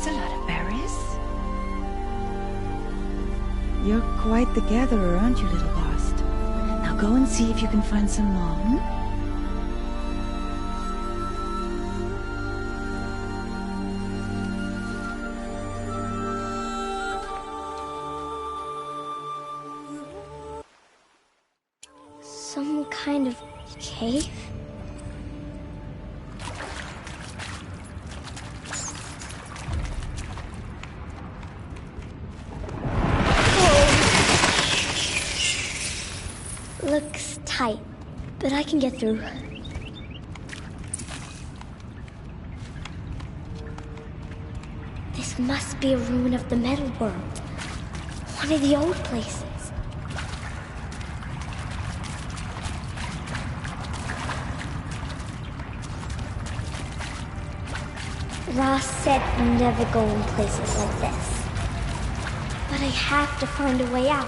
That's a lot of berries. You're quite the gatherer, aren't you, little Bast? Now go and see if you can find some more, hmm? Some kind of cave? Looks tight, but I can get through. This must be a ruin of the metal world. One of the old places. Ross said never go in places like this. But I have to find a way out.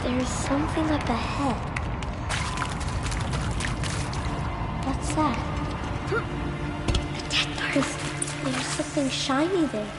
There's something up ahead. What's that? A dead person. There's something shiny there.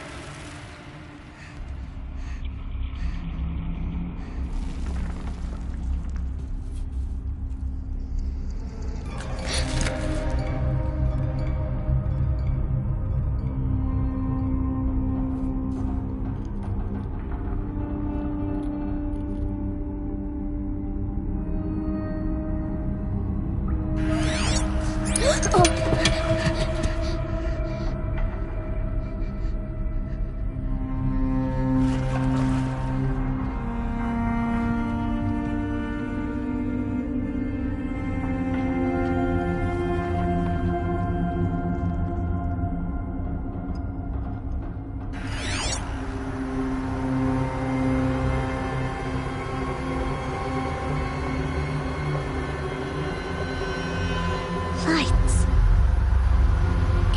Lights.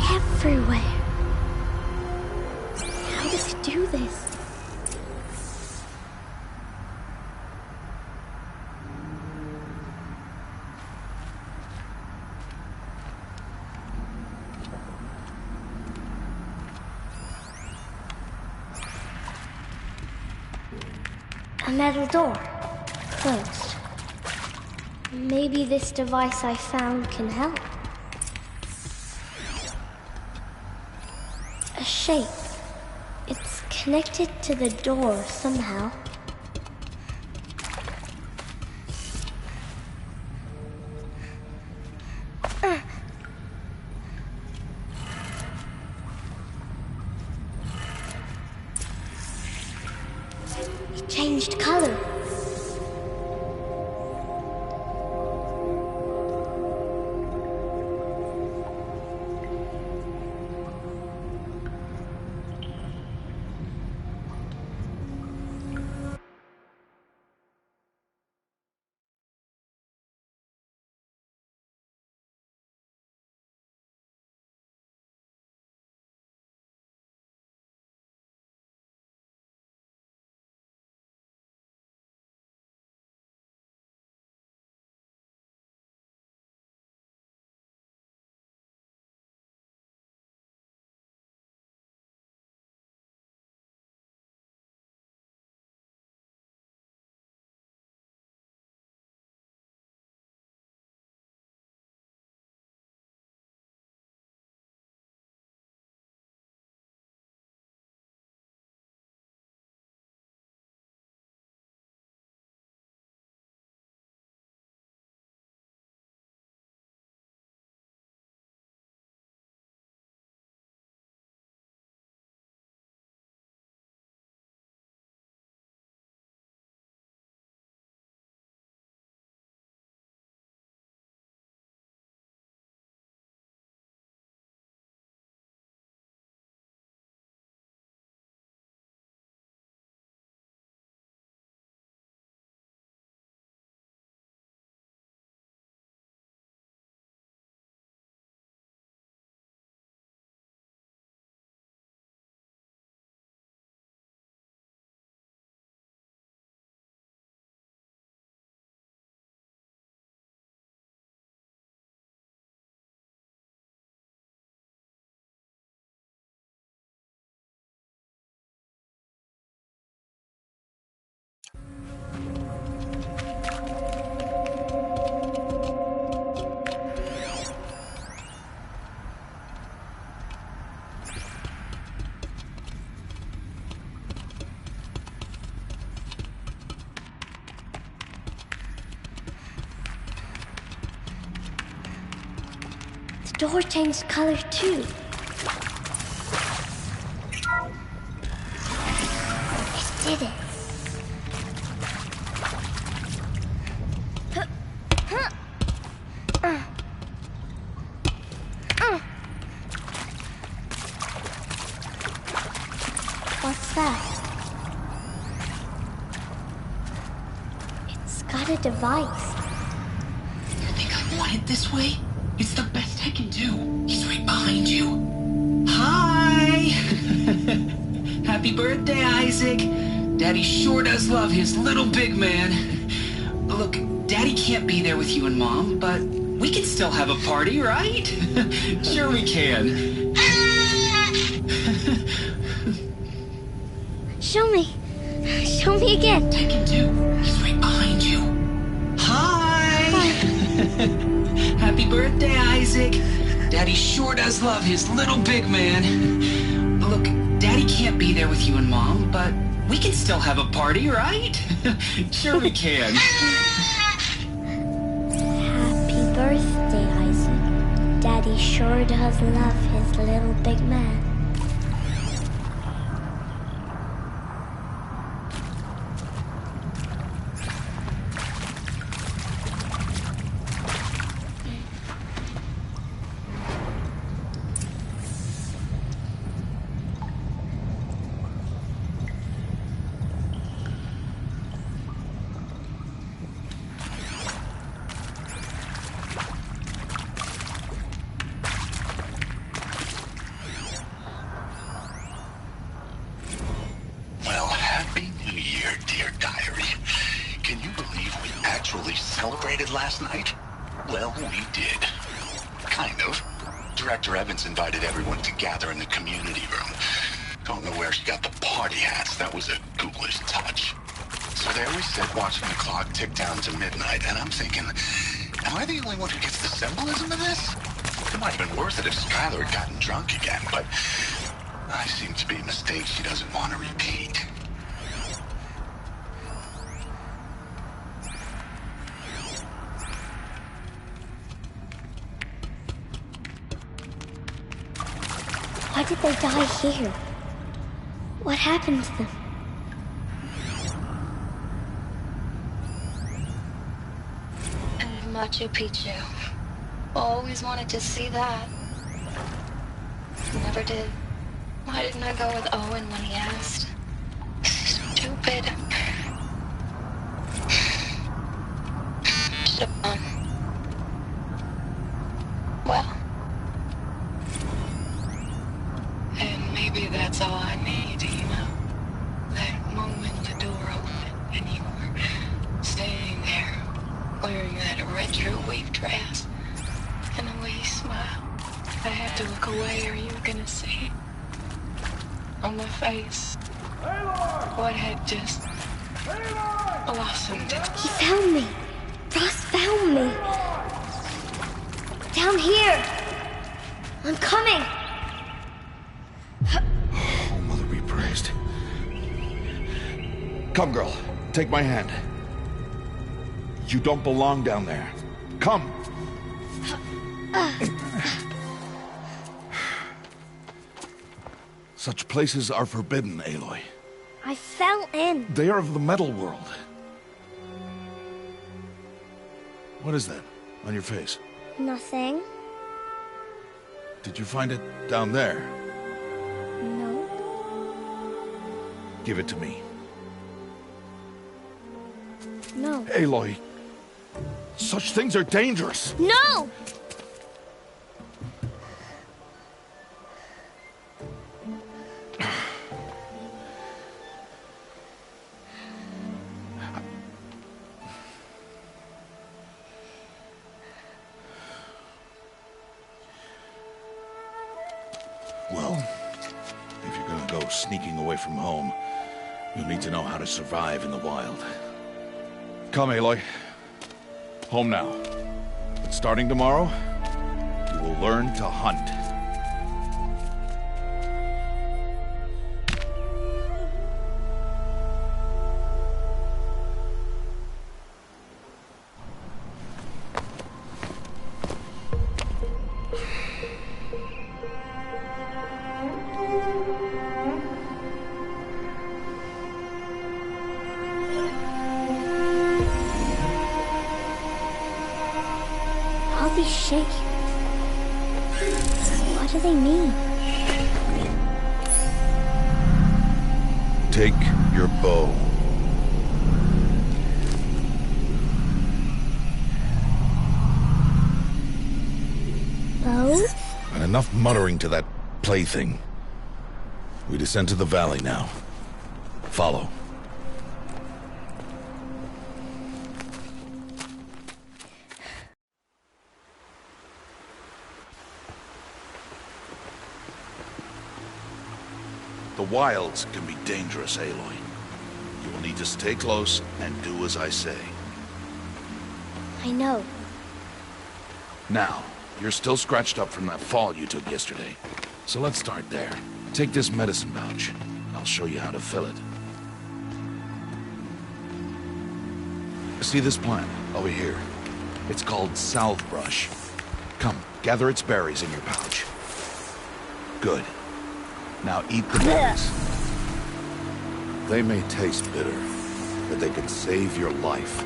Everywhere. How does it do this? A metal door. Closed. Maybe this device I found can help. A shape. It's connected to the door somehow. It changed color. door changed color too. It did it. What's that? It's got a device. You think I want it this way? It's the best I can do. He's right behind you. Hi! Happy birthday, Isaac. Daddy sure does love his little big man. Look, Daddy can't be there with you and Mom, but we can still have a party, right? Sure we can. Show me. Show me again. I can do. He's right behind you. Hi! Happy birthday, Isaac. Daddy sure does love his little big man. Look, Daddy can't be there with you and Mom, but we can still have a party, right? Sure we can. Happy birthday, Isaac. Daddy sure does love his little big man. Last night? Well, we did. Kind of. Director Evans invited everyone to gather in the community room. Don't know where she got the party hats. That was a ghoulish touch. So there we sit, watching the clock tick down to midnight, and I'm thinking, am I the only one who gets the symbolism of this? It might have been worth it if Skylar had gotten drunk again, but I seem to be a mistake she doesn't want to repeat. Why did they die here? What happened to them? And Machu Picchu. Always wanted to see that. Never did. Why didn't I go with Owen when he asked? Stupid. Should've gone. Well. And maybe that's all I need, you know? That moment the door opened and you were standing there wearing that retro wave dress and the way you smiled. I had to look away or you were gonna see on my face what had just blossomed. He found me. Ross found me. Down here. I'm coming. Oh, Mother be praised. Come, girl. Take my hand. You don't belong down there. Come. Such places are forbidden, Aloy. I fell in. They are of the metal world. What is that on your face? Nothing. Did you find it down there? No. Give it to me. No. Aloy, such things are dangerous. No! Well, if you're gonna go sneaking away from home, you'll need to know how to survive in the wild. Come, Aloy. Home now. But starting tomorrow, you will learn to hunt. shape. What do they mean? Take your bow. Bow? And enough muttering to that plaything. We descend to the valley now. Follow. The wilds can be dangerous, Aloy. You will need to stay close and do as I say. I know. Now, you're still scratched up from that fall you took yesterday. So let's start there. Take this medicine pouch. I'll show you how to fill it. See this plant over here? It's called salve brush. Come, gather its berries in your pouch. Good. Now eat the berries. They may taste bitter, but they can save your life.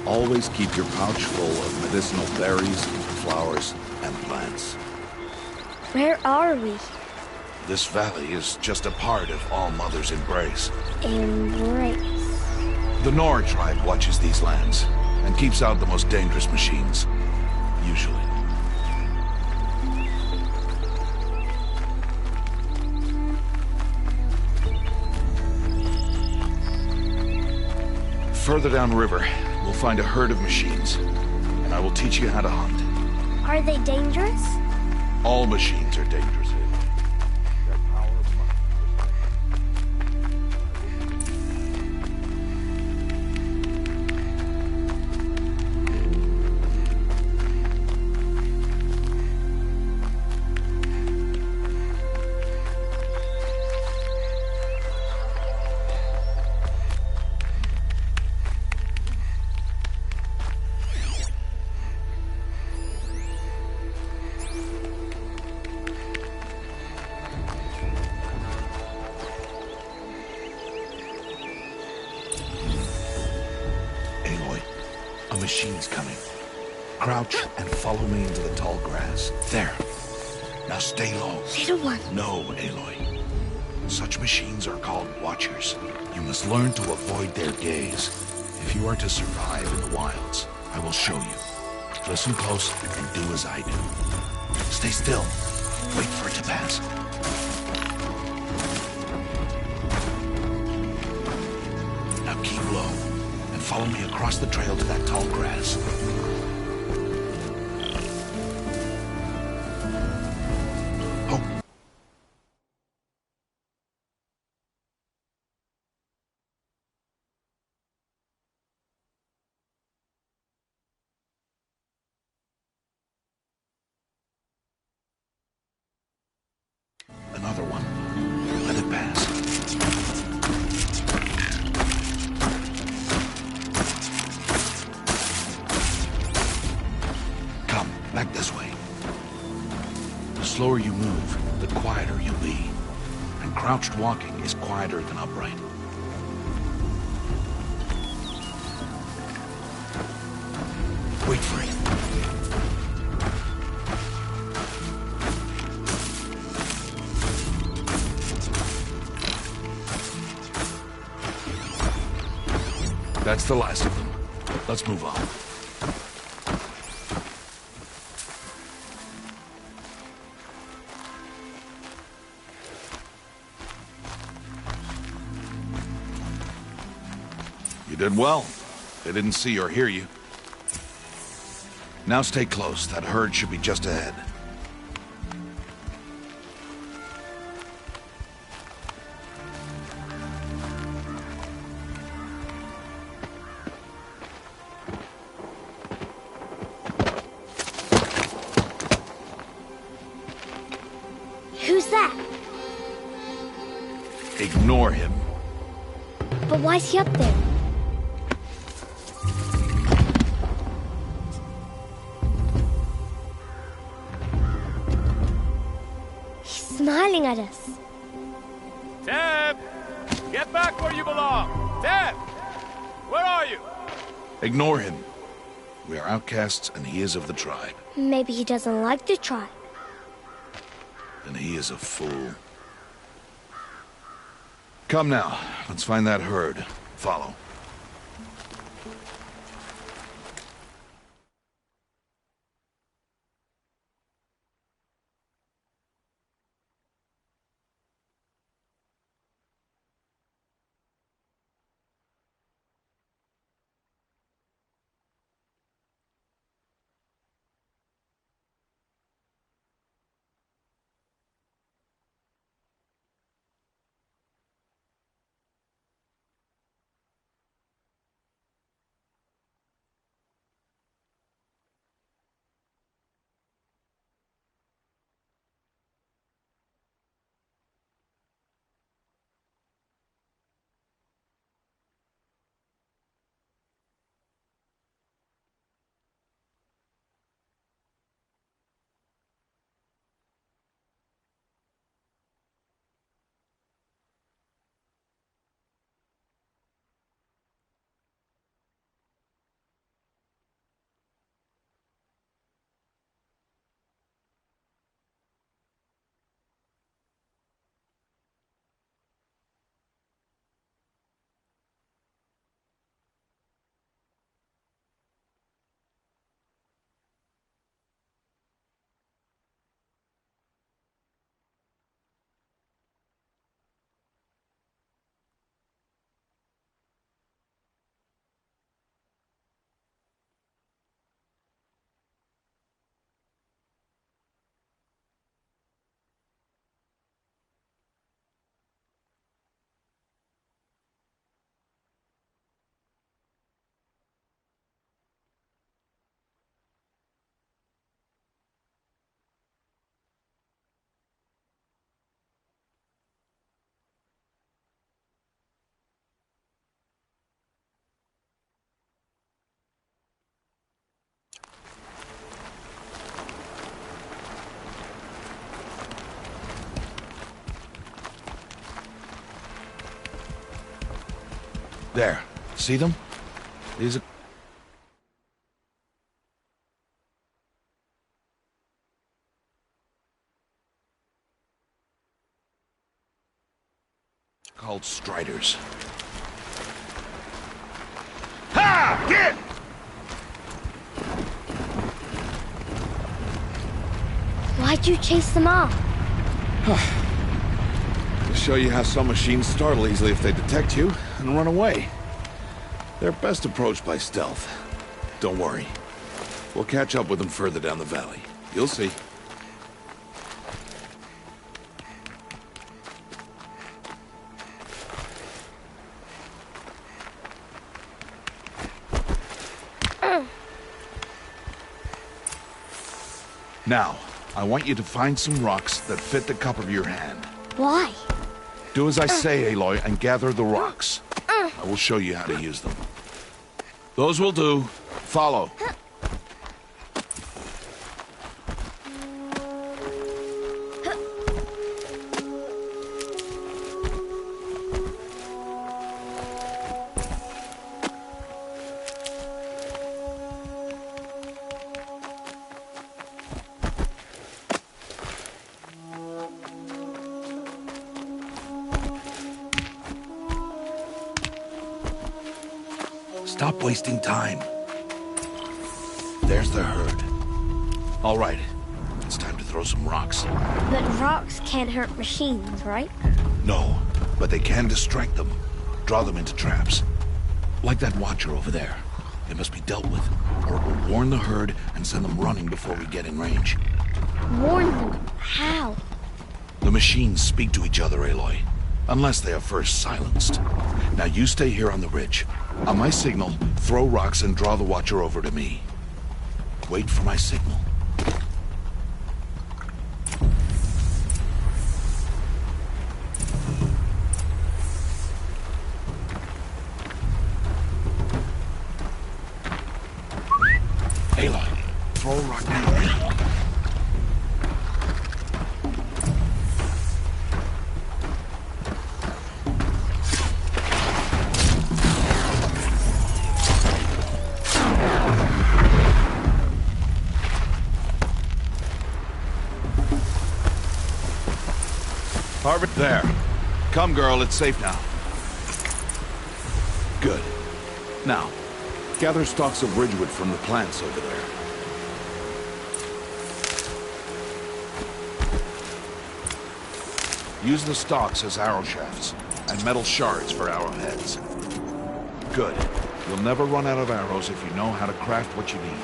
Always keep your pouch full of medicinal berries, flowers, and plants. Where are we? This valley is just a part of All Mother's embrace. Embrace. The Nora tribe watches these lands and keeps out the most dangerous machines, usually. Further downriver, we'll find a herd of machines, and I will teach you how to hunt. Are they dangerous? All machines are dangerous. Their power must be machine's coming. Crouch and follow me into the tall grass. There. Now stay low. Little one. No, Aloy. Such machines are called watchers. You must learn to avoid their gaze. If you are to survive in the wilds, I will show you. Listen close and do as I do. Stay still. Wait for it to pass. Now keep low. Follow me across the trail to that tall grass. Oh. Another one. Let it pass. Back this way. The slower you move, the quieter you'll be. And crouched walking is quieter than upright. Wait for it. That's the last of them. Let's move on. You did well. They didn't see or hear you. Now stay close. That herd should be just ahead. Who's that? Ignore him. But why's he up there? He's smiling at us. Teb! Get back where you belong! Teb! Where are you? Ignore him. We are outcasts, and he is of the tribe. Maybe he doesn't like the tribe. And he is a fool. Come now, let's find that herd. Follow. There. See them? These are... called striders. Ha! Get! Why'd you chase them off? To show you how some machines startle easily if they detect you and run away. They're best approached by stealth. Don't worry. We'll catch up with them further down the valley. You'll see. Now, I want you to find some rocks that fit the cup of your hand. Why? Do as I say, Aloy, and gather the rocks. I will show you how to use them. Those will do. Follow. Stop wasting time. There's the herd. All right, it's time to throw some rocks. But rocks can't hurt machines, right? No, but they can distract them. Draw them into traps. Like that watcher over there. It must be dealt with, or it will warn the herd and send them running before we get in range. Warn them? How? The machines speak to each other, Aloy. Unless they are first silenced. Now you stay here on the ridge. On my signal, throw rocks and draw the watcher over to me. Wait for my signal. Aloy, throw a rock down now. There. Come, girl, it's safe now. Good. Now, gather stalks of ridgewood from the plants over there. Use the stalks as arrow shafts, and metal shards for arrowheads. Good. You'll never run out of arrows if you know how to craft what you need.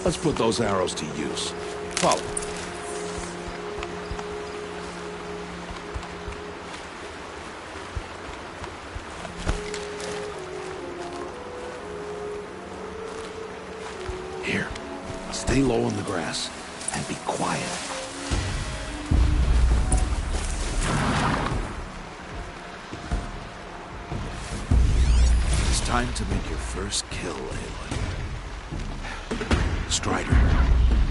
Let's put those arrows to use. Follow. Here, stay low on the grass, and be quiet. It's time to make your first kill, Aloy. Strider,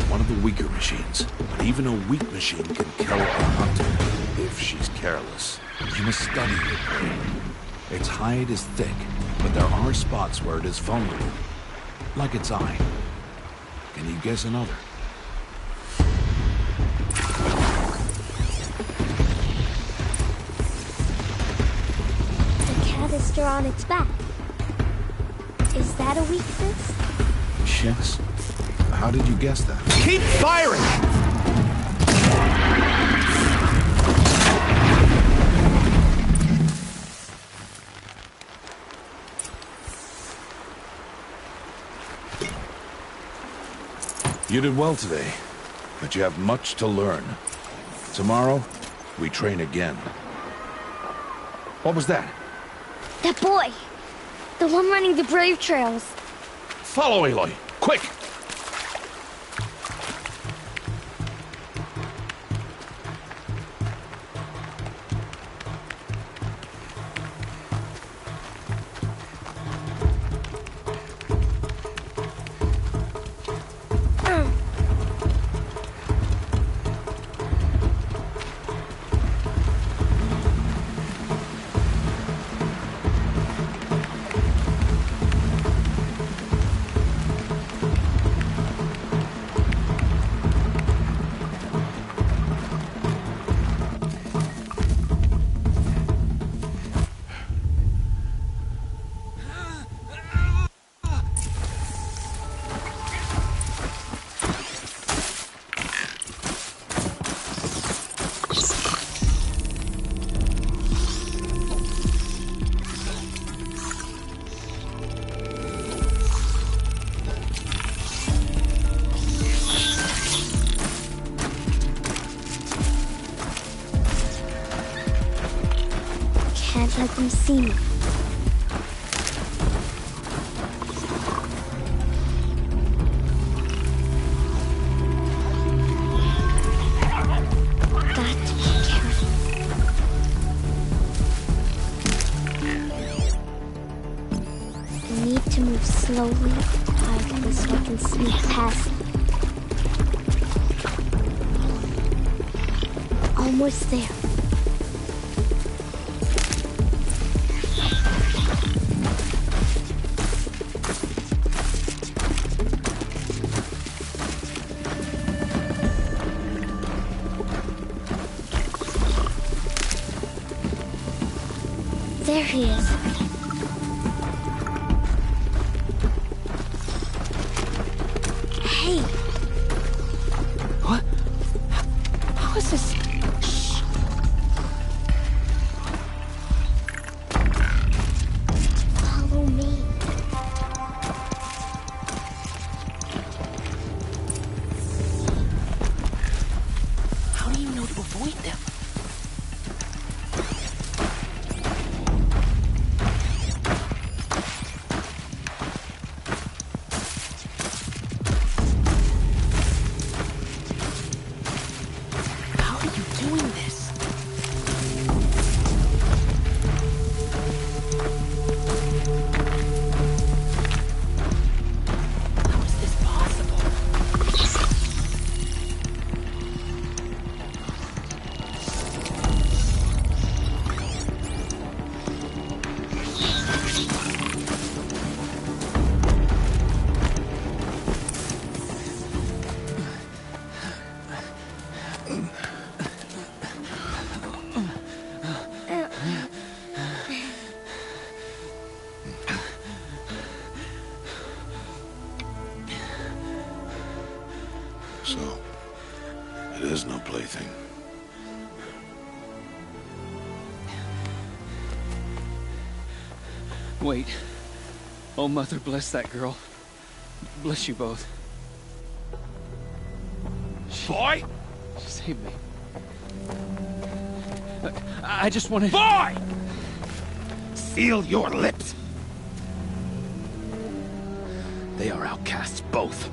one of the weaker machines, but even a weak machine can kill a hunter if she's careless. You must study your prey. Its hide is thick, but there are spots where it is vulnerable, like its eye. Can you guess another? The canister on its back. Is that a weakness? Yes. How did you guess that? Keep firing! You did well today, but you have much to learn. Tomorrow, we train again. What was that? That boy! The one running the brave trails. Follow Aloy, quick! Can't let them see me. Got to be careful. I need to move slowly, quietly, so I can sneak past them. Almost there. There he is. Hey! What? How is this? Shh. Follow me. How do you know to avoid them? Wait. Oh, Mother, bless that girl. Bless you both. Boy! She saved me. I just wanted... Boy! Seal your lips. They are outcasts, both.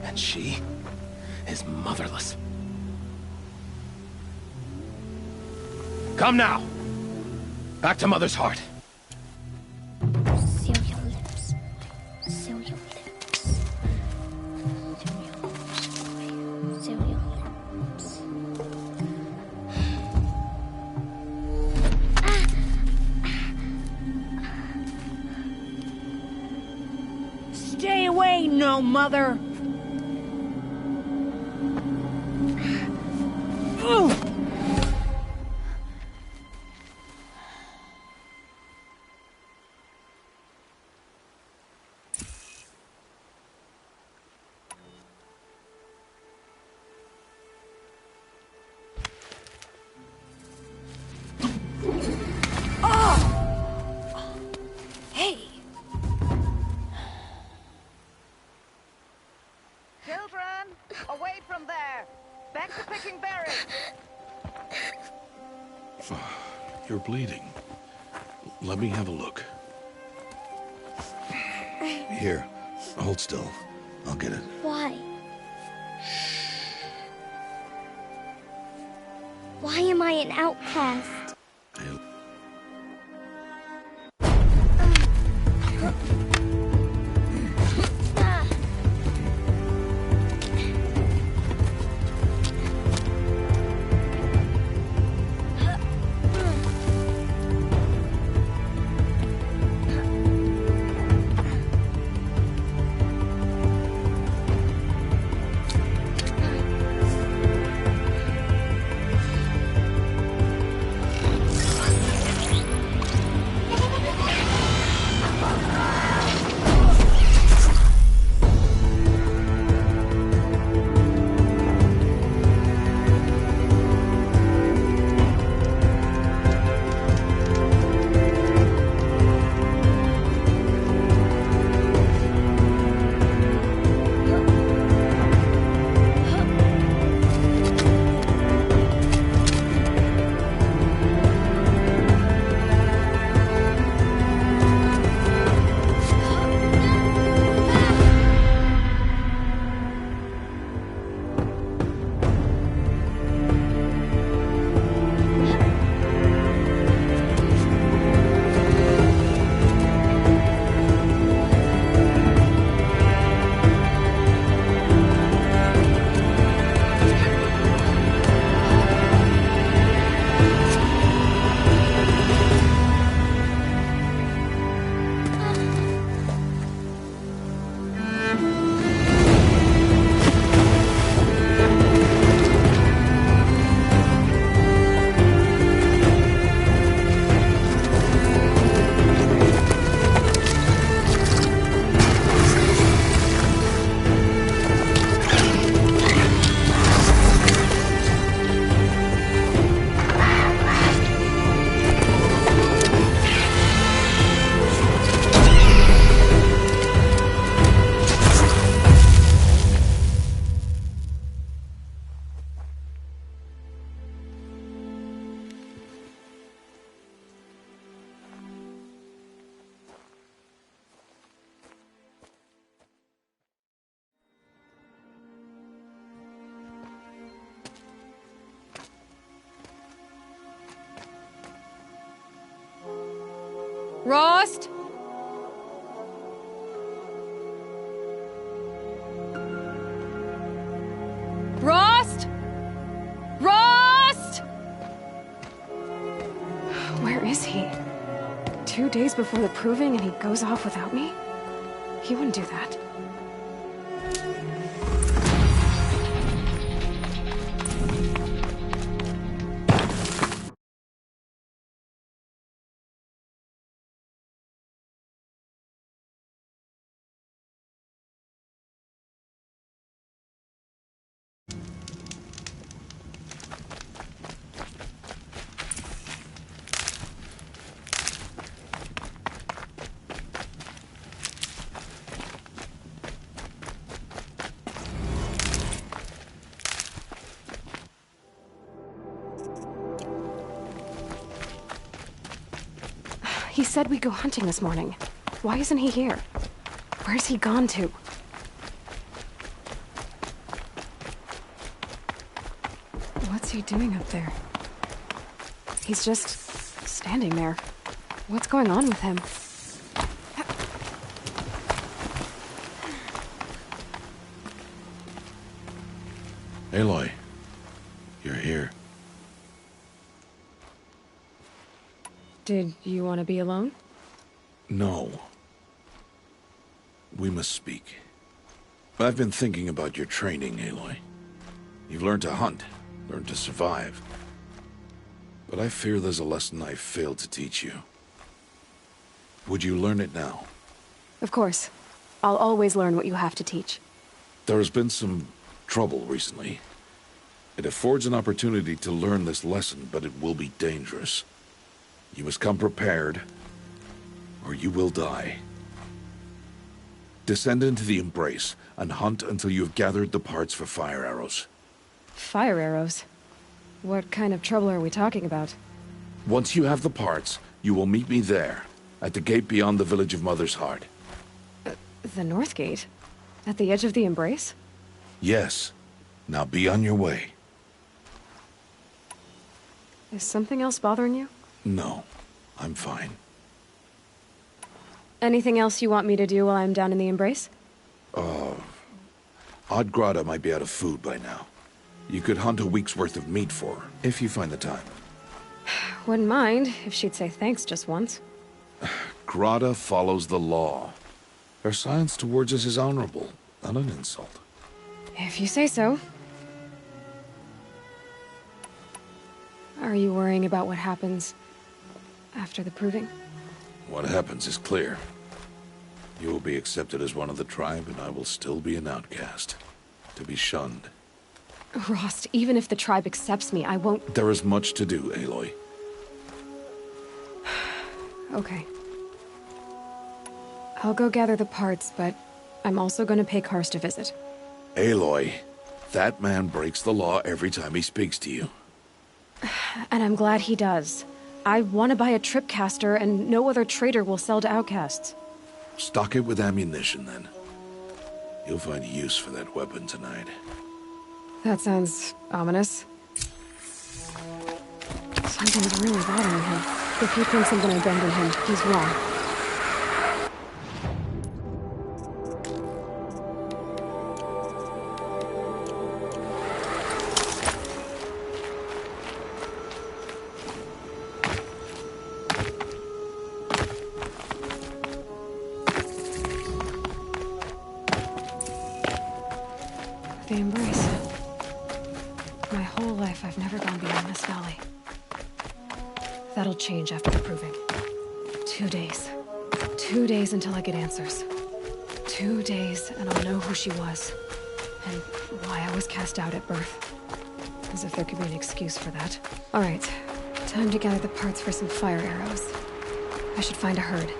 And she is motherless. Come now. Back to Mother's heart. Seal your lips. Seal your lips. Seal your lips, boy. Seal your lips. Stay away, no mother! Hey! Children, away from there! Back to picking berries! You're bleeding. Let me have a look. Here, hold still. I'll get it. Why? Why am I an outcast? Rost? Rost? Rost? Where is he? 2 days before the proving and he goes off without me? He wouldn't do that. He said we'd go hunting this morning. Why isn't he here? Where's he gone to? What's he doing up there? He's just standing there. What's going on with him? Aloy, you're here. Did you want to be alone? No. We must speak. I've been thinking about your training, Aloy. You've learned to hunt, learned to survive. But I fear there's a lesson I failed to teach you. Would you learn it now? Of course. I'll always learn what you have to teach. There has been some trouble recently. It affords an opportunity to learn this lesson, but it will be dangerous. You must come prepared, or you will die. Descend into the Embrace, and hunt until you have gathered the parts for fire arrows. Fire arrows? What kind of trouble are we talking about? Once you have the parts, you will meet me there, at the gate beyond the village of Mother's Heart. The North Gate? At the edge of the Embrace? Yes. Now be on your way. Is something else bothering you? No, I'm fine. Anything else you want me to do while I'm down in the Embrace? Oddgrada might be out of food by now. You could hunt a week's worth of meat for her, if you find the time. Wouldn't mind, if she'd say thanks just once. Grada follows the law. Her silence towards us is honorable, not an insult. If you say so. Are you worrying about what happens after the proving? What happens is clear. You will be accepted as one of the tribe, and I will still be an outcast. To be shunned. Rost, even if the tribe accepts me, I won't... There is much to do, Aloy. Okay. I'll go gather the parts, but I'm also gonna pay Karst a visit. Aloy, that man breaks the law every time he speaks to you. And I'm glad he does. I want to buy a tripcaster, and no other trader will sell to outcasts. Stock it with ammunition, then. You'll find use for that weapon tonight. That sounds ominous. Something's really bothering him. If he thinks I'm gonna abandon him, he's wrong. The Embrace. My whole life, I've never gone beyond this valley. That'll change after the proving. 2 days. 2 days until I get answers. 2 days, and I'll know who she was. And why I was cast out at birth. As if there could be an excuse for that. Alright, time to gather the parts for some fire arrows. I should find a herd.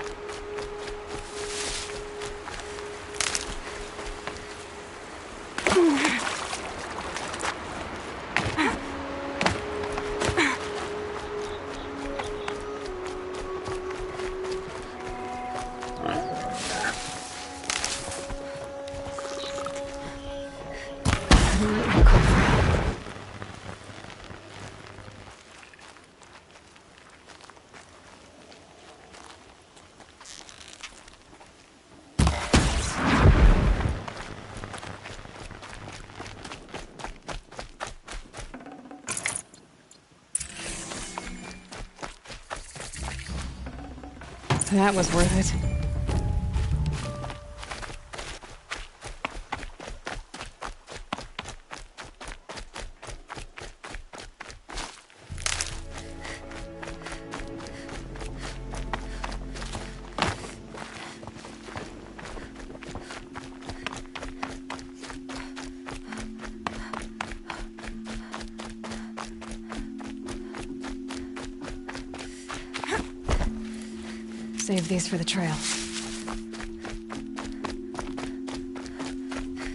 That was worth it. Save these for the trail.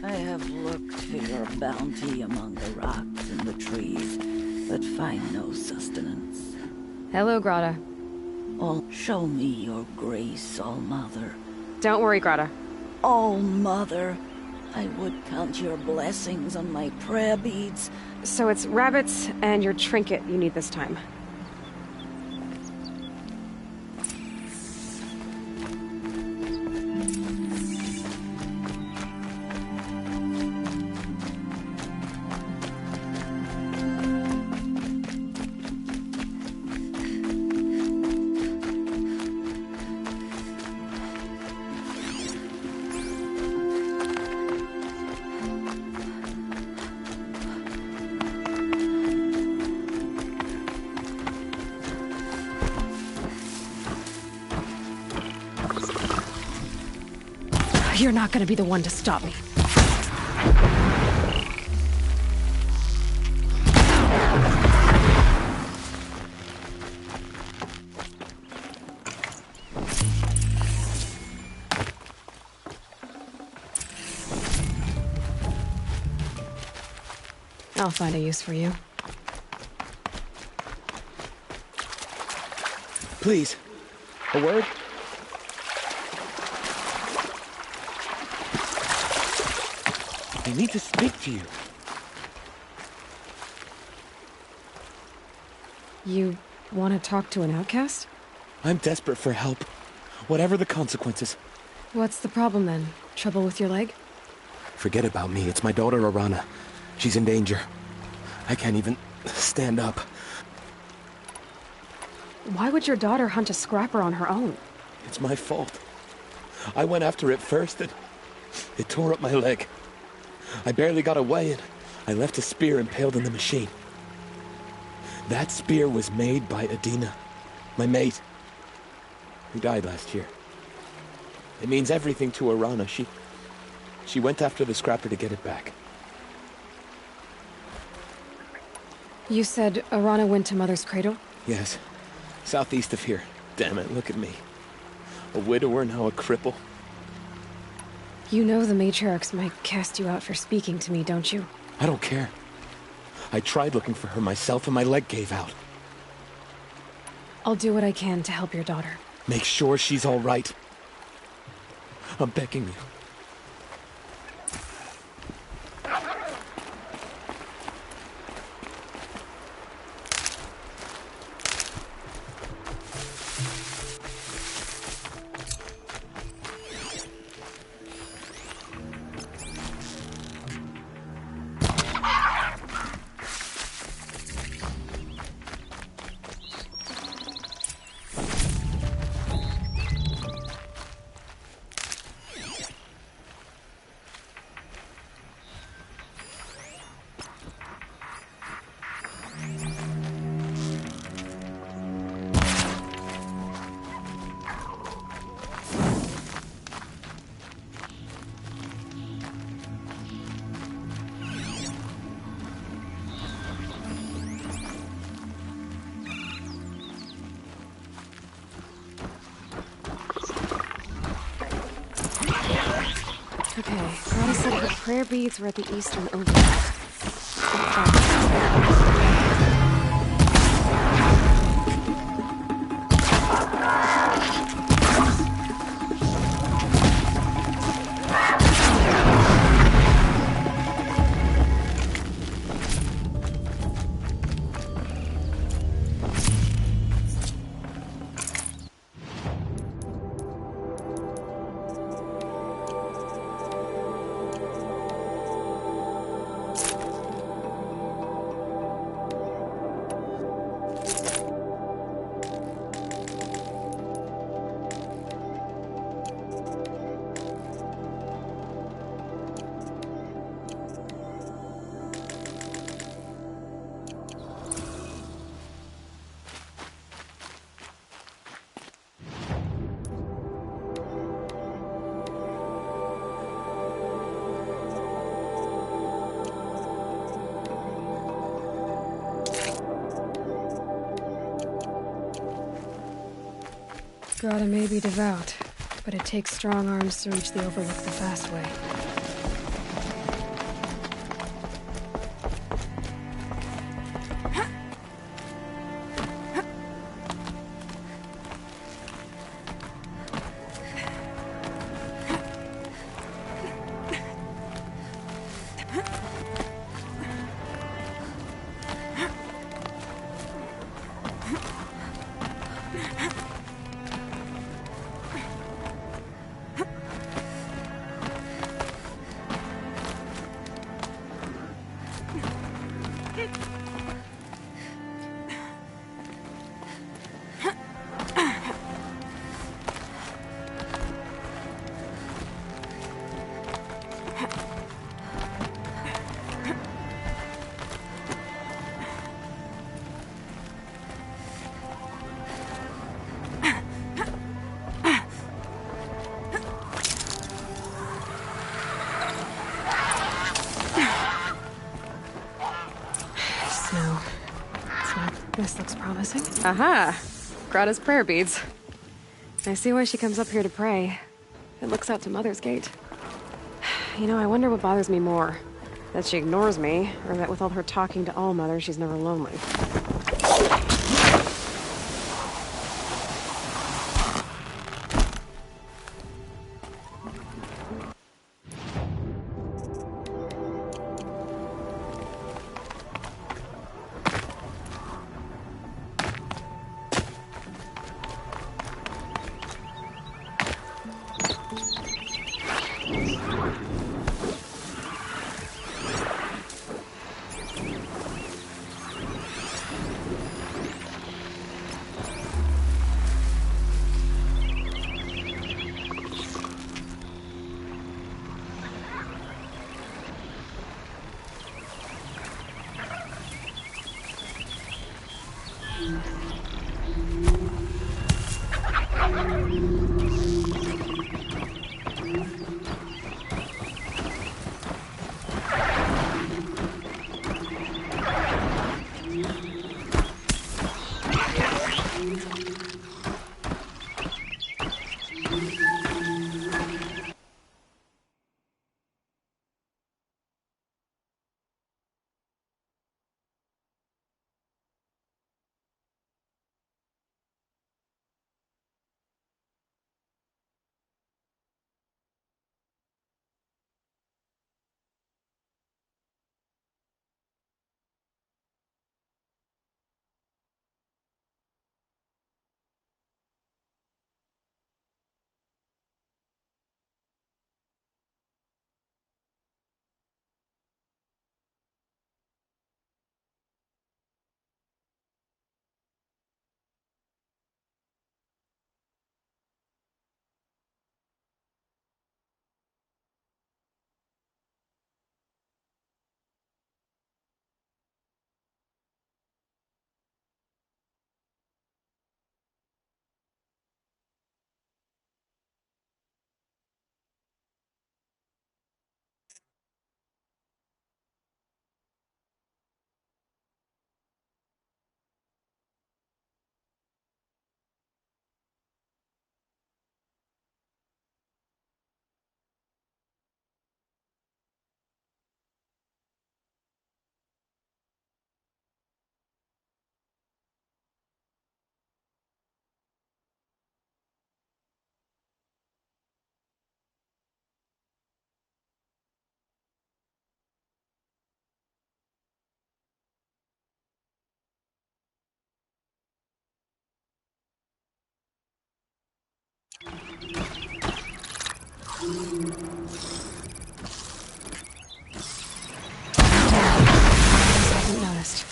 I have looked for your bounty among the rocks and the trees, but find no sustenance. Hello, Grata. All show me your grace, All-Mother. Don't worry, Grata. All-Mother, I would count your blessings on my prayer beads. So it's rabbits and your trinket you need this time. You're not gonna be the one to stop me. I'll find a use for you. Please, a word? I need to speak to you. You want to talk to an outcast? I'm desperate for help, whatever the consequences. What's the problem then? Trouble with your leg? Forget about me. It's my daughter, Arana. She's in danger. I can't even stand up. Why would your daughter hunt a scrapper on her own? It's my fault. I went after it first, and it tore up my leg. I barely got away, and I left a spear impaled in the machine. That spear was made by Adina, my mate, who died last year. It means everything to Arana. She went after the scrapper to get it back. You said Arana went to Mother's Cradle? Yes. Southeast of here. Damn it, look at me. A widower, now a cripple. You know the matriarchs might cast you out for speaking to me, don't you? I don't care. I tried looking for her myself and my leg gave out. I'll do what I can to help your daughter. Make sure she's all right. I'm begging you. Okay, Grata said her prayer beads were at the eastern overlook. Grata may be devout, but it takes strong arms to reach the Overlook the fast way. Snow. So, this looks promising. Aha! Greta's prayer beads. I see why she comes up here to pray. It looks out to Mother's Gate. You know, I wonder what bothers me more. That she ignores me, or that with all her talking to All Mother, she's never lonely. I haven't noticed.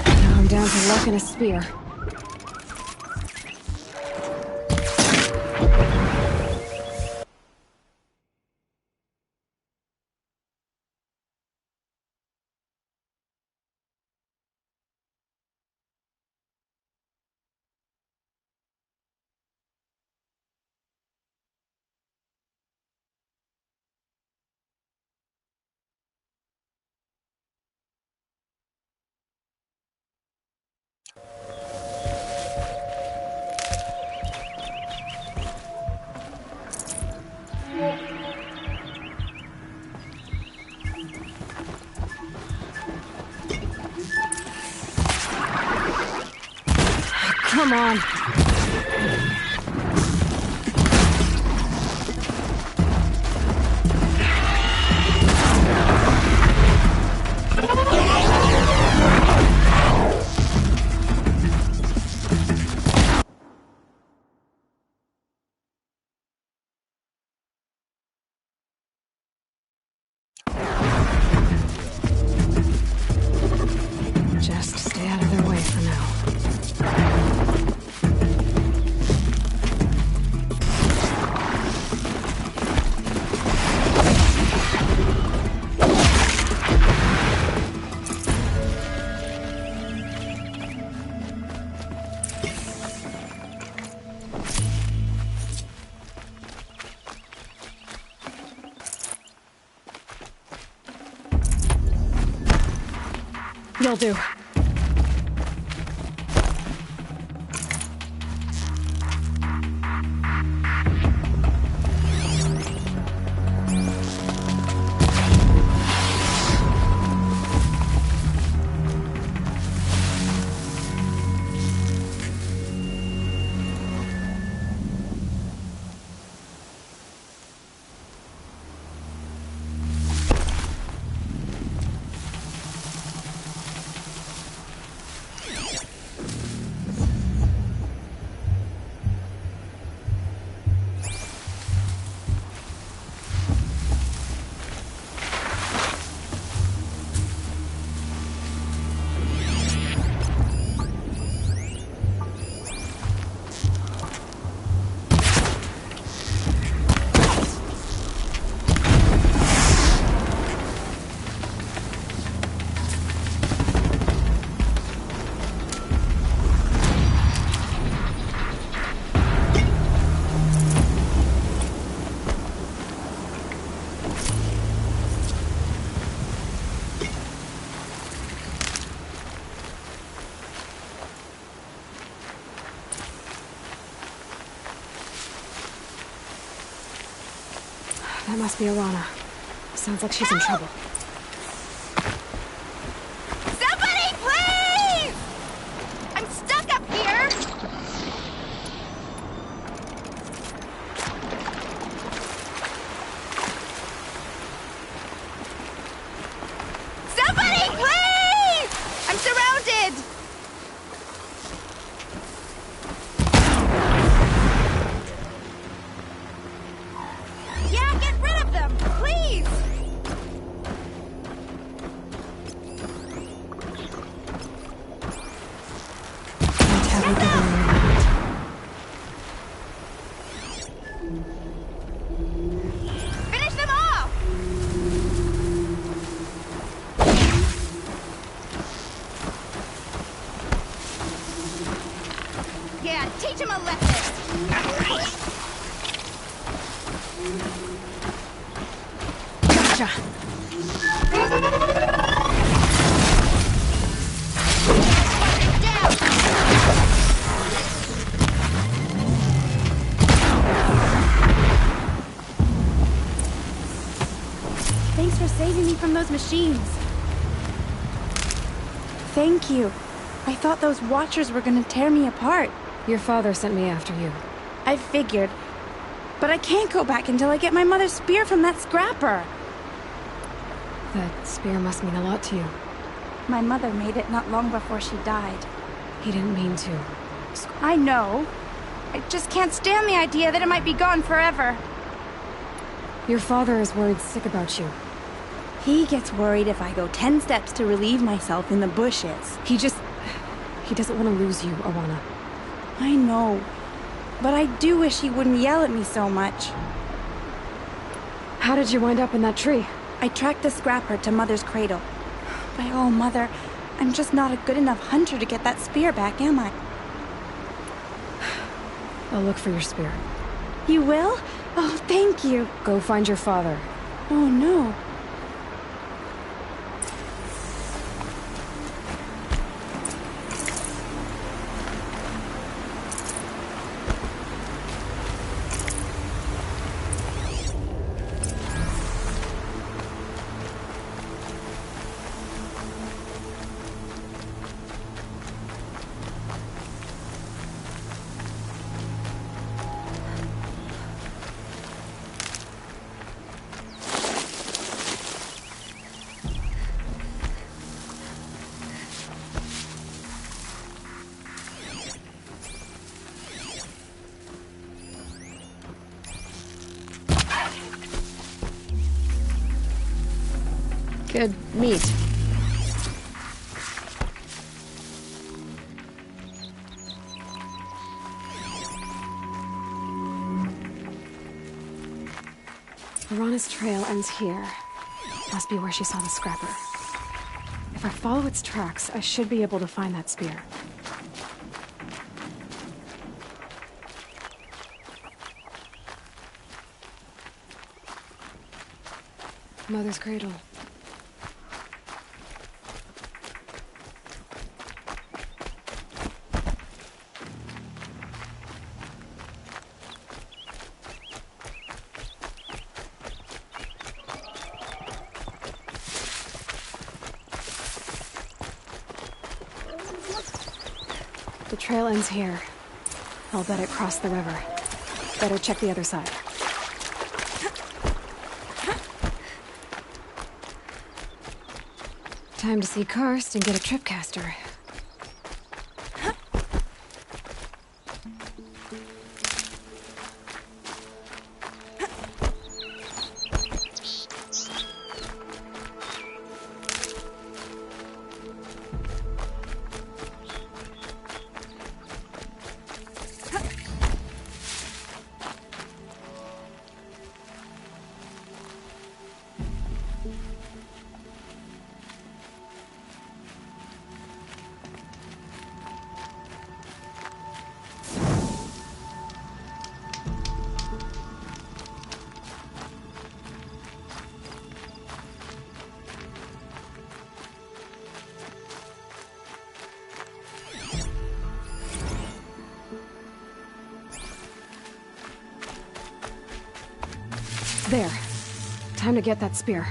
Now I'm down to luck and a spear. Come on. Just stay out of their way for now. You'll do. That must be Alana. Sounds like she's in trouble. Somebody, please! I'm stuck up here! Somebody, please! I'm surrounded! Yeah, get rid of them, please! Have you given me that? Finish them off! Yeah, teach him a lesson! Gotcha. Thanks for saving me from those machines. Thank you. I thought those Watchers were gonna tear me apart. Your father sent me after you. I figured. But I can't go back until I get my mother's spear from that scrapper. That spear must mean a lot to you. My mother made it not long before she died. He didn't mean to. I know. I just can't stand the idea that it might be gone forever. Your father is worried sick about you. He gets worried if I go 10 steps to relieve myself in the bushes. He doesn't want to lose you, Alana. I know. But I do wish he wouldn't yell at me so much. How did you wind up in that tree? I tracked the scrapper to Mother's cradle. But oh, Mother, I'm just not a good enough hunter to get that spear back, am I? I'll look for your spear. You will? Oh, thank you. Go find your father. Oh, no. Good meat. Lorana's trail ends here. Must be where she saw the scrapper. If I follow its tracks, I should be able to find that spear. Mother's cradle. The trail ends here. I'll bet it crossed the river. Better check the other side. Time to see Karst and get a tripcaster. There. Time to get that spear.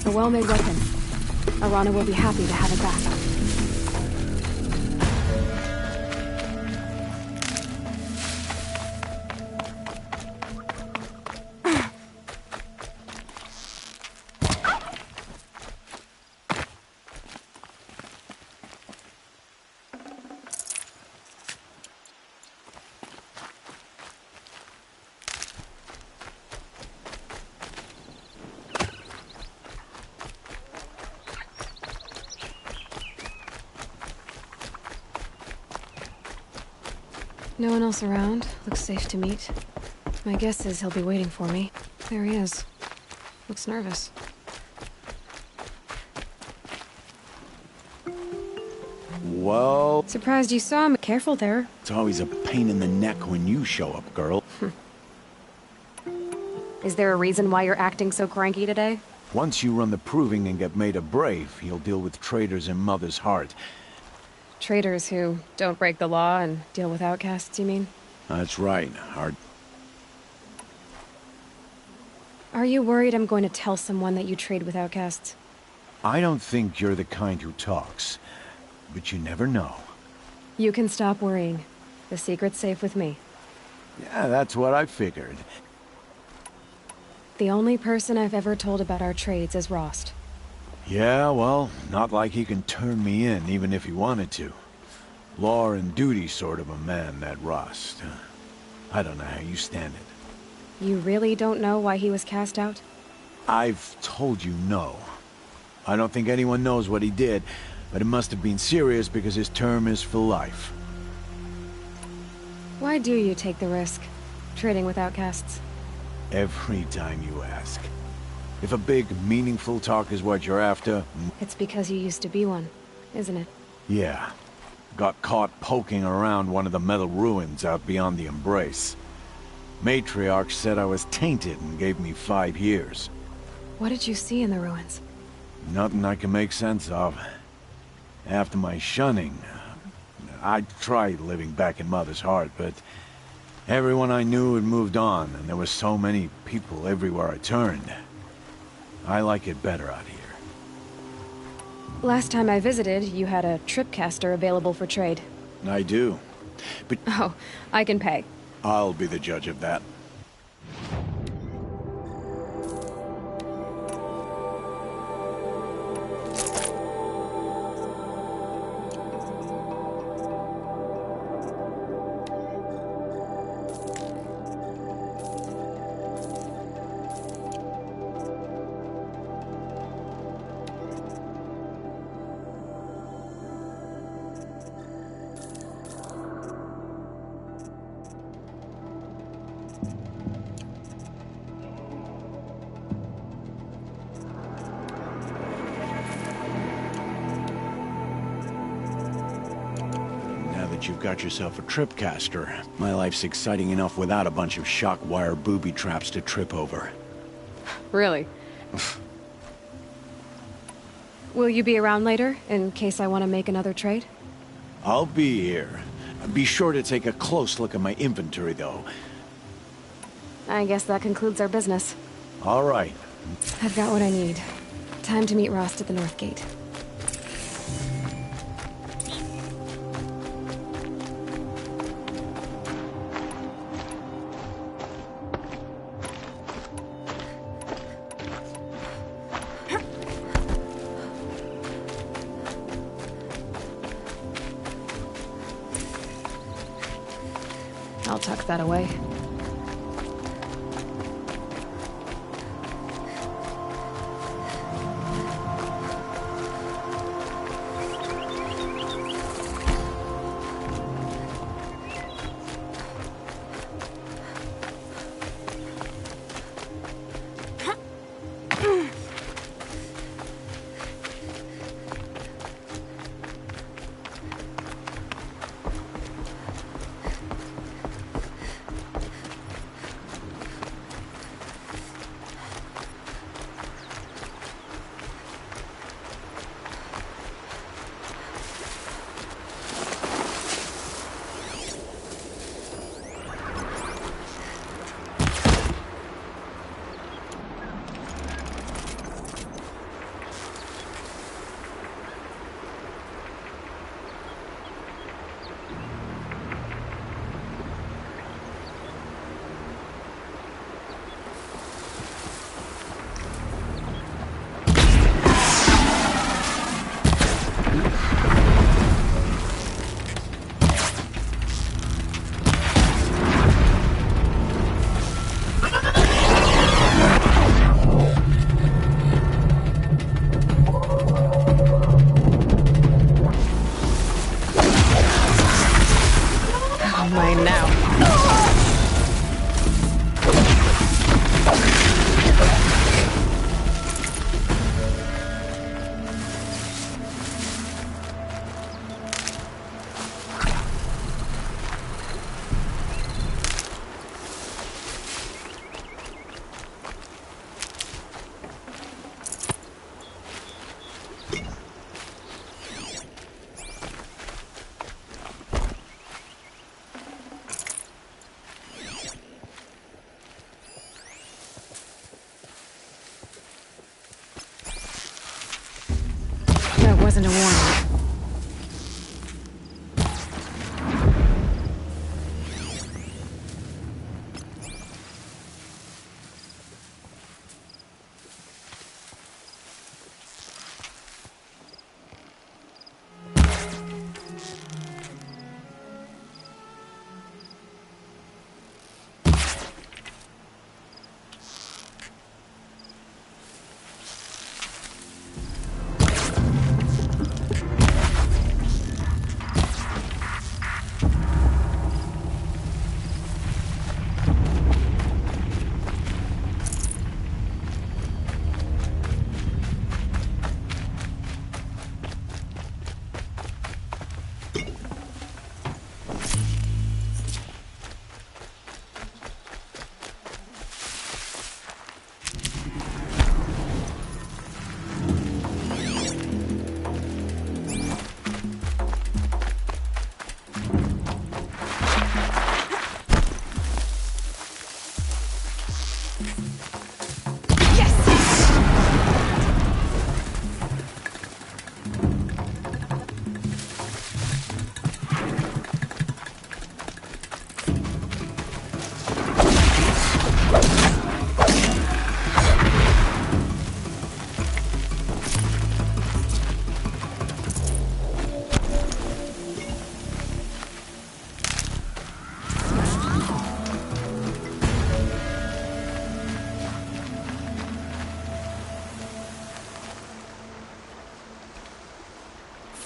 A well-made weapon. Arana will be happy to have it back. No one else around. Looks safe to meet. My guess is he'll be waiting for me. There he is. Looks nervous. Well... Surprised you saw him. Careful there. It's always a pain in the neck when you show up, girl. Is there a reason why you're acting so cranky today? Once you run the proving and get made a brave, you'll deal with traitors in Mother's Heart. Traitors who don't break the law and deal with outcasts, you mean? That's right. Are you worried I'm going to tell someone that you trade with outcasts? I don't think you're the kind who talks, but you never know. You can stop worrying. The secret's safe with me. Yeah, that's what I figured. The only person I've ever told about our trades is Rost. Yeah, well, not like he can turn me in, even if he wanted to. Law and duty sort of a man, that Rost. I don't know how you stand it. You really don't know why he was cast out? I've told you no. I don't think anyone knows what he did, but it must have been serious because his term is for life. Why do you take the risk, trading with outcasts? Every time you ask. If a big, meaningful talk is what you're after... It's because you used to be one, isn't it? Yeah. Got caught poking around one of the metal ruins out beyond the Embrace. Matriarch said I was tainted and gave me 5 years. What did you see in the ruins? Nothing I can make sense of. After my shunning, I tried living back in Mother's heart, but everyone I knew had moved on, and there were so many people everywhere I turned. I like it better out here. Last time I visited, you had a tripcaster available for trade. I do. But... Oh, I can pay. I'll be the judge of that. You've got yourself a tripcaster. My life's exciting enough without a bunch of shock wire booby traps to trip over. Really? Will you be around later, in case I want to make another trade? I'll be here. Be sure to take a close look at my inventory, though. I guess that concludes our business. All right. I've got what I need. Time to meet Rost at the North Gate. I'll tuck that away. Mine now. That wasn't a warning.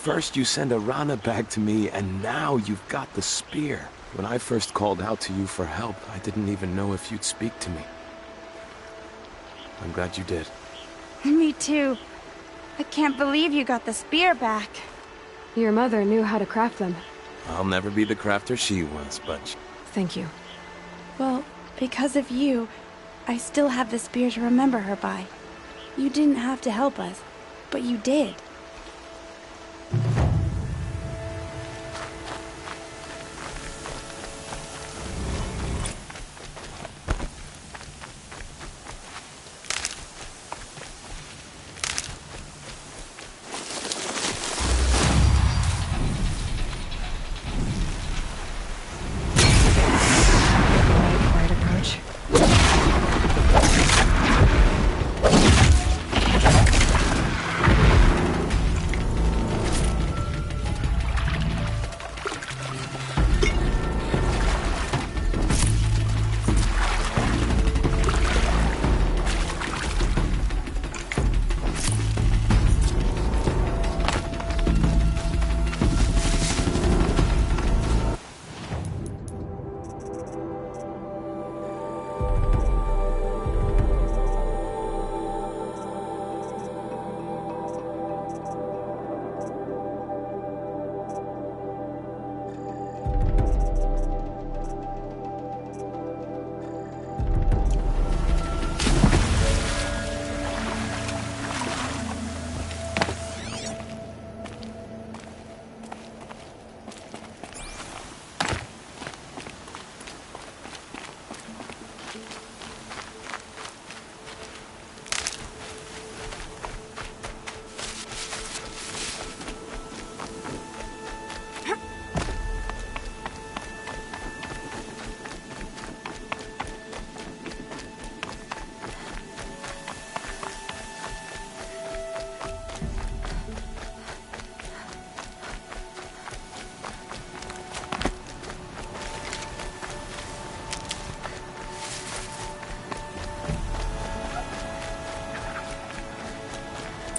First you send Arana back to me, and now you've got the spear. When I first called out to you for help, I didn't even know if you'd speak to me. I'm glad you did. Me too. I can't believe you got the spear back. Your mother knew how to craft them. I'll never be the crafter she was, but... Thank you. Well, because of you, I still have the spear to remember her by. You didn't have to help us, but you did.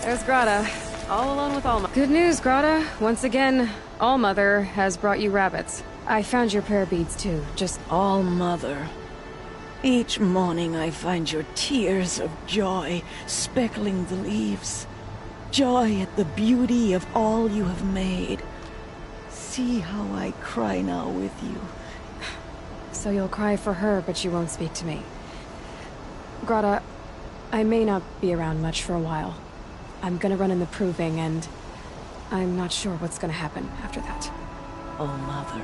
There's Grata, all alone with Allmother. Good news, Grata. Once again, Allmother has brought you rabbits. I found your prayer beads too, just... Allmother. Each morning I find your tears of joy speckling the leaves. Joy at the beauty of all you have made. See how I cry now with you. So you'll cry for her, but you won't speak to me. Grata, I may not be around much for a while. I'm gonna run in the proving, and I'm not sure what's gonna happen after that. Oh, Mother,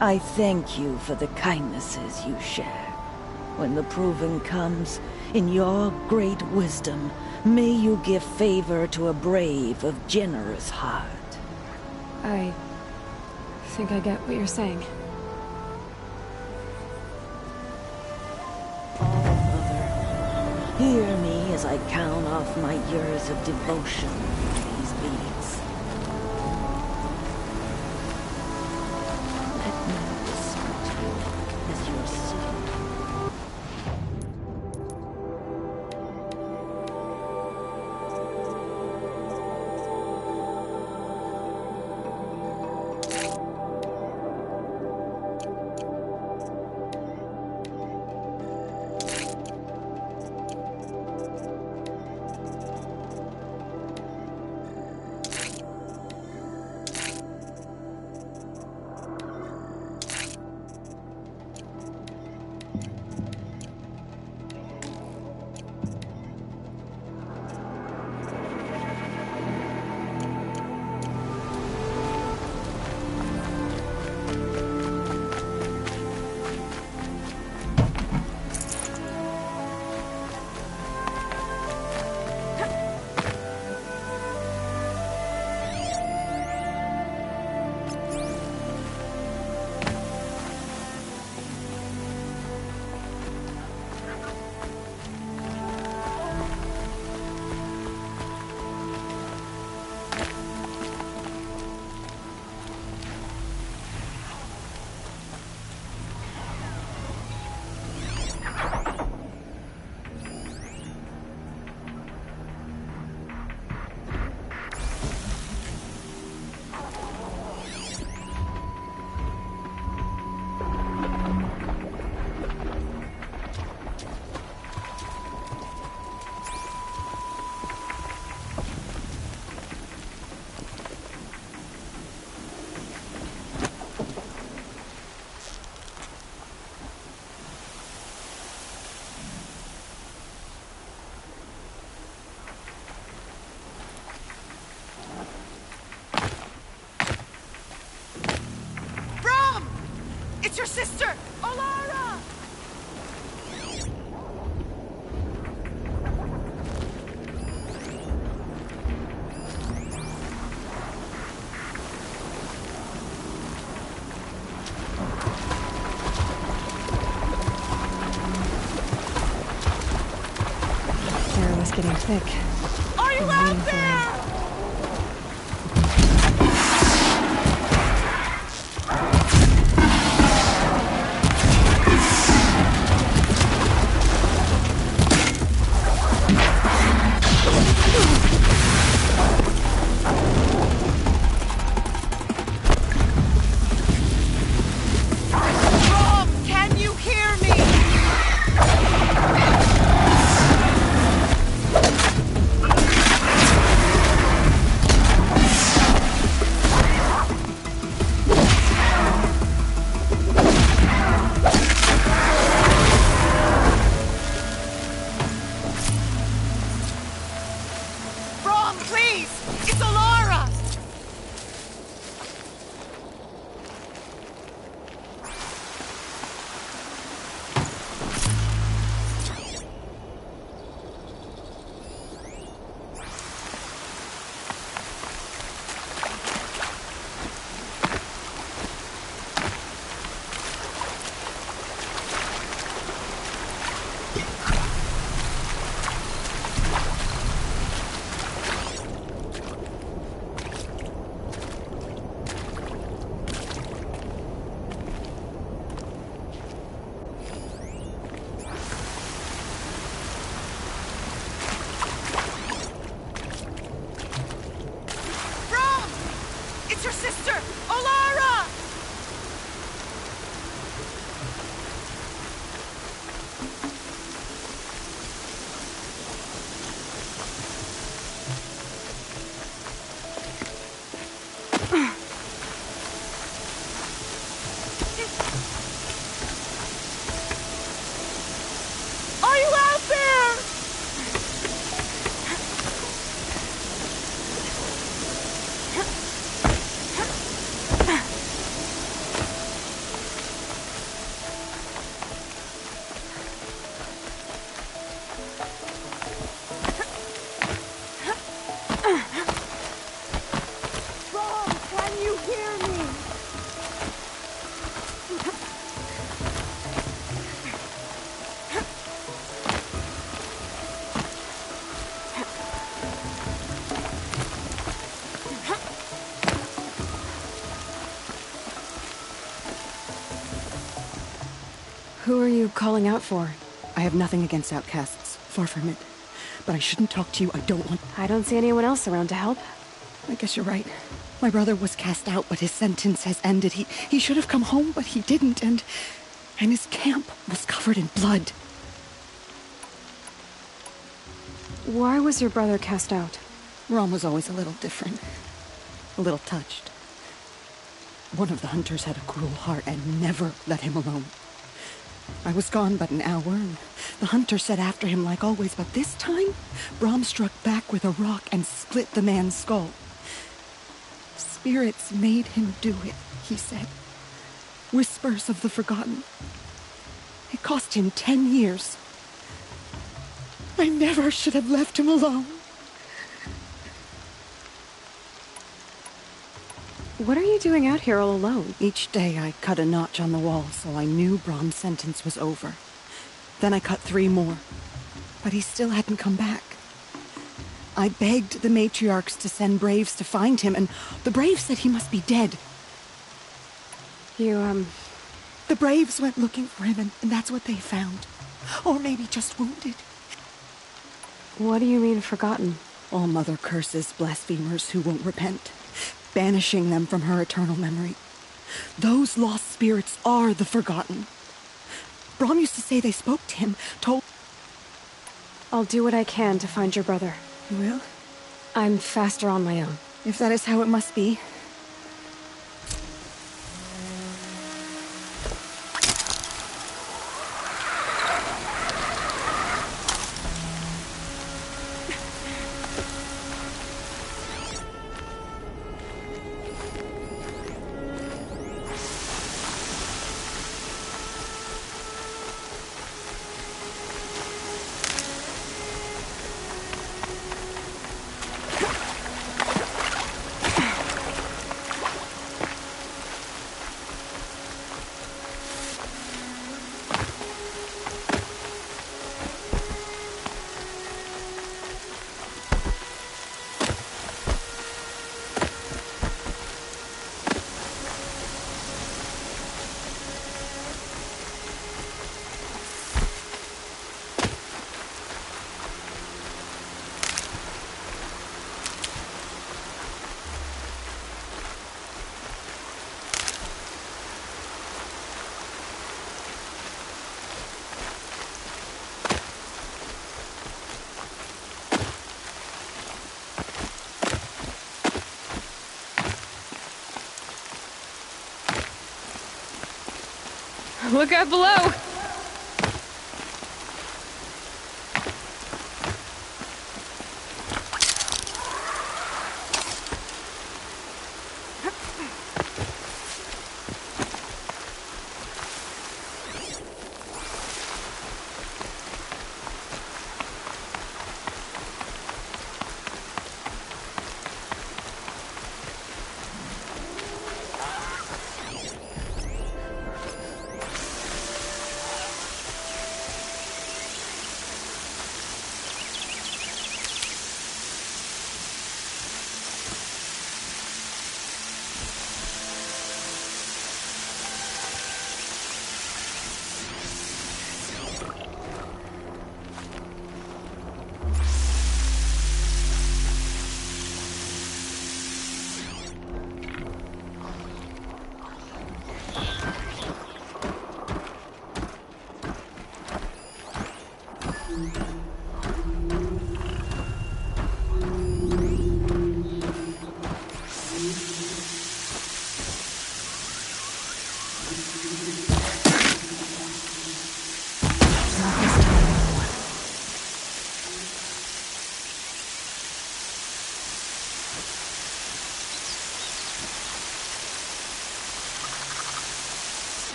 I thank you for the kindnesses you share. When the proving comes, in your great wisdom, may you give favor to a brave of generous heart. I think I get what you're saying. Hear me as I count off my years of devotion to these beads. Let me whisper to you as your son. sister! Alara! Air was getting thick. Are you out there? Rob, can you hear me? Rom, please! It's Alara! Rom! It's your sister, Alara! Are you out there? Rom, can you hear me? Who are you calling out for? I have nothing against outcasts. Far from it. But I shouldn't talk to you. I don't want... I don't see anyone else around to help. I guess you're right. My brother was cast out, but his sentence has ended. He should have come home, but he didn't, and his camp was covered in blood. Why was your brother cast out? Rom was always a little different. A little touched. One of the hunters had a cruel heart and never let him alone. I was gone but an hour, and the hunter set after him like always, but this time, Brom struck back with a rock and split the man's skull. Spirits made him do it, he said. Whispers of the forgotten. It cost him 10 years. I never should have left him alone. What are you doing out here all alone? Each day I cut a notch on the wall, so I knew Brom's sentence was over. Then I cut 3 more. But he still hadn't come back. I begged the matriarchs to send braves to find him, and the braves said he must be dead. The braves went looking for him, and that's what they found. Or maybe just wounded. What do you mean, forgotten? All Mother curses blasphemers who won't repent, banishing them from her eternal memory. Those lost spirits are the forgotten. Brom used to say they spoke to him, told... I'll do what I can to find your brother. You will? I'm faster on my own. If that is how it must be. Look out below!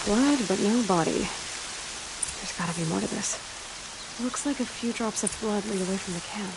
Blood, but no body. There's gotta be more to this. Looks like a few drops of blood lead away from the camp.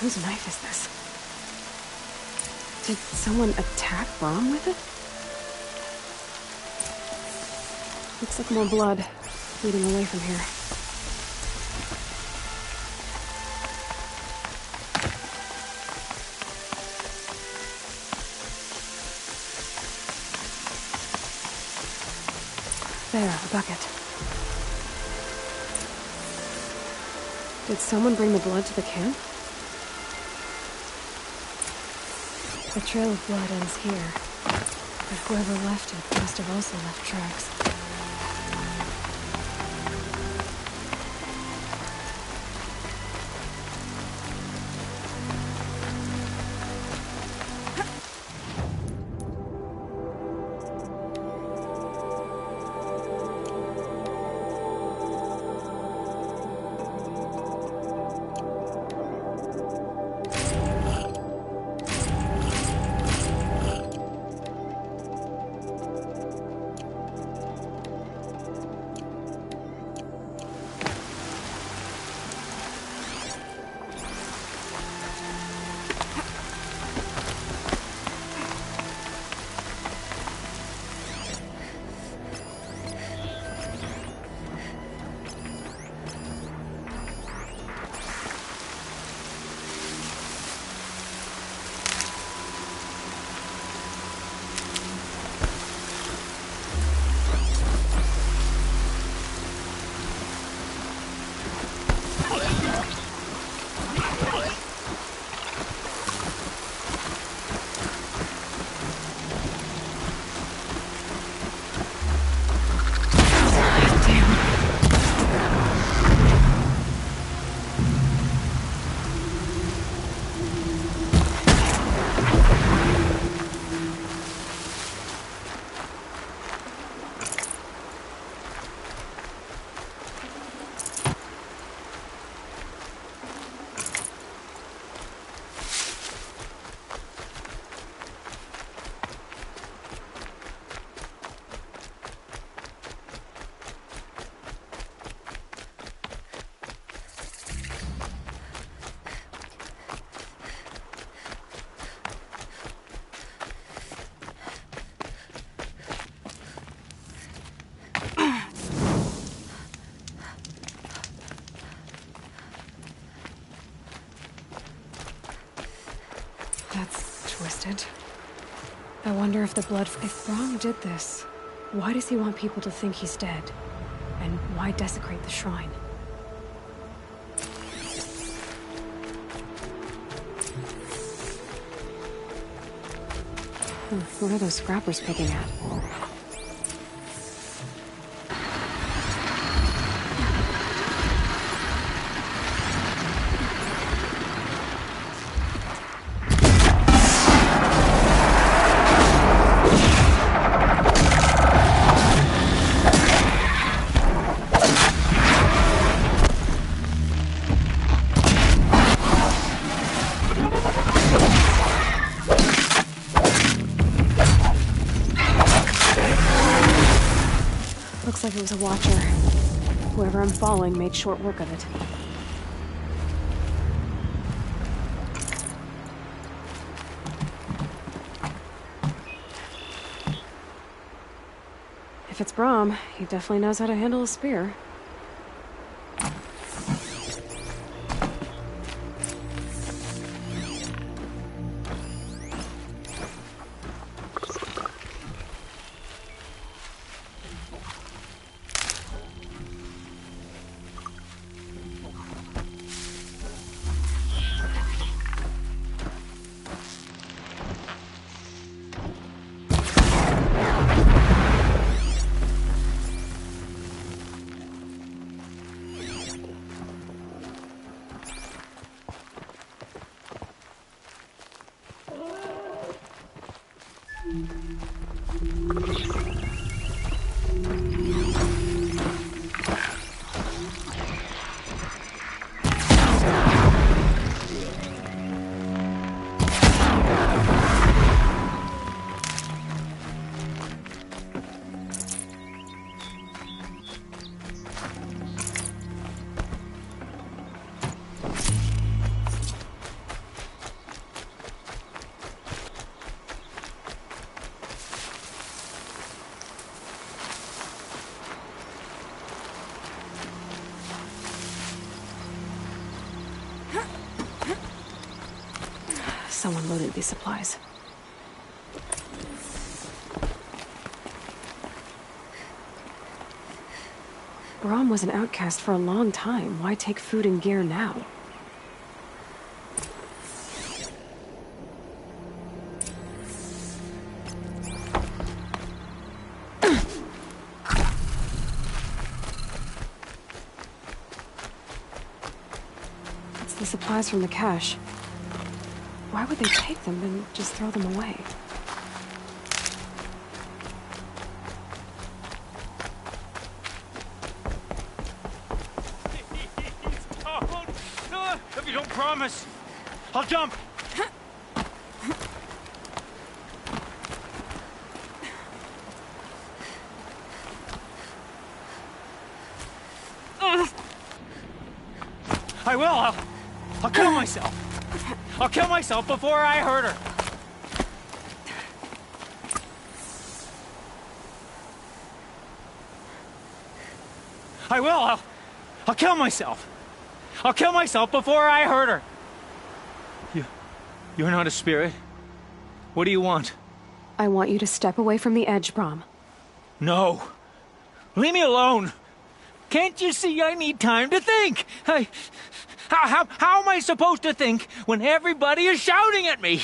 Whose knife is this? Did someone attack Brom with it? Looks like more blood leading away from here. There, a bucket. Did someone bring the blood to the camp? The trail of blood ends here, but whoever left it must have also left tracks. That's twisted. I wonder if the blood... If Brom did this, why does he want people to think he's dead? And why desecrate the shrine? What are those scrappers picking at? Looks like it was a watcher. Whoever I'm following made short work of it. If it's Brom, he definitely knows how to handle a spear. someone loaded these supplies. Brahm was an outcast for a long time. Why take food and gear now? It's the supplies from the cache. Why would they take them and just throw them away? If you don't promise, I'll jump. I will. I'll kill myself. I'll kill myself before I hurt her. I will. I'll kill myself. I'll kill myself before I hurt her. You're not a spirit. What do you want? I want you to step away from the edge, Brahm. No. Leave me alone. Can't you see I need time to think? How am I supposed to think when everybody is shouting at me?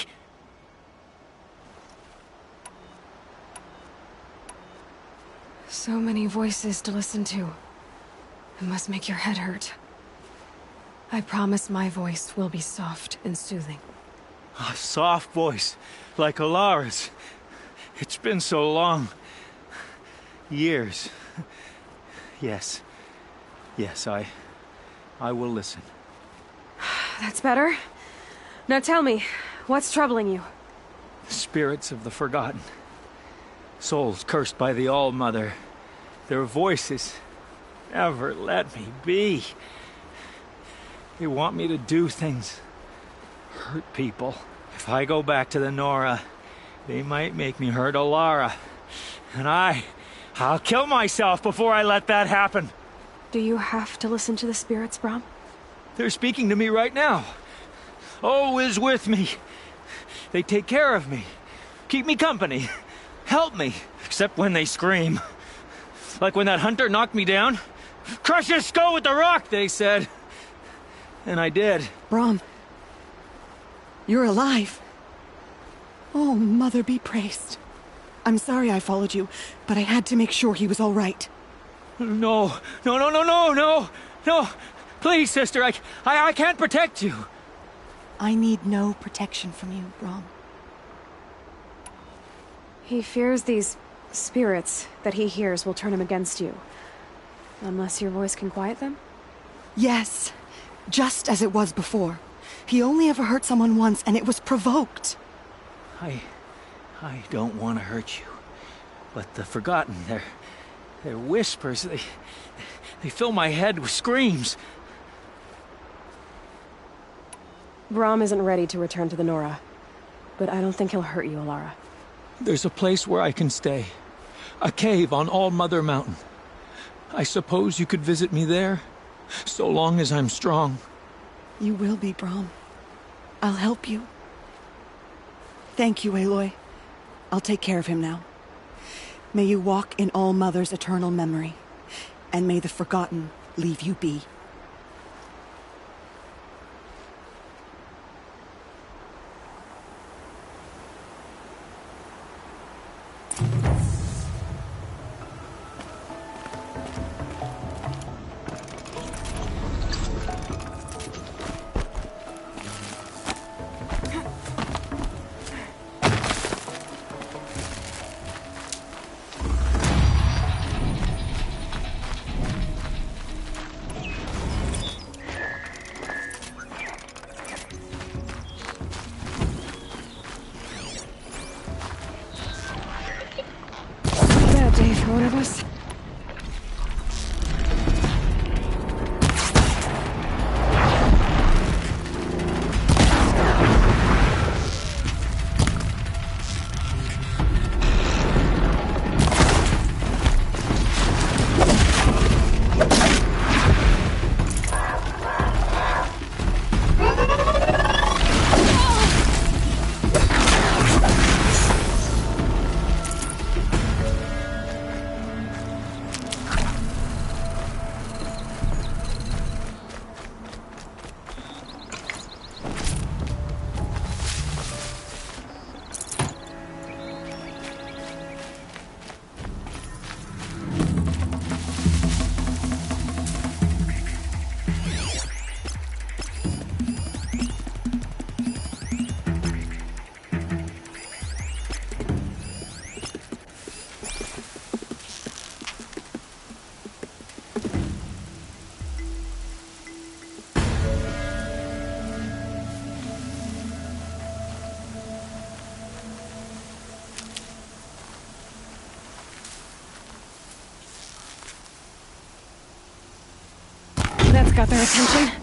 So many voices to listen to. It must make your head hurt. I promise my voice will be soft and soothing. A soft voice, like Alara's. It's been so long. Years. Yes. Yes, I will listen. That's better. Now tell me, what's troubling you? Spirits of the forgotten. Souls cursed by the All-Mother. Their voices never let me be. They want me to do things. Hurt people. If I go back to the Nora, they might make me hurt Alara. And I'll kill myself before I let that happen. Do you have to listen to the spirits, Brahm? They're speaking to me right now. Oh is with me. They take care of me. Keep me company. Help me. Except when they scream. Like when that hunter knocked me down. Crush his skull with the rock, they said. And I did. Brahm. You're alive. Oh, Mother be praised. I'm sorry I followed you, but I had to make sure he was all right. No. Please, sister, I can't protect you. I need no protection from you, Brahm. He fears these spirits that he hears will turn him against you. Unless your voice can quiet them? Yes. Just as it was before. He only ever hurt someone once, and it was provoked. I don't want to hurt you. But the Forgotten, their whispers, they fill my head with screams. Brahm isn't ready to return to the Nora. But I don't think he'll hurt you, Alara. There's a place where I can stay. A cave on All-Mother Mountain. I suppose you could visit me there? So long as I'm strong. You will be, Brahm. I'll help you. Thank you, Aloy. I'll take care of him now. May you walk in All-Mother's eternal memory, and may the Forgotten leave you be. got their attention.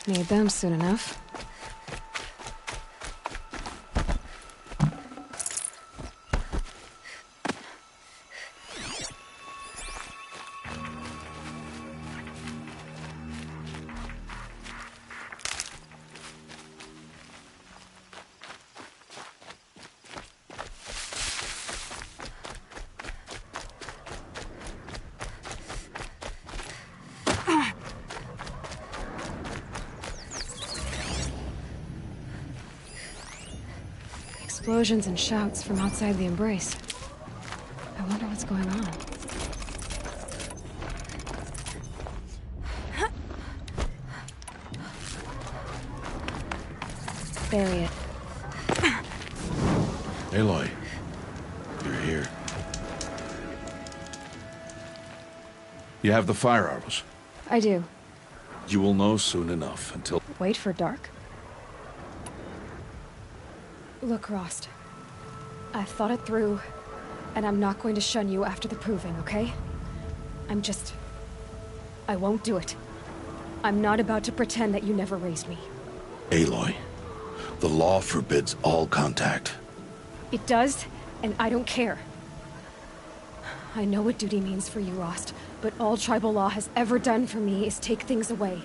Need them soon enough. Explosions and shouts from outside the embrace. I wonder what's going on. Bury it. Aloy, you're here. You have the fire arrows. I do. You will know soon enough until... Wait for dark? Look, Rost. I've thought it through, and I'm not going to shun you after the proving, okay? I won't do it. I'm not about to pretend that you never raised me. Aloy, the law forbids all contact. It does, and I don't care. I know what duty means for you, Rost, but all tribal law has ever done for me is take things away.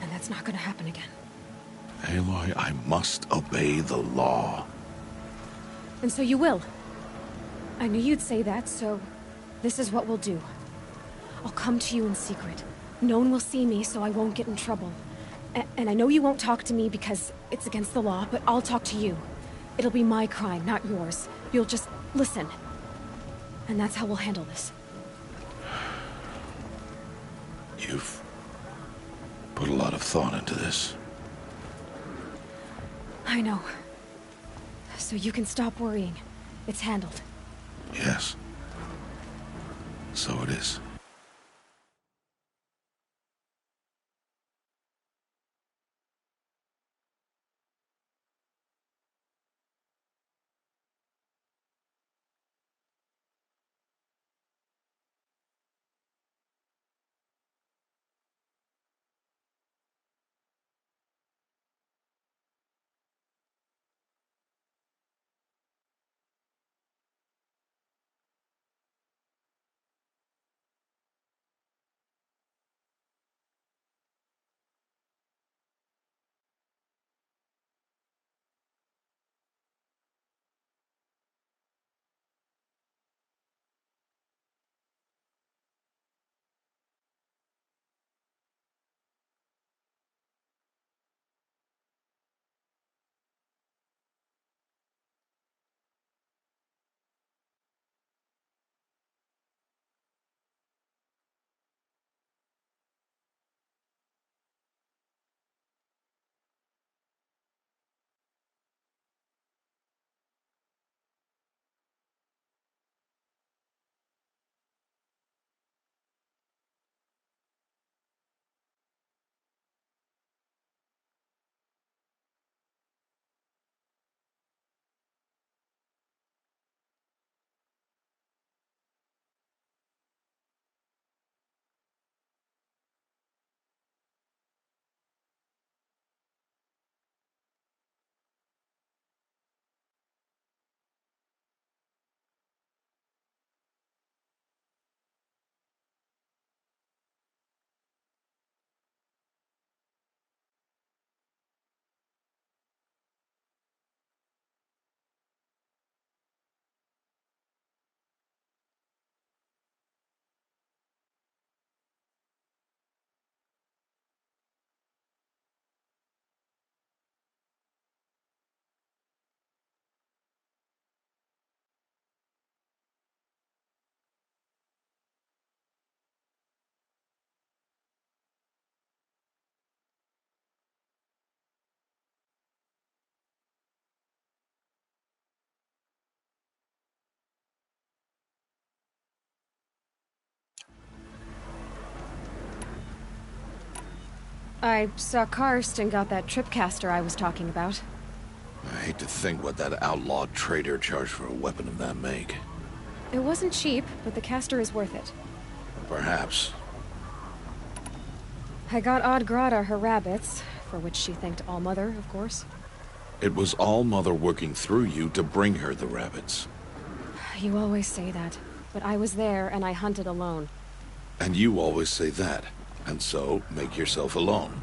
And that's not gonna happen again. Aloy, I must obey the law. And so you will. I knew you'd say that, so this is what we'll do. I'll come to you in secret. No one will see me, so I won't get in trouble. And I know you won't talk to me because it's against the law, but I'll talk to you. It'll be my crime, not yours. You'll just listen. And that's how we'll handle this. You've put a lot of thought into this. I know. So you can stop worrying. It's handled. Yes. So it is. I saw Karst and got that tripcaster I was talking about. I hate to think what that outlawed trader charged for a weapon of that make. It wasn't cheap, but the caster is worth it. Perhaps. I got Odd Grata her rabbits, for which she thanked All-Mother, of course. It was All-Mother working through you to bring her the rabbits. You always say that, but I was there and I hunted alone. And you always say that, and so make yourself alone.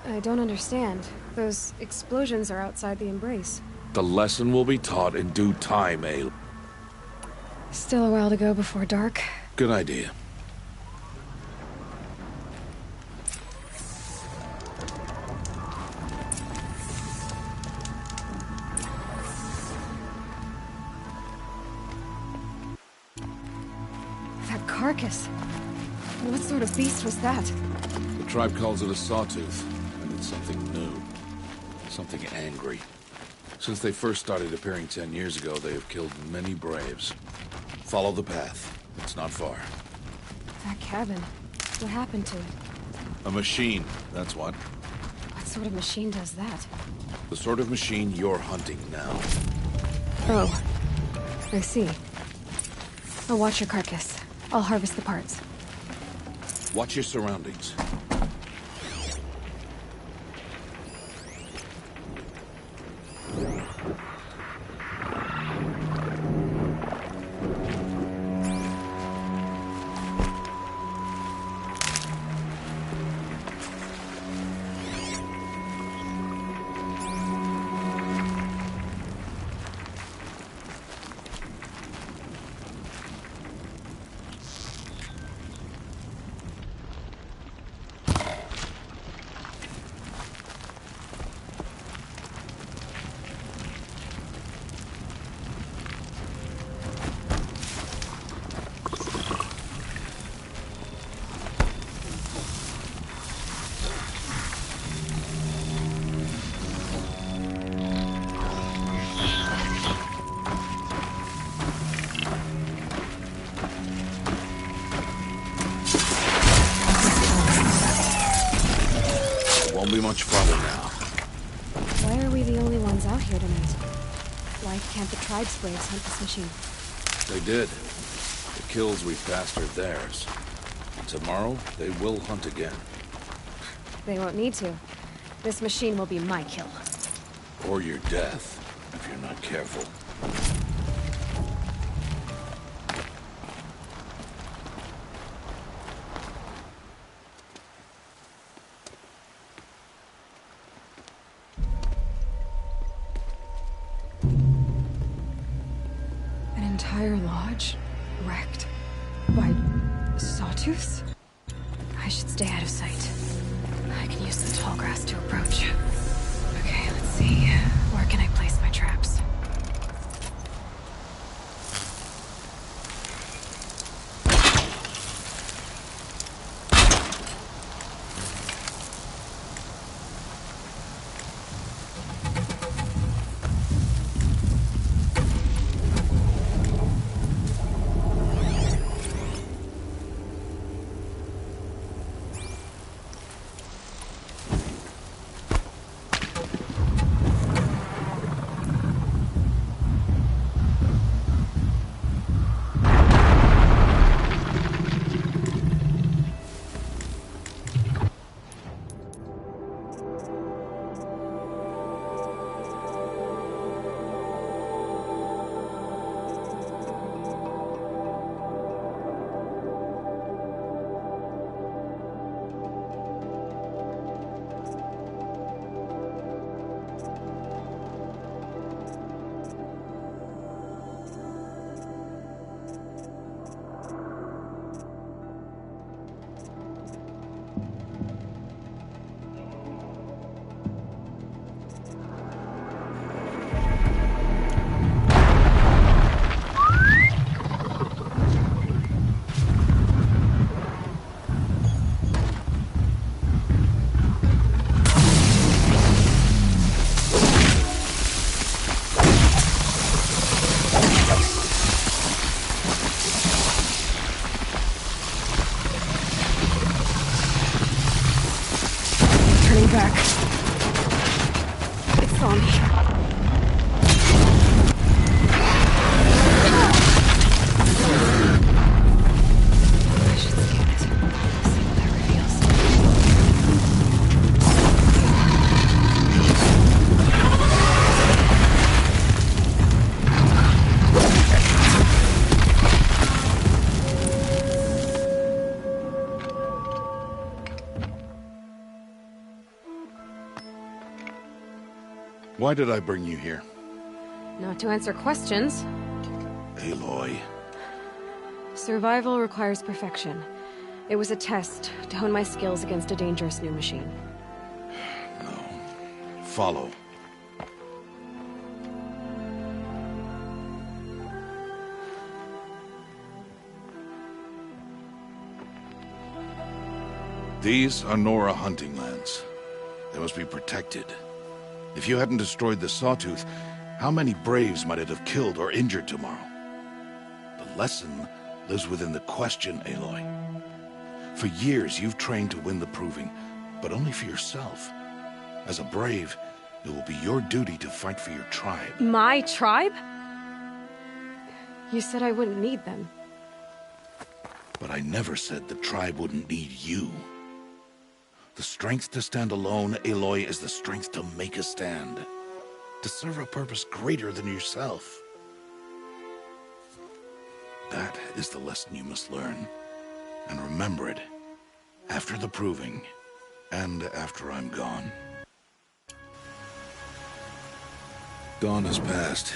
I don't understand. Those explosions are outside the embrace. The lesson will be taught in due time, Aloy. Still a while to go before dark. Good idea. That carcass. What sort of beast was that? The tribe calls it a sawtooth, and it's something new. Something angry. Since they first started appearing 10 years ago, they have killed many braves. Follow the path. It's not far. That cabin. What happened to it? A machine, that's what. What sort of machine does that? The sort of machine you're hunting now. Oh. I see. I'll watch your carcass. I'll harvest the parts. Watch your surroundings. be much farther now. Why are we the only ones out here tonight? Why can't the tribe's braves hunt this machine? They did. The kills we passed are theirs. And tomorrow, they will hunt again. They won't need to. This machine will be my kill. Or your death, if you're not careful. An entire lodge wrecked by sawtooths? I should stay out of sight. I can use the tall grass to approach. Okay, let's see. Where can I place my traps? Turning back. It saw me. I should scan it. See what that reveals. Why did I bring you here? Not to answer questions. Aloy. Survival requires perfection. It was a test to hone my skills against a dangerous new machine. Follow. These are Nora hunting lands. They must be protected. If you hadn't destroyed the Sawtooth, how many Braves might it have killed or injured tomorrow? The lesson lives within the question, Aloy. For years, you've trained to win the Proving, but only for yourself. As a Brave, it will be your duty to fight for your tribe. My tribe? You said I wouldn't need them. But I never said the tribe wouldn't need you. The strength to stand alone, Aloy, is the strength to make a stand. To serve a purpose greater than yourself. That is the lesson you must learn. And remember it. After the Proving. And after I'm gone. Dawn has passed.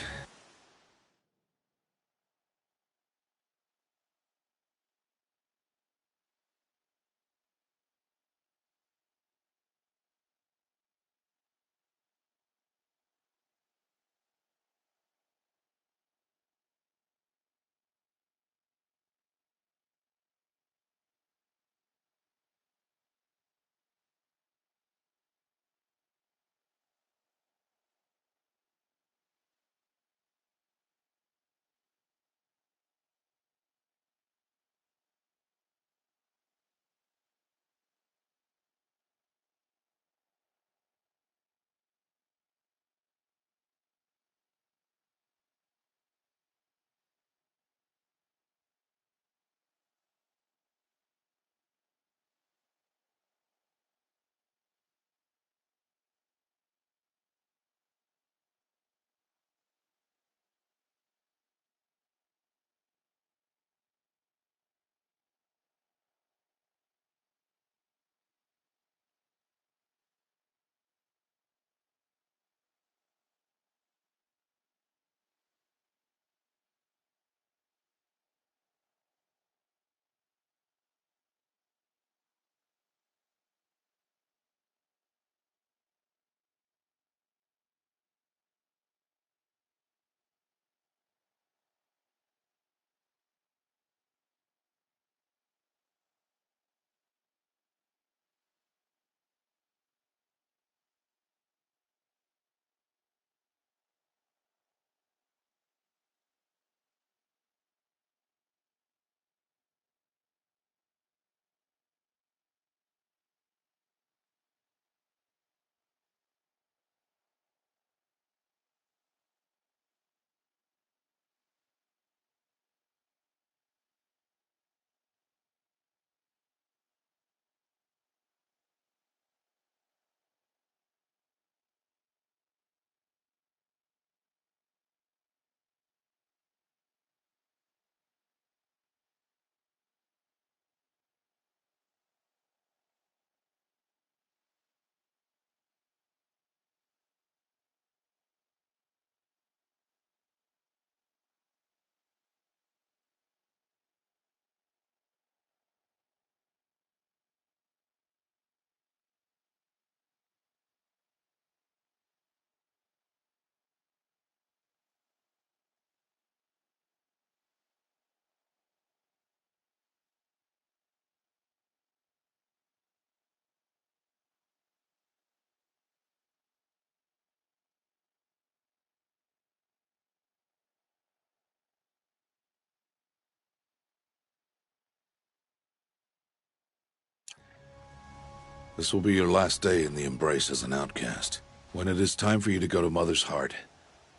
This will be your last day in the Embrace as an outcast. When it is time for you to go to Mother's Heart,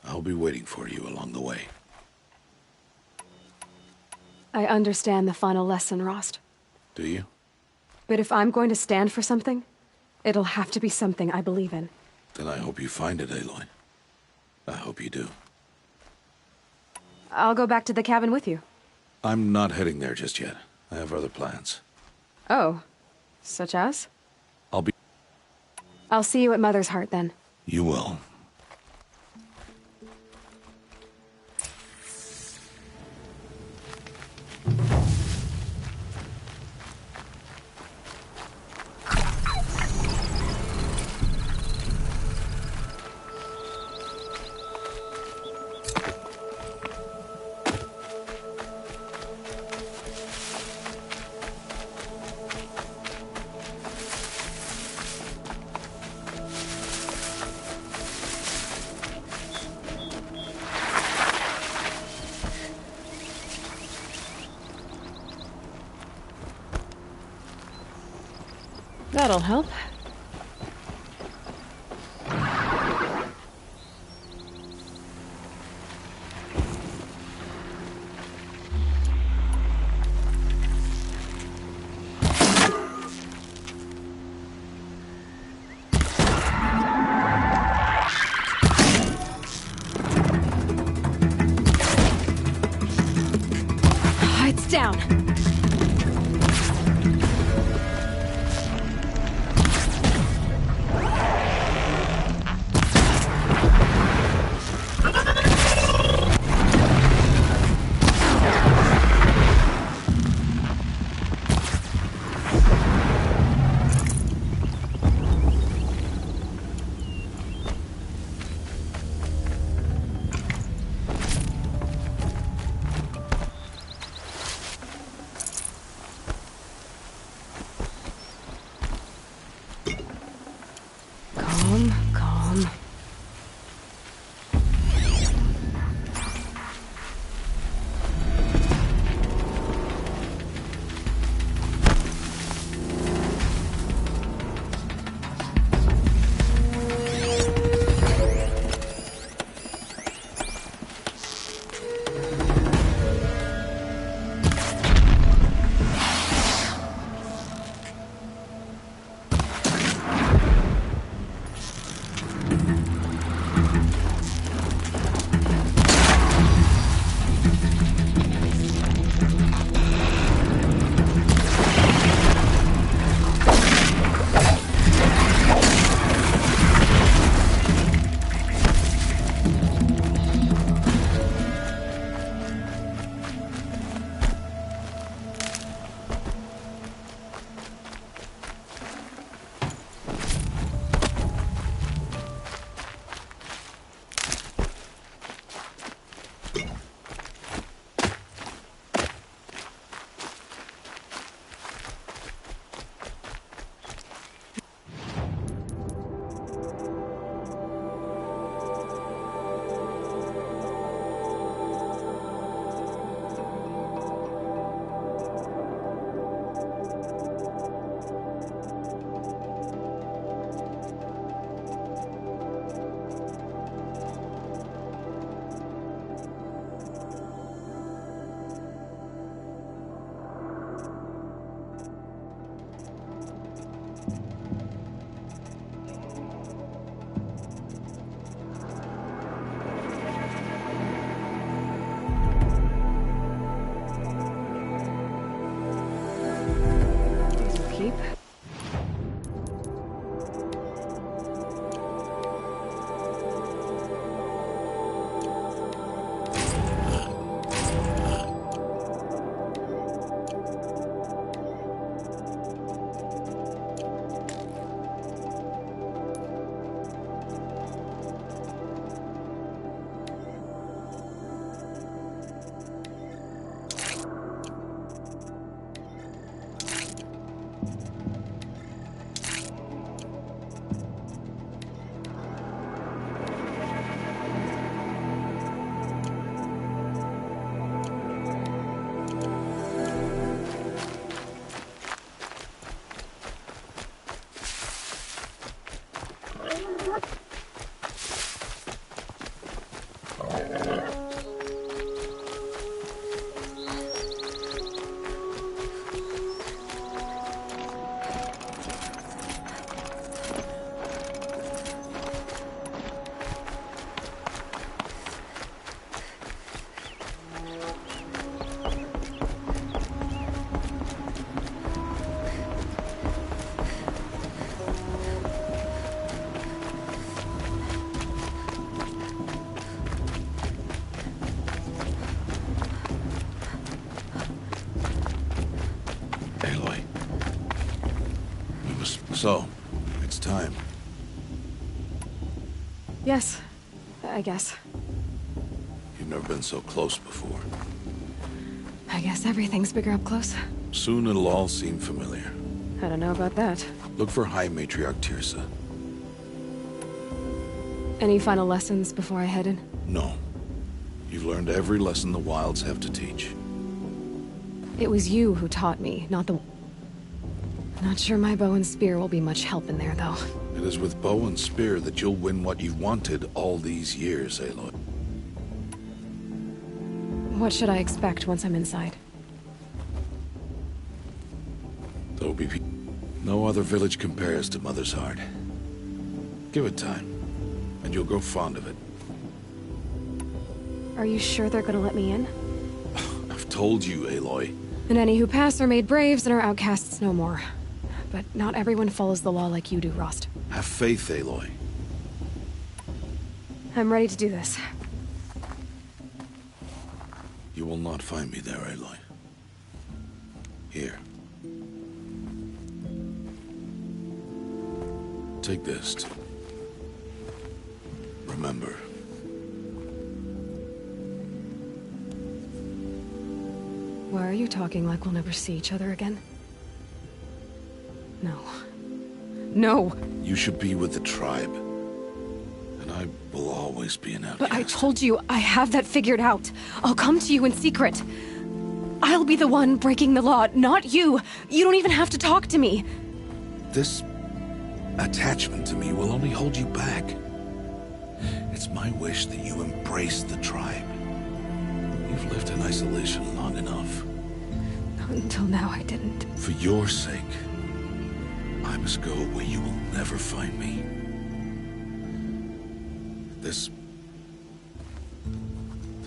I'll be waiting for you along the way. I understand the final lesson, Rost. Do you? But if I'm going to stand for something, it'll have to be something I believe in. Then I hope you find it, Aloy. I hope you do. I'll go back to the cabin with you. I'm not heading there just yet. I have other plans. Oh. Such as? I'll see you at Mother's Heart, then. You will. That'll help. It's down. Calm. So, it's time. Yes, I guess. You've never been so close before. I guess everything's bigger up close. Soon it'll all seem familiar. I don't know about that. Look for High Matriarch Tirsa. Any final lessons before I head in? No. You've learned every lesson the wilds have to teach. It was you who taught me, not the... Not sure my bow and spear will be much help in there, though. It is with bow and spear that you'll win what you've wanted all these years, Aloy. What should I expect once I'm inside? There'll be no other village compares to Mother's Heart. Give it time, and you'll grow fond of it. Are you sure they're gonna let me in? I've told you, Aloy. And any who pass are made braves and are outcasts no more. But not everyone follows the law like you do, Rost. Have faith, Aloy. I'm ready to do this. You will not find me there, Aloy. Here. Take this to remember. Why are you talking like we'll never see each other again? No. No! You should be with the tribe. And I will always be an outcast. But I told you, I have that figured out. I'll come to you in secret. I'll be the one breaking the law, not you. You don't even have to talk to me. This attachment to me will only hold you back. It's my wish that you embrace the tribe. You've lived in isolation long enough. Not until now, I didn't. For your sake, I must go where you will never find me. This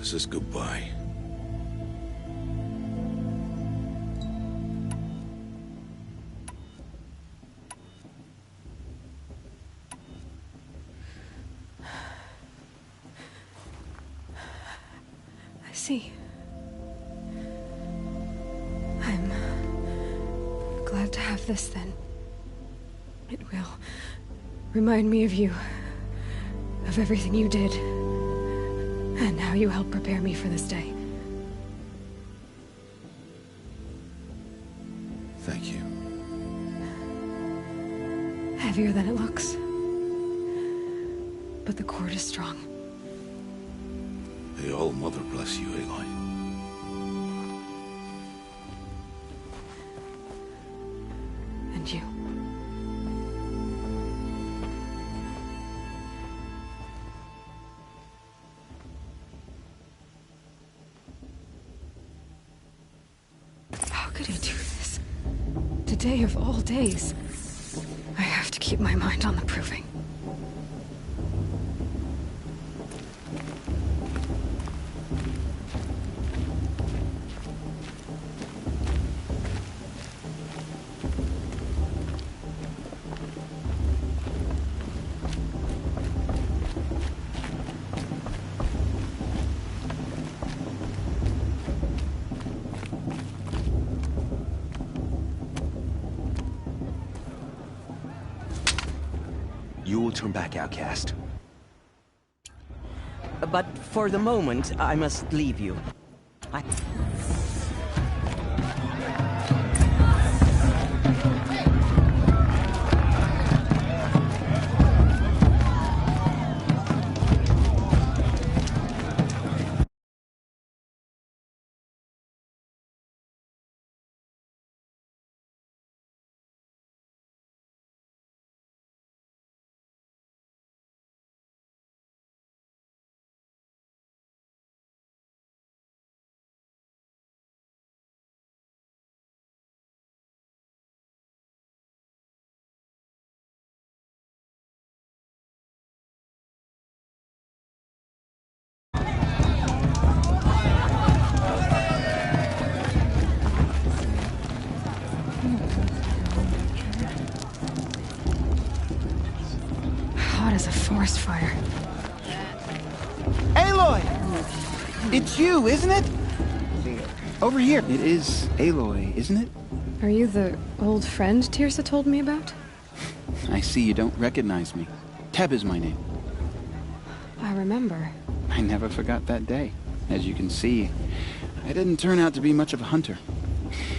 is goodbye. I see. I'm glad to have this then. It will remind me of you, of everything you did, and how you helped prepare me for this day. Thank you. Heavier than it looks. But the cord is strong. May All Mother bless you, Aloy. And you. How could he do this? Today of all days. I have to keep my mind on the proving. You will turn back, outcast. But for the moment, I must leave you. Hot as a forest fire. Aloy! It's you, isn't it? Over here. It is Aloy, isn't it? Are you the old friend Tirsa told me about? I see you don't recognize me. Teb is my name. I remember. I never forgot that day. As you can see, I didn't turn out to be much of a hunter.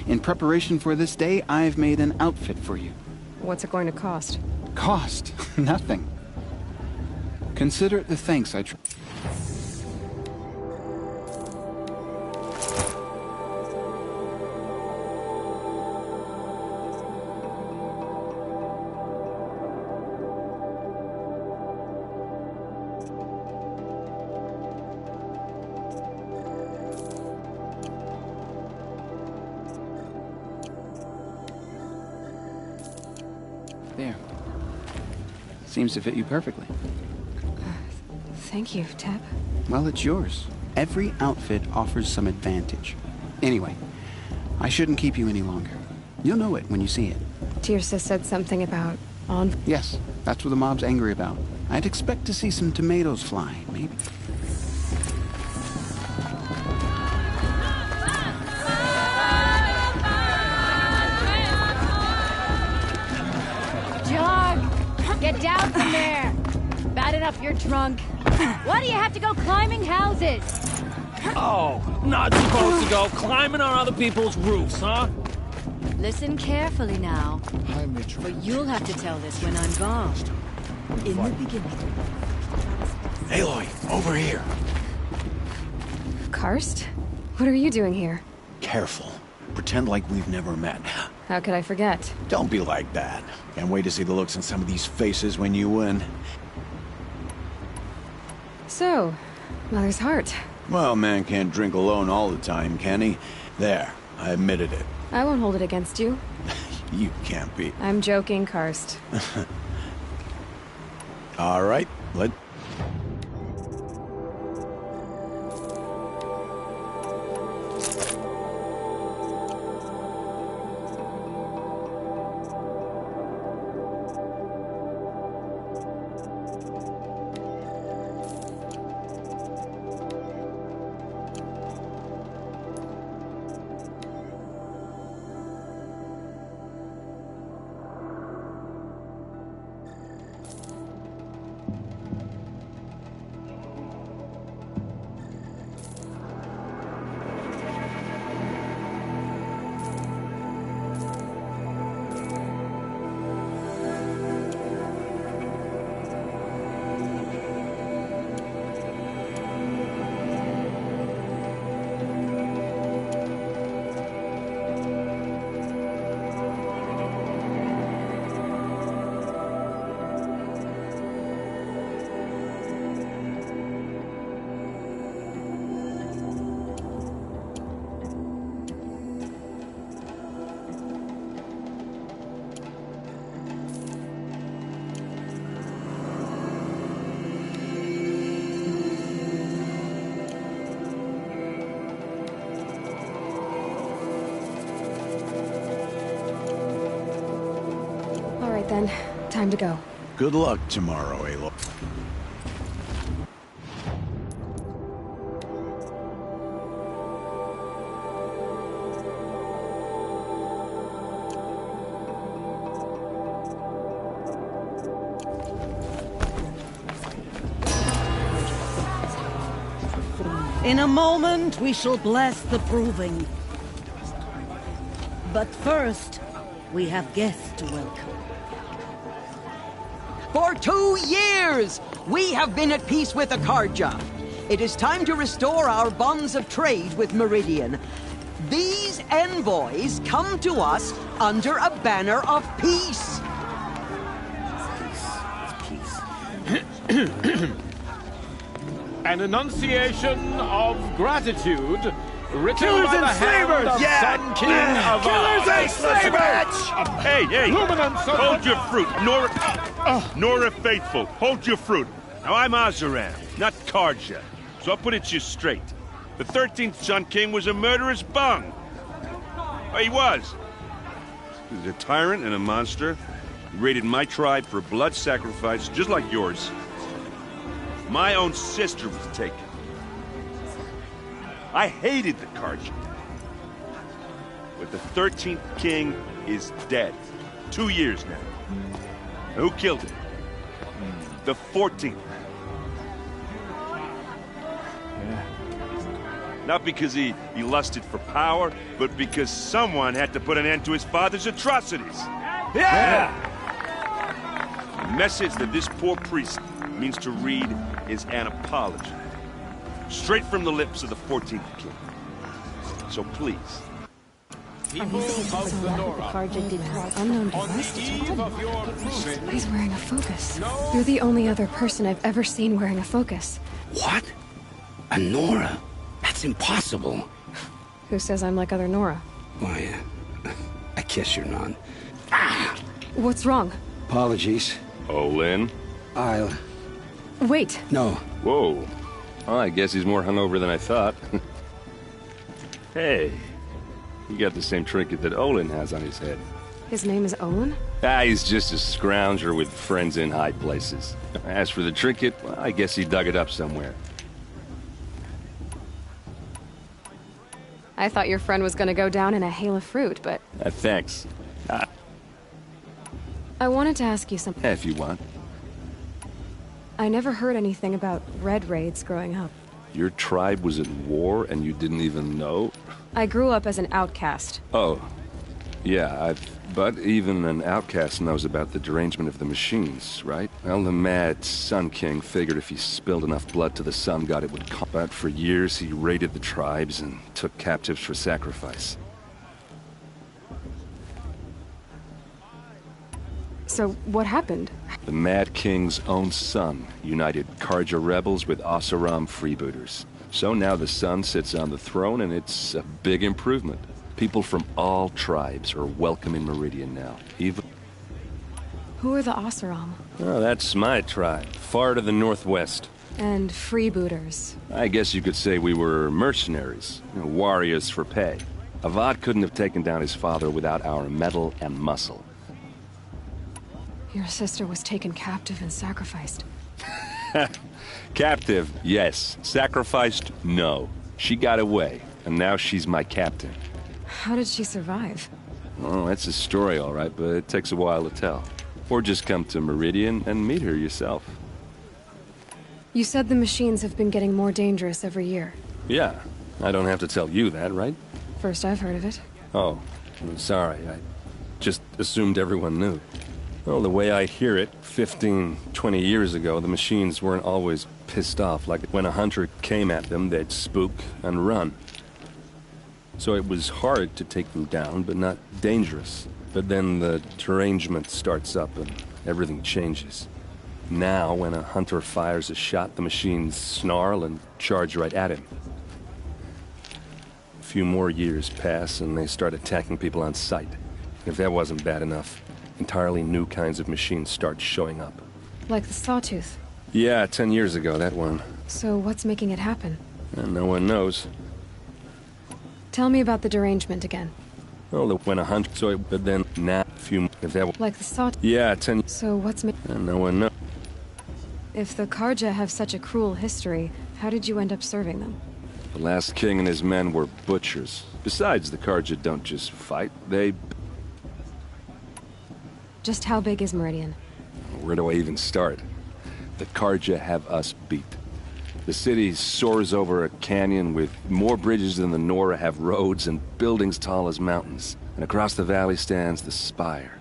In preparation for this day, I've made an outfit for you. What's it going to cost? Cost? Nothing. Consider it the thanks I There. Seems to fit you perfectly. Thank you, Teb. Well, it's yours. Every outfit offers some advantage. Anyway, I shouldn't keep you any longer. You'll know it when you see it. Tirsa said something about Yes, that's what the mob's angry about. I'd expect to see some tomatoes fly, maybe. Jog! Get down from there! Bad enough you're drunk. Why do you have to go climbing houses? Oh, not supposed to go climbing on other people's roofs, huh? Listen carefully now. For you'll have to tell this when I'm gone. In the beginning. Aloy, over here. Karst? What are you doing here? Careful. Pretend like we've never met. How could I forget? Don't be like that. Can't wait to see the looks on some of these faces when you win. So, Mother's heart. Well, man can't drink alone all the time, can he? There, I admitted it. I won't hold it against you. You can't be. I'm joking, Karst. All right, let... Then, time to go. Good luck tomorrow, Aloy. In a moment, we shall bless the proving. But first, we have guests to welcome. For 2 years, we have been at peace with Akarja. It is time to restore our bonds of trade with Meridian. These envoys come to us under a banner of peace. An enunciation of gratitude written Killers by and the hand slavers! of Yeah! Sun King of Killers and slavers! Hey, hey! Luminance of- Hold your fruit, Nora Faithful. Hold your fruit. Now I'm Azaran, not Karja, so I'll put it to you straight. The 13th Sun King was a murderous bung. Oh, he was. He was a tyrant and a monster. He raided my tribe for blood sacrifice, just like yours. My own sister was taken. I hated the Karja. But the 13th king is dead. 2 years now. Who killed him? The 14th. Not because he lusted for power, but because someone had to put an end to his father's atrocities. Yeah! The message that this poor priest means to read is an apology. Straight from the lips of the 14th king. So please. People of the Nora, unknown device detected. He's wearing a focus. You're the only other person I've ever seen wearing a focus. What? A Nora? That's impossible. Who says I'm like other Nora? Why, I guess you're none. What's wrong? Apologies. Olin? I'll... Wait. No. Whoa. Well, I guess he's more hungover than I thought. Hey. You got the same trinket that Olin has on his head. His name is Olin? He's just a scrounger with friends in high places. As for the trinket, well, I guess he dug it up somewhere. I thought your friend was gonna go down in a hail of fruit, but... Thanks. I wanted to ask you something. If you want. I never heard anything about red raids growing up. Your tribe was at war and you didn't even know? I grew up as an outcast. Oh. Yeah, but even an outcast knows about the derangement of the machines, right? Well, the mad Sun King figured if he spilled enough blood to the sun god it would come. But for years he raided the tribes and took captives for sacrifice. So, what happened? The Mad King's own son united Karja rebels with Oseram freebooters. So now the Sun sits on the throne and it's a big improvement. People from all tribes are welcome in Meridian now, even... Who are the Oseram? Oh, that's my tribe, far to the northwest. And freebooters. I guess you could say we were mercenaries, warriors for pay. Avad couldn't have taken down his father without our metal and muscle. Your sister was taken captive and sacrificed. Captive, yes. Sacrificed, no. She got away, and now she's my captain. How did she survive? Oh, that's a story, all right, but it takes a while to tell. Or just come to Meridian and meet her yourself. You said the machines have been getting more dangerous every year. Yeah, I don't have to tell you that, right? First I've heard of it. Oh, I'm sorry. I just assumed everyone knew. Well, the way I hear it, 15, 20 years ago, the machines weren't always pissed off. Like when a hunter came at them, they'd spook and run. So it was hard to take them down, but not dangerous. But then the derangement starts up and everything changes. Now, when a hunter fires a shot, the machines snarl and charge right at him. A few more years pass and they start attacking people on sight. If that wasn't bad enough, entirely new kinds of machines start showing up. Like the Sawtooth. Yeah, 10 years ago, that one. So what's making it happen? And no one knows. Tell me about the derangement again. Well, when a hunter saw it, but then now, if that... Like the Sawtooth? Yeah, 10... So what's and no one knows. If the Karja have such a cruel history, how did you end up serving them? The last king and his men were butchers. Besides, the Karja don't just fight, they... Just how big is Meridian? Where do I even start? The Karja have us beat. The city soars over a canyon with more bridges than the Nora have roads and buildings tall as mountains. And across the valley stands the spire,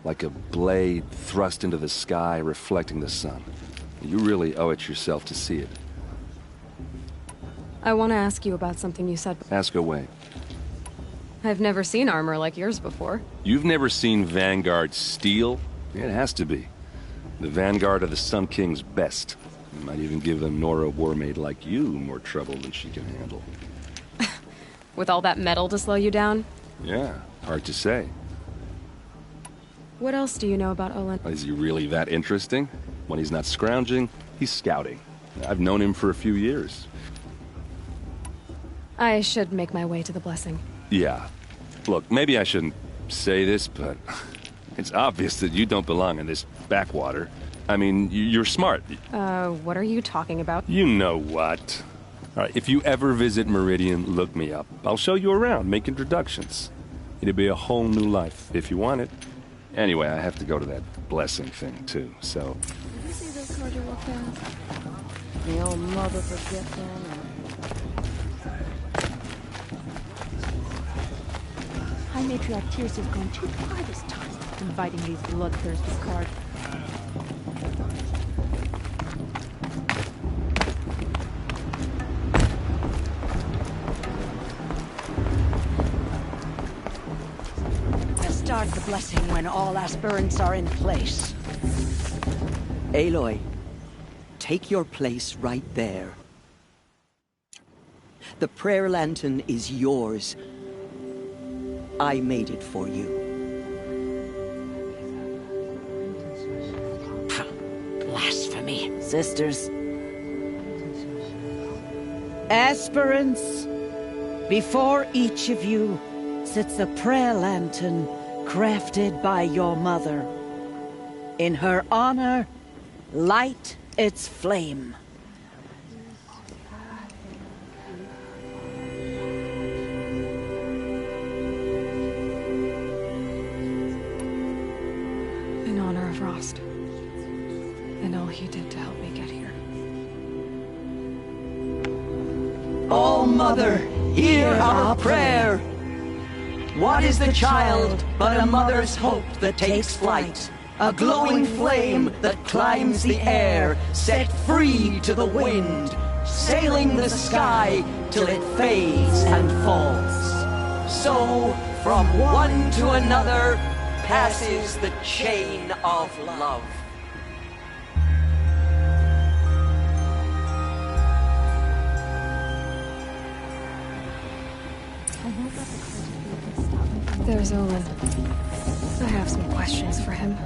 like a blade thrust into the sky reflecting the sun. You really owe it yourself to see it. I want to ask you about something you said. Ask away. I've never seen armor like yours before. You've never seen Vanguard steel? It has to be. The Vanguard of the Sun King's best. You might even give a Nora warmaid like you more trouble than she can handle. With all that metal to slow you down? Yeah, hard to say. What else do you know about Olin? Is he really that interesting? When he's not scrounging, he's scouting. I've known him for a few years. I should make my way to the blessing. Yeah. Look, maybe I shouldn't say this, but it's obvious that you don't belong in this backwater. I mean, you're smart. What are you talking about? You know what. All right, if you ever visit Meridian, look me up. I'll show you around, make introductions. It'll be a whole new life, if you want it. Anyway, I have to go to that blessing thing, too, so... Did you see those cards you walked past? The old mother forgetful. High Matriarch Tears has gone too far this time, inviting these bloodthirsty cards. Start the blessing when all aspirants are in place. Aloy, take your place right there. The prayer lantern is yours. I made it for you. Blasphemy, sisters. Aspirants, before each of you sits a prayer lantern crafted by your mother. In her honor, light its flame. In honor of Rost, and all he did to help me get here. All Mother, hear our prayer. What is the child but a mother's hope that takes flight? A glowing flame that climbs the air, set free to the wind, sailing the sky till it fades and falls. So, from one to another, passes the chain of love. There's Olin. I have some questions for him.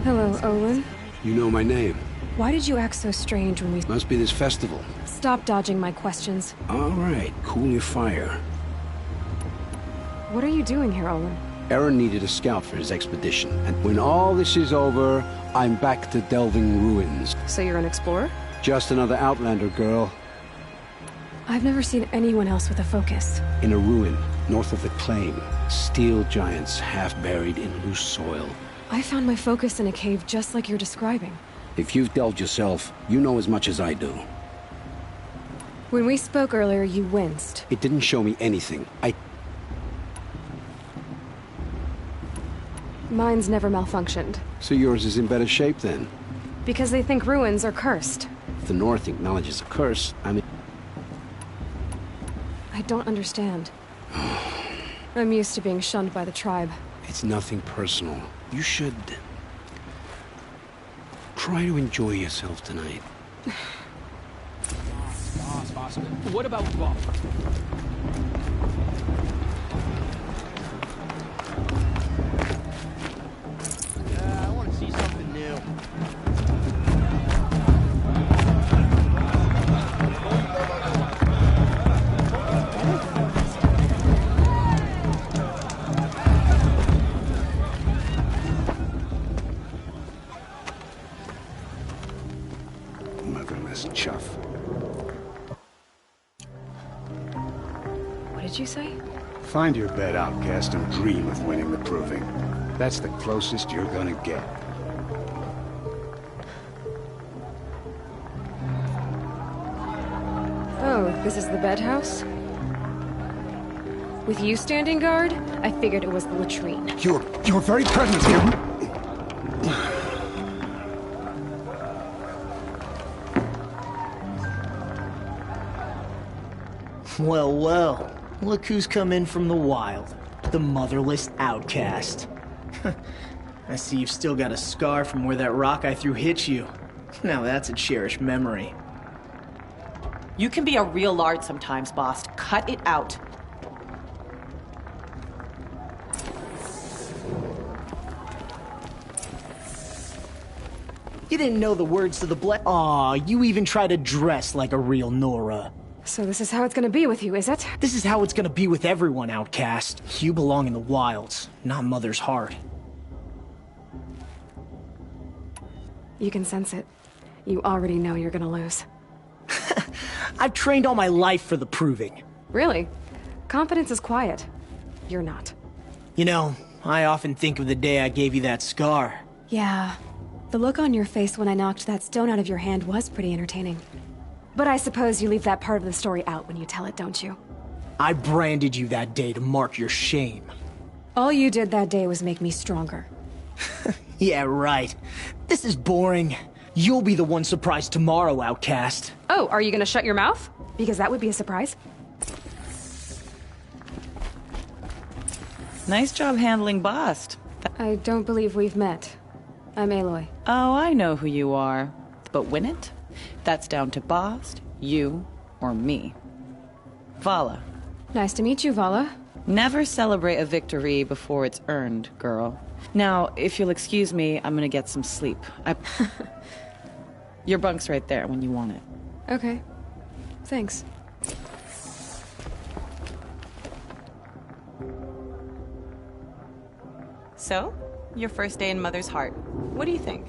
Hello, Olin. You know my name. Why did you act so strange when we... Must be this festival. Stop dodging my questions. All right, cool your fire. What are you doing here, Olin? Aaron needed a scout for his expedition, and when all this is over, I'm back to delving ruins. So you're an explorer? Just another Outlander girl. I've never seen anyone else with a focus. In a ruin, north of the claim, steel giants half buried in loose soil. I found my focus in a cave just like you're describing. If you've delved yourself, you know as much as I do. When we spoke earlier, you winced. It didn't show me anything. Mine's never malfunctioned. So yours is in better shape then? Because they think ruins are cursed. If the North acknowledges a curse, I mean... I don't understand. I'm used to being shunned by the tribe. It's nothing personal. You should... try to enjoy yourself tonight. Boss. What about golf? I want to see something new. Motherless chuff. What did you say? Find your bed, outcast, and dream of winning the proving. That's the closest you're gonna get. Oh, this is the bedhouse? With you standing guard, I figured it was the latrine. Your very presence here... Well, look who's come in from the wild. The motherless outcast. I see you've still got a scar from where that rock I threw hit you. Now that's a cherished memory. You can be a real lard sometimes, boss. Cut it out. You didn't know the words to the Aw, you even try to dress like a real Nora. So this is how it's gonna be with you, is it? This is how it's gonna be with everyone, outcast. You belong in the wilds, not Mother's heart. You can sense it. You already know you're gonna lose. I've trained all my life for the proving. Really? Confidence is quiet. you're not. You know, I often think of the day I gave you that scar. Yeah. The look on your face when I knocked that stone out of your hand was pretty entertaining. But I suppose you leave that part of the story out when you tell it, don't you? I branded you that day to mark your shame. All you did that day was make me stronger. Yeah, right. This is boring. You'll be the one surprised tomorrow, outcast. Oh, are you gonna shut your mouth? Because that would be a surprise. Nice job handling Bast. I don't believe we've met. I'm Aloy. Oh, I know who you are. But win it? That's down to Bast, you, or me. Vala. Nice to meet you, Vala. Never celebrate a victory before it's earned, girl. Now, if you'll excuse me, I'm gonna get some sleep. Your bunk's right there when you want it. Okay. Thanks. So, your first day in Mother's Heart. What do you think?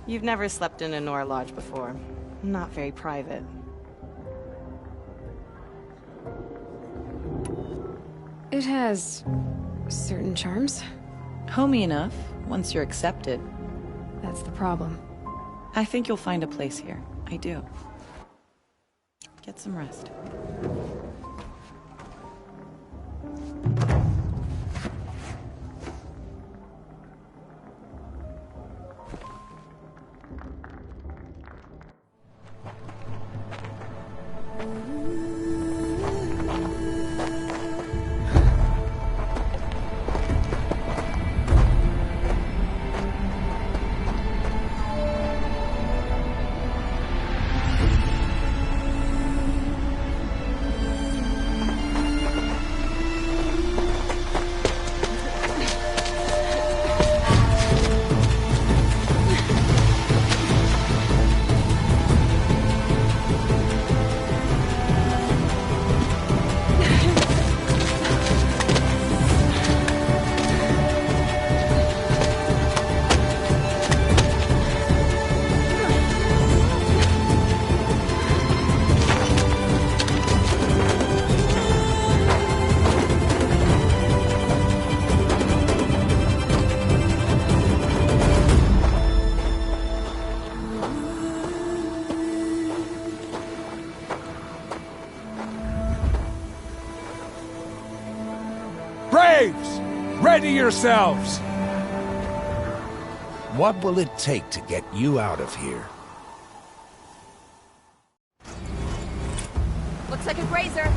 You've never slept in a Nora Lodge before. Not very private. It has certain charms. Homey enough, once you're accepted. That's the problem. I think you'll find a place here. I do. Get some rest. Braves! Ready yourselves! What will it take to get you out of here? Looks like a grazer.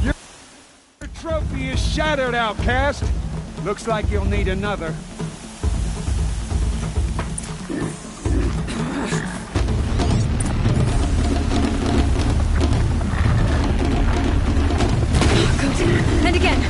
Your trophy is shattered, outcast. Looks like you'll need another. And again.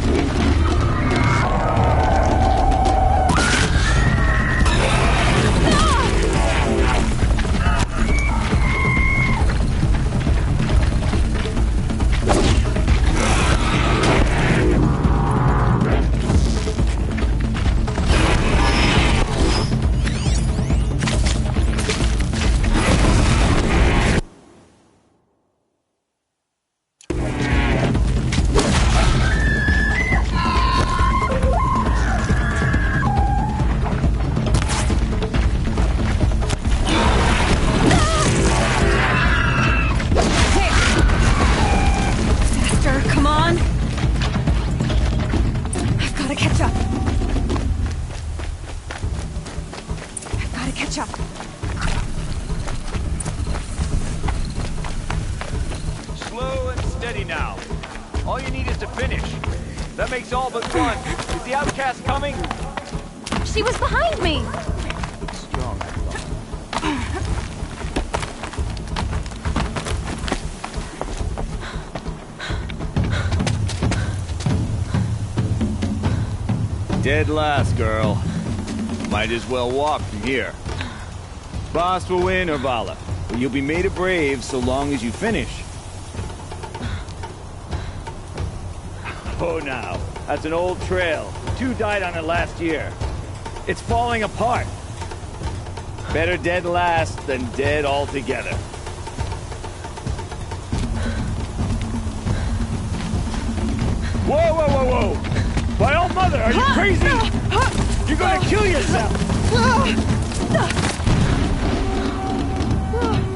Slow and steady now. All you need is to finish. That makes all but one. Is the outcast coming? She was behind me! Strong. Dead last, girl. Might as well walk from here. Boss will win or Vala, but you'll be made a brave so long as you finish. Oh, now. That's an old trail. 2 died on it last year. It's falling apart. Better dead last than dead altogether. Whoa, whoa, whoa, whoa! My old mother, are you crazy? You're gonna kill yourself!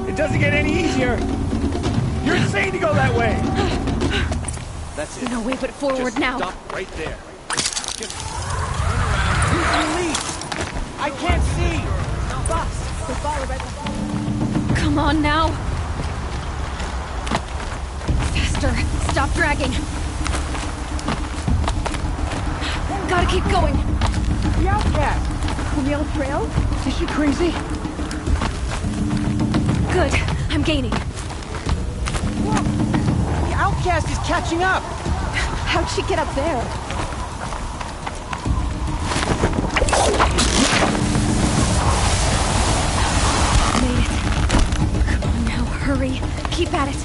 It doesn't get any easier! You're insane to go that way! That's it. No way but forward Just now. Stop right there. Just turn around. Release! I can't see! Boss, the follow right behind. Come on now. Faster. Stop dragging. Gotta keep going. The outcast! From the old trail? Is she crazy? Good. I'm gaining. Whoa! The outcast is catching up! How'd she get up there? Made it. Come on now, hurry. Keep at it.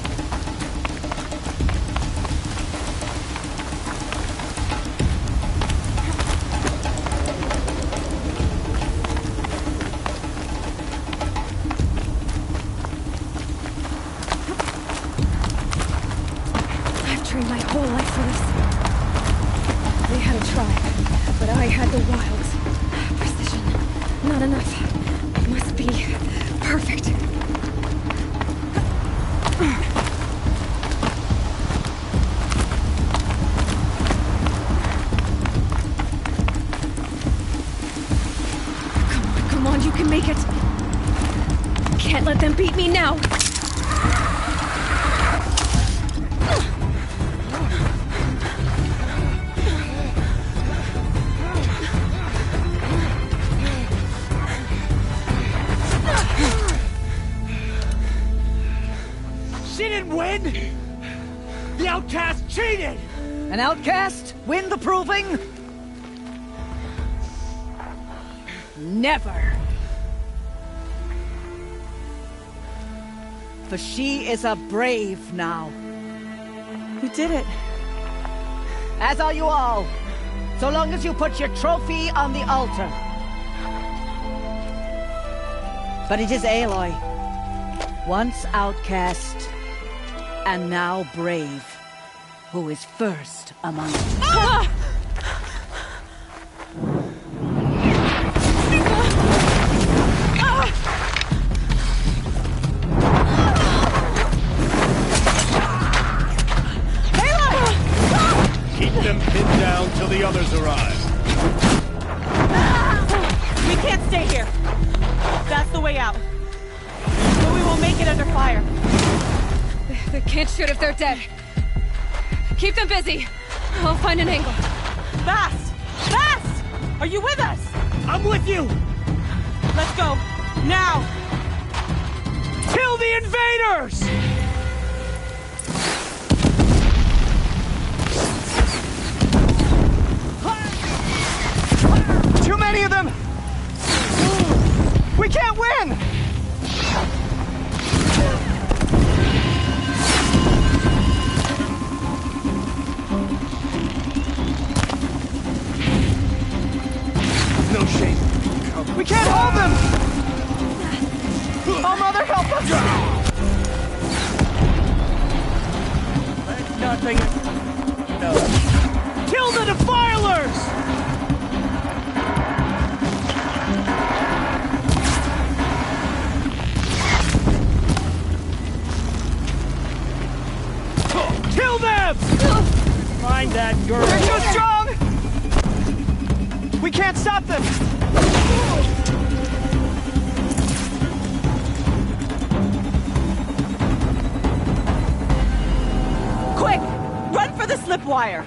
My whole life for this. They had a tribe, but I had the wilds. Precision. Not enough. It must be perfect. Come on, you can make it. Can't let them beat me now. Win? The outcast cheated! An outcast win the proving? Never. For she is a brave now. You did it. As are you all. So long as you put your trophy on the altar. But it is Aloy. Once outcast, and now brave, who is first among us. Ah! Keep them pinned down till the others arrive. We can't stay here. That's the way out. But we won't make it under fire. They can't shoot if they're dead. Keep them busy. I'll find an angle. Fast! Fast! Are you with us? I'm with you! Let's go. Now! Kill the invaders! Too many of them! We can't win! No shame. We can't hold them! Oh, Mother, help us! Nothing. No. Kill the defilers! Kill them! Find that girl. They're too strong! We can't stop them! Quick! Run for the slip wire!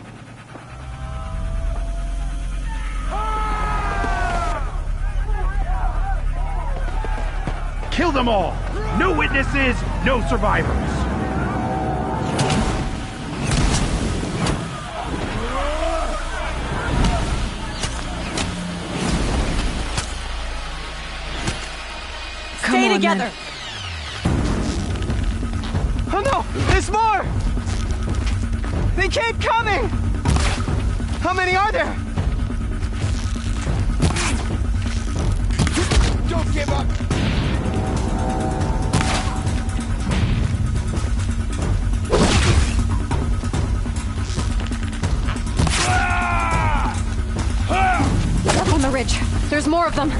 Kill them all! No witnesses, no survivors! Stay on, together. then. Oh no! There's more! They keep coming! How many are there? Don't give up! Up on the ridge. There's more of them.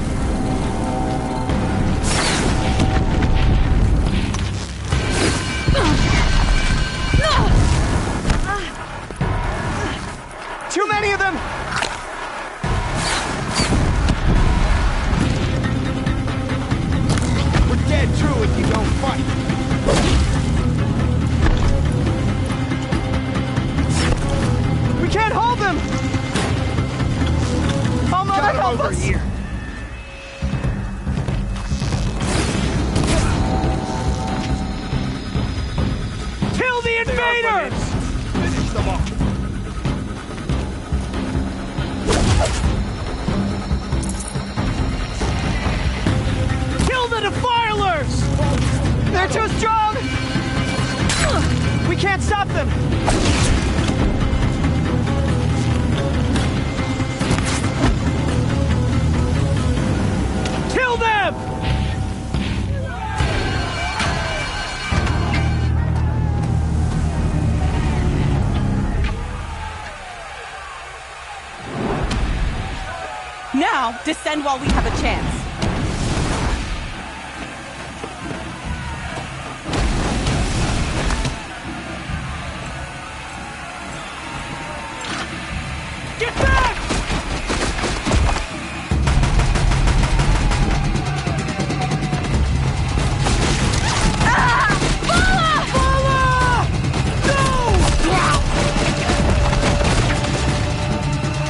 Too many of them! We're dead true if you don't fight. We can't hold them! Oh, Mother, Got 'em help over us! here. Kill the invaders! Finish them off. Kill the defilers! They're too strong! We can't stop them! Kill them! Now, descend while we have a chance. Get back!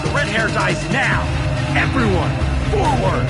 The red hair dies now! Everyone, forward!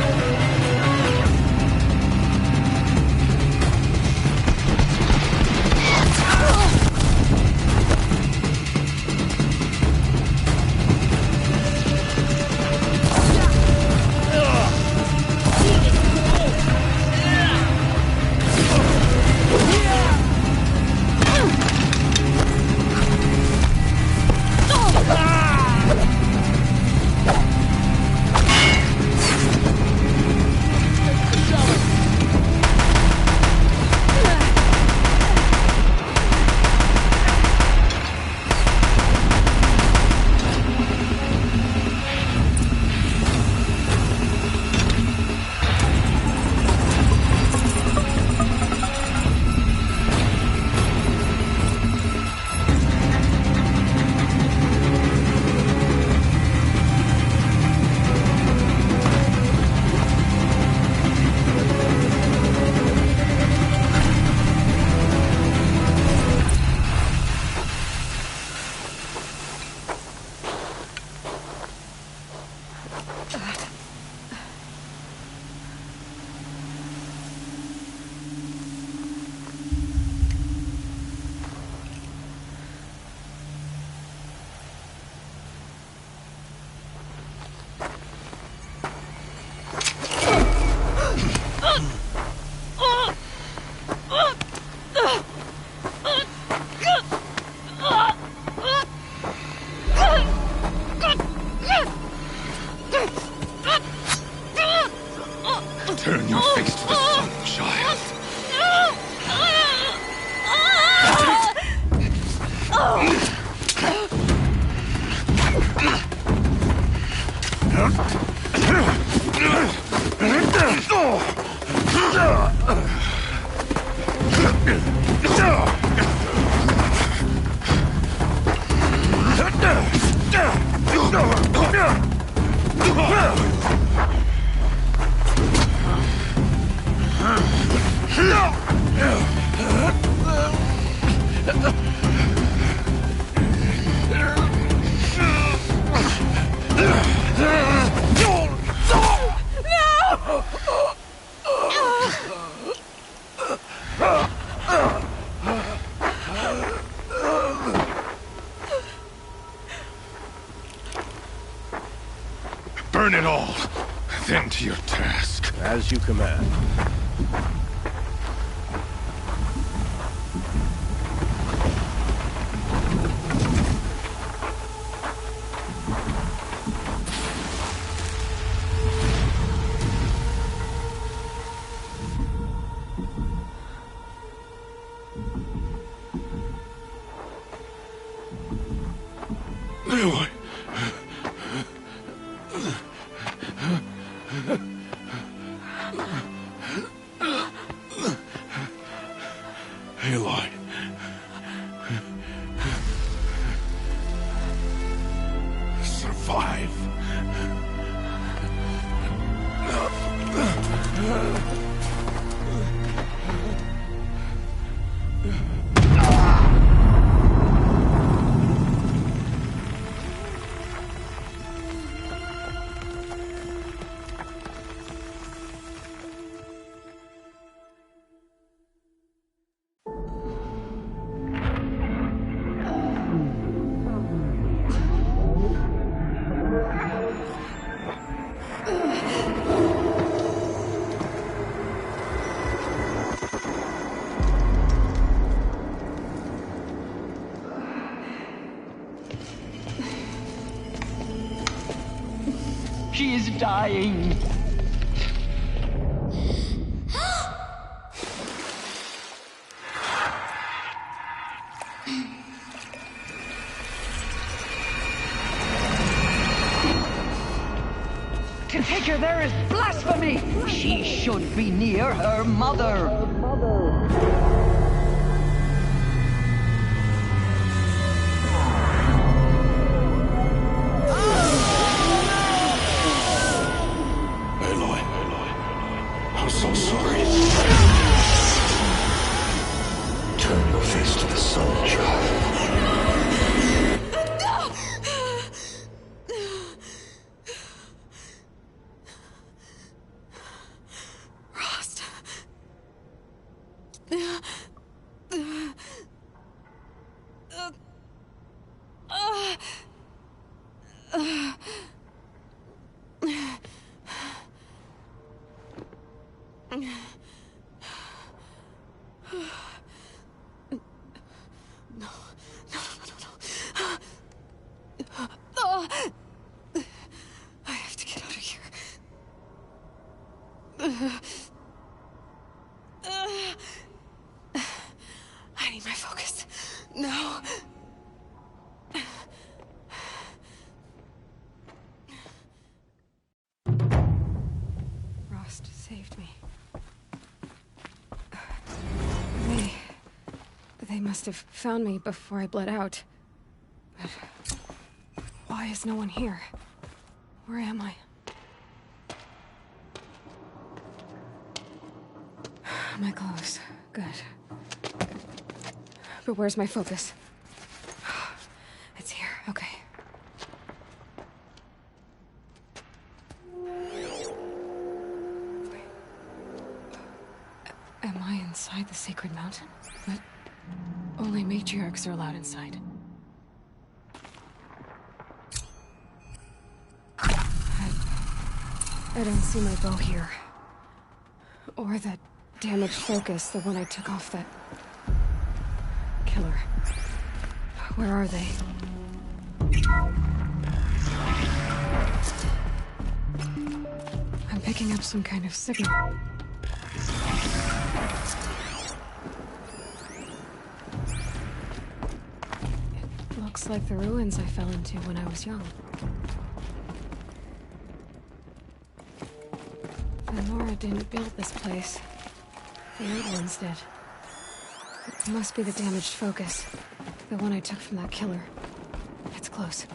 Turn your face to the sun, child. Burn it all, then to your task. As you command. Aloy. Aloy. Survive. She is dying. To take her there is blasphemy. She should be near her mother. Aloy. I'm so sorry. Turn your face to the sun, child. Rost. I have to get out of here. I need my focus. No. Rost saved me. They must have found me before I bled out. But why is no one here? Where am I? My clothes. Good. But where's my focus? It's here. Okay. Am I inside the sacred mountain? But only matriarchs are allowed inside. I don't see my bow here. Or that damaged focus, the one I took off that killer. Where are they? I'm picking up some kind of signal. It looks like the ruins I fell into when I was young. Nora didn't build this place. The old ones did. It must be the damaged focus. The one I took from that killer. It's close.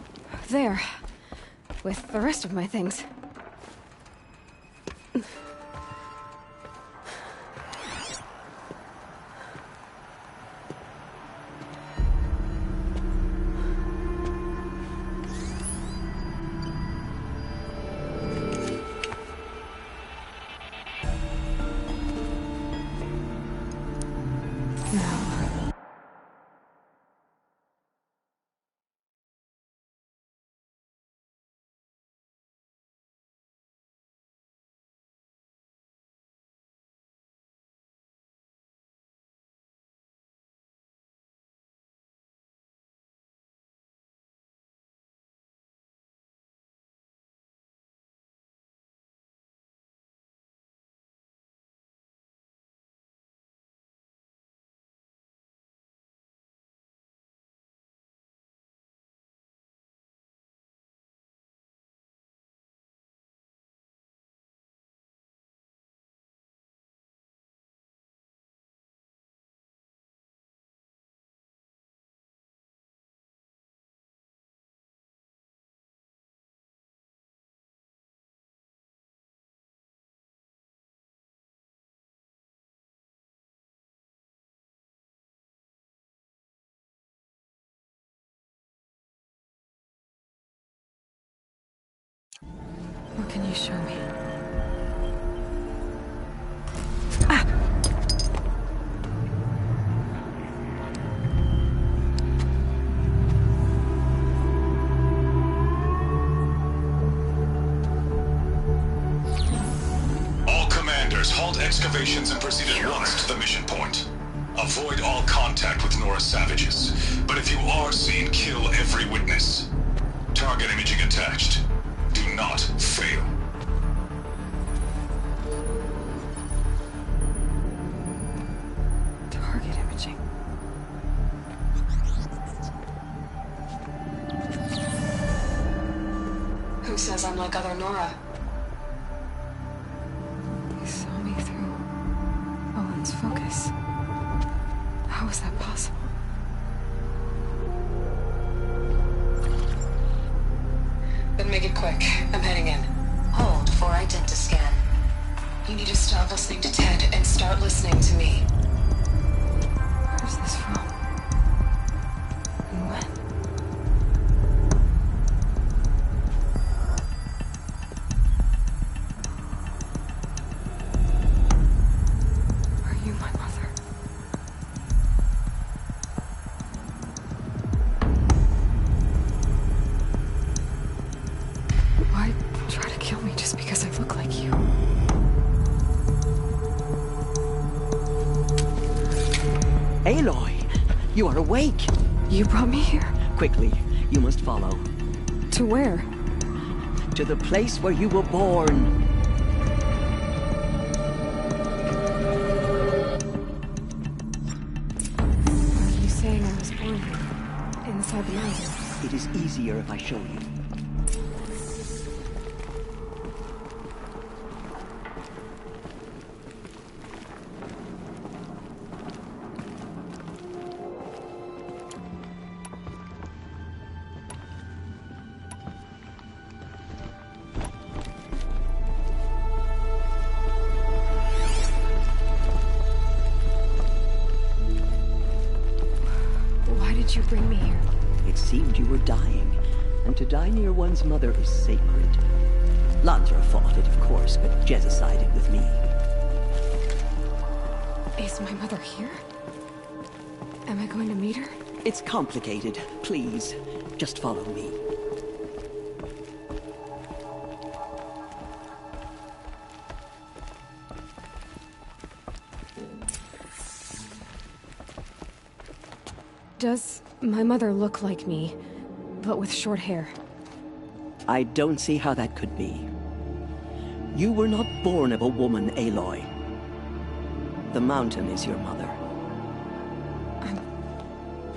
There. With the rest of my things. Can you show me? Halt excavations and proceed at once to the mission point. Avoid all contact with Nora savages, but if you are seen, kill every witness. Target imaging attached. Do not fail. Target imaging. Who says I'm like other Nora? Focus. How is that possible? Then make it quick. I'm heading in. Hold for identiscan. You need to stop listening to Ted and start listening to me. Where's this from? And when? Aloy, you are awake. You brought me here? Quickly, you must follow. To where? To the place where you were born. Are you saying I was born here? Inside the mountain? It is easier if I show you. You bring me here? It seemed you were dying, and to die near one's mother is sacred. Lansra fought it, of course, but Jezza sided with me. Is my mother here? Am I going to meet her? It's complicated. Please, just follow me. Does my mother look like me, but with short hair? I don't see how that could be. You were not born of a woman, Aloy. The mountain is your mother.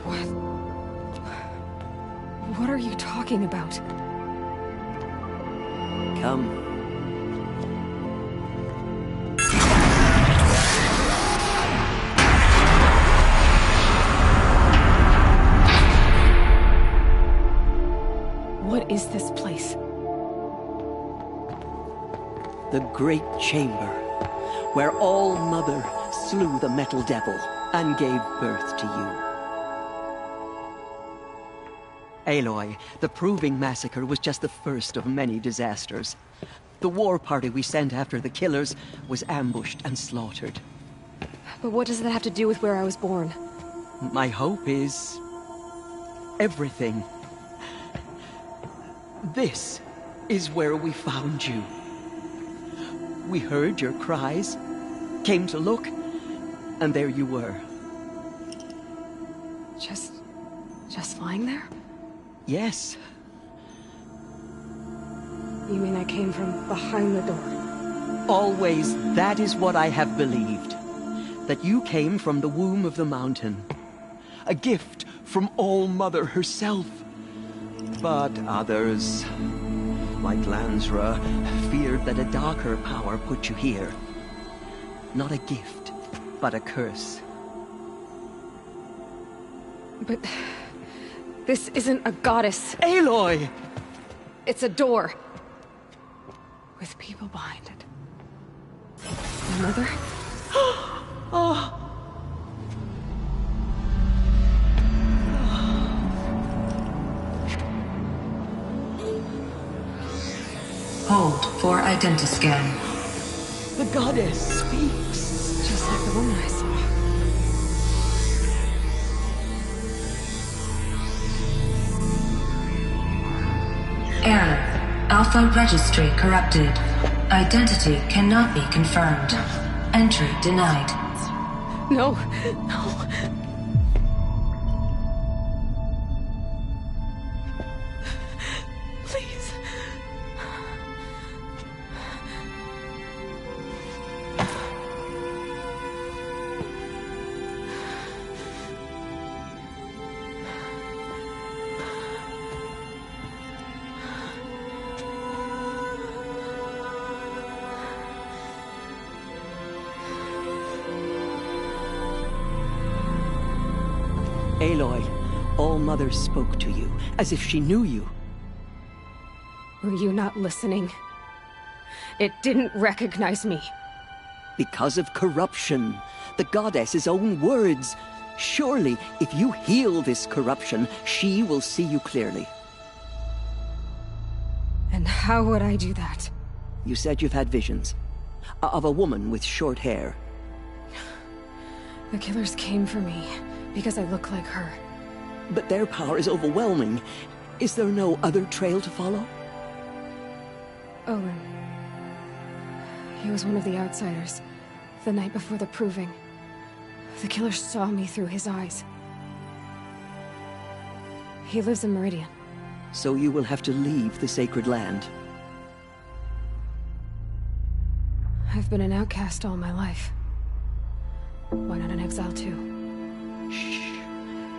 What? What are you talking about? Come. What is this place? The Great Chamber, where All-Mother slew the Metal Devil and gave birth to you. Aloy, the Proving Massacre was just the first of many disasters. The war party we sent after the killers was ambushed and slaughtered. But what does that have to do with where I was born? My hope is everything. This is where we found you. We heard your cries, came to look, and there you were. Just lying there? Yes. You mean I came from behind the door? Always, that is what I have believed. That you came from the womb of the mountain. A gift from All-Mother herself. But others, like Lansra, feared that a darker power put you here. Not a gift, but a curse. But this isn't a goddess. Aloy! It's a door. With people behind it. My mother? Oh! Hold for identiscan. The goddess speaks. Just like the woman I saw. Error. Alpha registry corrupted. Identity cannot be confirmed. Entry denied. No, no. Please. Aloy, All-Mother spoke to you, as if she knew you. Were you not listening? It didn't recognize me. Because of corruption. The goddess's own words. Surely, if you heal this corruption, she will see you clearly. And how would I do that? You said you've had visions. Of a woman with short hair. The killers came for me because I look like her. But their power is overwhelming. Is there no other trail to follow? Owen. He was one of the outsiders. The night before the proving. The killer saw me through his eyes. He lives in Meridian. So you will have to leave the sacred land. I've been an outcast all my life. Why not an exile too? Shh.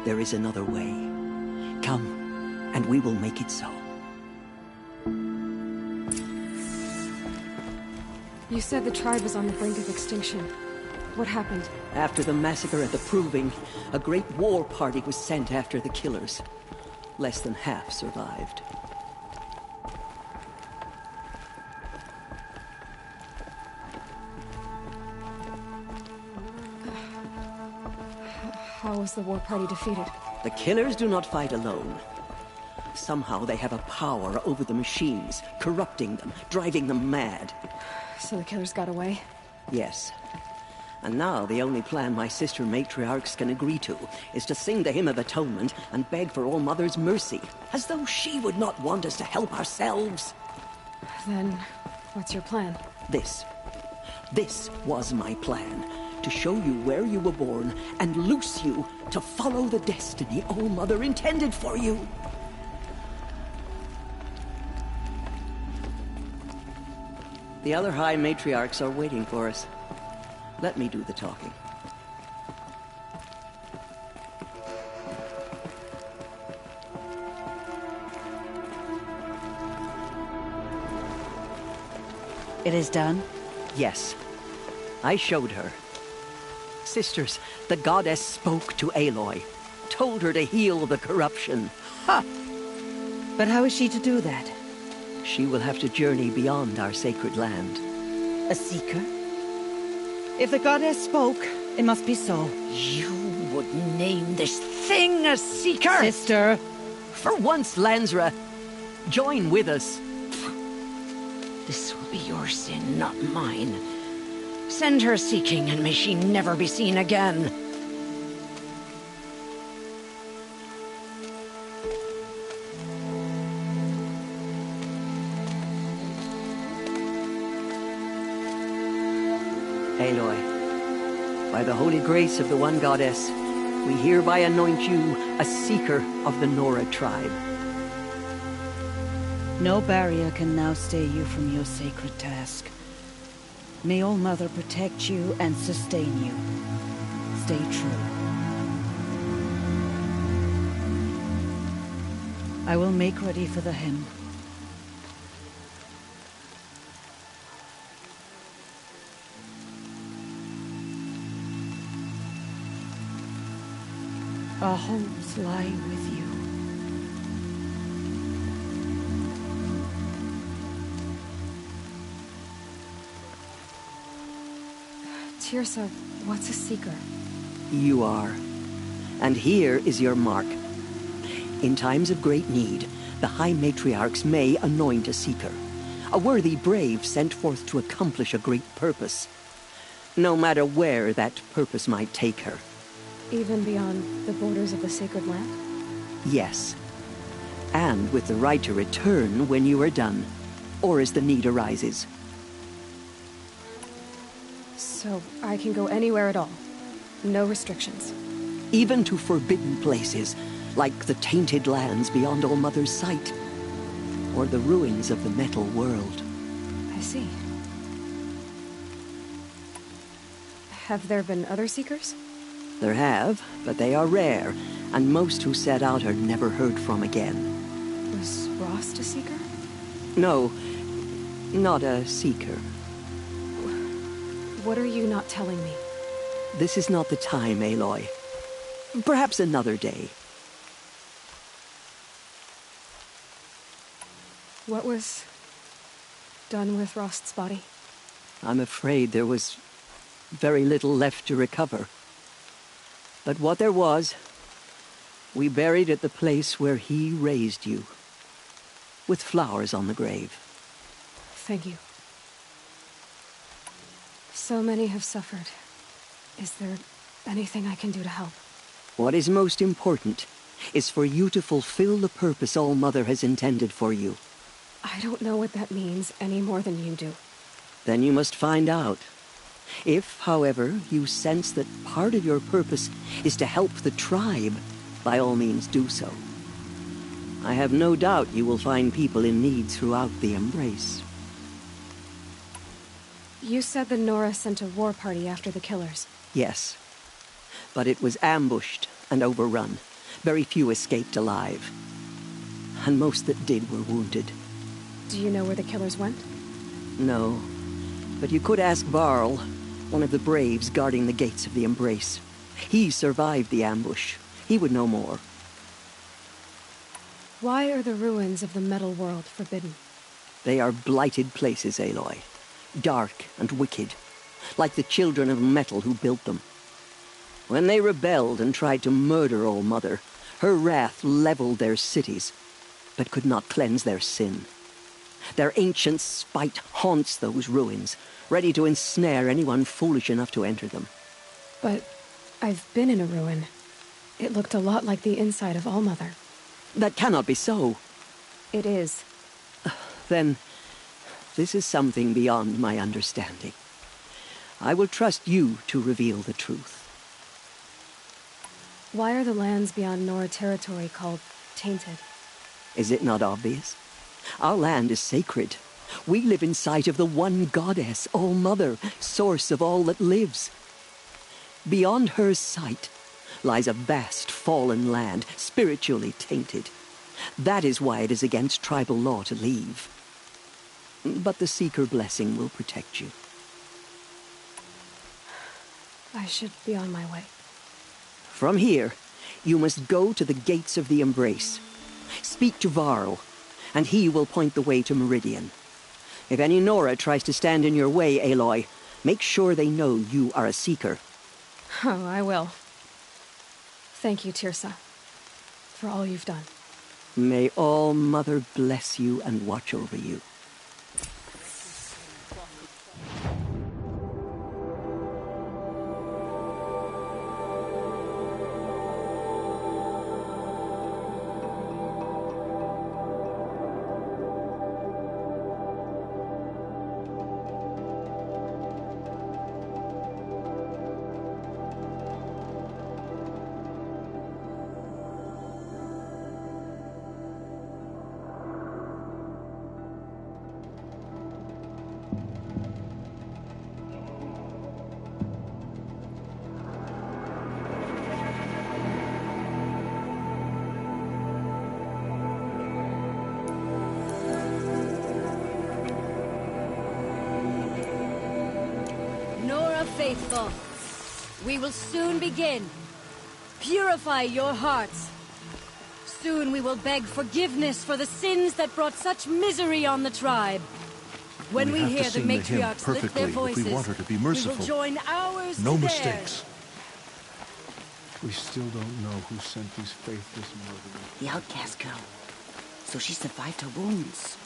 There is another way. Come, and we will make it so. You said the tribe was on the brink of extinction. What happened? After the massacre at the Proving, a great war party was sent after the killers. Less than half survived. How was the war party defeated? The killers do not fight alone. Somehow they have a power over the machines, corrupting them, driving them mad. So the killers got away? Yes. And now the only plan my sister matriarchs can agree to is to sing the Hymn of Atonement and beg for All-Mother's mercy, as though she would not want us to help ourselves. Then, what's your plan? This was my plan. To show you where you were born and loose you to follow the destiny All-Mother intended for you. The other High Matriarchs are waiting for us. Let me do the talking. It is done? Yes. I showed her. Sisters, the goddess spoke to Aloy. Told her to heal the corruption. Ha! But how is she to do that? She will have to journey beyond our sacred land. A seeker? If the goddess spoke, it must be so. You would name this thing a seeker? Sister! For once, Lansra, join with us. This will be your sin, not mine. Send her seeking, and may she never be seen again. Aloy, by the holy grace of the One Goddess, we hereby anoint you a seeker of the Nora tribe. No barrier can now stay you from your sacred task. May All-Mother protect you and sustain you. Stay true. I will make ready for the hymn. Our homes lie with you. Tirsa, what's a seeker? You are. And here is your mark. In times of great need, the High Matriarchs may anoint a seeker. A worthy brave sent forth to accomplish a great purpose. No matter where that purpose might take her. Even beyond the borders of the sacred land? Yes. And with the right to return when you are done, or as the need arises. So I can go anywhere at all? No restrictions? Even to forbidden places, like the tainted lands beyond All-Mother's sight. Or the ruins of the metal world. I see. Have there been other Seekers? There have, but they are rare, and most who set out are never heard from again. Was Rost a Seeker? No, not a Seeker. What are you not telling me? This is not the time, Aloy. Perhaps another day. What was done with Rost's body? I'm afraid there was very little left to recover. But what there was, we buried at the place where he raised you, with flowers on the grave. Thank you. So many have suffered. Is there anything I can do to help? What is most important is for you to fulfill the purpose All-Mother has intended for you. I don't know what that means any more than you do. Then you must find out. If, however, you sense that part of your purpose is to help the tribe, by all means do so. I have no doubt you will find people in need throughout the Embrace. You said the Nora sent a war party after the killers. Yes. But it was ambushed and overrun. Very few escaped alive. And most that did were wounded. Do you know where the killers went? No. But you could ask Varl, one of the braves guarding the gates of the Embrace. He survived the ambush. He would know more. Why are the ruins of the metal world forbidden? They are blighted places, Aloy. Dark and wicked. Like the children of metal who built them. When they rebelled and tried to murder All-Mother, her wrath leveled their cities, but could not cleanse their sin. Their ancient spite haunts those ruins, ready to ensnare anyone foolish enough to enter them. But I've been in a ruin. It looked a lot like the inside of All-Mother. That cannot be so. It is. Then, this is something beyond my understanding. I will trust you to reveal the truth. Why are the lands beyond Nora territory called tainted? Is it not obvious? Our land is sacred. We live in sight of the one goddess, All-Mother, source of all that lives. Beyond her sight lies a vast fallen land, spiritually tainted. That is why it is against tribal law to leave. But the Seeker blessing will protect you. I should be on my way. From here, you must go to the gates of the Embrace. Speak to Varl, and he will point the way to Meridian. If any Nora tries to stand in your way, Aloy, make sure they know you are a Seeker. Oh, I will. Thank you, Tirsa, for all you've done. May All-Mother bless you and watch over you. Faithful, we will soon begin. Purify your hearts. Soon we will beg forgiveness for the sins that brought such misery on the tribe. When we hear the matriarchs lift their voices, we want her to be merciful. We will join ours No to mistakes. We still don't know who sent these faithless murderers. The outcast girl. So she survived her wounds.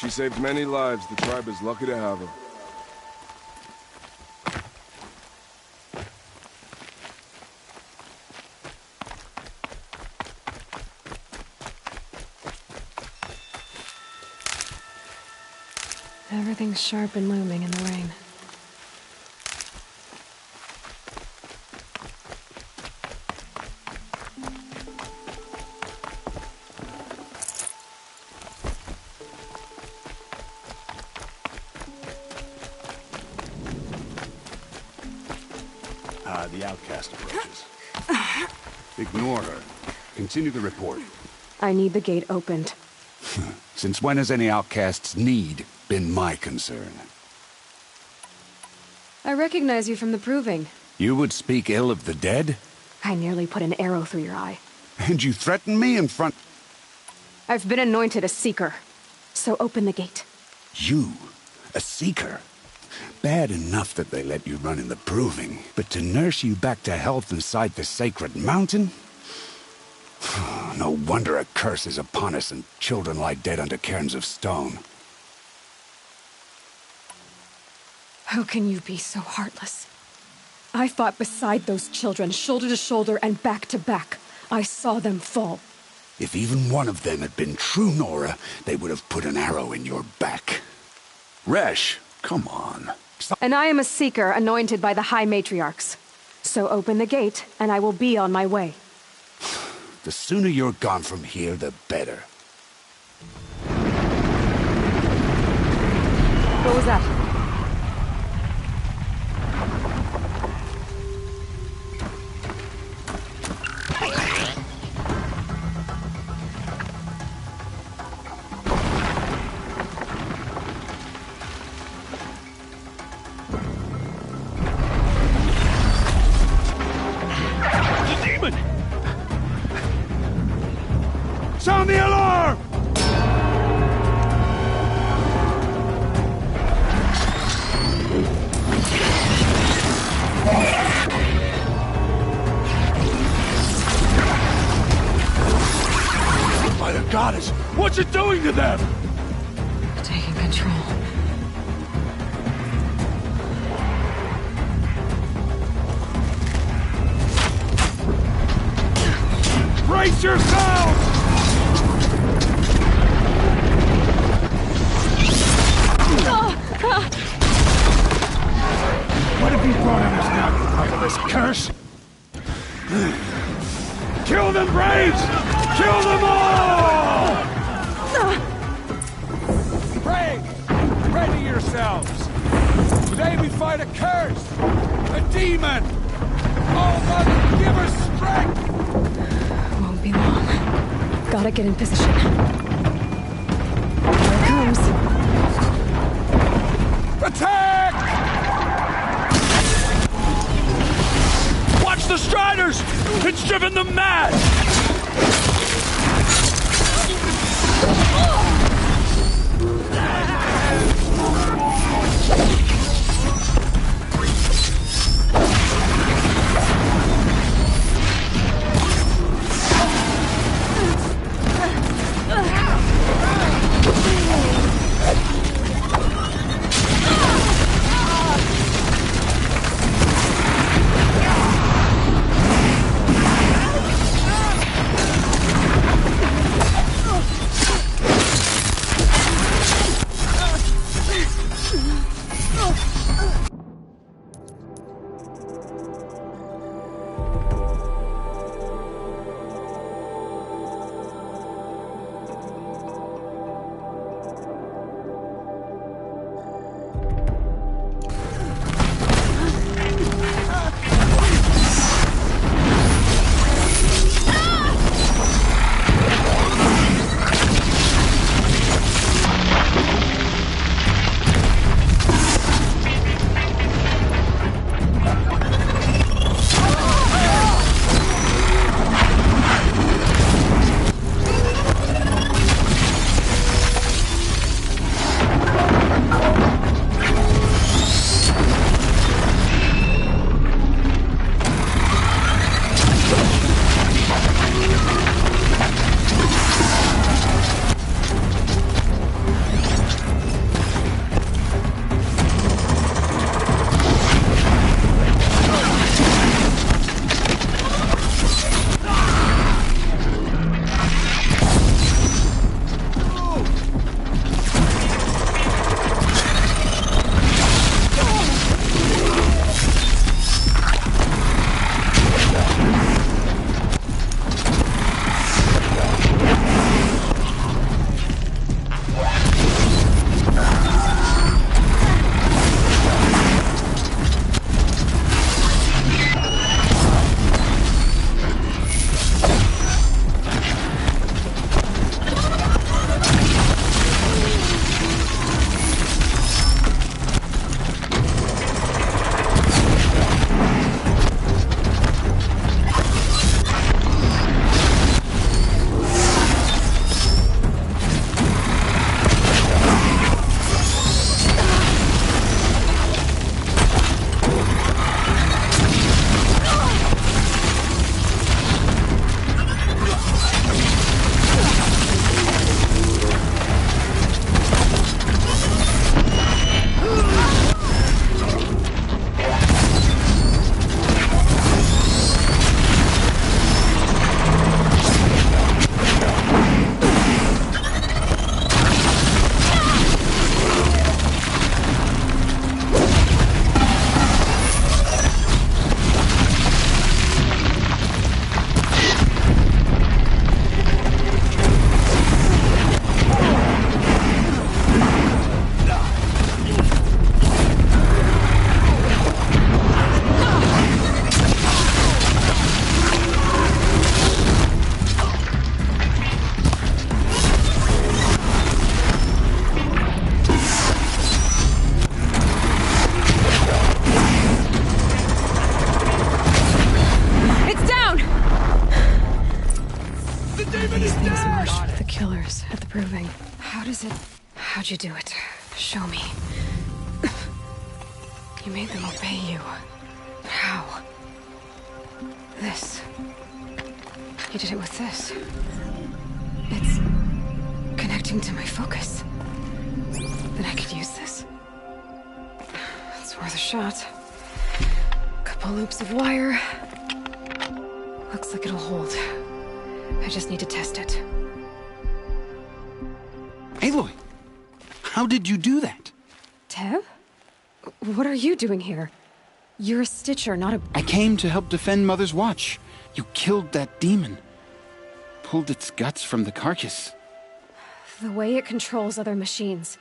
She saved many lives. The tribe is lucky to have her. Everything's sharp and looming in the rain. The outcast approaches. Ignore her. Continue the report. I need the gate opened. Since when has any outcast's need been my concern? I recognize you from the proving. You would speak ill of the dead? I nearly put an arrow through your eye. And you threaten me in front... I've been anointed a seeker. So open the gate. You? A seeker? Bad enough that they let you run in the proving, but to nurse you back to health inside the sacred mountain? No wonder a curse is upon us and children lie dead under cairns of stone. How can you be so heartless? I fought beside those children, shoulder to shoulder and back to back. I saw them fall. If even one of them had been true Nora, they would have put an arrow in your back. Resh, come on. And I am a seeker anointed by the High Matriarchs. So open the gate, and I will be on my way. The sooner you're gone from here, the better. What was that? Sound the alarm! By the goddess, what's it doing to them? Taking control. Brace yourselves! What have you brought on us now, motherless curse? Kill them, Braves! Kill them all! Braves, ready yourselves! Today we fight a curse! A demon! Oh, Mother, give us strength! Won't be long. Gotta get in position. Here it comes. Attack! Watch the Striders! It's driven them mad! How'd you do it? Show me. You made them obey you. How? This. You did it with this. It's connecting to my focus. Then I could use this. It's worth a shot. Couple loops of wire. Looks like it'll hold. I just need to test it. Aloy! How did you do that? Teb? What are you doing here? You're a Stitcher, not a... I came to help defend Mother's Watch. You killed that demon. Pulled its guts from the carcass. The way it controls other machines.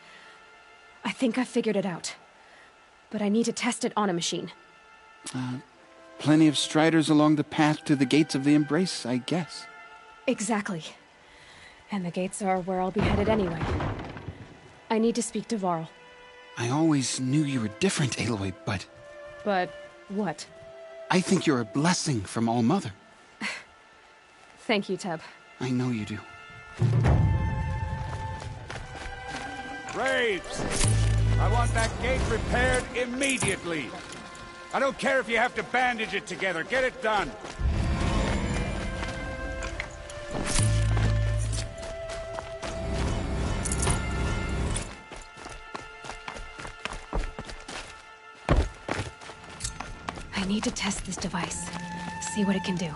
I think I figured it out. But I need to test it on a machine. Plenty of striders along the path to the gates of the Embrace, I guess. Exactly. And the gates are where I'll be headed anyway. I need to speak to Varl. I always knew you were different, Aloy, but... But what? I think you're a blessing from All-Mother. Thank you, Teb. I know you do. Graves! I want that gate repaired immediately. I don't care if you have to bandage it together. Get it done. I need to test this device. See what it can do.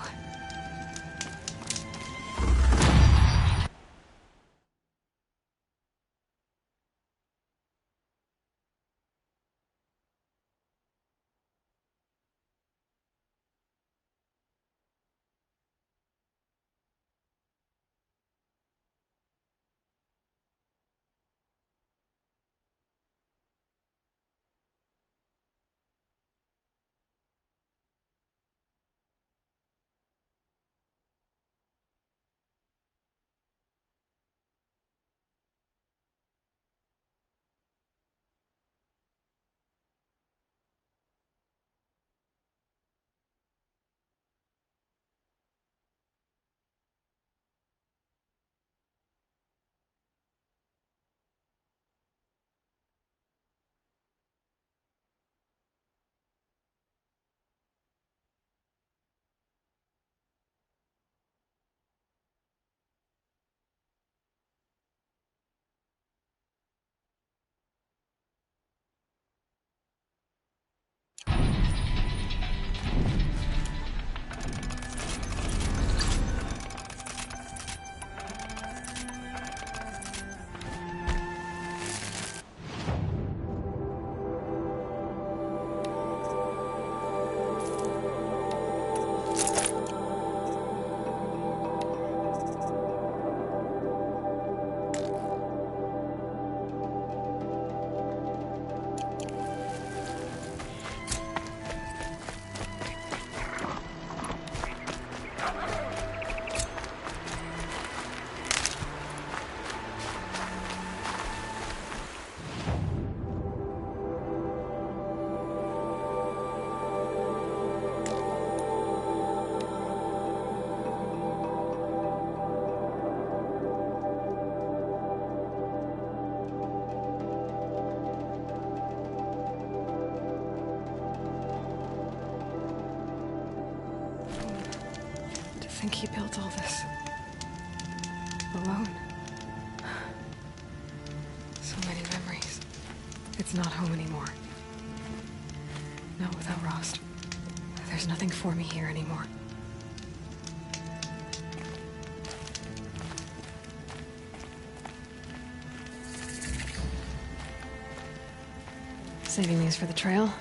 I think he built all this alone. So many memories. It's not home anymore. Not without Rost. There's nothing for me here anymore. Saving these for the trail.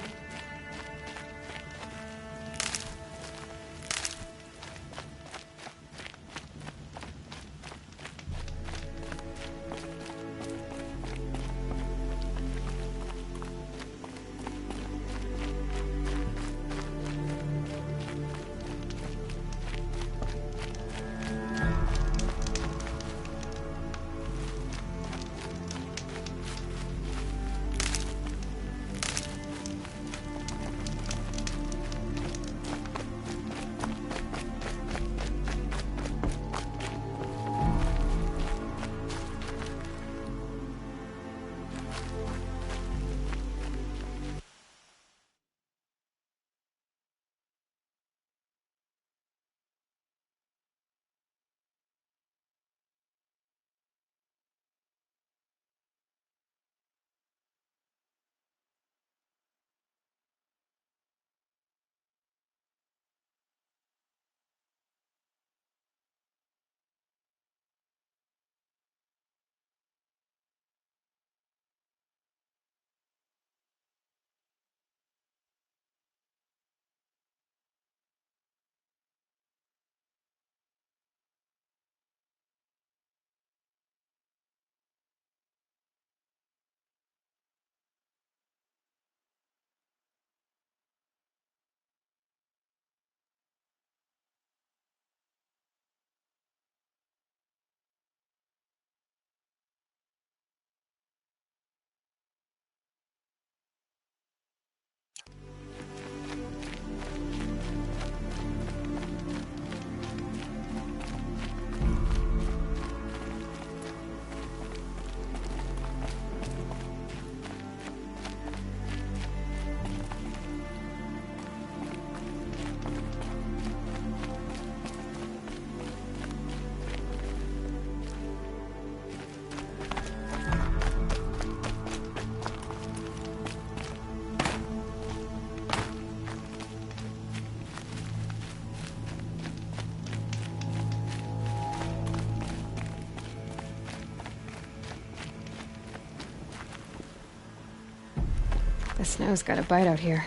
The snow's got a bite out here.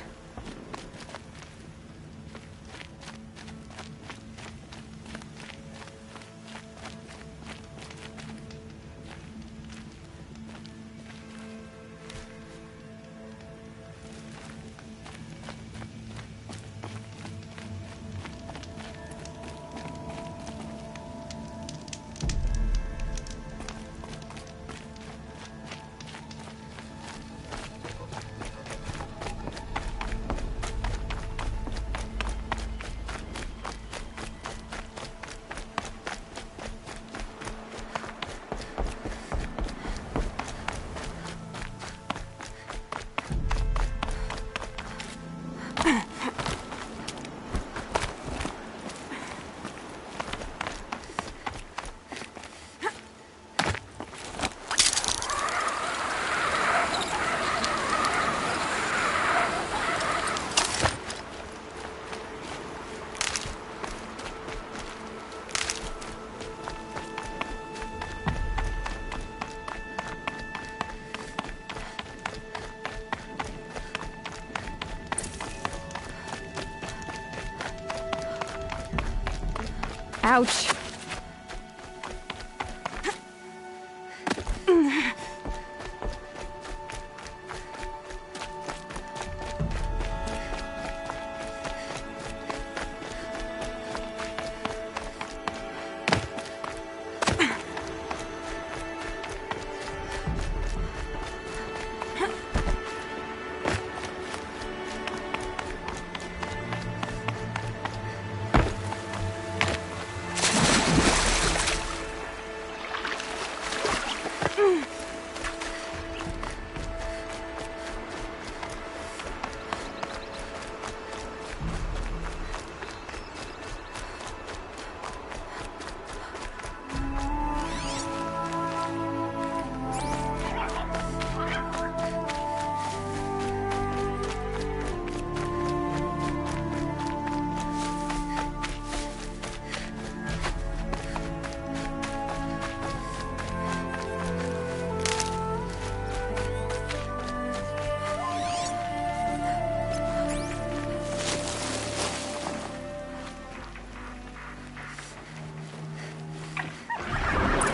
Ouch.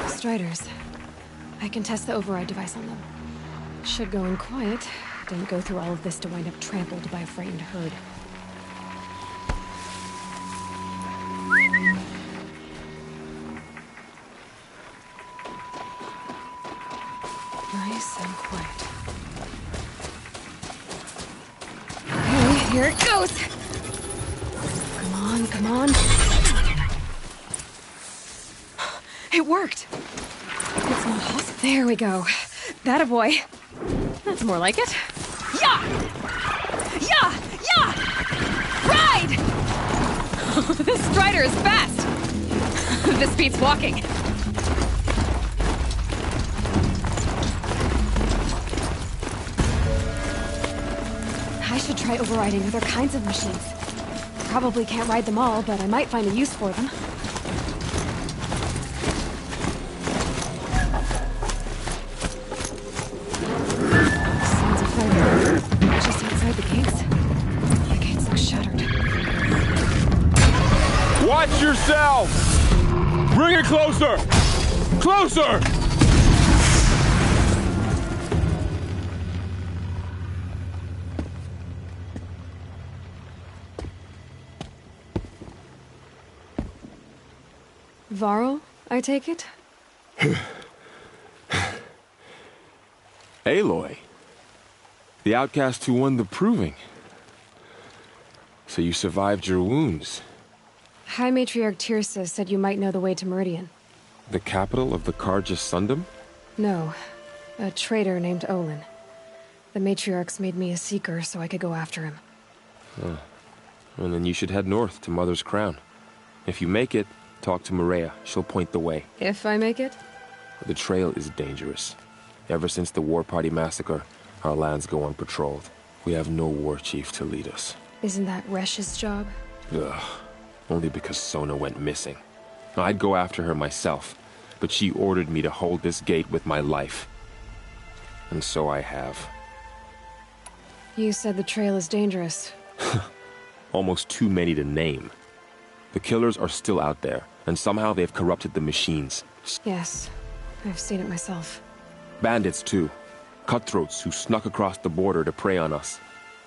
Striders. I can test the override device on them. Should go in quiet. Didn't go through all of this to wind up trampled by a frightened herd. Nice and quiet. Okay, here it goes! Come on, come on. It worked! It's not hostile. There we go. That a boy. That's more like it. Yeah! Yeah! Yeah! Ride! This Strider is fast! This beats walking. I should try overriding other kinds of machines. Probably can't ride them all, but I might find a use for them. Watch yourself! Bring it closer! Closer! Varl, I take it? Aloy. The outcast who won the proving. So you survived your wounds. High Matriarch Tirsa said you might know the way to Meridian. The capital of the Karja Sundom? No. A traitor named Olin. The Matriarchs made me a seeker so I could go after him. And then you should head north to Mother's Crown. If you make it, talk to Maria. She'll point the way. If I make it? The trail is dangerous. Ever since the War Party massacre, our lands go unpatrolled. We have no war chief to lead us. Isn't that Resh's job? Ugh. Only because Sona went missing. I'd go after her myself, but she ordered me to hold this gate with my life. And so I have. You said the trail is dangerous. Almost too many to name. The killers are still out there, and somehow they've corrupted the machines. Yes, I've seen it myself. Bandits, too. Cutthroats who snuck across the border to prey on us.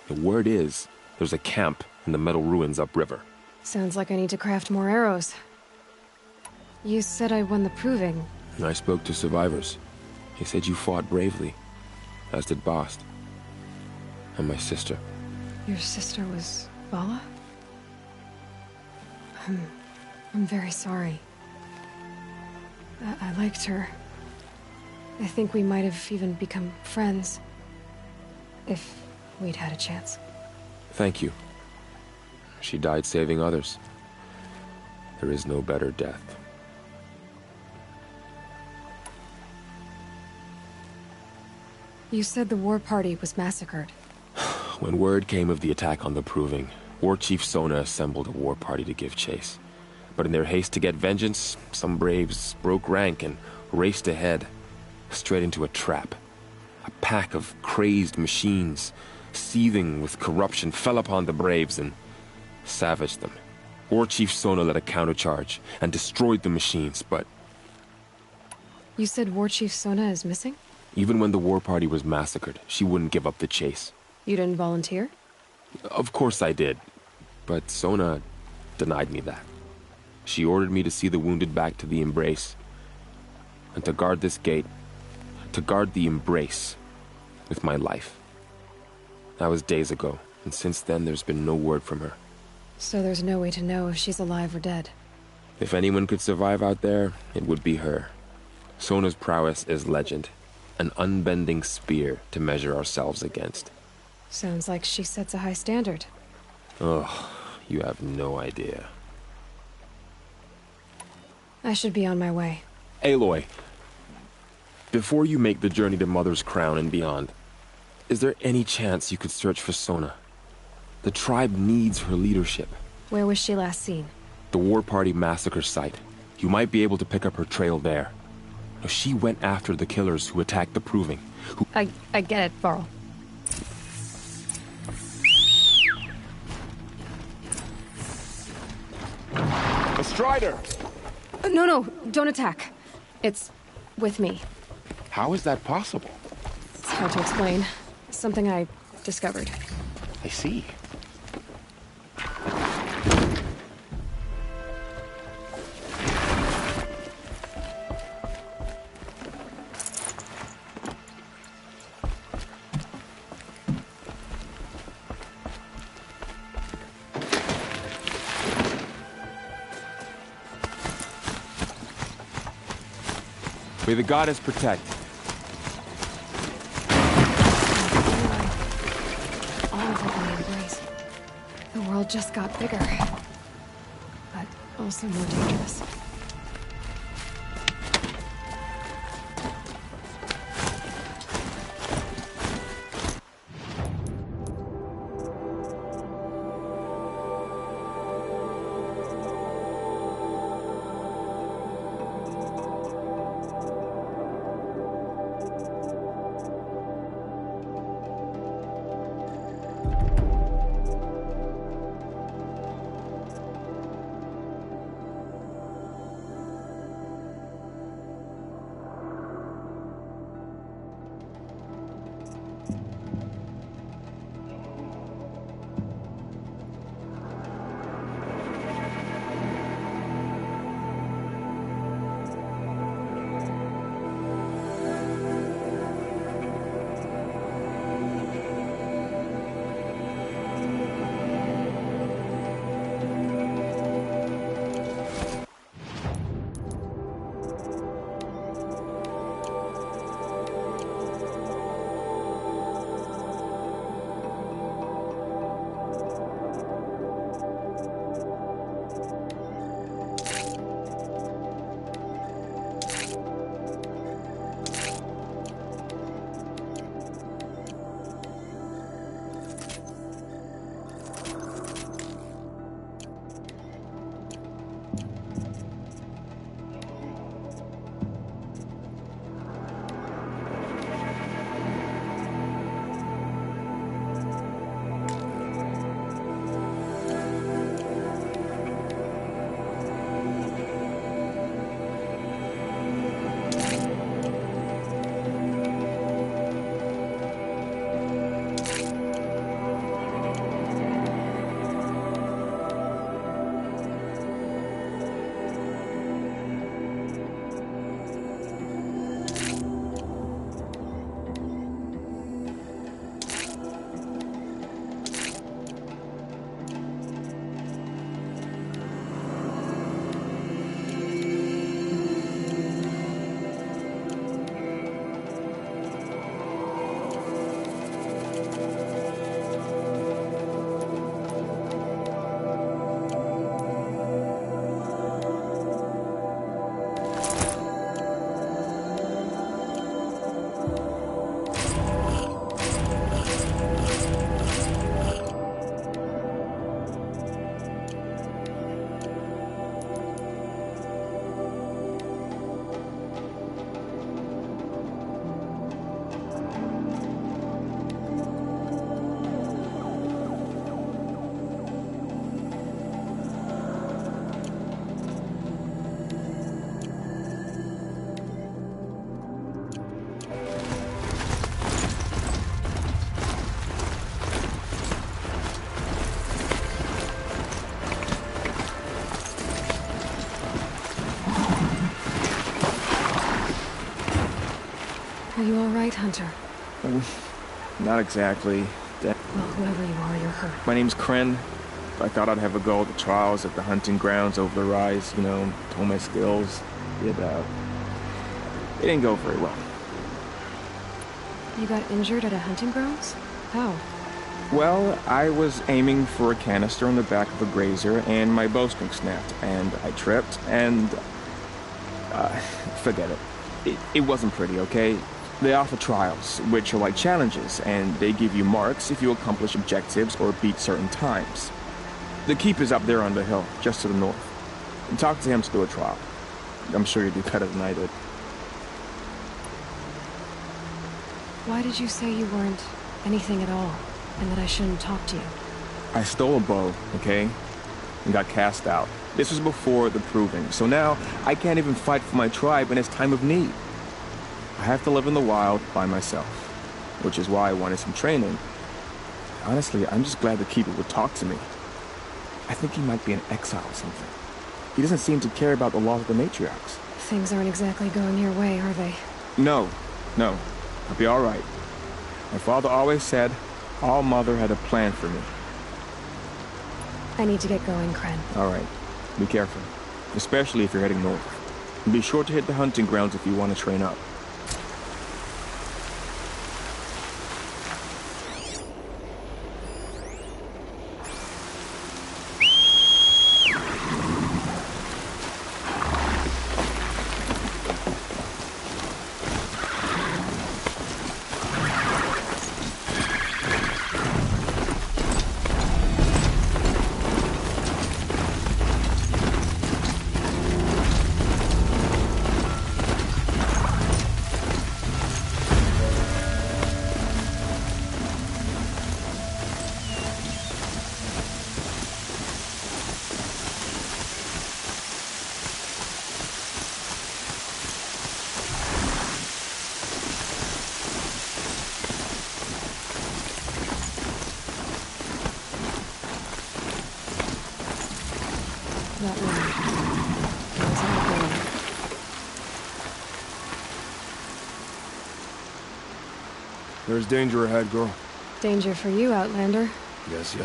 The word is, there's a camp in the metal ruins upriver. Sounds like I need to craft more arrows. You said I won the proving. I spoke to survivors. He said you fought bravely, as did Bast. And my sister. Your sister was Vala? I'm very sorry. I liked her. I think we might have even become friends. If we'd had a chance. Thank you. She died saving others. There is no better death. You said the war party was massacred. When word came of the attack on the Proving, War Chief Sona assembled a war party to give chase. But in their haste to get vengeance, some braves broke rank and raced ahead, straight into a trap. A pack of crazed machines, seething with corruption, fell upon the braves and savaged them. War Chief Sona led a countercharge and destroyed the machines, but... You said War Chief Sona is missing? Even when the war party was massacred, she wouldn't give up the chase. You didn't volunteer? Of course I did, but Sona denied me that. She ordered me to see the wounded back to the Embrace, and to guard this gate, to guard the Embrace with my life. That was days ago, and since then there's been no word from her. So there's no way to know if she's alive or dead. If anyone could survive out there, it would be her. Sona's prowess is legend, an unbending spear to measure ourselves against. Sounds like she sets a high standard. Oh, you have no idea. I should be on my way. Aloy, before you make the journey to Mother's Crown and beyond, is there any chance you could search for Sona? The tribe needs her leadership. Where was she last seen? The War Party massacre site. You might be able to pick up her trail there. She went after the killers who attacked the Proving. I get it, Varl. A Strider! No, don't attack. It's with me. How is that possible? It's hard to explain. Something I discovered. I see. May the goddess protect. All of it in the Embrace. The world just got bigger. But also more dangerous. hunter. Not exactly. Well, whoever you are, you're hurt. My name's Kren. I thought I'd have a go at the trials at the hunting grounds over the rise, you know, hone my skills. It didn't go very well. You got injured at a hunting grounds? How? Well, I was aiming for a canister on the back of a grazer, and my bowstring snapped, and I tripped, and... forget it. It wasn't pretty, okay? They offer trials, which are like challenges, and they give you marks if you accomplish objectives or beat certain times. The keep is up there on the hill, just to the north. And talk to him to do a trial. I'm sure you do better than I did. Why did you say you weren't anything at all, and that I shouldn't talk to you? I stole a bow, okay? And got cast out. This was before the proving, so now I can't even fight for my tribe in its time of need. I have to live in the wild by myself, which is why I wanted some training. Honestly, I'm just glad the Keeper would talk to me. I think he might be in exile or something. He doesn't seem to care about the laws of the matriarchs. Things aren't exactly going your way, are they? No. I'll be alright. My father always said, All Mother had a plan for me. I need to get going, Kren. Alright. Be careful. Especially if you're heading north. And be sure to hit the hunting grounds if you want to train up. That one. It was all gone. There's danger ahead, girl. Danger for you, Outlander. Yes.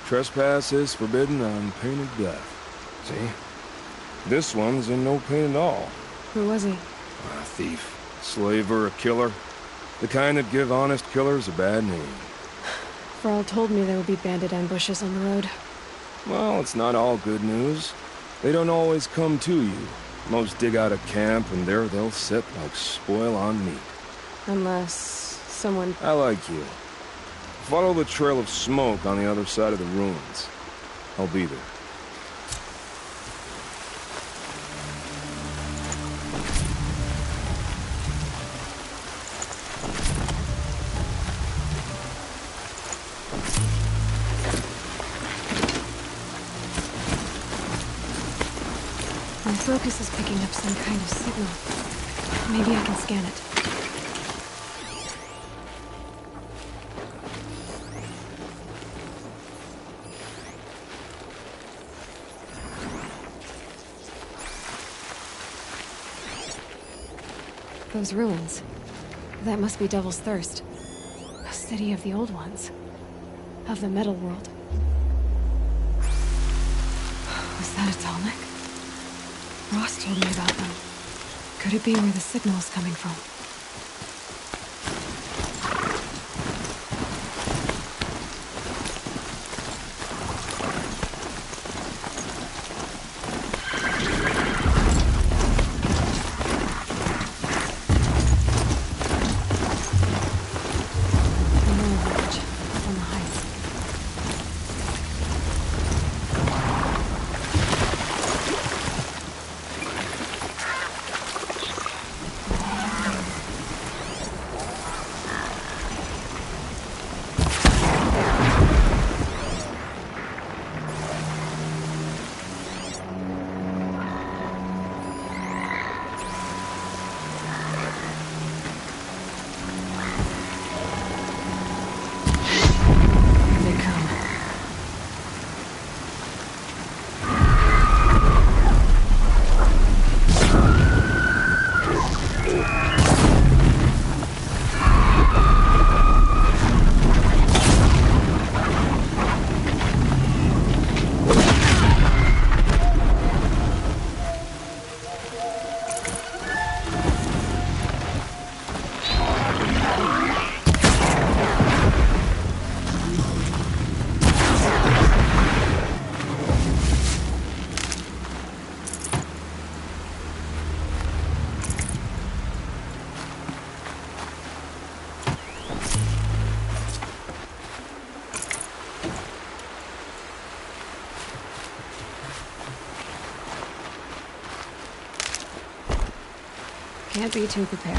Trespass is forbidden on pain of death. See? This one's in no pain at all. Who was he? A thief. Slaver, a killer. The kind that give honest killers a bad name. Thrall told me there would be bandit ambushes on the road. Well, it's not all good news. They don't always come to you. Most dig out a camp, and there they'll sit like spoil on meat. Unless someone... I like you. Follow the trail of smoke on the other side of the ruins. I'll be there. My focus is picking up some kind of signal. Maybe I can scan it. Those ruins. That must be Devil's Thirst. A city of the old ones. Of the metal world. Was that a Tallneck? Ross told me about them. Could it be where the signal is coming from? Can't be too prepared.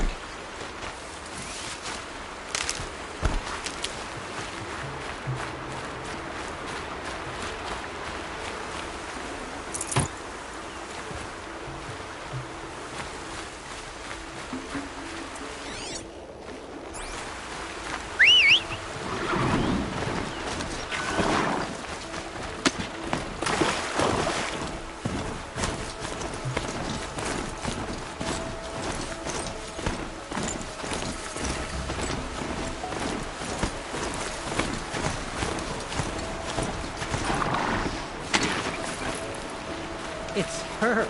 It's her.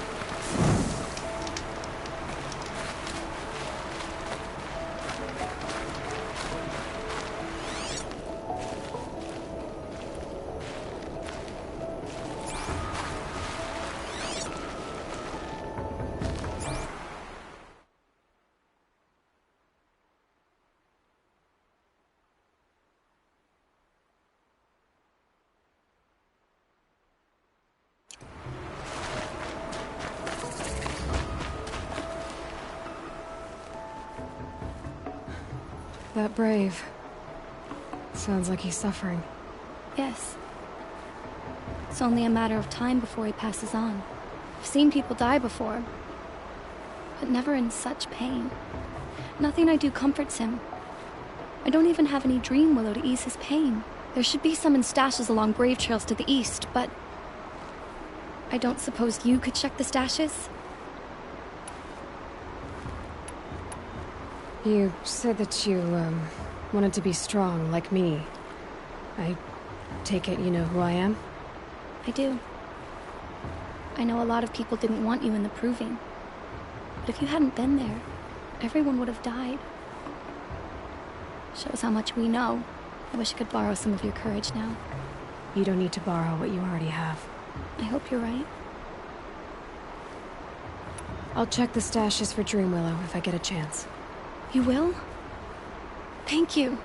That brave. Sounds like he's suffering. Yes. It's only a matter of time before he passes on. I've seen people die before, but never in such pain. Nothing I do comforts him. I don't even have any dream willow to ease his pain. There should be some in stashes along brave trails to the east, but I don't suppose you could check the stashes? You said that you, wanted to be strong, like me. I take it you know who I am? I do. I know a lot of people didn't want you in the proving. But if you hadn't been there, everyone would have died. Shows how much we know. I wish I could borrow some of your courage now. You don't need to borrow what you already have. I hope you're right. I'll check the stashes for Dream Willow if I get a chance. You will? Thank you.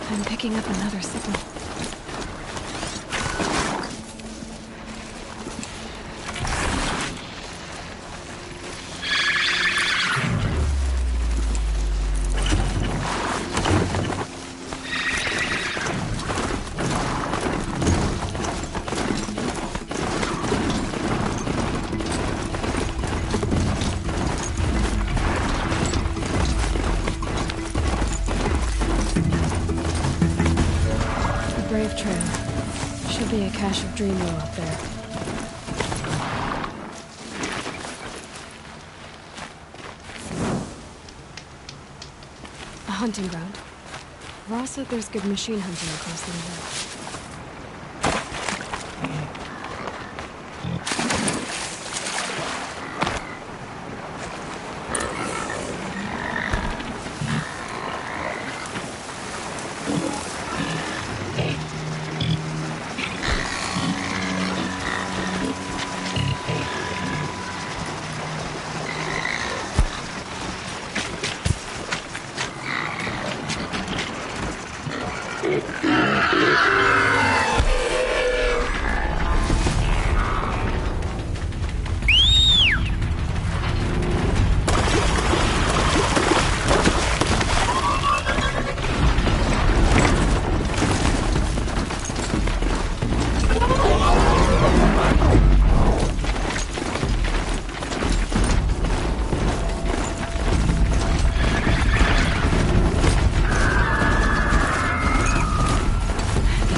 I'm picking up another signal. A cache of Dreamwell up there. A hunting ground. Ross said there's good machine hunting across the river.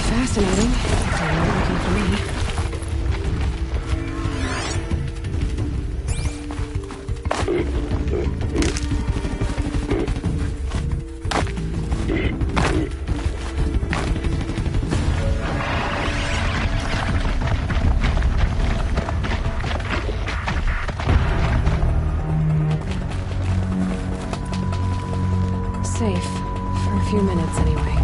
Fascinating. They're not looking for me. Safe. For a few minutes, anyway.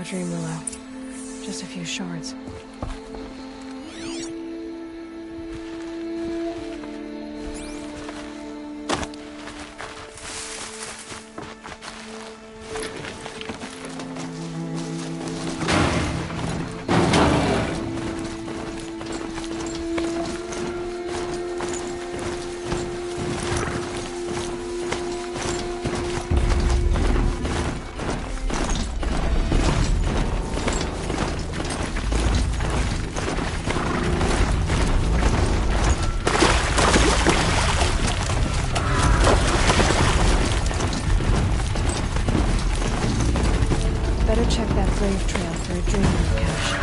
dream willow. Just a few shards. Better check that grave trail for a dream willow cache.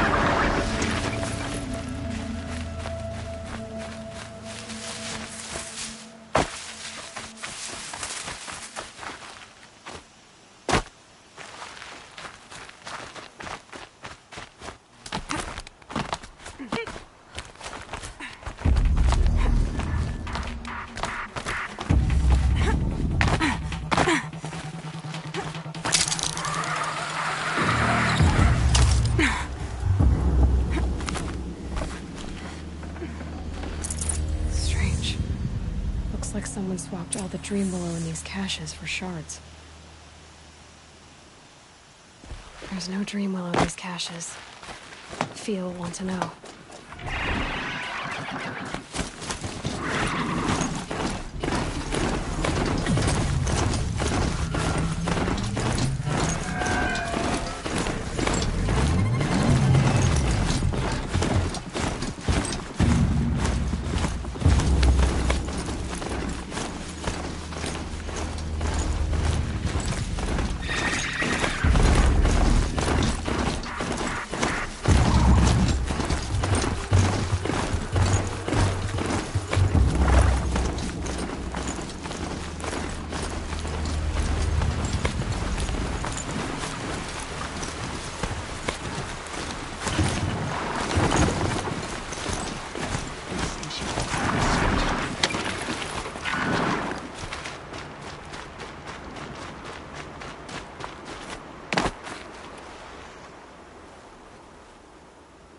Strange. Looks like someone swapped all the dream willow in these caches for shards. There's no dream willow in these caches. Feel want to know.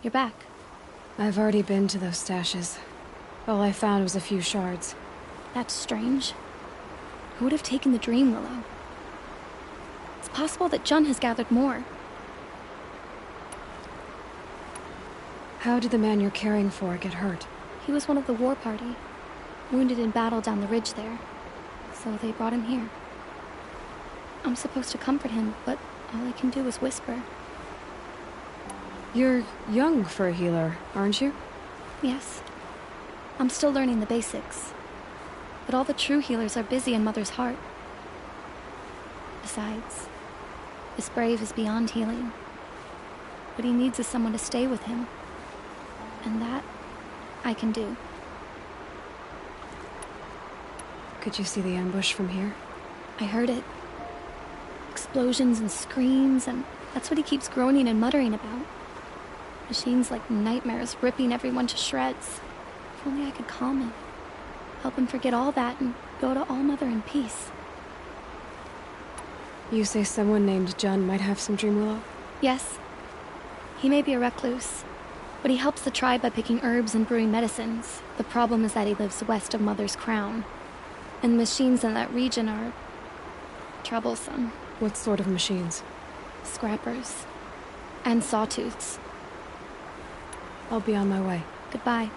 You're back. I've already been to those stashes. All I found was a few shards. That's strange. Who would have taken the dream willow? It's possible that Jun has gathered more. How did the man you're caring for get hurt? He was one of the war party, wounded in battle down the ridge there. So they brought him here. I'm supposed to comfort him, but all I can do is whisper. You're young for a healer, aren't you? Yes. I'm still learning the basics. But all the true healers are busy in Mother's heart. Besides, this brave is beyond healing. What he needs is someone to stay with him. And that, I can do. Could you see the ambush from here? I heard it. Explosions and screams, and that's what he keeps groaning and muttering about. Machines like nightmares ripping everyone to shreds. If only I could calm him. Help him forget all that and go to All Mother in peace. You say someone named Jun might have some dream willow? Yes. He may be a recluse, but he helps the tribe by picking herbs and brewing medicines. The problem is that he lives west of Mother's crown. And the machines in that region are troublesome. What sort of machines? Scrappers. And sawtooths. I'll be on my way. Goodbye.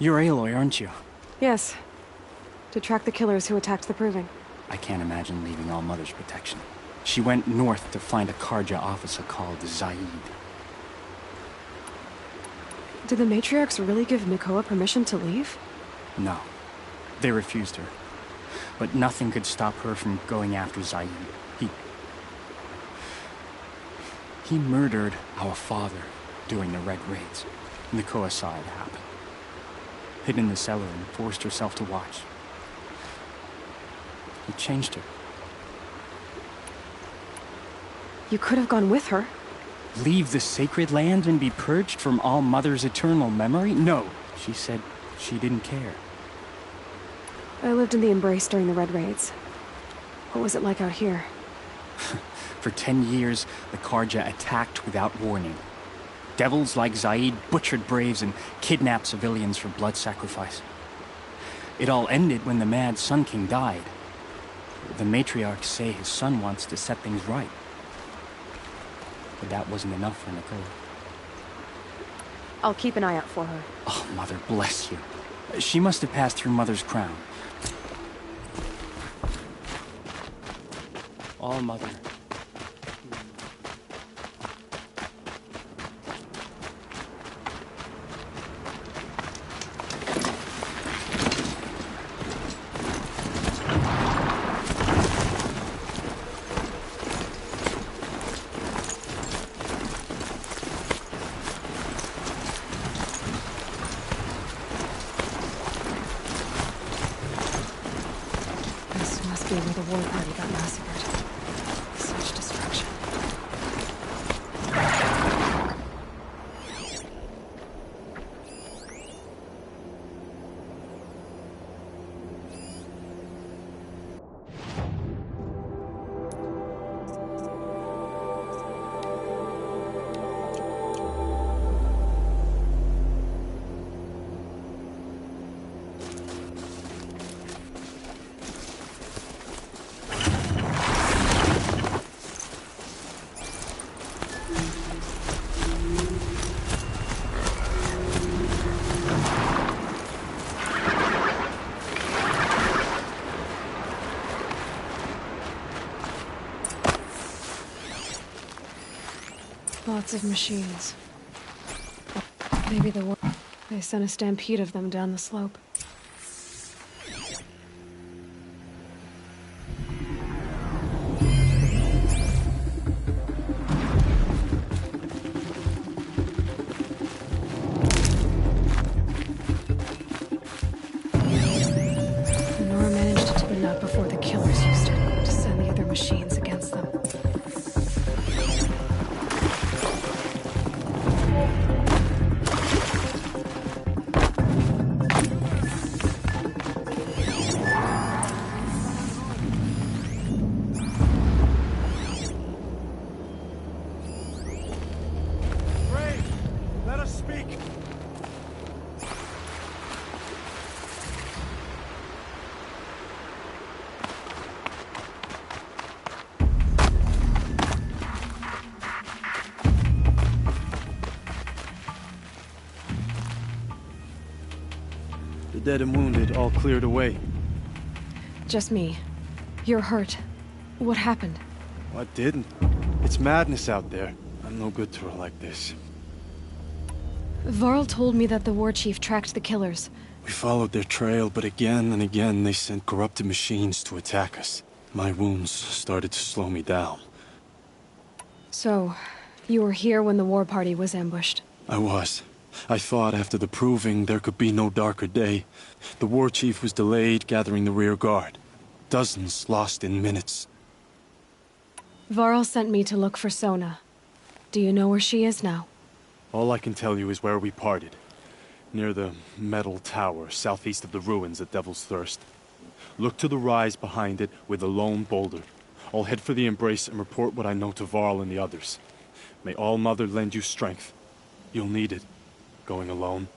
You're Aloy, aren't you? Yes. To track the killers who attacked the Proving. I can't imagine leaving All-Mother's protection. She went north to find a Karja officer called Zaid. Did the matriarchs really give Mikoa permission to leave? No. They refused her. But nothing could stop her from going after Zaid. He murdered our father during the Red Raids. Mikoa saw it happen. Hid in the cellar and forced herself to watch. He changed her. You could have gone with her. Leave the sacred land and be purged from All-Mother's eternal memory? No. She said she didn't care. I lived in the Embrace during the Red Raids. What was it like out here? For 10 years, the Karja attacked without warning. Devils like Zaid butchered braves and kidnapped civilians for blood sacrifice. It all ended when the Mad Sun King died. The matriarchs say his son wants to set things right. But that wasn't enough for Nicole. I'll keep an eye out for her. Oh, Mother bless you. She must have passed through Mother's crown. All Mother. This must be where the war party got massacred. Such destruction. Lots of machines. Maybe they sent a stampede of them down the slope. Nora managed to turn up before the killers used it to send the other machines against them. Let us speak. The dead and wounded all cleared away. Just me. You're hurt. What happened? I didn't. It's madness out there. I'm no good to her like this. Varl told me that the war chief tracked the killers. We followed their trail, but again and again they sent corrupted machines to attack us. My wounds started to slow me down. So, you were here when the war party was ambushed? I was. I thought after the proving there could be no darker day. The war chief was delayed gathering the rear guard. Dozens lost in minutes. Varl sent me to look for Sona. Do you know where she is now? All I can tell you is where we parted. Near the metal tower, southeast of the ruins at Devil's Thirst. Look to the rise behind it with a lone boulder. I'll head for the Embrace and report what I know to Varl and the others. May All-Mother lend you strength. You'll need it, going alone.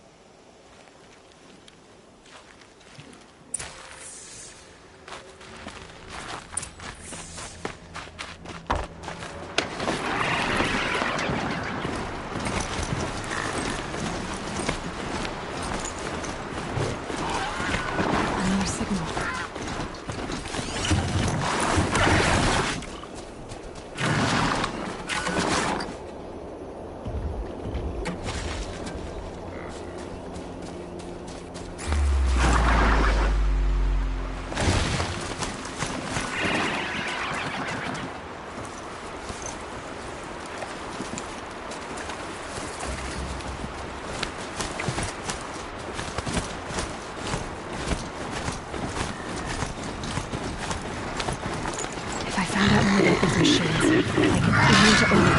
Another signal. know about these machines. I can aim to open them.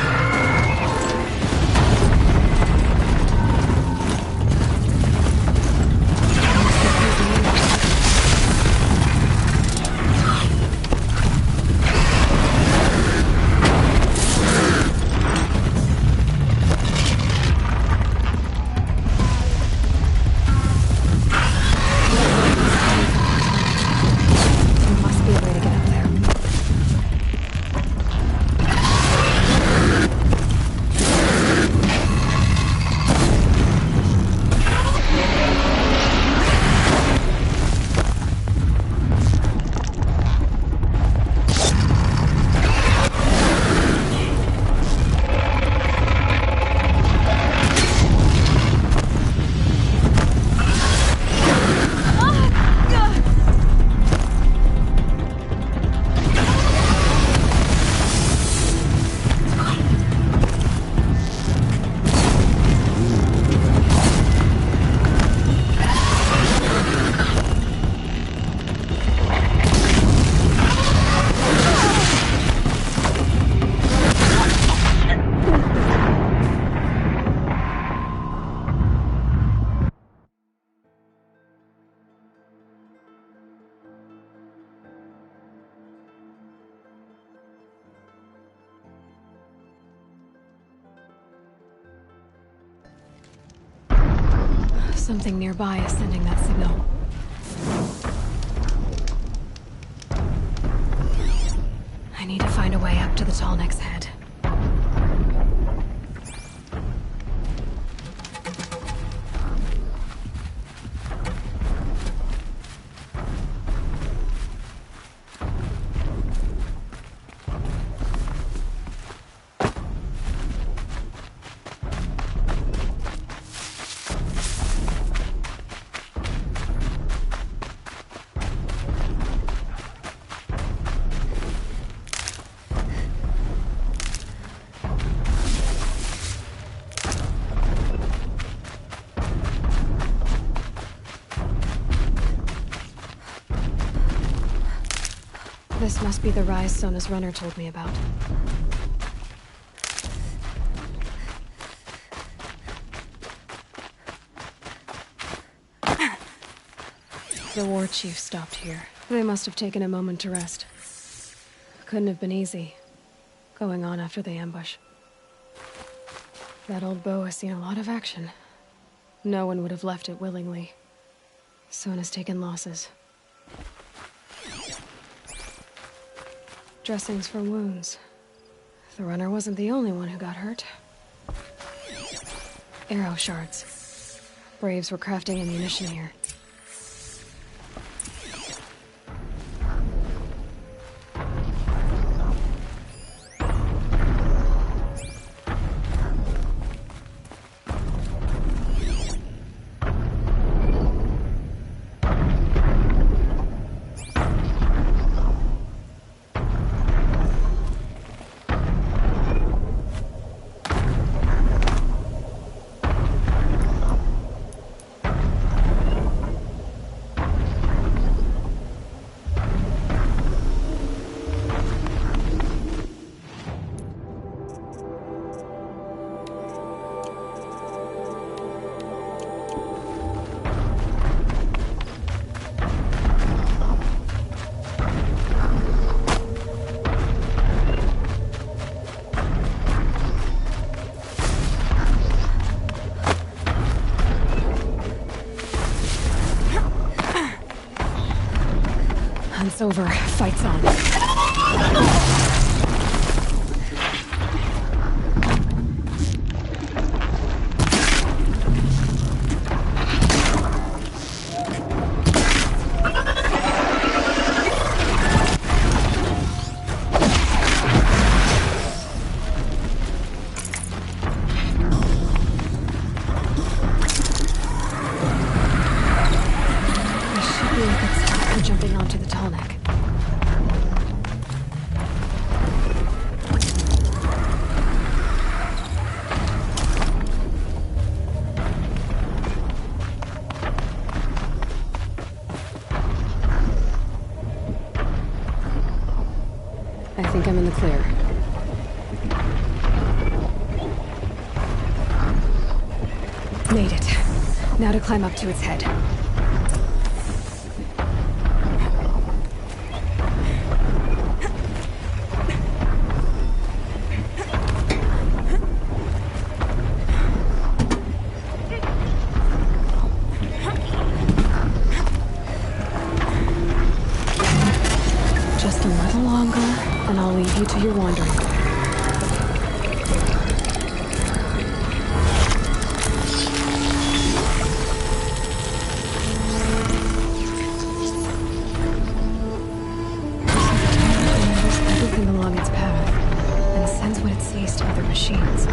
There must be a way to get up there. Something nearby is sending that signal. I need to find a way up to the Tallneck's head. This must be the rise Sona's runner told me about. The war chief stopped here. They must have taken a moment to rest. Couldn't have been easy, going on after the ambush. That old bow has seen a lot of action. No one would have left it willingly. Sona's taken losses. Dressings for wounds. The runner wasn't the only one who got hurt. Arrow shards. Braves were crafting ammunition here. Hunt's over. Fight's on. Jumping onto the Tallneck. clear. Made it. Now to climb up to its head. Just a little longer, and I'll leave you to your wandering. Everything along its path, and sends what it sees to other machines.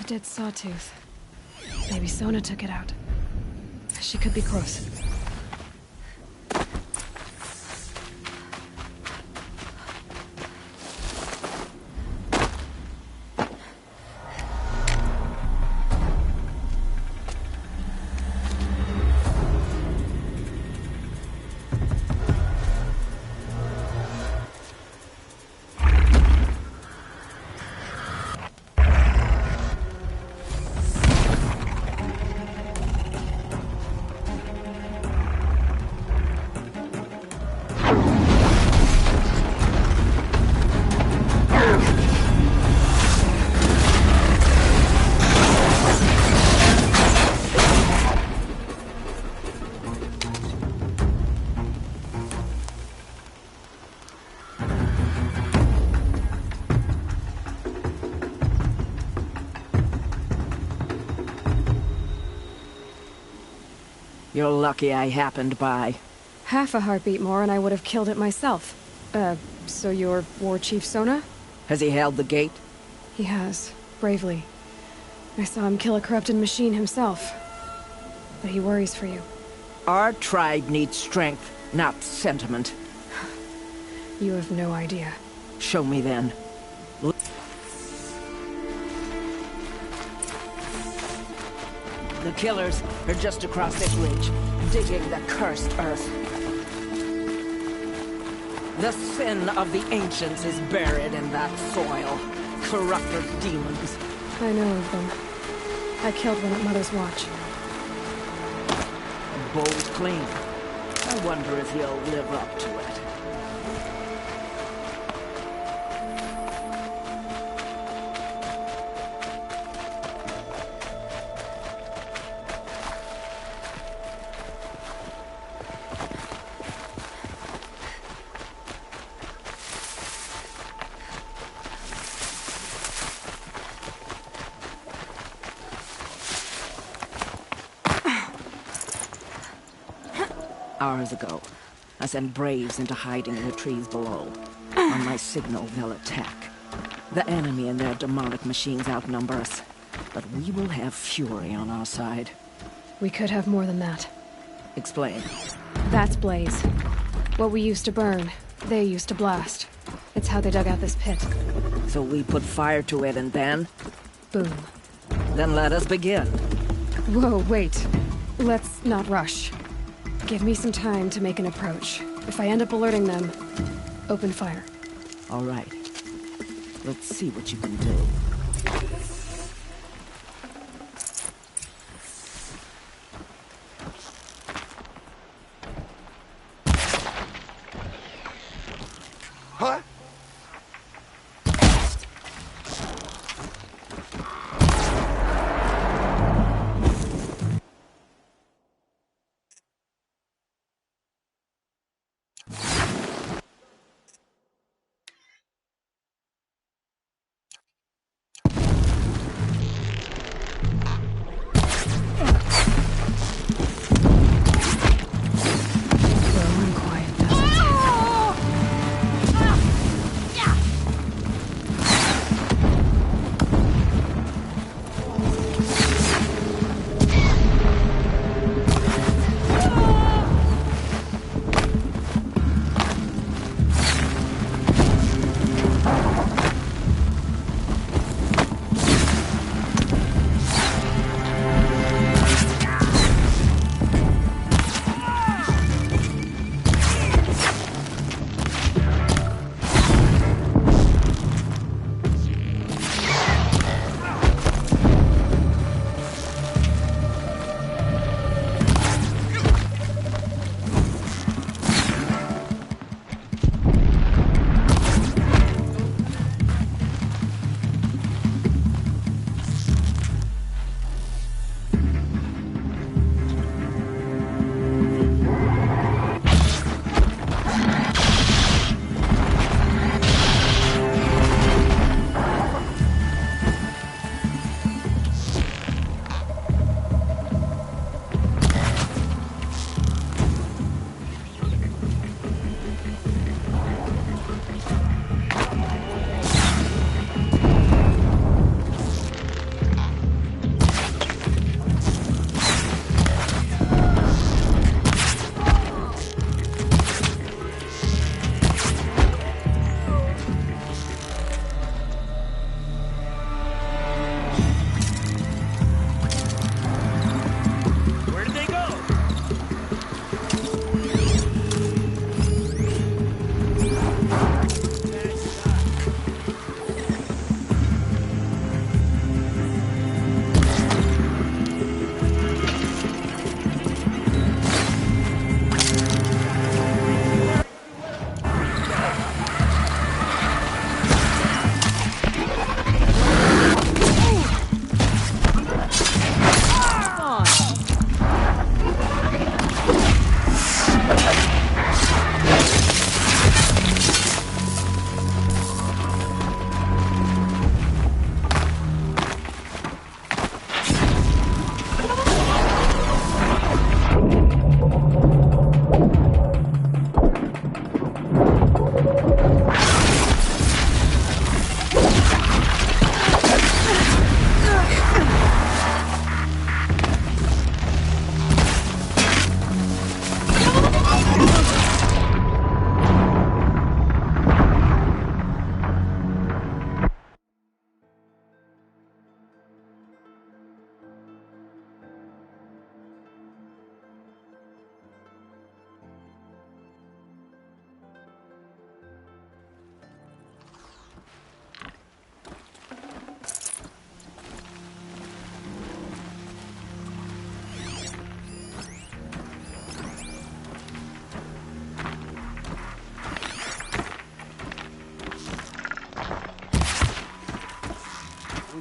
Dead sawtooth. Maybe Sona took it out. She could be close. You're lucky I happened by. Half a heartbeat more and I would have killed it myself. So you're War Chief Sona? Has he held the gate? He has. Bravely. I saw him kill a corrupted machine himself. But he worries for you. Our tribe needs strength, not sentiment. You have no idea. Show me then. The killers are just across this ridge, digging the cursed earth. The sin of the ancients is buried in that soil. Corrupted demons. I know of them. I killed one at Mother's Watch. The bowl's clean. I wonder if he'll live up to it. Hours ago, I sent Braves into hiding in the trees below. On my signal, they'll attack. The enemy and their demonic machines outnumber us, but we will have fury on our side. We could have more than that. Explain. That's Blaze. What we used to burn, they used to blast. It's how they dug out this pit. So we put fire to it and then? Boom. Then let us begin. Whoa, wait. Let's not rush. Give me some time to make an approach. If I end up alerting them, open fire. All right. Let's see what you can do. Huh?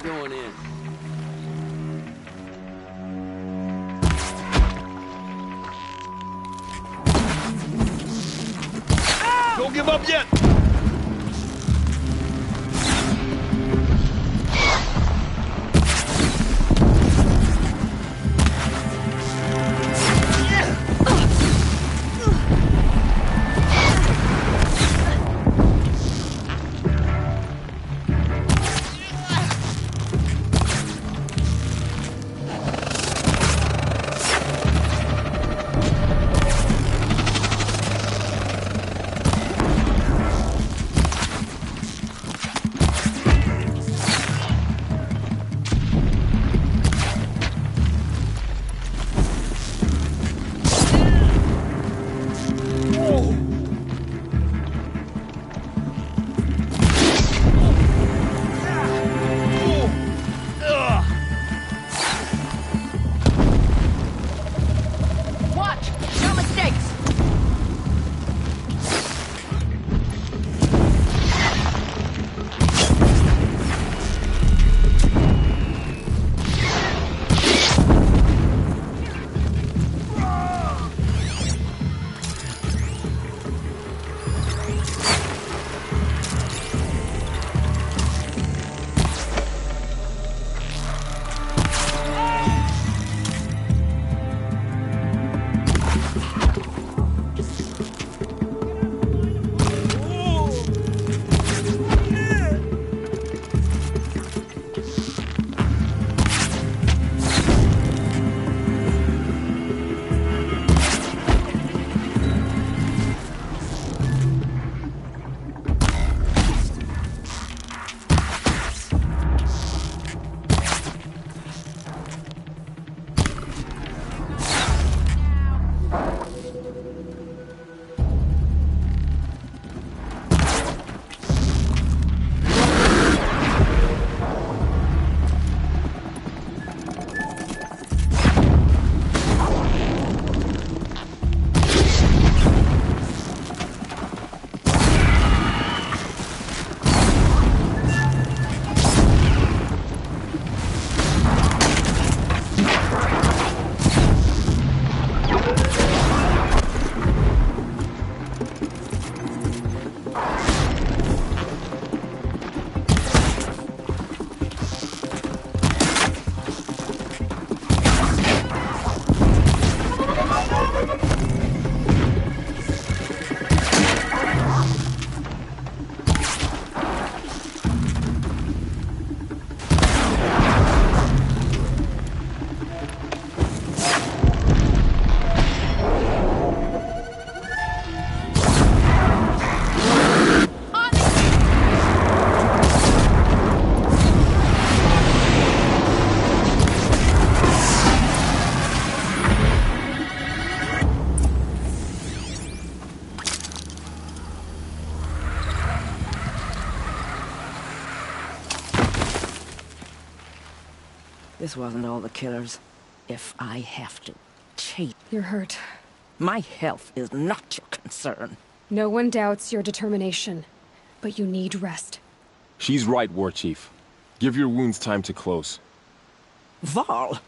going in. Don't give up yet! This wasn't all the killers. If I have to chase... You're hurt. My health is not your concern. No one doubts your determination, but you need rest. She's right, War Chief. Give your wounds time to close. Varl,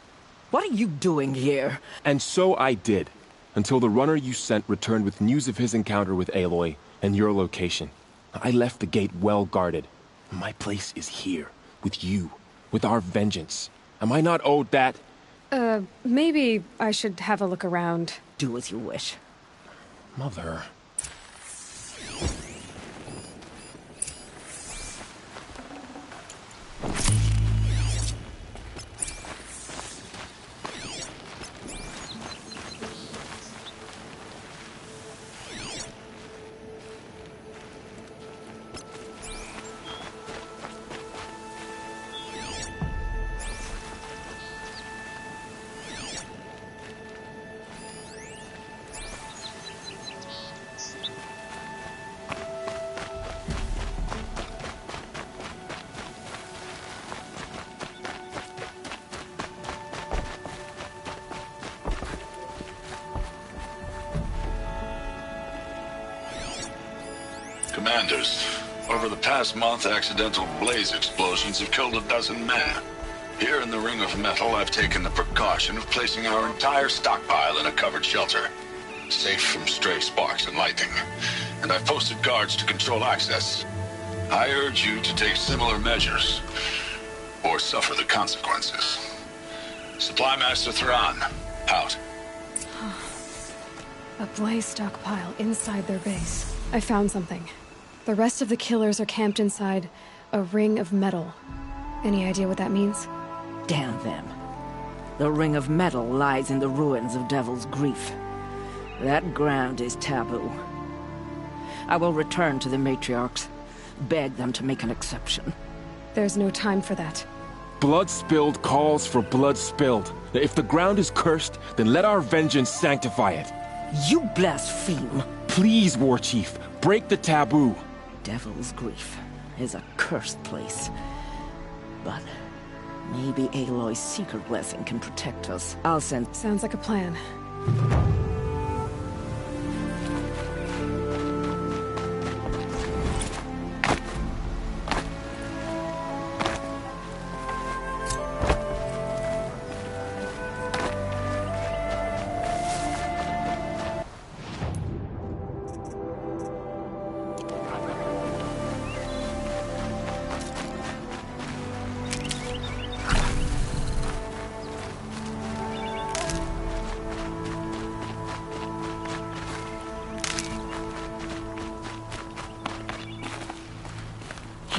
what are you doing here? And so I did, until the runner you sent returned with news of his encounter with Aloy and your location. I left the gate well guarded. My place is here, with you, with our vengeance. Am I not owed that? Maybe I should have a look around. Do as you wish. Mother... Commanders, over the past month, accidental blaze explosions have killed a dozen men. Here in the Ring of Metal, I've taken the precaution of placing our entire stockpile in a covered shelter, safe from stray sparks and lightning. And I've posted guards to control access. I urge you to take similar measures, or suffer the consequences. Supply Master Thrawn, out. A blaze stockpile inside their base. I found something. The rest of the killers are camped inside a ring of metal. Any idea what that means? Damn them. The Ring of Metal lies in the ruins of Devil's Grief. That ground is taboo. I will return to the matriarchs, beg them to make an exception. There's no time for that. Blood spilled calls for blood spilled. If the ground is cursed, then let our vengeance sanctify it. You blaspheme! Please, War Chief, break the taboo. Devil's Grief is a cursed place. But maybe Aloy's secret blessing can protect us. I'll send... Sounds like a plan.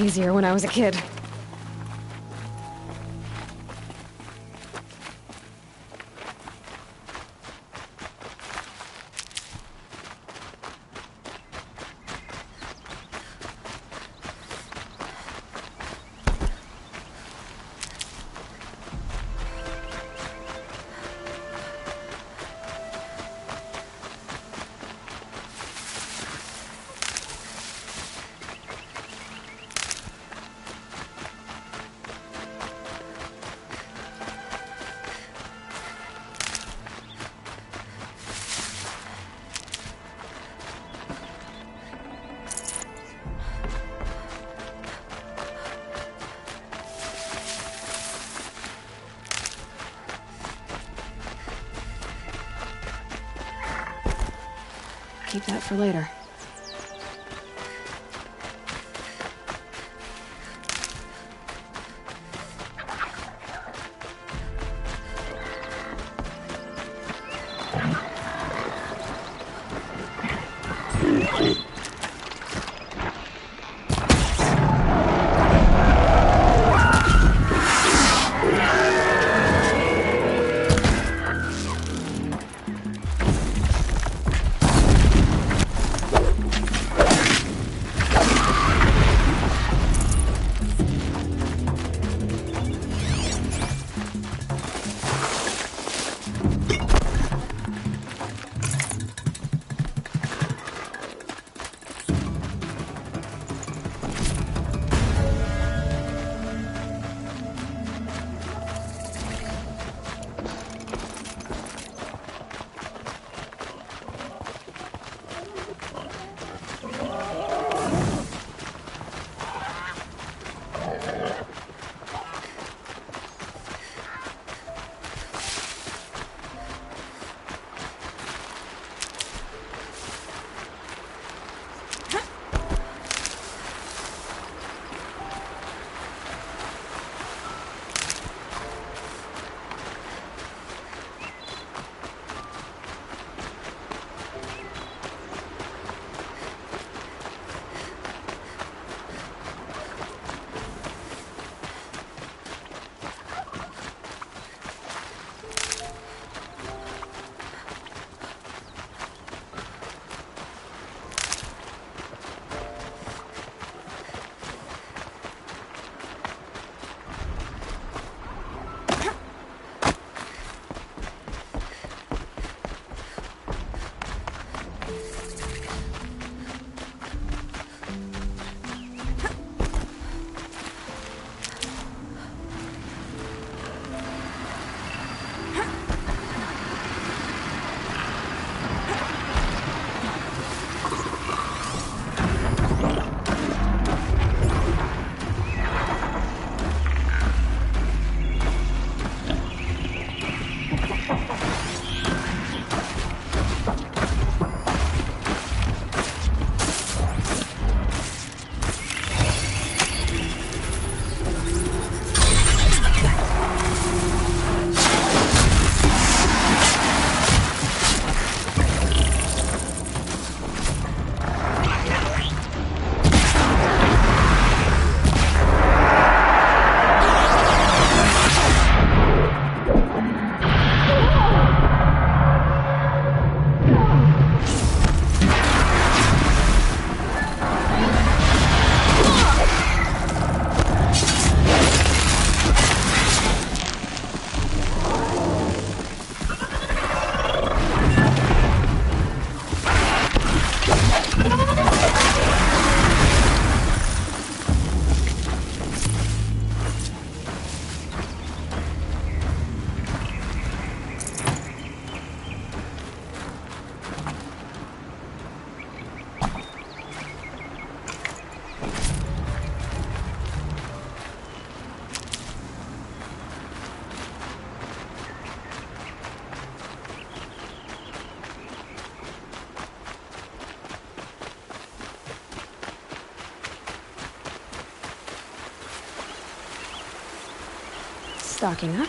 Easier when I was a kid. Keep that for later. Stocking up.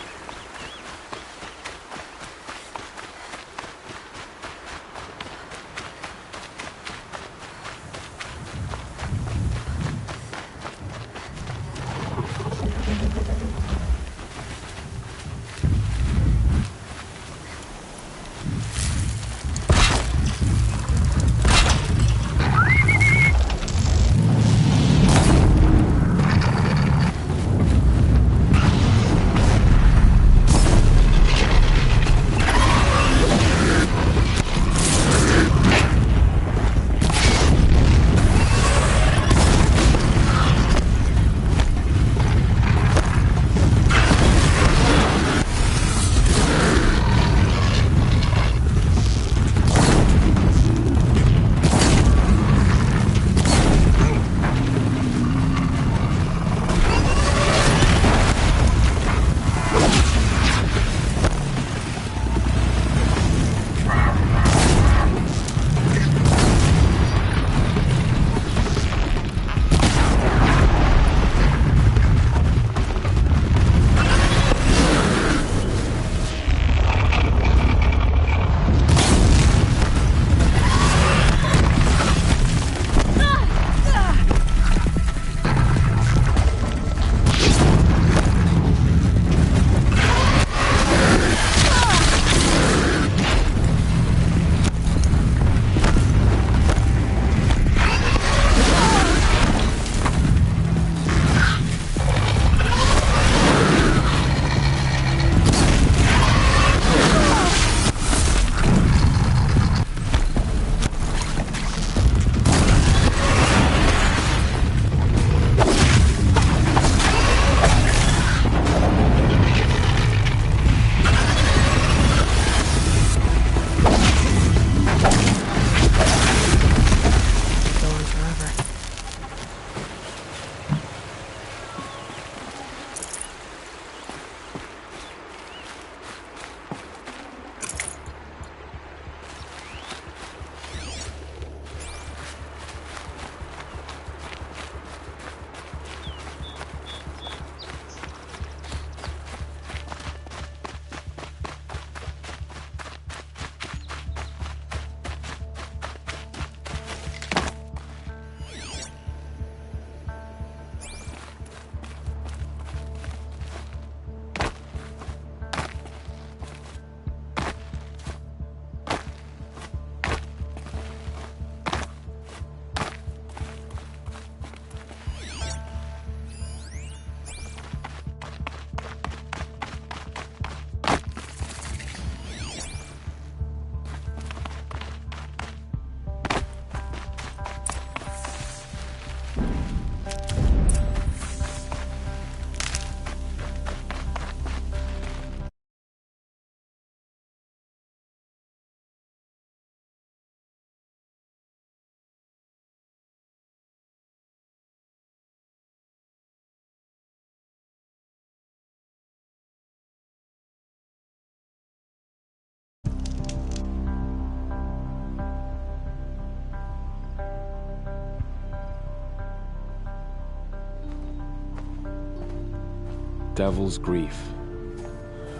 Devil's Grief.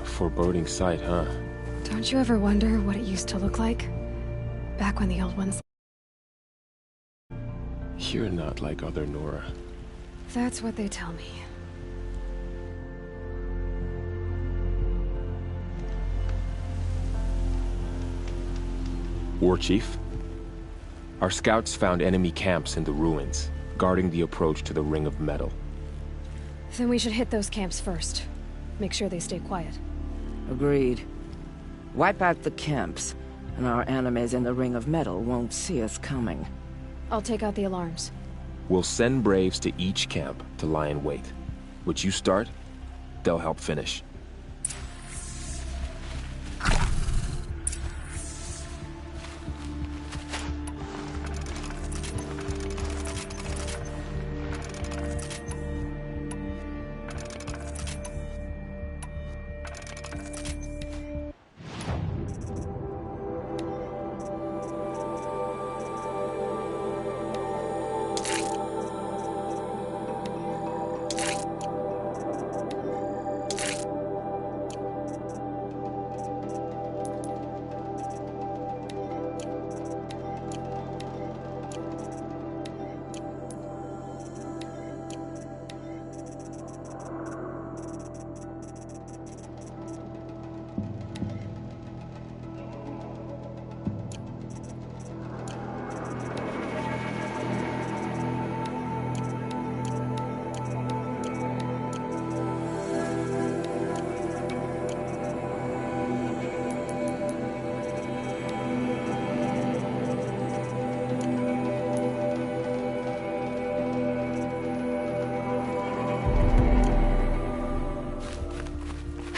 Foreboding sight, huh? Don't you ever wonder what it used to look like? Back when the old ones... You're not like other Nora. That's what they tell me. War Chief? Our scouts found enemy camps in the ruins, guarding the approach to the Ring of Metal. Then we should hit those camps first. Make sure they stay quiet. Agreed. Wipe out the camps, and our enemies in the Ring of Metal won't see us coming. I'll take out the alarms. We'll send Braves to each camp to lie in wait. What you start, they'll help finish.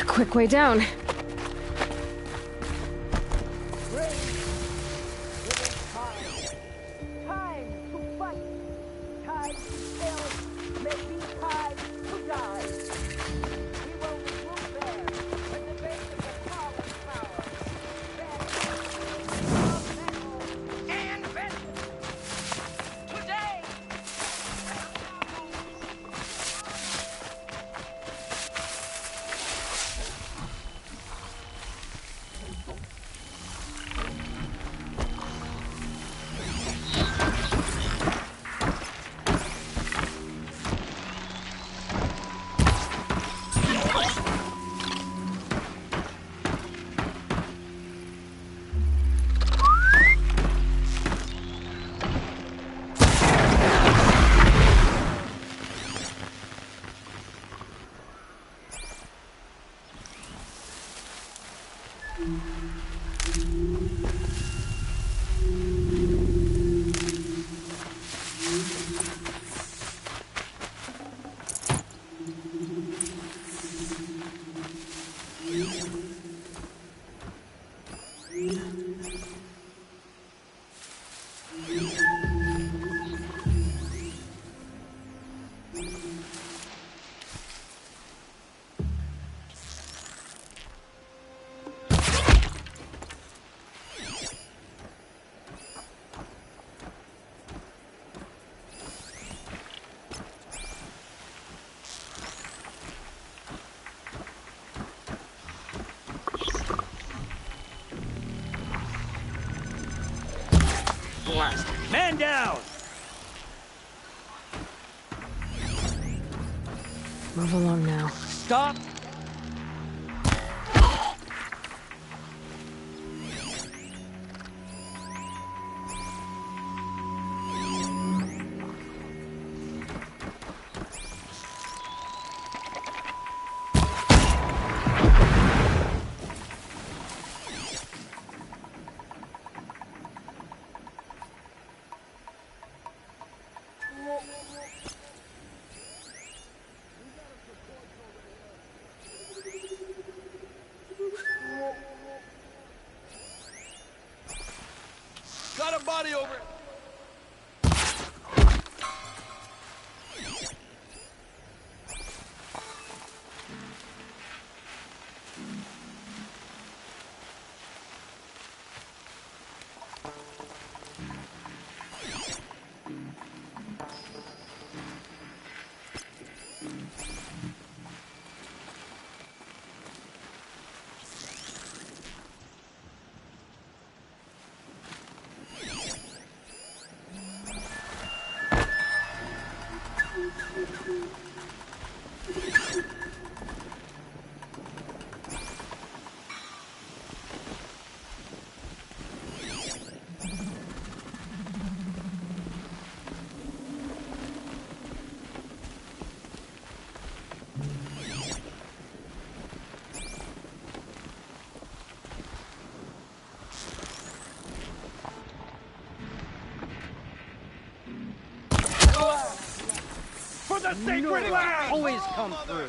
Quick way down. Man down! Move along now. Stop! Got a body over it. sacred land! Always come through.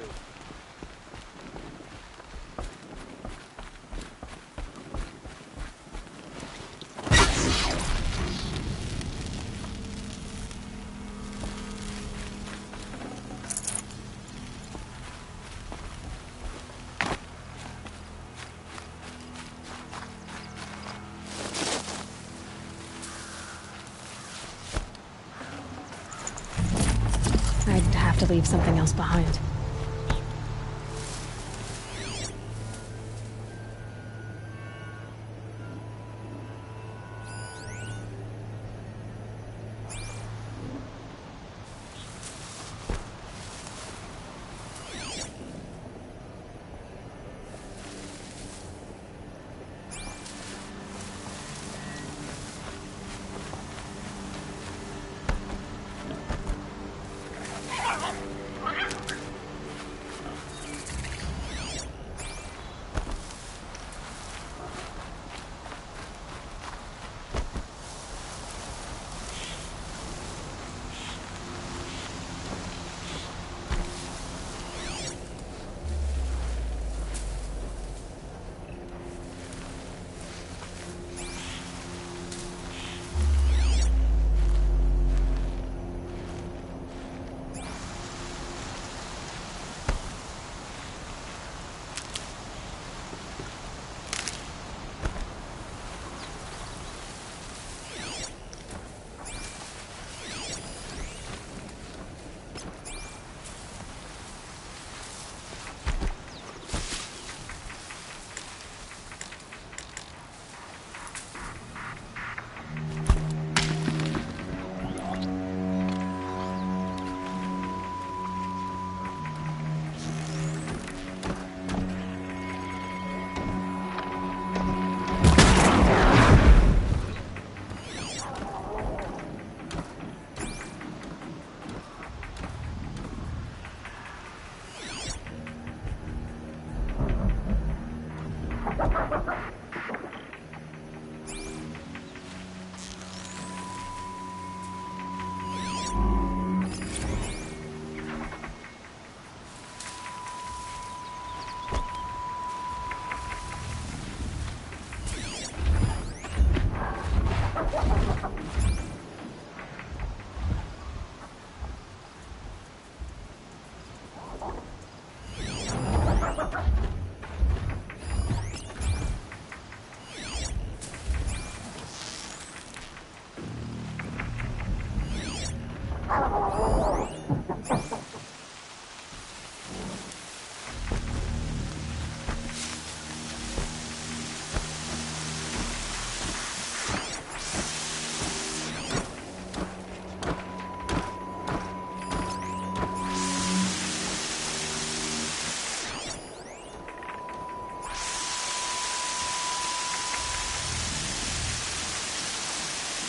I'd have to leave something else behind.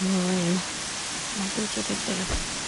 Rain. My boots are big there.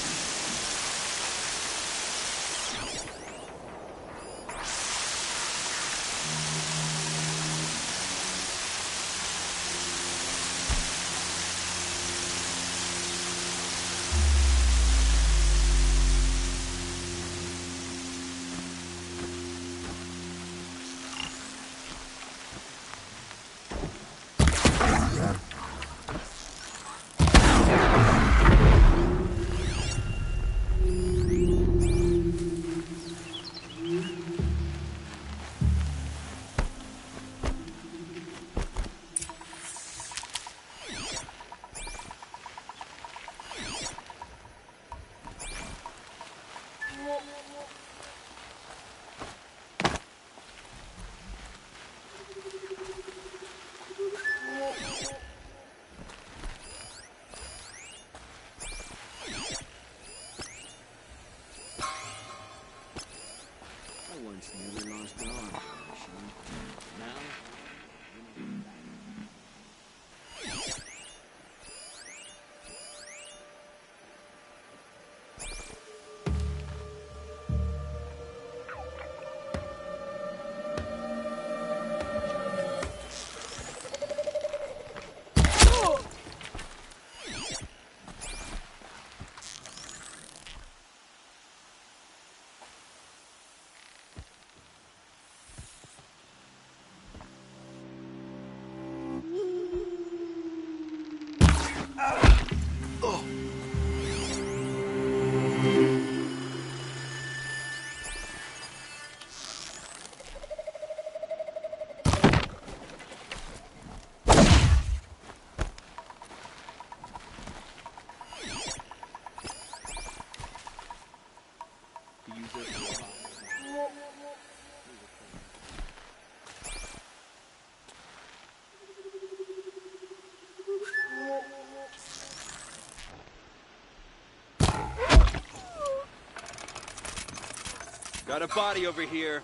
Got a body over here.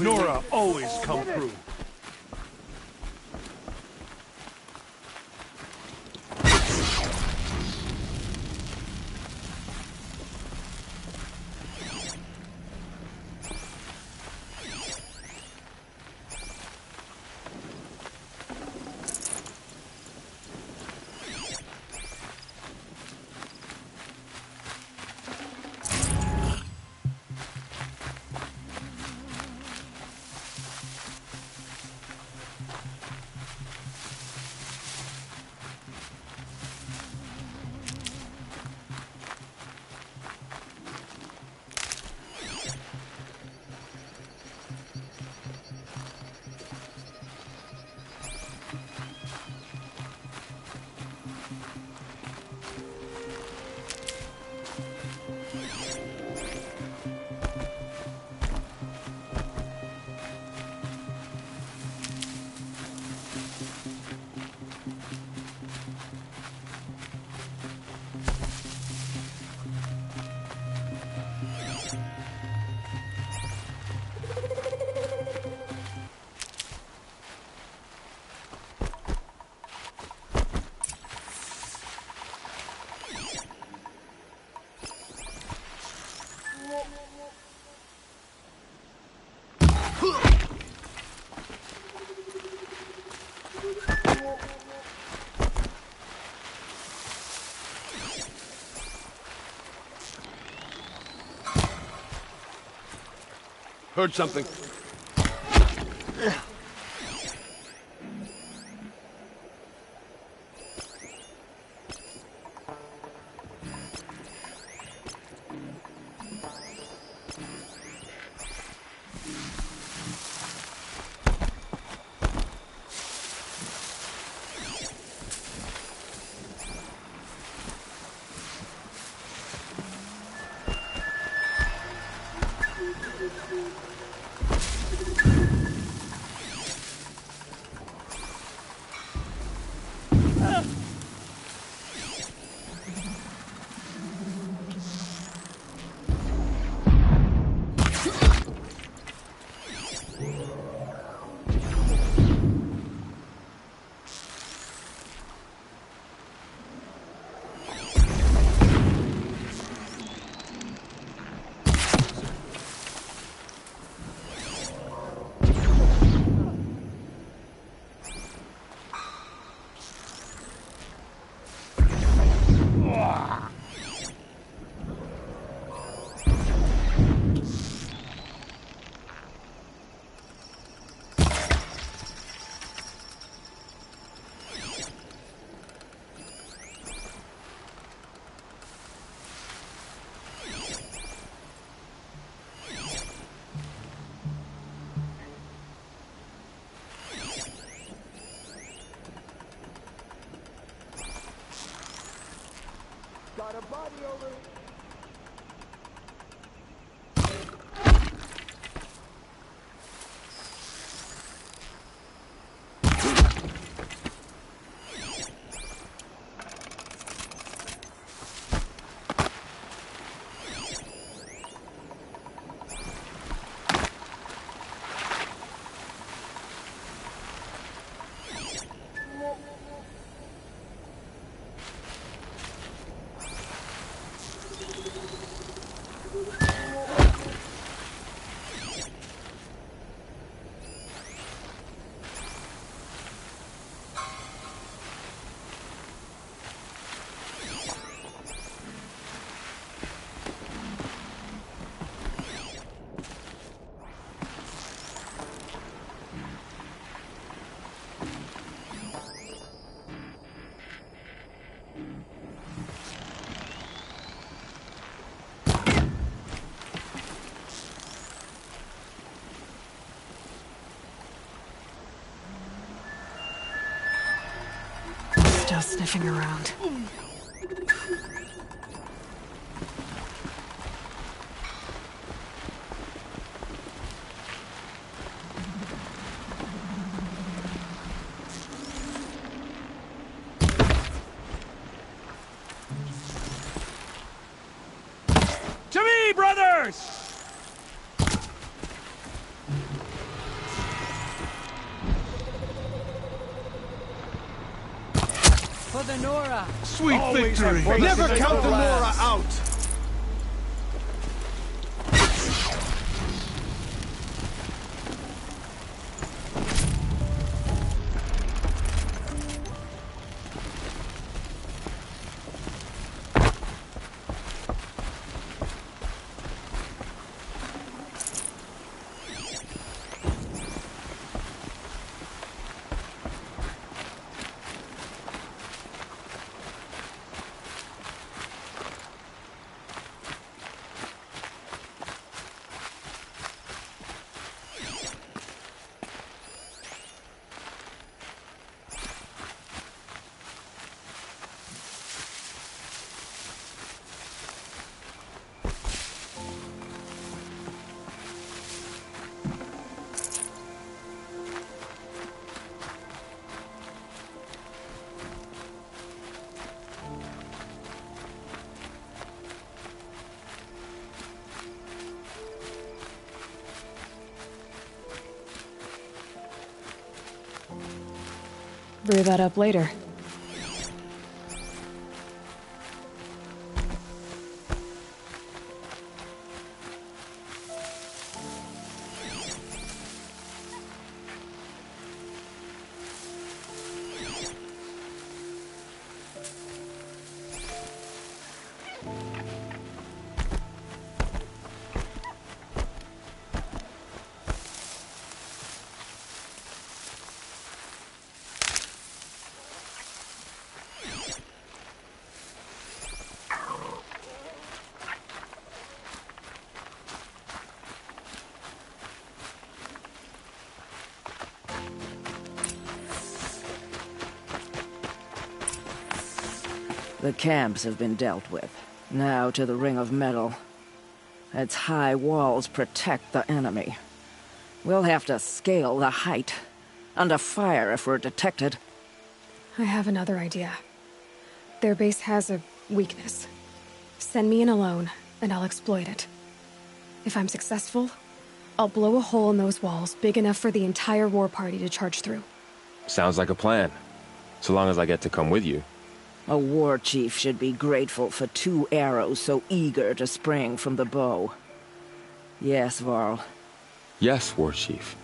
Nora always come through. Heard something. Still sniffing around. To me, brothers! For the Nora! Sweet Always victory! have faith Never in the count the Nora lads. out! Brew that up later. The camps have been dealt with. Now to the Ring of Metal. Its high walls protect the enemy. We'll have to scale the height. Under fire if we're detected. I have another idea. Their base has a weakness. Send me in alone, and I'll exploit it. If I'm successful, I'll blow a hole in those walls big enough for the entire war party to charge through. Sounds like a plan. So long as I get to come with you. A war chief should be grateful for 2 arrows so eager to spring from the bow. Yes, Varl. Yes, War Chief.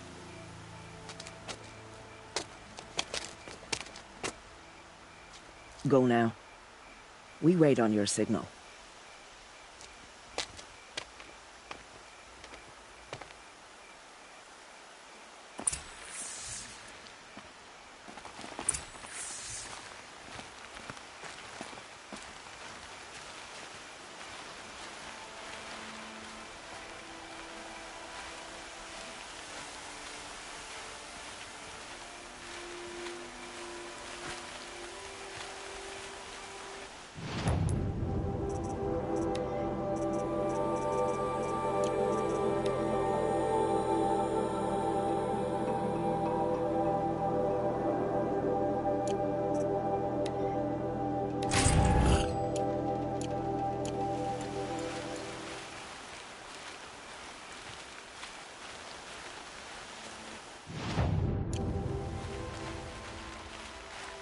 Go now. We wait on your signal.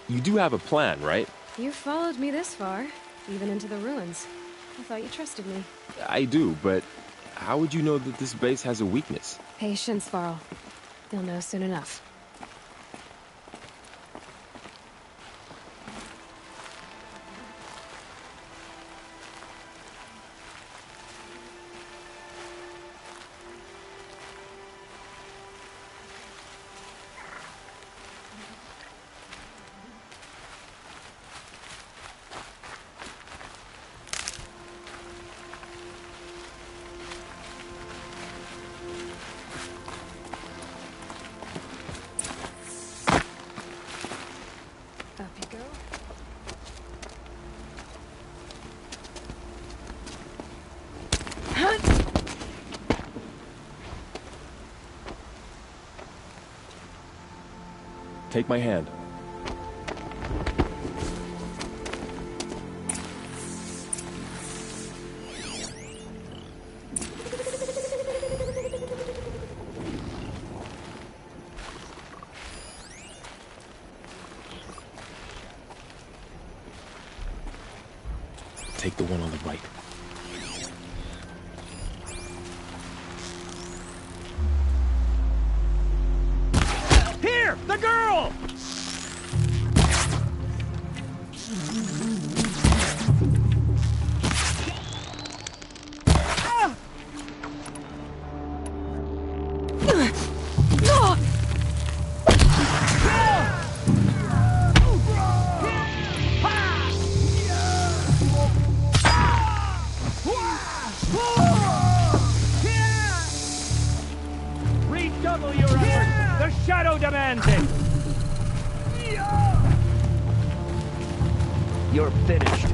You do have a plan, right? You followed me this far, even into the ruins. I thought you trusted me. I do, but how would you know that this base has a weakness? Patience, Varl. You'll know soon enough. Take my hand. Take the one on the right. Here! The girl! Redouble your efforts! The shadow demands it! You're finished.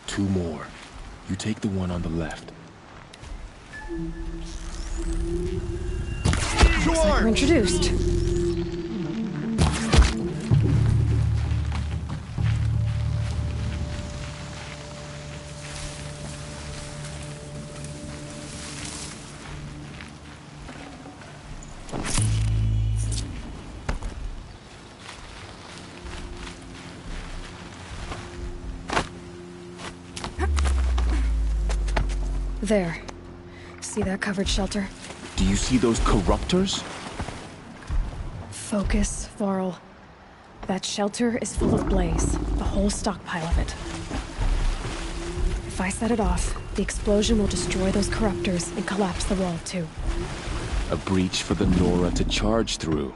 Two more. You take the one on the left. Looks like we're introduced. There. See that covered shelter? Do you see those corruptors? Focus, Varl. That shelter is full of blaze. The whole stockpile of it. If I set it off, the explosion will destroy those corruptors and collapse the wall, too. A breach for the Nora to charge through.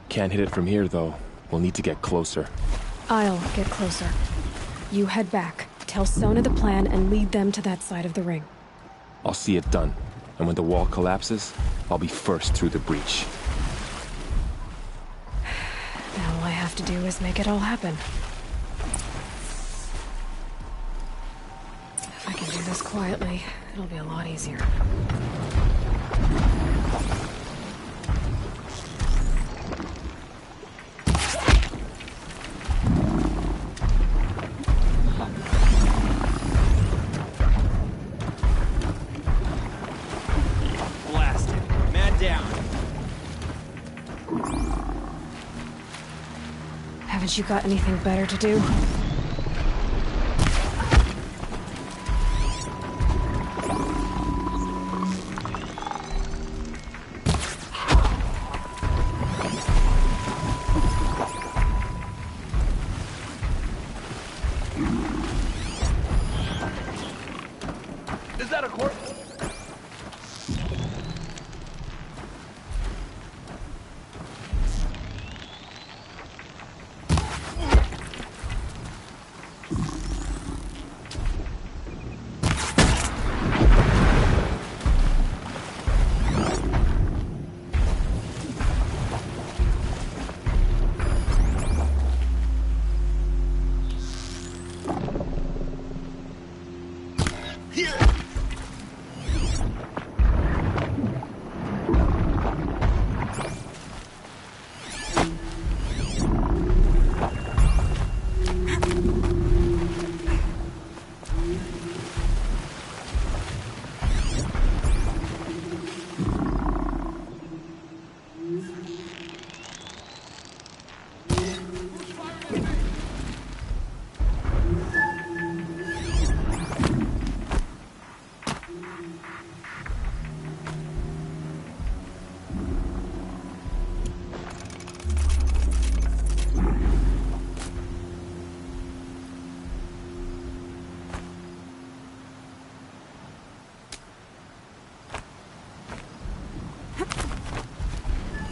Can't hit it from here, though. We'll need to get closer. I'll get closer. You head back, tell Sona the plan, and lead them to that side of the ring. I'll see it done. And when the wall collapses, I'll be first through the breach. Now all I have to do is make it all happen. If I can do this quietly, it'll be a lot easier. Haven't you got anything better to do? Is that a corpse?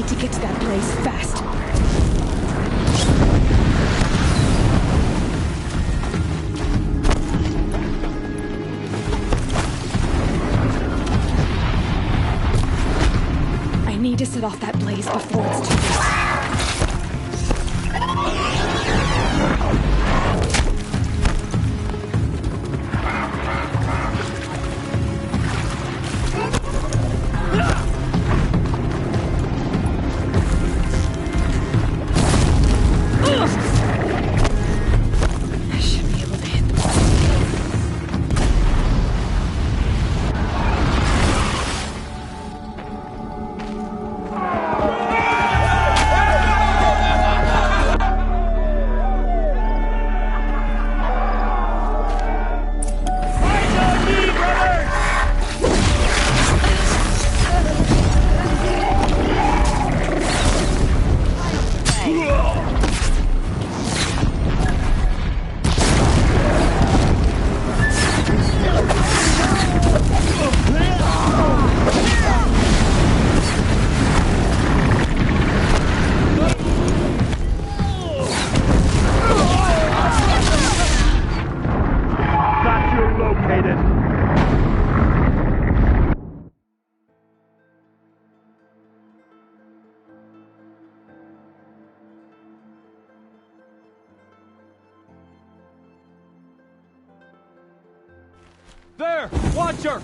need to get to that blaze fast. I need to set off that blaze before it's too late. There! Watch her!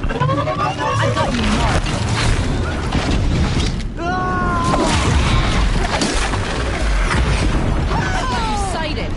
I got you marked. I got you sighted.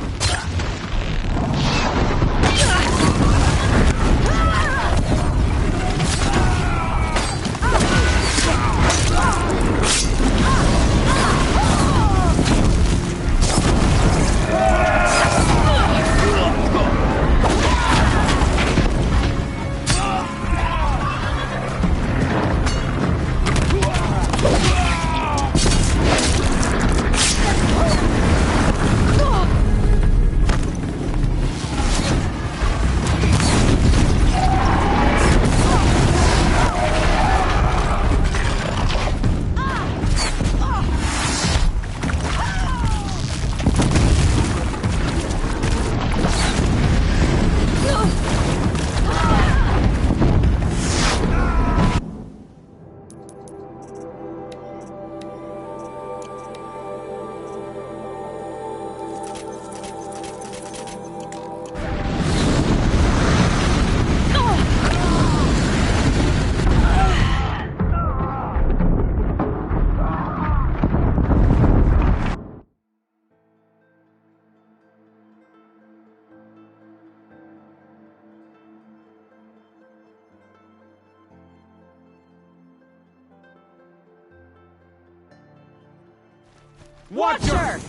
Watch her!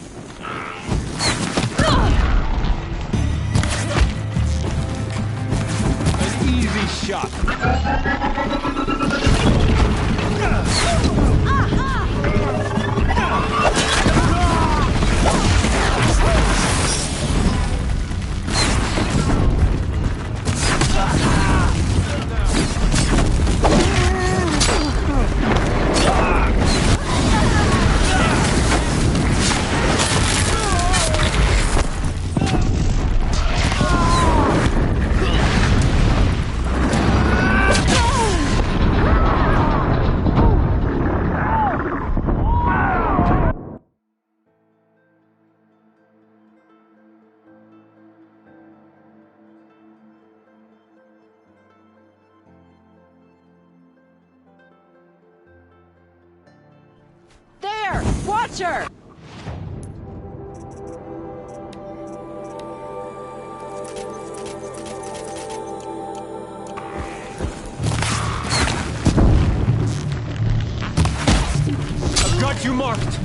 An easy shot. her! Watch her! I've got you marked!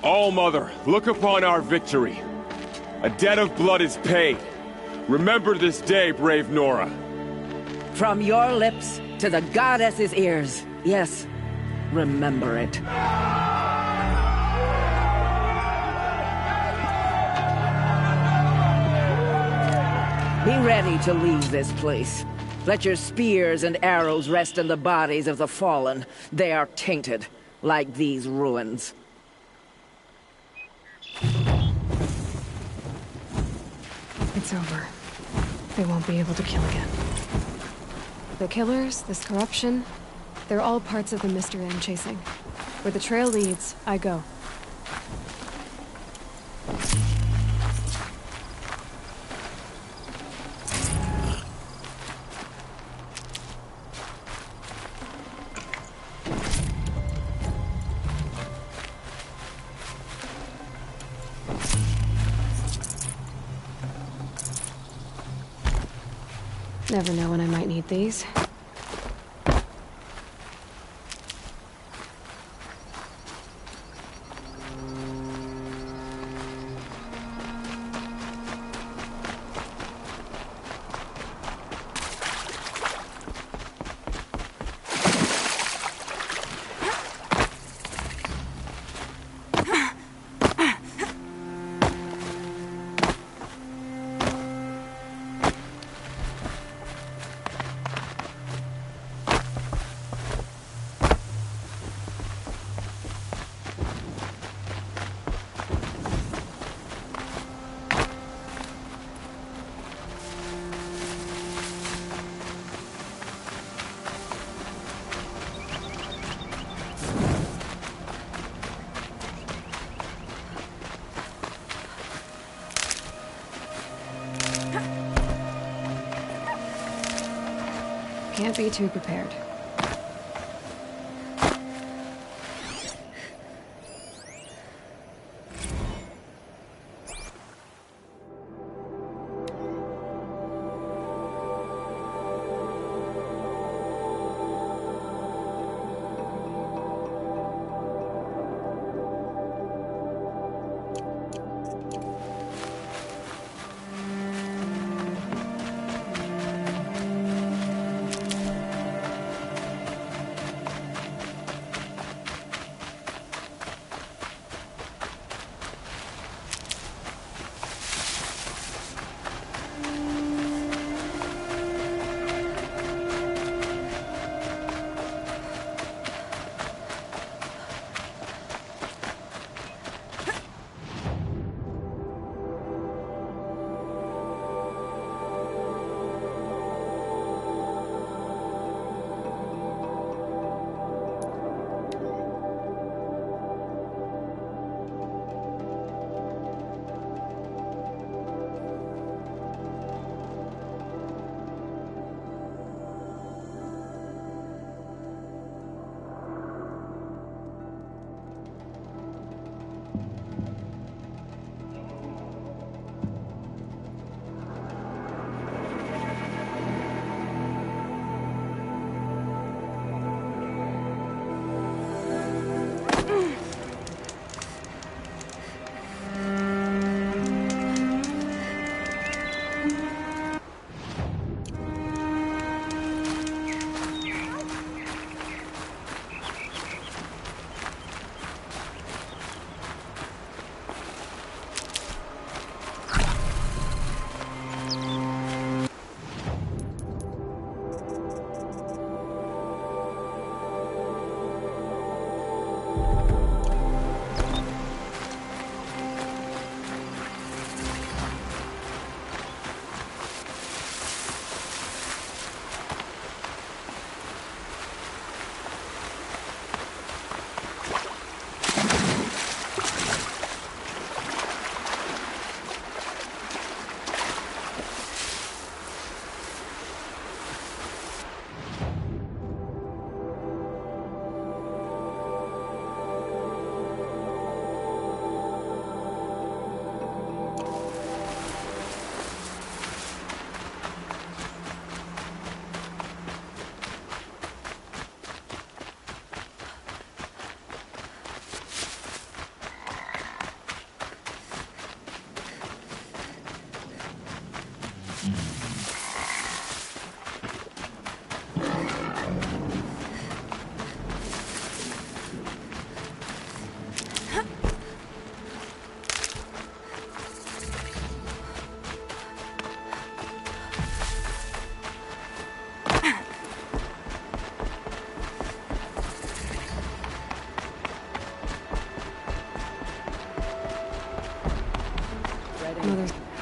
All-Mother, look upon our victory. A debt of blood is paid. Remember this day, brave Nora. From your lips to the goddess's ears. Yes, remember it. Be ready to leave this place. Let your spears and arrows rest in the bodies of the fallen. They are tainted, like these ruins. It's over. They won't be able to kill again. The killers, this corruption, they're all parts of the mystery I'm chasing. Where the trail leads, I go. Never know when I might need these. ep2 prepared.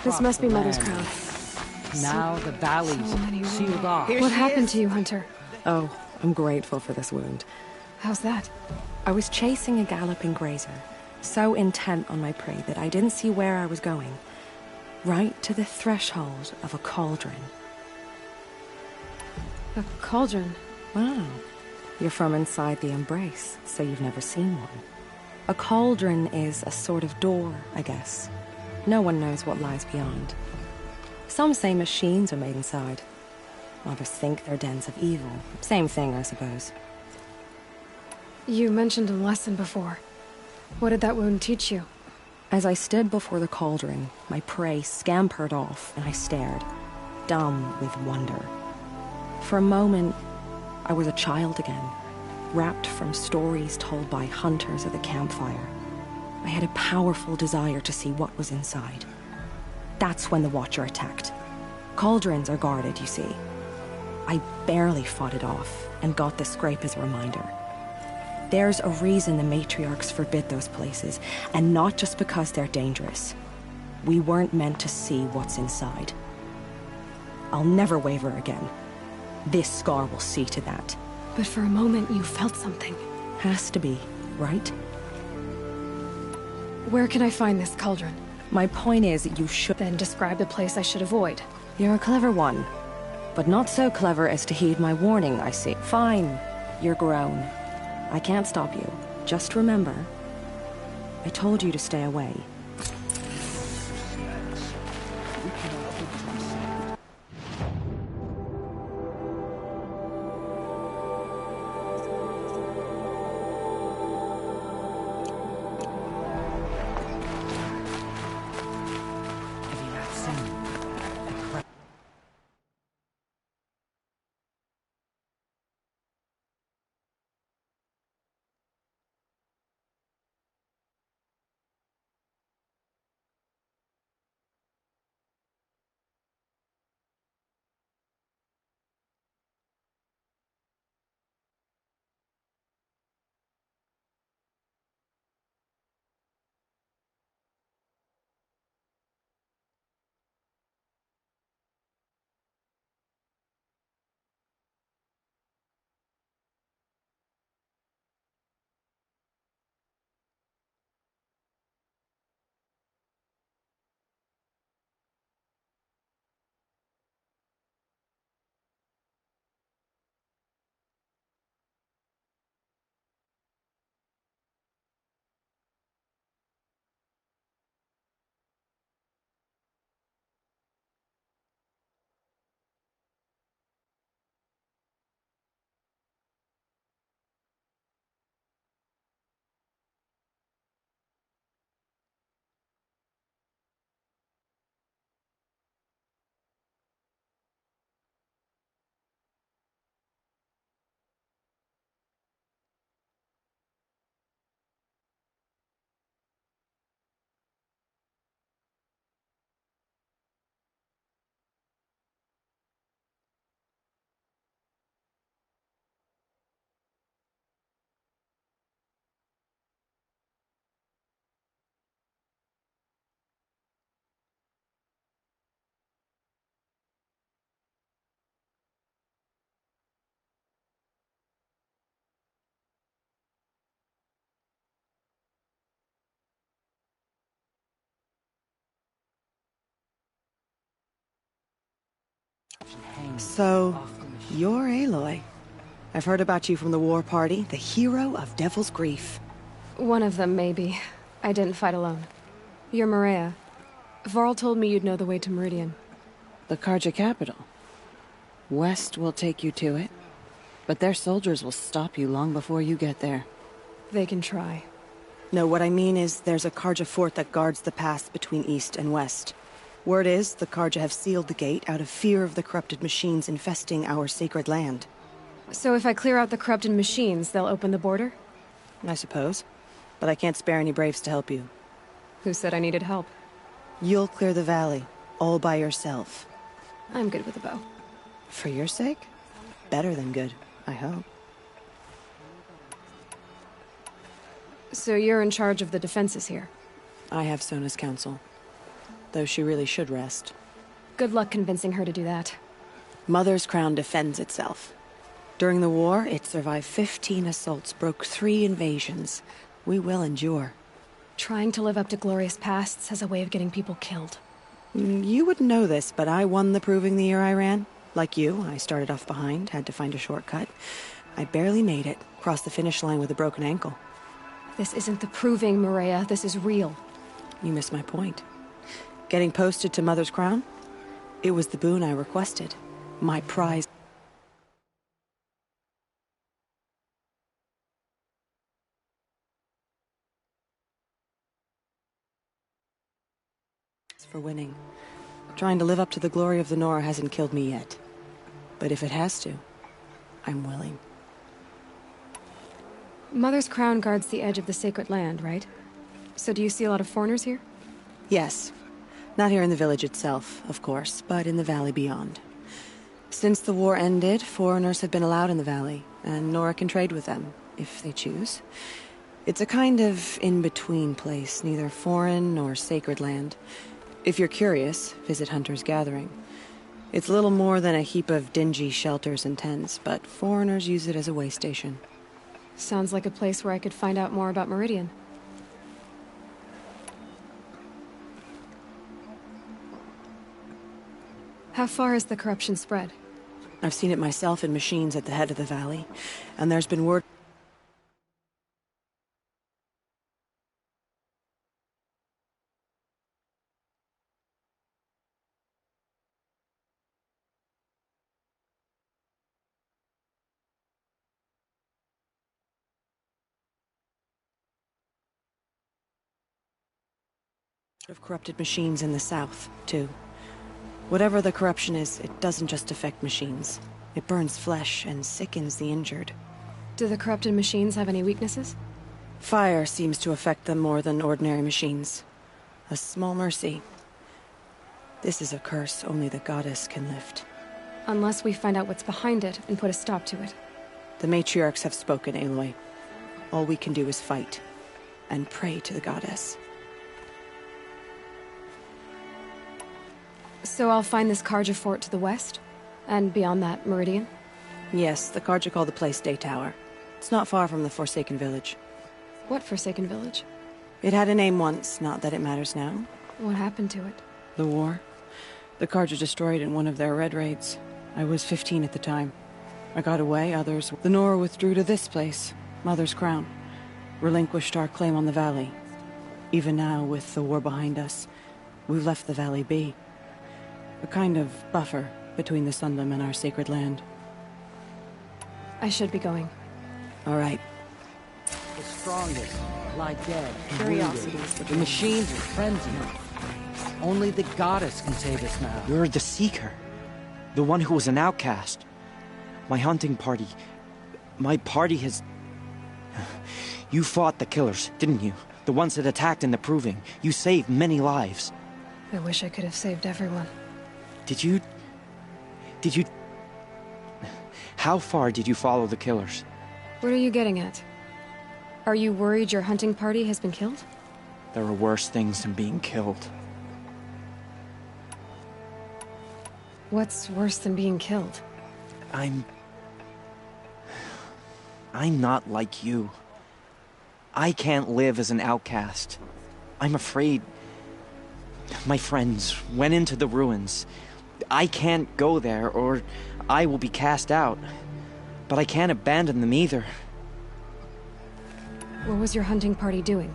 This must be Mother's crown. Now the valley's sealed off. What happened to you, Hunter? Oh, I'm grateful for this wound. How's that? I was chasing a galloping grazer, so intent on my prey that I didn't see where I was going. Right to the threshold of a cauldron. A cauldron? Wow. You're from inside the embrace, so you've never seen one. A cauldron is a sort of door, I guess. No one knows what lies beyond. Some say machines are made inside. Others think they're dens of evil. Same thing, I suppose. You mentioned a lesson before. What did that wound teach you? As I stood before the cauldron, my prey scampered off, and I stared, dumb with wonder. For a moment, I was a child again, wrapped from stories told by hunters at the campfire. I had a powerful desire to see what was inside. That's when the Watcher attacked. Cauldrons are guarded, you see. I barely fought it off, and got the scrape as a reminder. There's a reason the matriarchs forbid those places, and not just because they're dangerous. We weren't meant to see what's inside. I'll never waver again. This scar will see to that. But for a moment you felt something. Has to be, right? Where can I find this cauldron? My point is, you should... Then describe the place I should avoid. You're a clever one. But not so clever as to heed my warning, I see. Fine, you're grown. I can't stop you. Just remember, I told you to stay away. So, you're Aloy. I've heard about you from the war party, the hero of Devil's Grief. One of them, maybe. I didn't fight alone. You're Maria. Varl told me you'd know the way to Meridian. The Karja capital. West will take you to it, but their soldiers will stop you long before you get there. They can try. No, what I mean is there's a Karja fort that guards the pass between East and West. Word is, the Karja have sealed the gate out of fear of the corrupted machines infesting our sacred land. So if I clear out the corrupted machines, they'll open the border? I suppose. But I can't spare any braves to help you. Who said I needed help? You'll clear the valley, all by yourself. I'm good with a bow. For your sake? Better than good, I hope. So you're in charge of the defenses here? I have Sona's counsel. Though she really should rest. Good luck convincing her to do that. Mother's crown defends itself. During the war, it survived 15 assaults, broke 3 invasions. We will endure. Trying to live up to glorious pasts has a way of getting people killed. You wouldn't know this, but I won the proving the year I ran. Like you, I started off behind, had to find a shortcut. I barely made it, crossed the finish line with a broken ankle. This isn't the proving, Maria. This is real. You missed my point. Getting posted to Mother's crown? It was the boon I requested. My prize. For winning. Trying to live up to the glory of the Nora hasn't killed me yet. But if it has to, I'm willing. Mother's crown guards the edge of the sacred land, right? So do you see a lot of foreigners here? Yes. Not here in the village itself, of course, but in the valley beyond. Since the war ended, foreigners have been allowed in the valley, and Nora can trade with them, if they choose. It's a kind of in-between place, neither foreign nor sacred land. If you're curious, visit Hunter's Gathering. It's little more than a heap of dingy shelters and tents, but foreigners use it as a way station. Sounds like a place where I could find out more about Meridian. How far has the corruption spread? I've seen it myself in machines at the head of the valley, and there's been word... of corrupted machines in the south, too. Whatever the corruption is, it doesn't just affect machines. It burns flesh and sickens the injured. Do the corrupted machines have any weaknesses? Fire seems to affect them more than ordinary machines. A small mercy. This is a curse only the goddess can lift. Unless we find out what's behind it and put a stop to it. The matriarchs have spoken, Aloy. All we can do is fight, and pray to the goddess. So I'll find this Karja fort to the west? And beyond that, Meridian? Yes, the Karja call the place Day Tower. It's not far from the Forsaken Village. What Forsaken Village? It had a name once, not that it matters now. What happened to it? The war. The Karja destroyed in one of their red raids. I was 15 at the time. I got away, others... The Nora withdrew to this place, Mother's Crown. Relinquished our claim on the valley. Even now, with the war behind us, we've left the valley be. A kind of buffer between the Sundom and our sacred land. I should be going. All right. The strongest lie dead. Curiosities. The machines are frenzied. Only the goddess can save us now. You're the Seeker. The one who was an outcast. My hunting party. My party has... You fought the killers, didn't you? The ones that attacked in the Proving. You saved many lives. I wish I could have saved everyone. Did you... How far did you follow the killers? What are you getting at? Are you worried your hunting party has been killed? There are worse things than being killed. What's worse than being killed? I'm not like you. I can't live as an outcast. I'm afraid... My friends went into the ruins. I can't go there, or I will be cast out. But I can't abandon them either. What was your hunting party doing?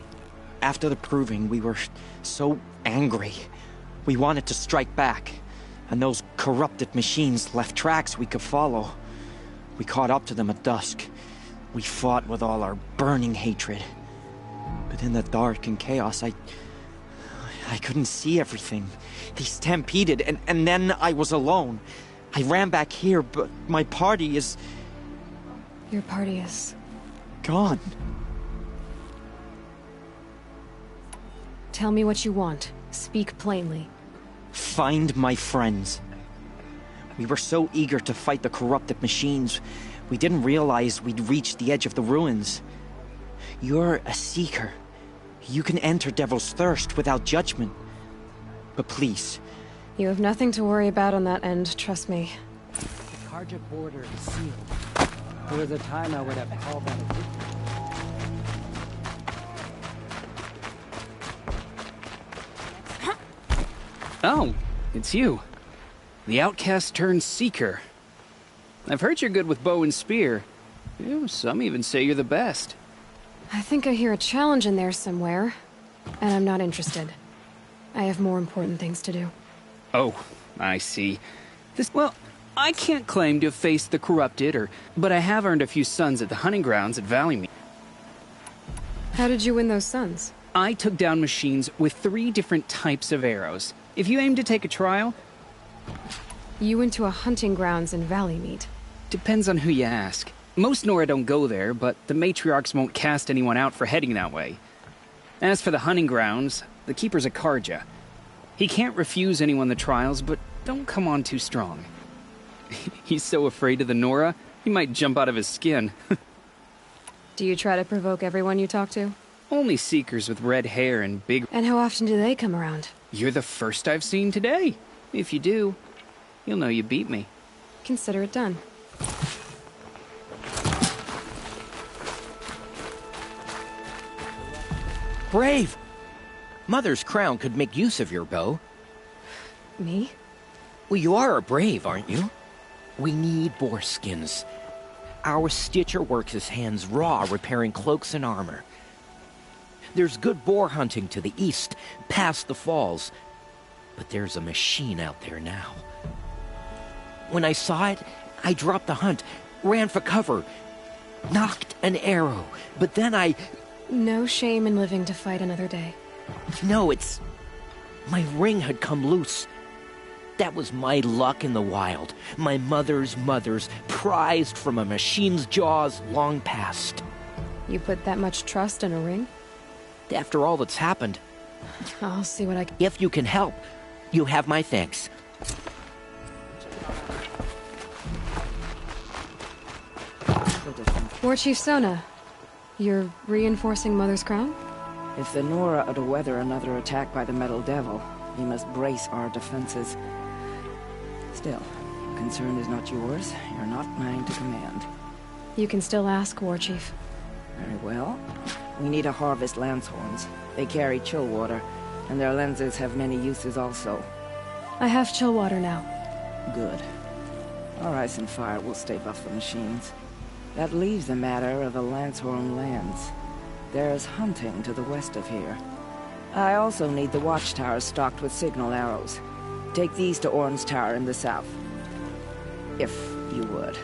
After the Proving, we were so angry. We wanted to strike back. And those corrupted machines left tracks we could follow. We caught up to them at dusk. We fought with all our burning hatred. But in the dark and chaos, I couldn't see everything. They stampeded, and then I was alone. I ran back here, but my party is... Your party is... gone. Tell me what you want. Speak plainly. Find my friends. We were so eager to fight the corrupted machines, we didn't realize we'd reached the edge of the ruins. You're a Seeker. You can enter Devil's Thirst without judgment. But please... You have nothing to worry about on that end, trust me. The Karja border is sealed. There was a time I would have called that a victory. Oh, it's you. The outcast turned Seeker. I've heard you're good with bow and spear. Some even say you're the best. I think I hear a challenge in there somewhere, and I'm not interested. I have more important things to do. Oh, I see. Well, I can't claim to have faced the corrupted, but I have earned a few sons at the hunting grounds at Valleymead. How did you win those sons? I took down machines with 3 different types of arrows. If you aim to take a trial... You went to a hunting grounds in Valleymead. Depends on who you ask. Most Nora don't go there, but the matriarchs won't cast anyone out for heading that way. As for the hunting grounds, the keeper's a Karja. He can't refuse anyone the trials, but don't come on too strong. He's so afraid of the Nora, he might jump out of his skin. Do you try to provoke everyone you talk to? Only Seekers with red hair and big... And how often do they come around? You're the first I've seen today. If you do, you'll know you beat me. Consider it done. Brave! Mother's Crown could make use of your bow. Me? Well, you are a brave, aren't you? We need boar skins. Our stitcher works his hands raw repairing cloaks and armor. There's good boar hunting to the east, past the falls. But there's a machine out there now. When I saw it, I dropped the hunt, ran for cover, knocked an arrow, but then I... No shame in living to fight another day. No, it's... My ring had come loose. That was my luck in the wild. My mother's prized from a machine's jaws long past. You put that much trust in a ring? After all that's happened. I'll see what I can... If you can help, you have my thanks. War Chief Sona, you're reinforcing Mother's Crown? If the Nora are to weather another attack by the Metal Devil, we must brace our defenses. Still, concern is not yours. You're not mine to command. You can still ask, War Chief. Very well. We need to harvest lance horns. They carry chill water, and their lenses have many uses also. I have chill water now. Good. Our ice and fire will stave off the machines. That leaves the matter of the Lancehorn lands. There's hunting to the west of here. I also need the watchtowers stocked with signal arrows. Take these to Orn's Tower in the south. If you would.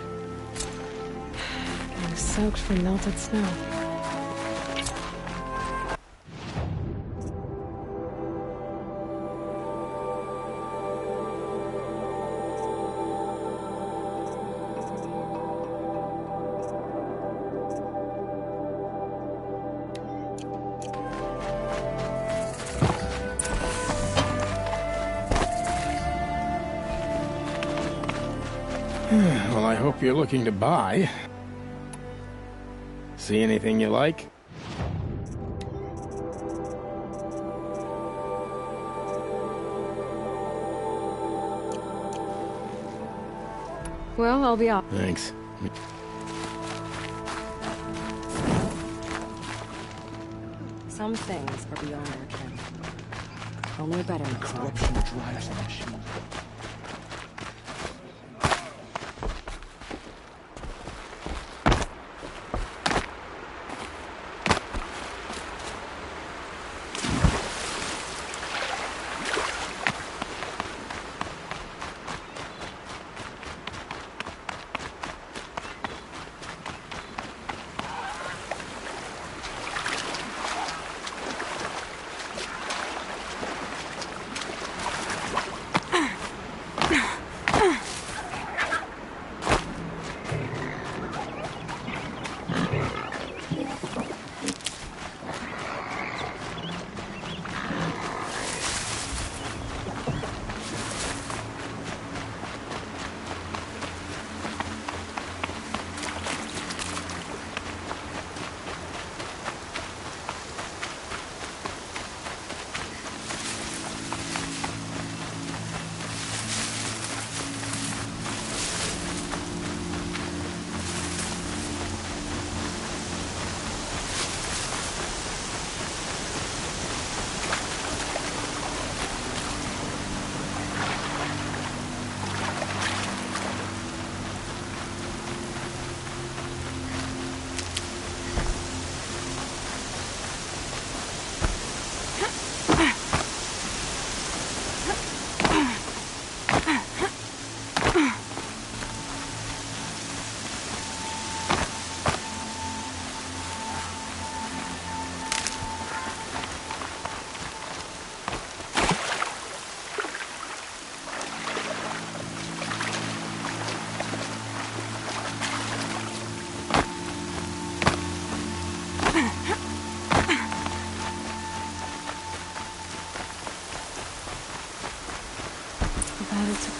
Getting soaked from melted snow. Well, I hope you're looking to buy. See anything you like? Well, I'll be off. Thanks. Some things are beyond our ken. Only a better Corruption drives the machine.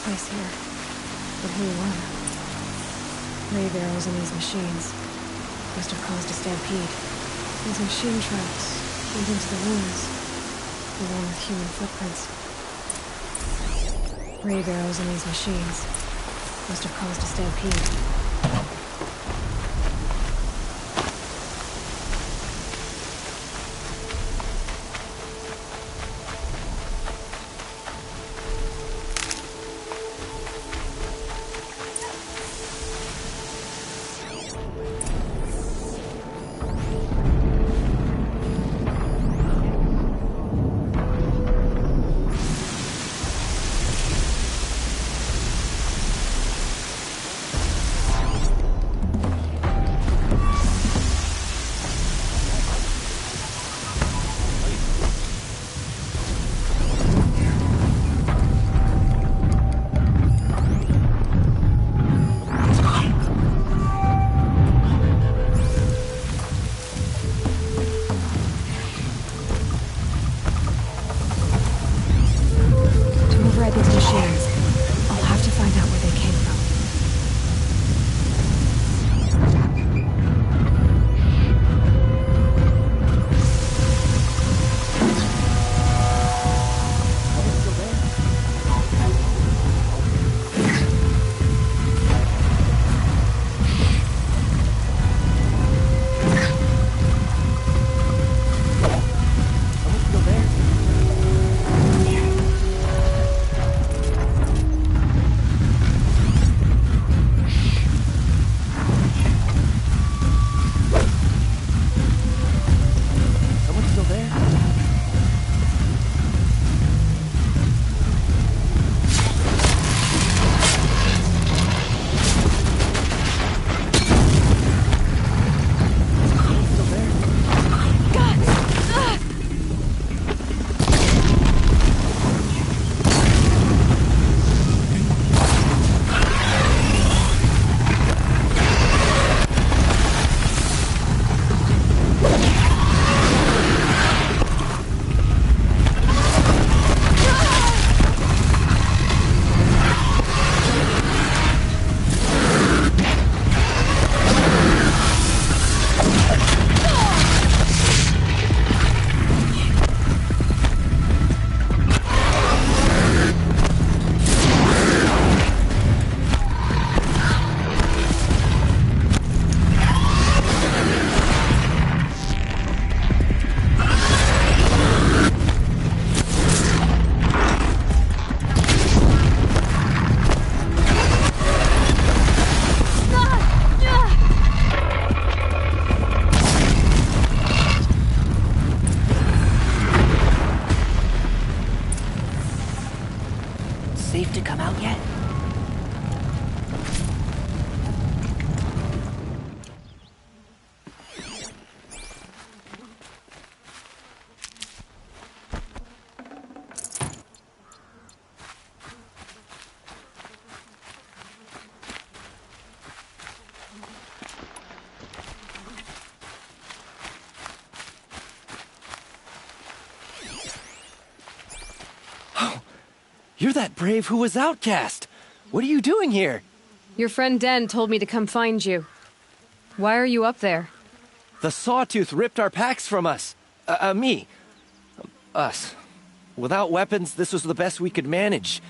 Place here. But who won? Grave arrows in these machines must have caused a stampede. These machine tracks lead into the ruins, along with human footprints. Grave arrows in these machines must have caused a stampede. You're that brave who was outcast. What are you doing here? Your friend Den told me to come find you. Why are you up there? The Sawtooth ripped our packs from us. Me. Us. Without weapons, this was the best we could manage.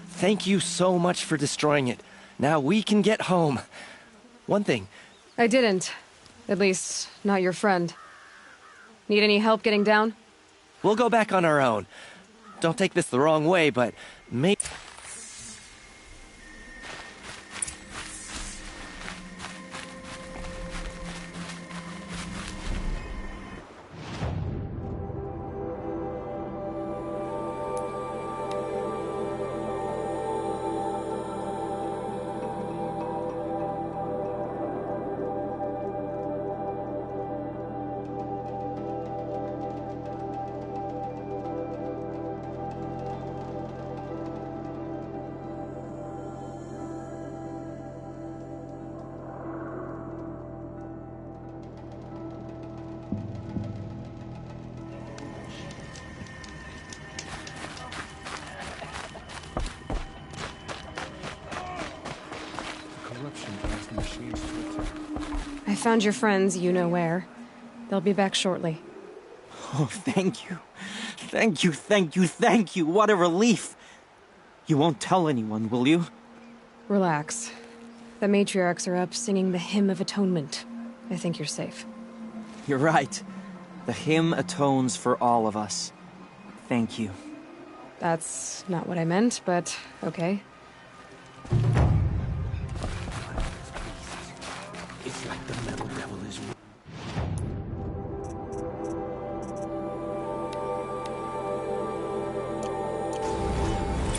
Thank you so much for destroying it. Now we can get home. One thing. I didn't. At least, not your friend. Need any help getting down? We'll go back on our own. Don't take this the wrong way, but maybe... I found your friends, you know where. They'll be back shortly. Oh, thank you. Thank you, thank you, thank you. What a relief. You won't tell anyone, will you? Relax. The matriarchs are up singing the Hymn of Atonement. I think you're safe. You're right. The hymn atones for all of us. Thank you. That's not what I meant, but okay. It's like the metal devil is...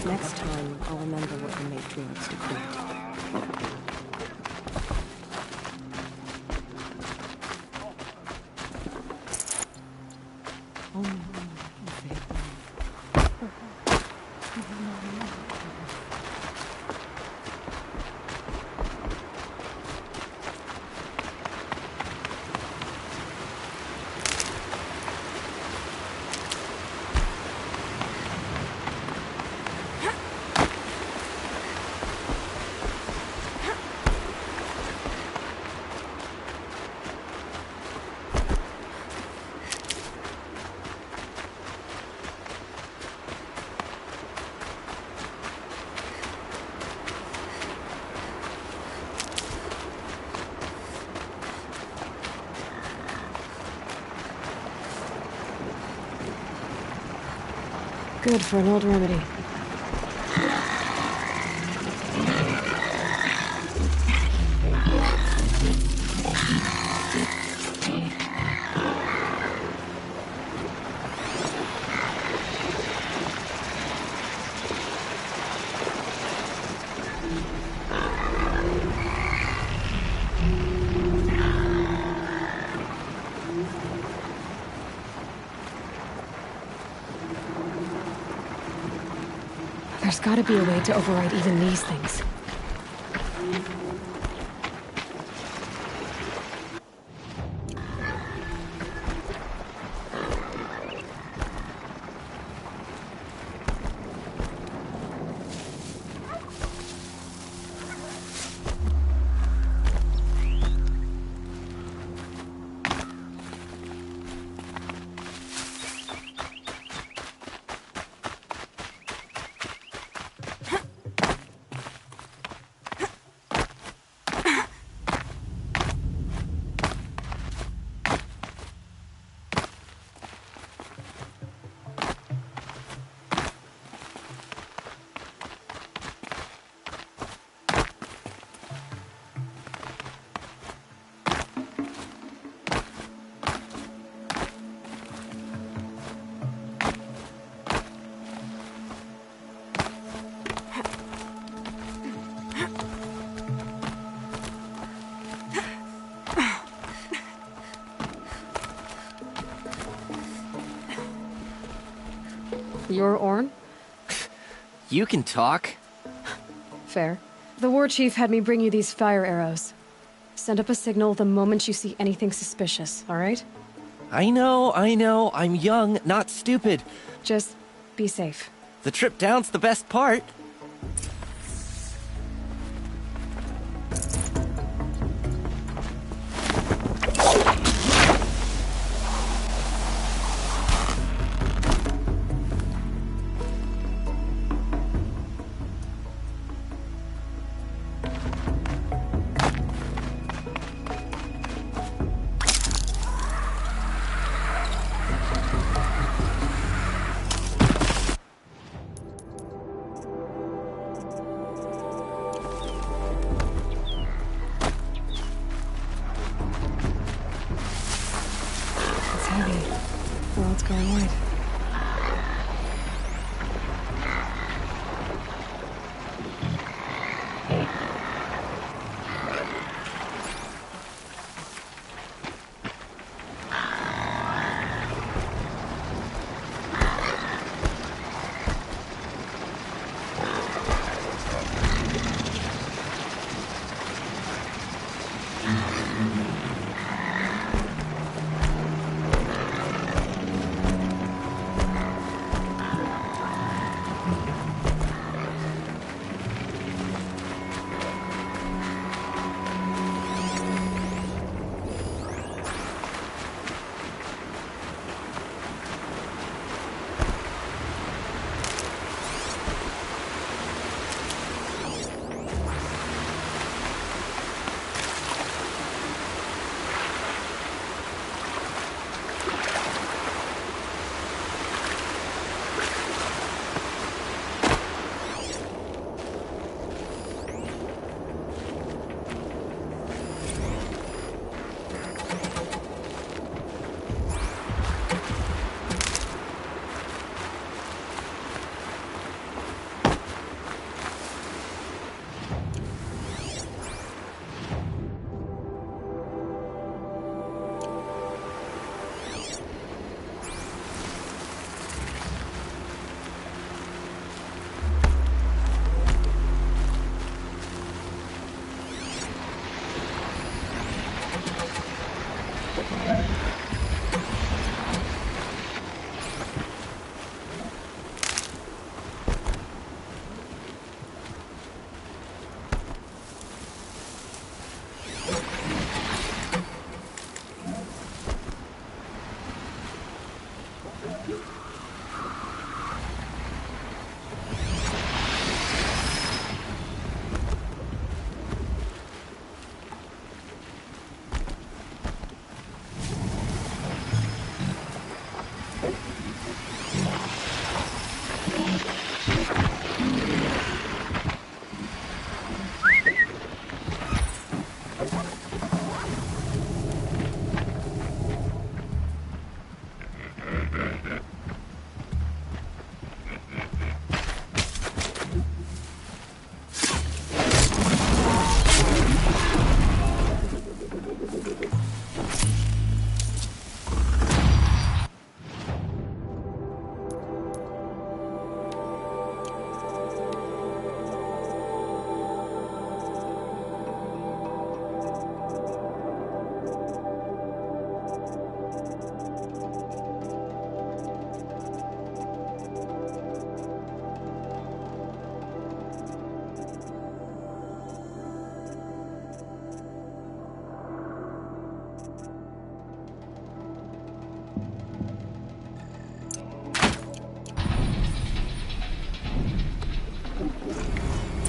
Next time, I'll remember what the matriarchs decreed. Oh no. Good for an old remedy. There's gotta be a way to override even these things. You're Orn? You can talk. Fair. The war chief had me bring you these fire arrows. Send up a signal the moment you see anything suspicious, alright? I know. I'm young, not stupid. Just be safe. The trip down's the best part. World's going wide.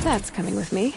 That's coming with me.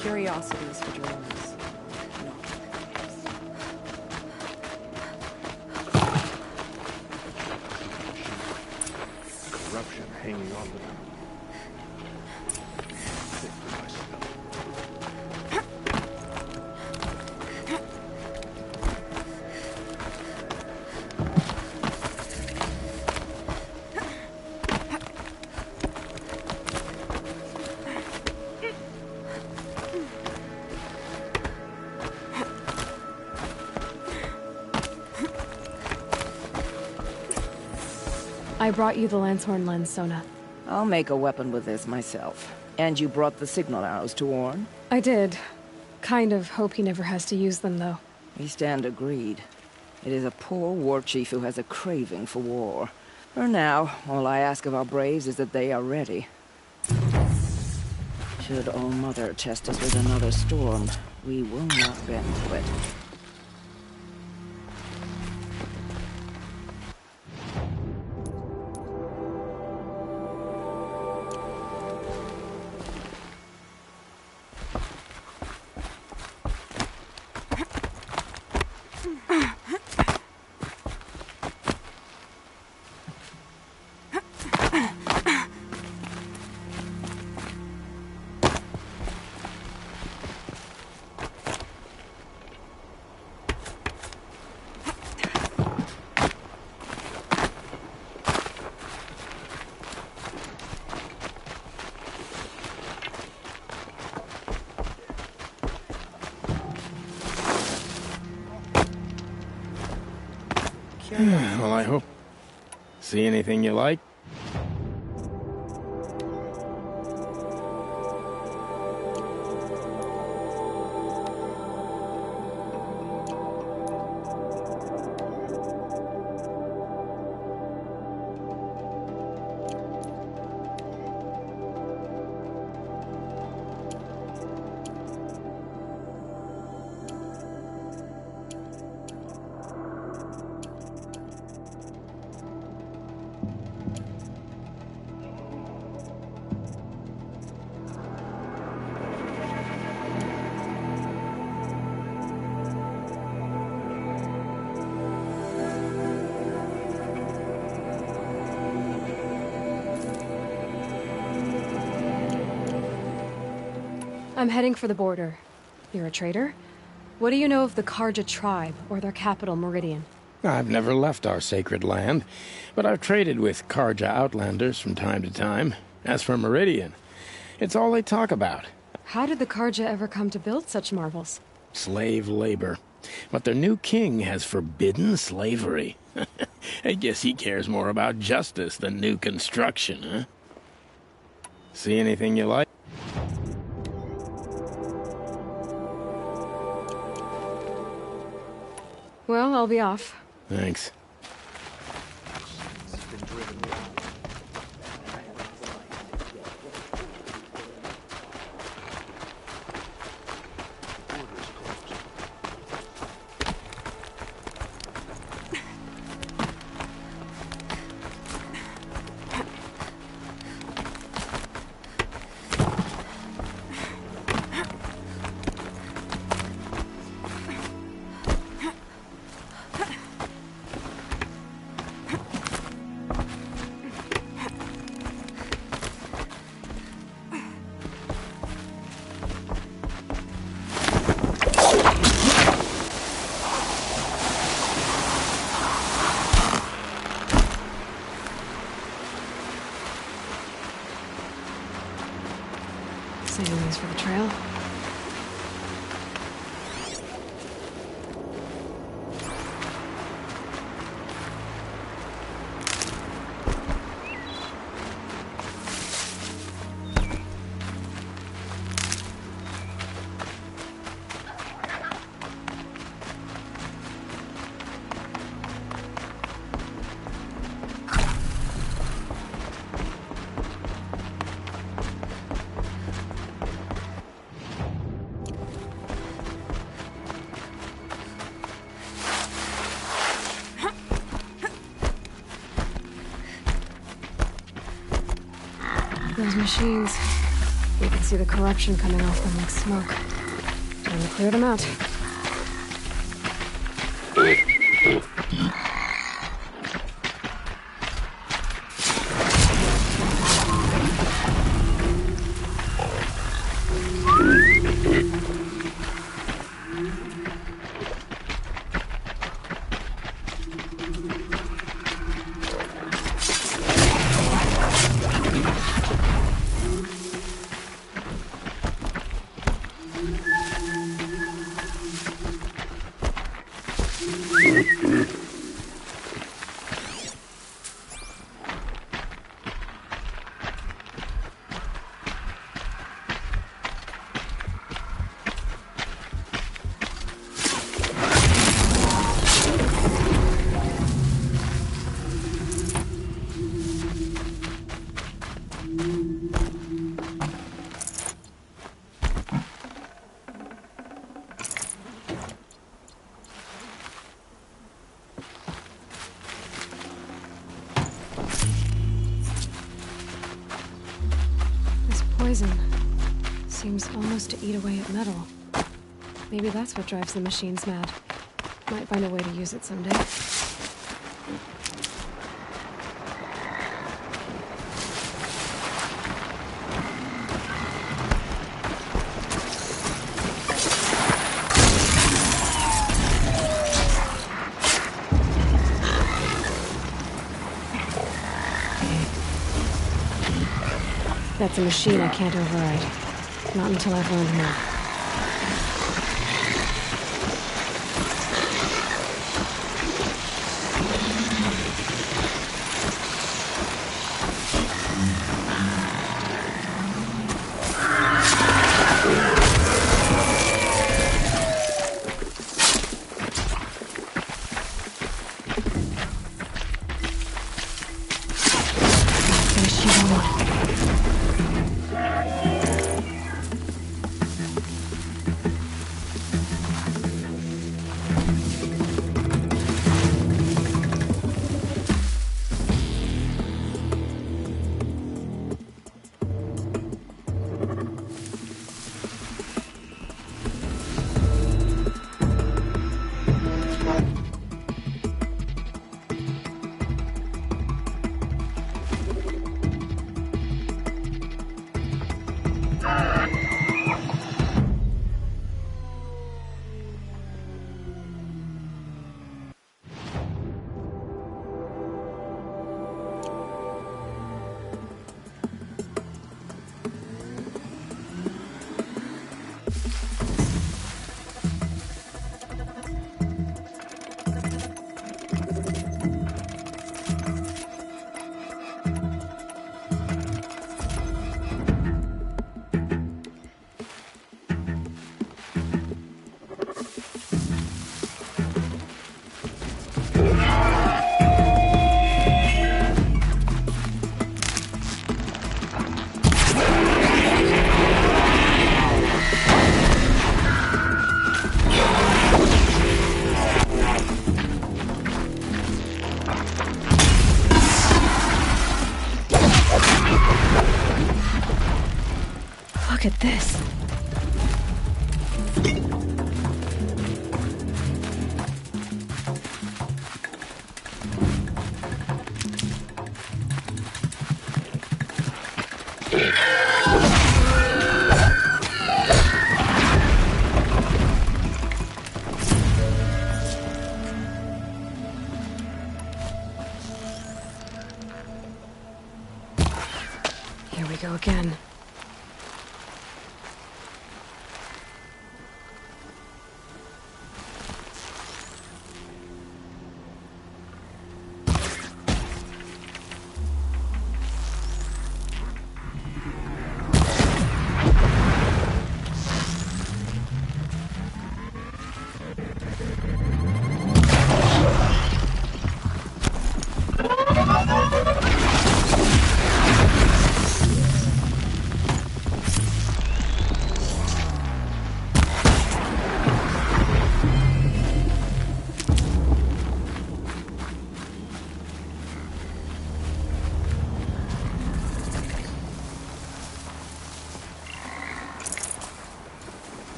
Curiosities for dreamers. I brought you the Lancehorn lens, Sona. I'll make a weapon with this myself. And you brought the signal arrows to Orn? I did. Kind of hope he never has to use them, though. We stand agreed. It is a poor war chief who has a craving for war. For now, all I ask of our braves is that they are ready. Should All Mother test us with another storm, we will not bend to it. Well, I hope. See anything you like? I'm heading for the border. You're a trader? What do you know of the Karja tribe, or their capital, Meridian? I've never left our sacred land, but I've traded with Karja outlanders from time to time. As for Meridian, it's all they talk about. How did the Karja ever come to build such marvels? Slave labor. But their new king has forbidden slavery. I guess he cares more about justice than new construction, huh? See anything you like? Well, I'll be off. Thanks. Saving these for the trail. Those machines. You can see the corruption coming off them like smoke. Time to clear them out. Seems almost to eat away at metal. Maybe that's what drives the machines mad. Might find a way to use it someday. That's a machine I can't override. Not until I've learned more. Look at this. Here we go again.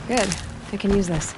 Good. I can use this.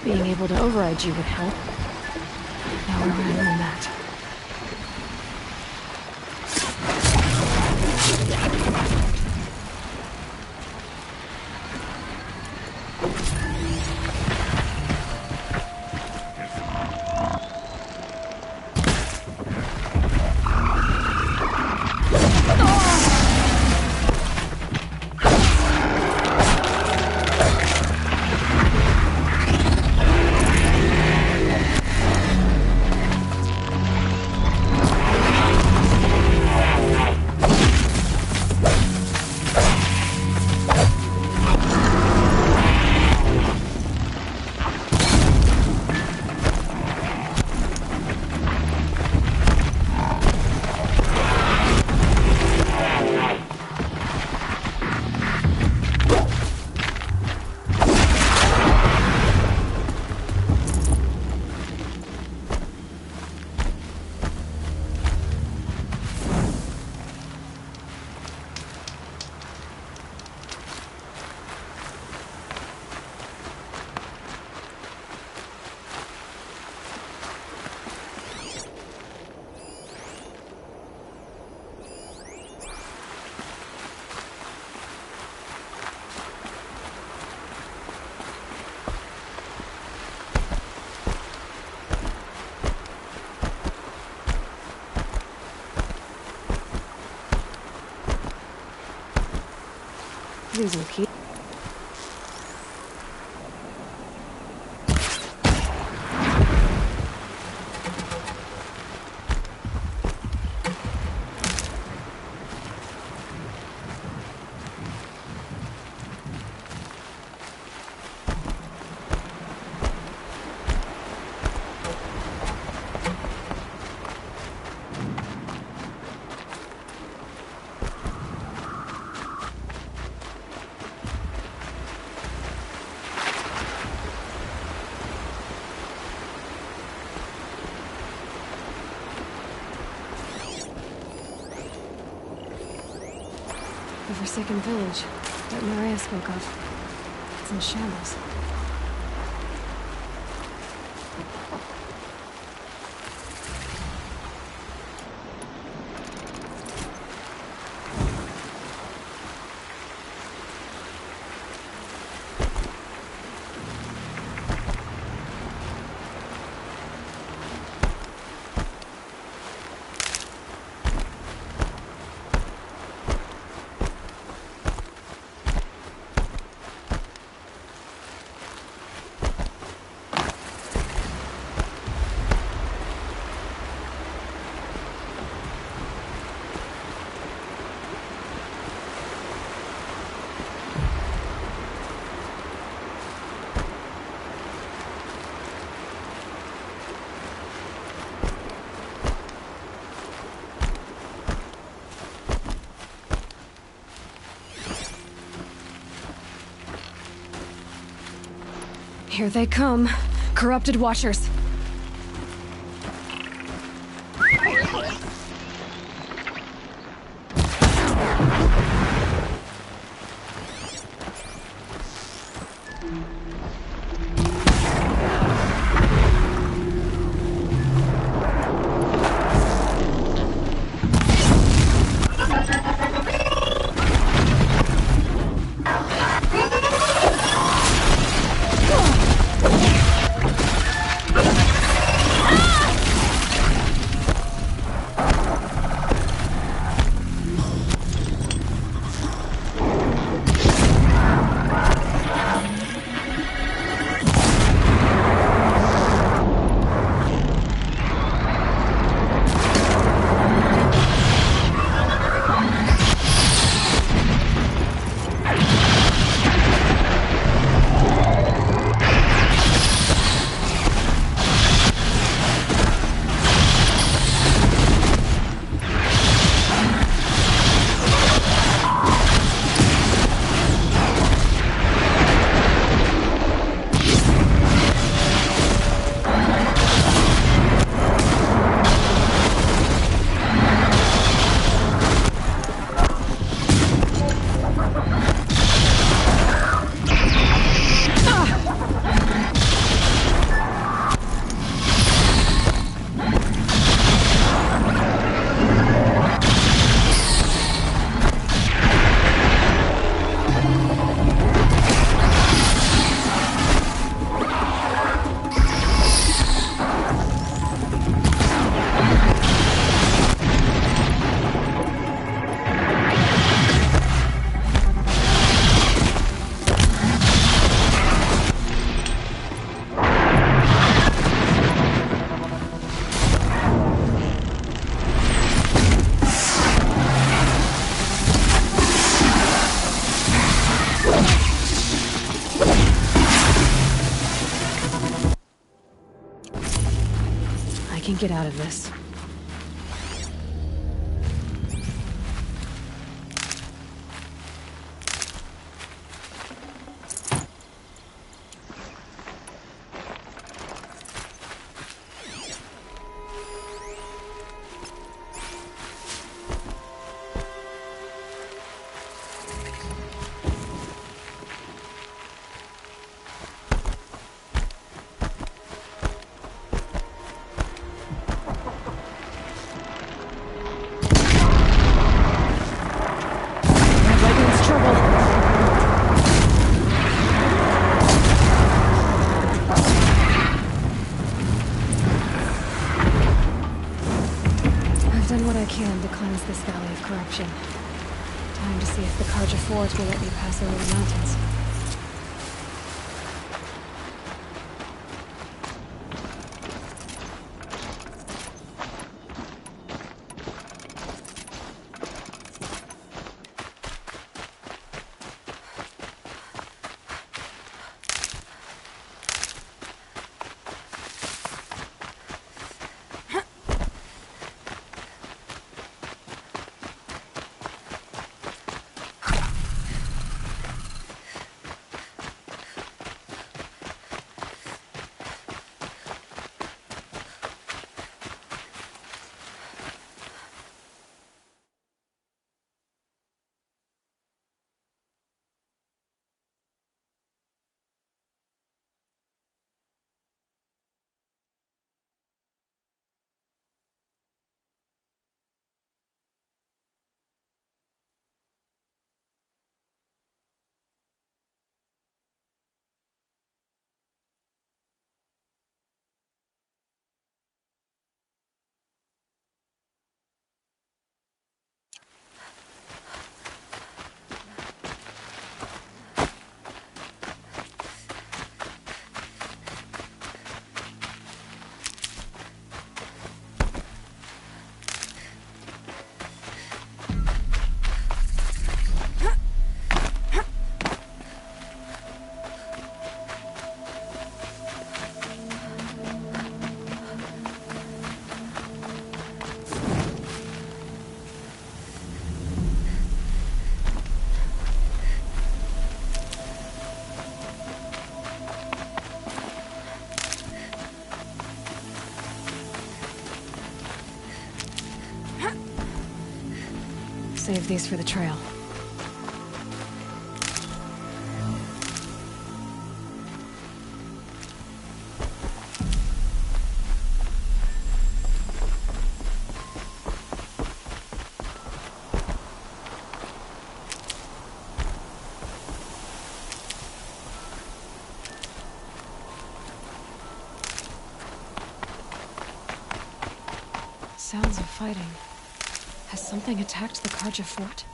Being able to override you would help. Now where would I learn that? Losing key. forsaken village that Maria spoke of. It's in shambles. Here they come. Corrupted Watchers. Get out of this. Time to see if the Carja Forge will let me pass over the mountains. save these for the trail. Sounds of fighting. Has something attacked the Karja fort?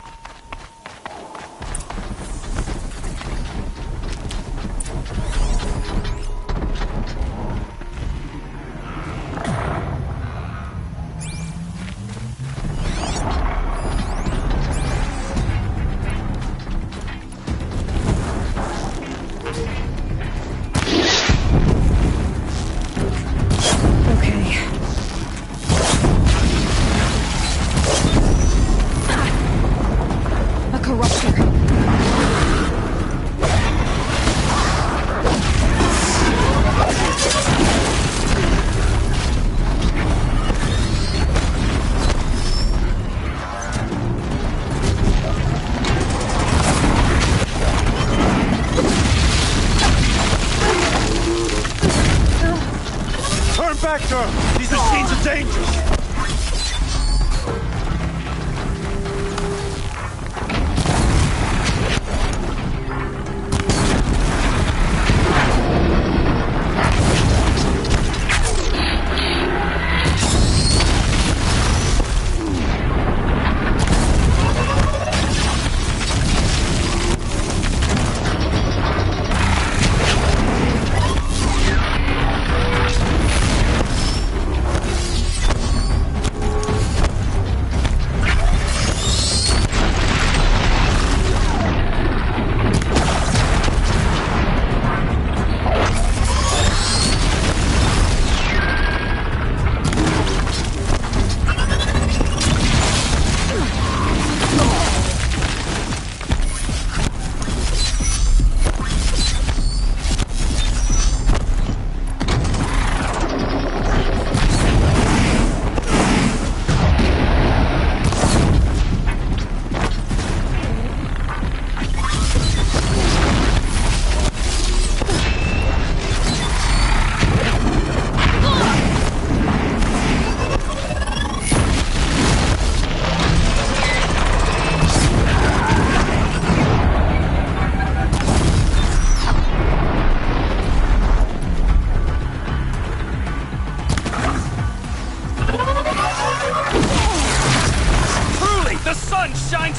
back, girl! These machines are dangerous!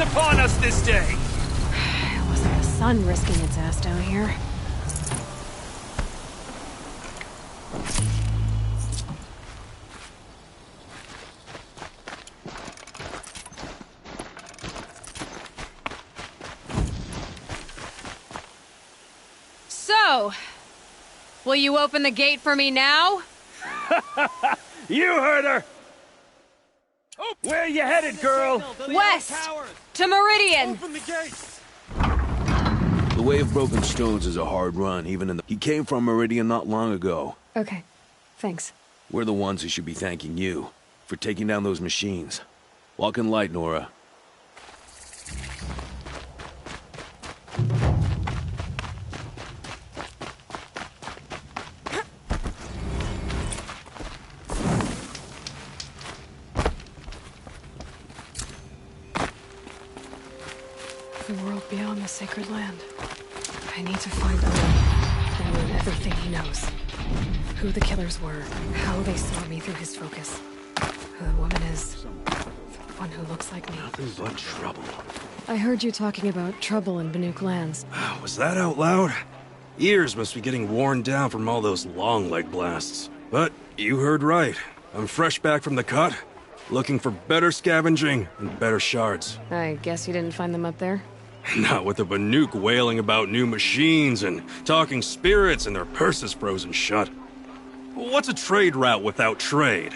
Upon us this day! It wasn't the sun risking its ass down here. So, will you open the gate for me now? You heard her! Where you headed, girl? West! To Meridian! Open the gates! The way of broken stones is a hard run, even in the... He came from Meridian not long ago. Okay, thanks. We're the ones who should be thanking you for taking down those machines. Walk in light, Nora. The world beyond the sacred land. I need to find Owen and learn everything he knows. Who the killers were, how they saw me through his focus. Who the woman is. The one who looks like me. Nothing but trouble. I heard you talking about trouble in Banuk lands. Was that out loud? Ears must be getting worn down from all those long leg blasts. But you heard right. I'm fresh back from the cut, looking for better scavenging and better shards. I guess you didn't find them up there? Not with the Banuk wailing about new machines and talking spirits and their purses frozen shut. What's a trade route without trade?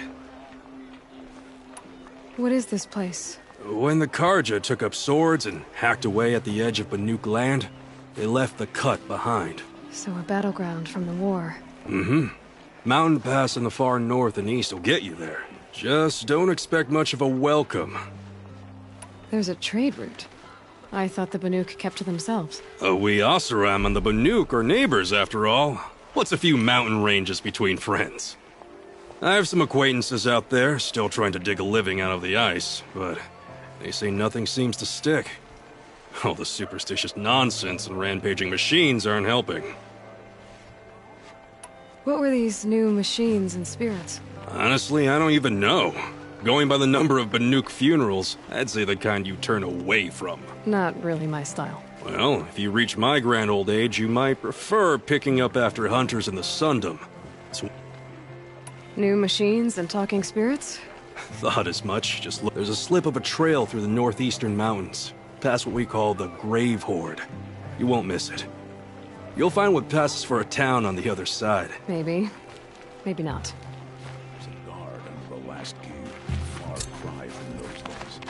What is this place? When the Karja took up swords and hacked away at the edge of Banuk land, they left the cut behind. So a battleground from the war. Mm-hmm. Mountain Pass in the far north and east will get you there. Just don't expect much of a welcome. There's a trade route. I thought the Banuk kept to themselves. We Oseram and the Banuk are neighbors, after all. What's a few mountain ranges between friends? I have some acquaintances out there, still trying to dig a living out of the ice, but they say nothing seems to stick. All the superstitious nonsense and rampaging machines aren't helping. What were these new machines and spirits? Honestly, I don't even know. Going by the number of Banuk funerals, I'd say the kind you turn away from. Not really my style. Well, if you reach my grand old age, you might prefer picking up after hunters in the Sundom. New machines and talking spirits? Thought as much. Just look. There's a slip of a trail through the northeastern mountains, past what we call the Grave Horde. You won't miss it. You'll find what passes for a town on the other side. Maybe. Maybe not. Guard under the last cave. Far cry from those days.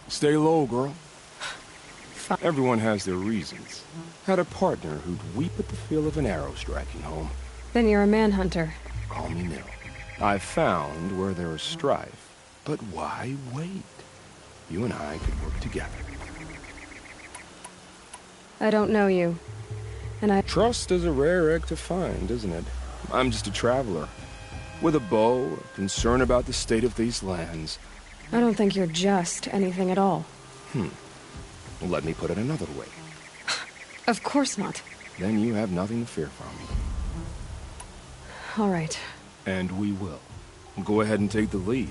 Stay low, girl. Everyone has their reasons. Had a partner who'd weep at the feel of an arrow striking home. Then you're a manhunter. Call me Nil. I've found where there is strife. But why wait? You and I could work together. I don't know you. And I... Trust is a rare egg to find, isn't it? I'm just a traveler. With a bow, a concern about the state of these lands. I don't think you're just anything at all. Well, let me put it another way. Of course not. Then you have nothing to fear from me. All right. And we will. Go ahead and take the lead.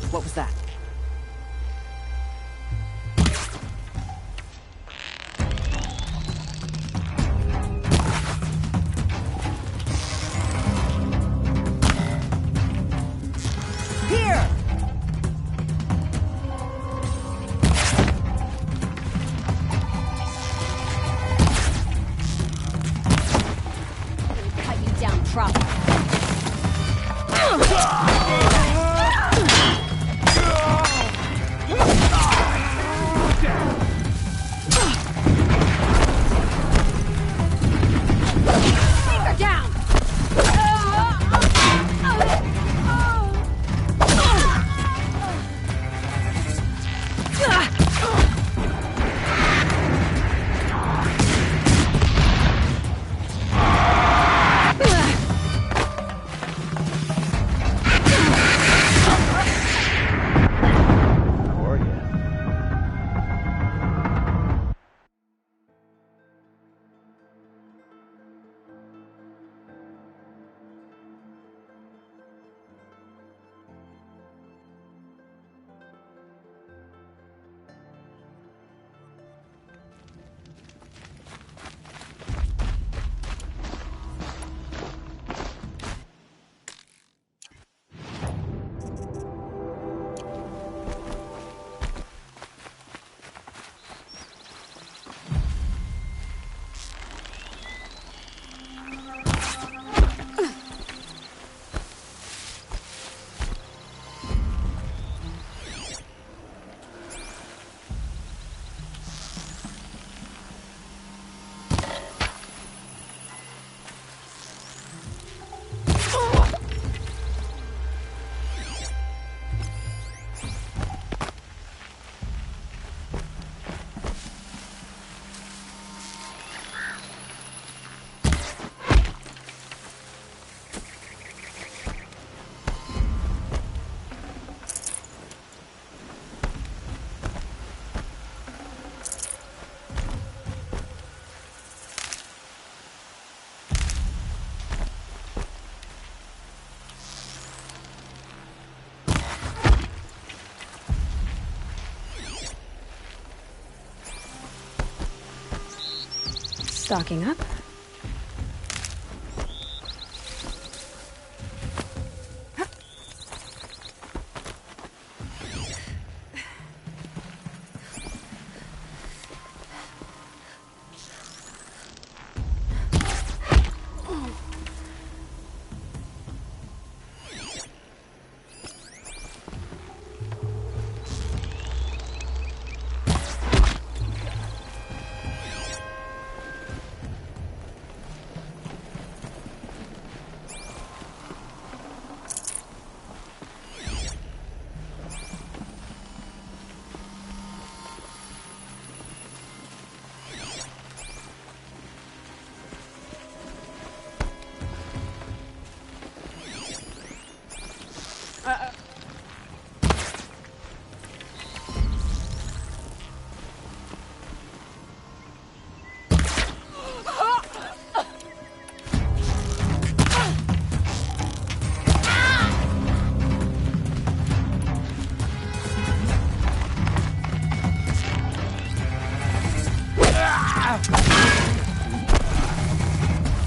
What was that? Here! Cut you down properly. Stocking up.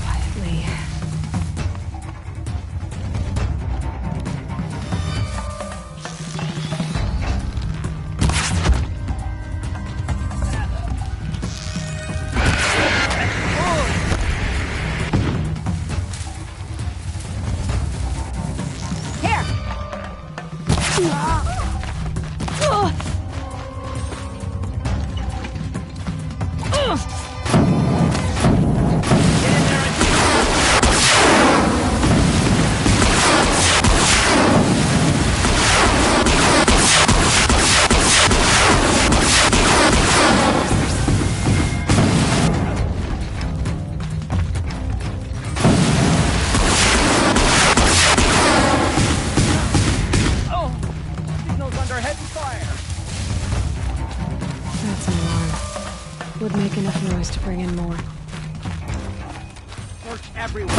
Quietly. Here! Signal's under heavy fire. That's an alarm. Would make enough noise to bring in more. Search everywhere.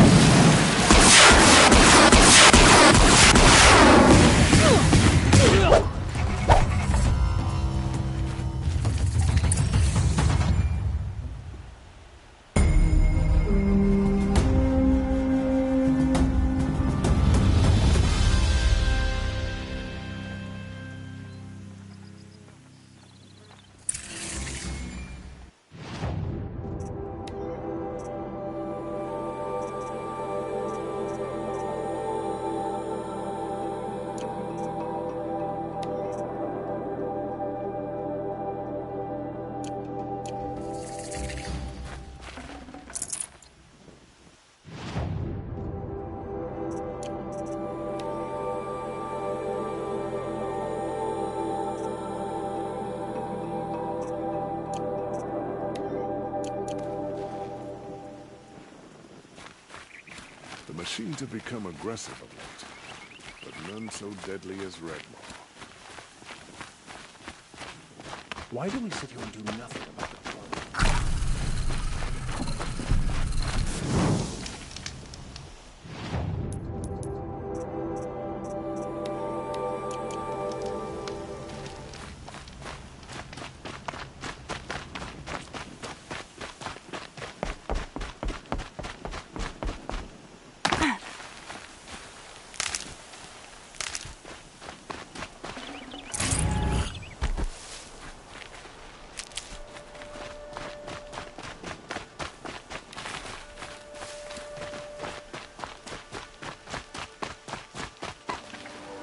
The machines have become aggressive of late, but none so deadly as Redlaw. Why do we sit here and do nothing about it?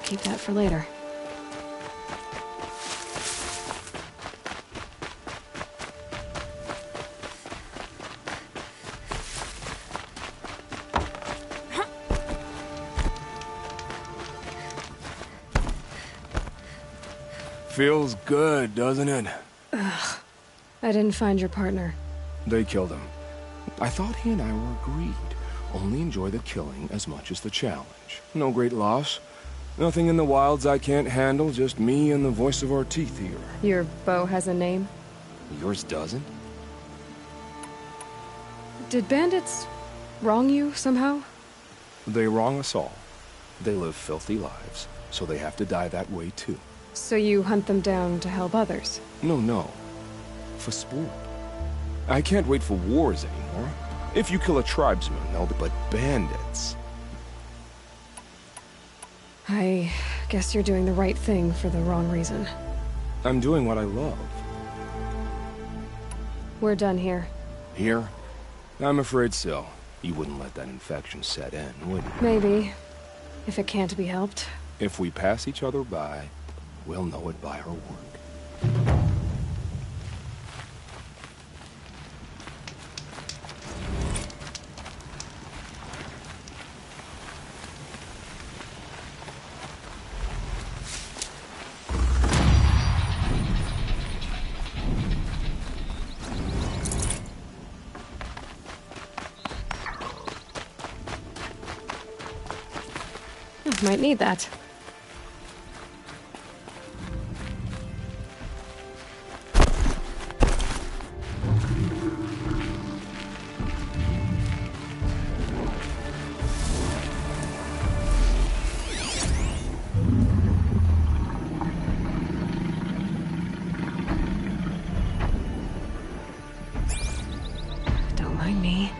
Keep that for later. Feels good, doesn't it? Ugh. I didn't find your partner. They killed him. I thought he and I were agreed. Only enjoy the killing as much as the challenge. No great loss. Nothing in the wilds I can't handle, just me and the voice of our teeth here. Your bow has a name? Yours doesn't? Did bandits wrong you somehow? They wrong us all. They live filthy lives, so they have to die that way too. So you hunt them down to help others? No. For sport. I can't wait for wars anymore. If you kill a tribesman, they'll be but bandits. I guess you're doing the right thing for the wrong reason. I'm doing what I love. We're done here. Here? I'm afraid so. You wouldn't let that infection set in, would you? Maybe. If it can't be helped. If we pass each other by, we'll know it by our work. Might need that. Don't mind me.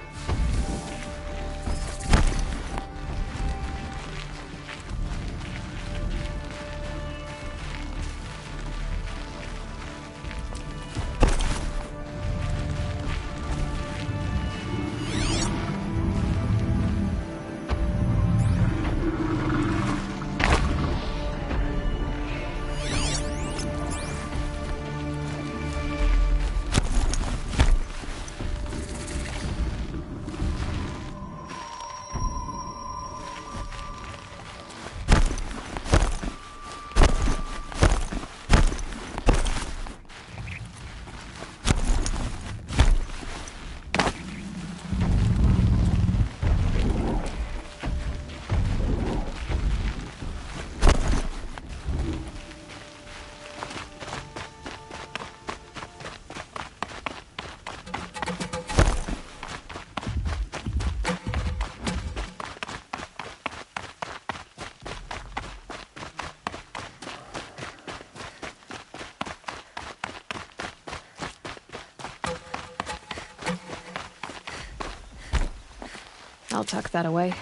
I'll tuck that away.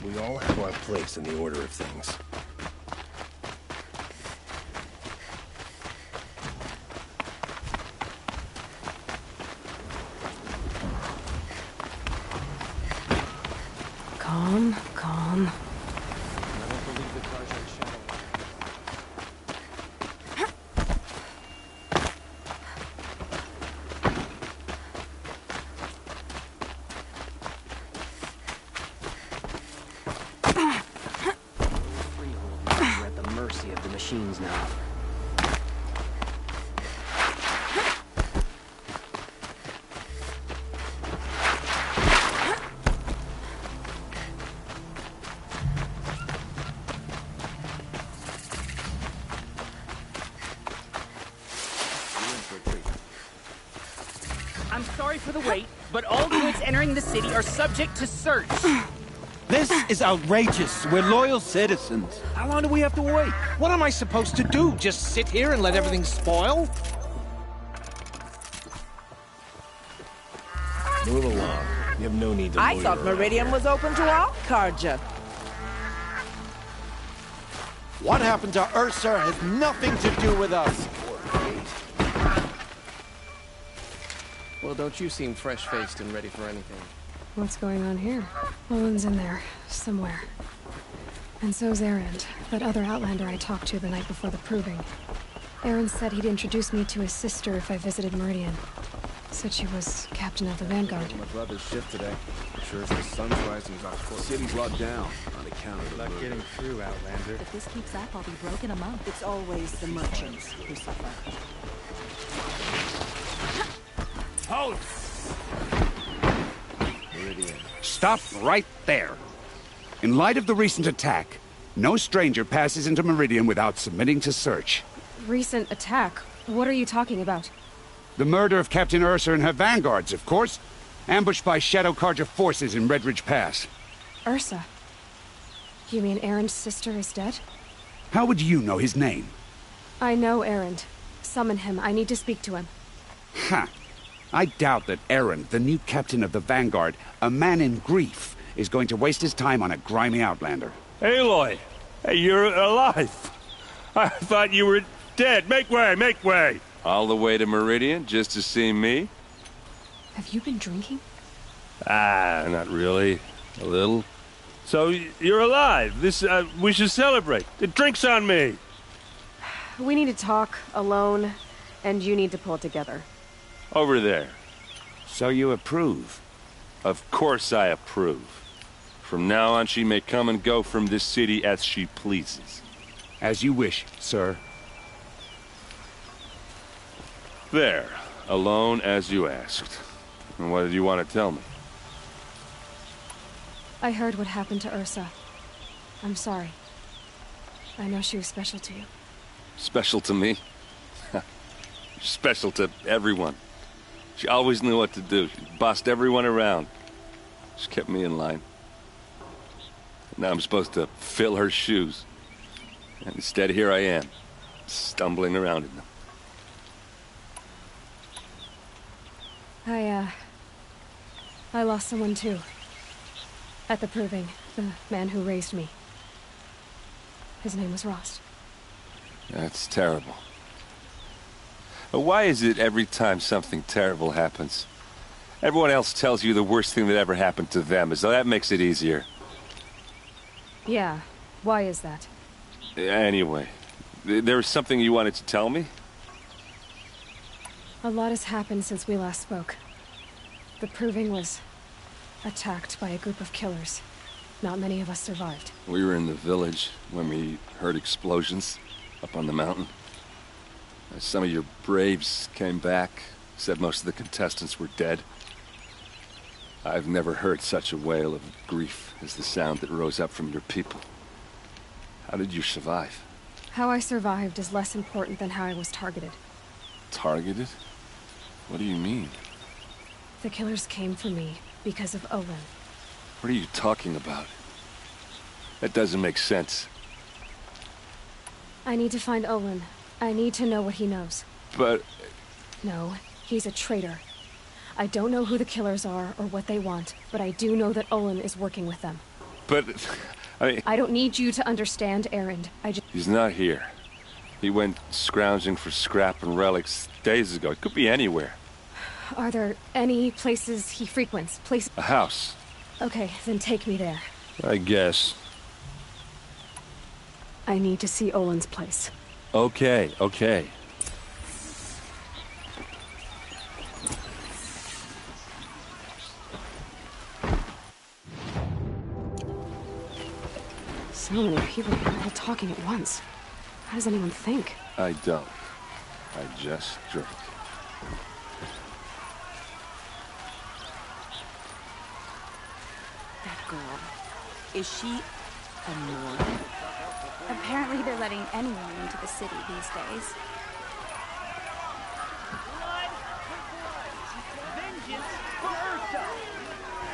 We all have our place in the order of things. Calm, calm. We're at the mercy of the machines now. I'm sorry for the wait, but all goods entering the city are subject to search. This is outrageous. We're loyal citizens. How long do we have to wait? What am I supposed to do? Just sit here and let everything spoil? Move along. You have no need to I loiter thought around Meridian here. was open to all Karja. What happened to Ursa has nothing to do with us. Well, don't you seem fresh-faced and ready for anything. What's going on here? Owen's in there, somewhere. And so's Erend, that other Outlander I talked to the night before the proving. Erend said he'd introduce me to his sister if I visited Meridian. Said she was captain of the Vanguard. My brother's shift today. Sure as the sun's rising, our city's locked down on account of the Luck getting through, Outlander. If this keeps up, I'll be broke in a month. It's always the merchants who suffer. Hold! Meridian. Stop right there. In light of the recent attack, no stranger passes into Meridian without submitting to search. Recent attack? What are you talking about? The murder of Captain Ursa and her vanguards, of course. Ambushed by Shadow Carja forces in Redridge Pass. Ursa? You mean Erend's sister is dead? How would you know his name? I know Erend. Summon him. I need to speak to him. Ha! I doubt that Erend, the new captain of the Vanguard, a man in grief, is going to waste his time on a grimy outlander. Aloy! Hey, you're alive! I thought you were dead. Make way, make way! All the way to Meridian just to see me? Have you been drinking? Ah, not really. A little. So, you're alive. We should celebrate. The drink's on me. We need to talk, alone, and you need to pull it together. Over there. So you approve? Of course I approve. From now on, she may come and go from this city as she pleases. As you wish, sir. There. Alone as you asked. And what did you want to tell me? I heard what happened to Ursa. I'm sorry. I know she was special to you. Special to me? Special to everyone. She always knew what to do. She bossed everyone around. She kept me in line. Now I'm supposed to fill her shoes. And instead, here I am, stumbling around in them. I lost someone too. At the Proving, the man who raised me. His name was Rost. That's terrible. But why is it every time something terrible happens, everyone else tells you the worst thing that ever happened to them, as though that makes it easier? Yeah, why is that? Anyway, there was something you wanted to tell me? A lot has happened since we last spoke. The Proving was attacked by a group of killers. Not many of us survived. We were in the village when we heard explosions up on the mountain. Some of your braves came back, said most of the contestants were dead. I've never heard such a wail of grief as the sound that rose up from your people. How did you survive? How I survived is less important than how I was targeted. Targeted? What do you mean? The killers came for me because of Olin. What are you talking about? That doesn't make sense. I need to find Olin. I need to know what he knows. But... No, he's a traitor. I don't know who the killers are or what they want, but I do know that Olin is working with them. But... I don't need you to understand, Erend. He's not here. He went scrounging for scrap and relics days ago. It could be anywhere. Are there any places he frequents? A house. Okay, then take me there. I guess. I need to see Olin's place. Okay, okay. So many people all talking at once. How does anyone think? I don't. I just drink. That girl. Is she a Nord? Apparently they're letting anyone into the city these days. Vengeance for Ursa!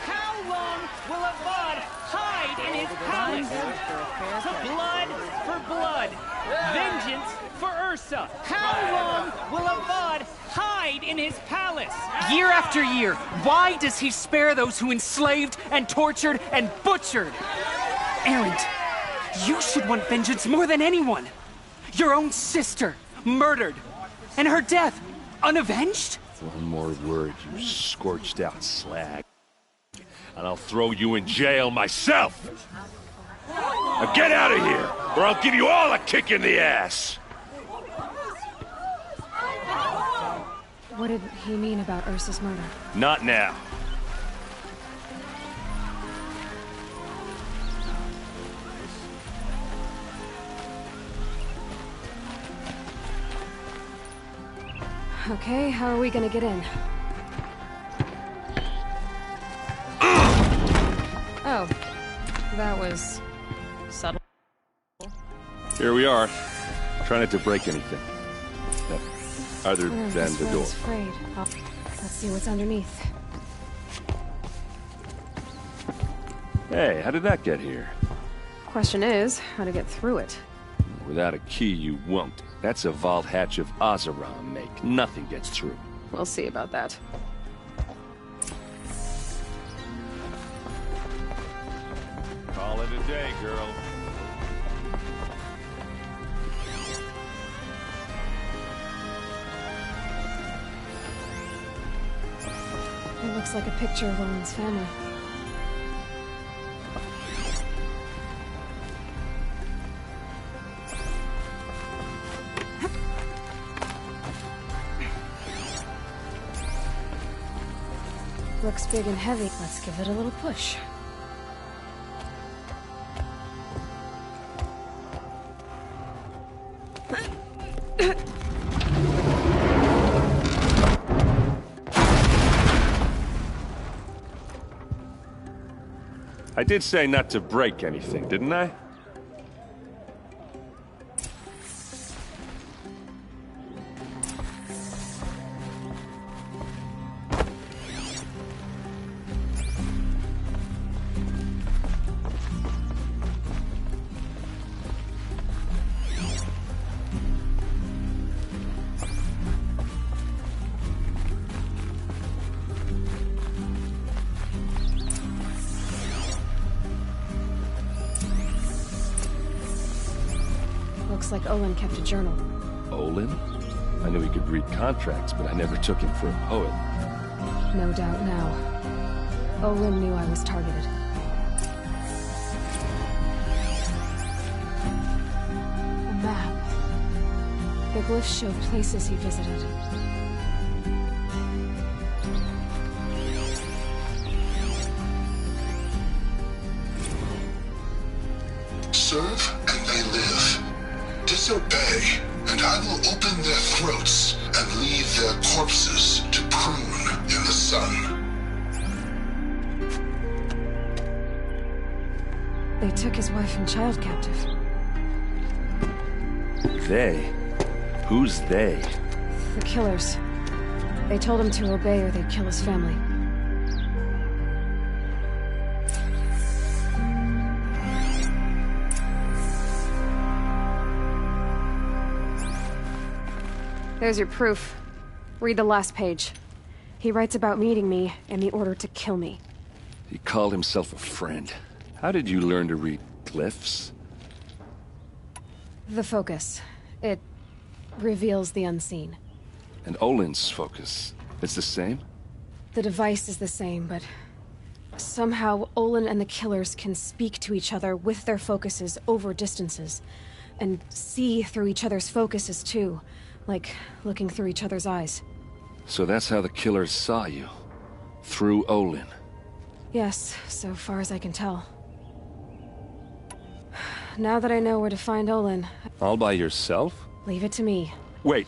How long will a bud hide in his palace? Blood for blood! Vengeance for Ursa! How long will a bud hide in his palace? Year after year, why does he spare those who enslaved and tortured and butchered? Erend, you should want vengeance more than anyone. Your own sister, murdered, and her death, unavenged? One more word, you scorched out slag. And I'll throw you in jail myself! Now get out of here, or I'll give you all a kick in the ass! What did he mean about Ursa's murder? Not now. Okay, how are we gonna get in? was subtle. Here we are. Try not to break anything. Other than the door. Afraid. Let's see what's underneath. Hey, how did that get here? Question is, how to get through it. Without a key, you won't. That's a vault hatch of Ozeron make. Nothing gets through. We'll see about that. Call it a day, girl. It looks like a picture of Owen's family. Looks big and heavy. Let's give it a little push. I did say not to break anything, didn't I? Looks like Olin kept a journal. Olin? I knew he could read contracts, but I never took him for a poet. No doubt now. Olin knew I was targeted. A map. The glyphs show places he visited. Serve and they live. Disobey, and I will open their throats and leave their corpses to prune in the sun. They took his wife and child captive. They? Who's they? The killers. They told him to obey or they'd kill his family. There's your proof. Read the last page. He writes about meeting me and the order to kill me. He called himself a friend. How did you learn to read glyphs? The focus. It reveals the unseen. And Olin's focus is the same? The device is the same, but somehow Olin and the killers can speak to each other with their focuses over distances, and see through each other's focuses too. Like looking through each other's eyes. So that's how the killers saw you? Through Olin? Yes, so far as I can tell. Now that I know where to find Olin... All by yourself? Leave it to me. Wait.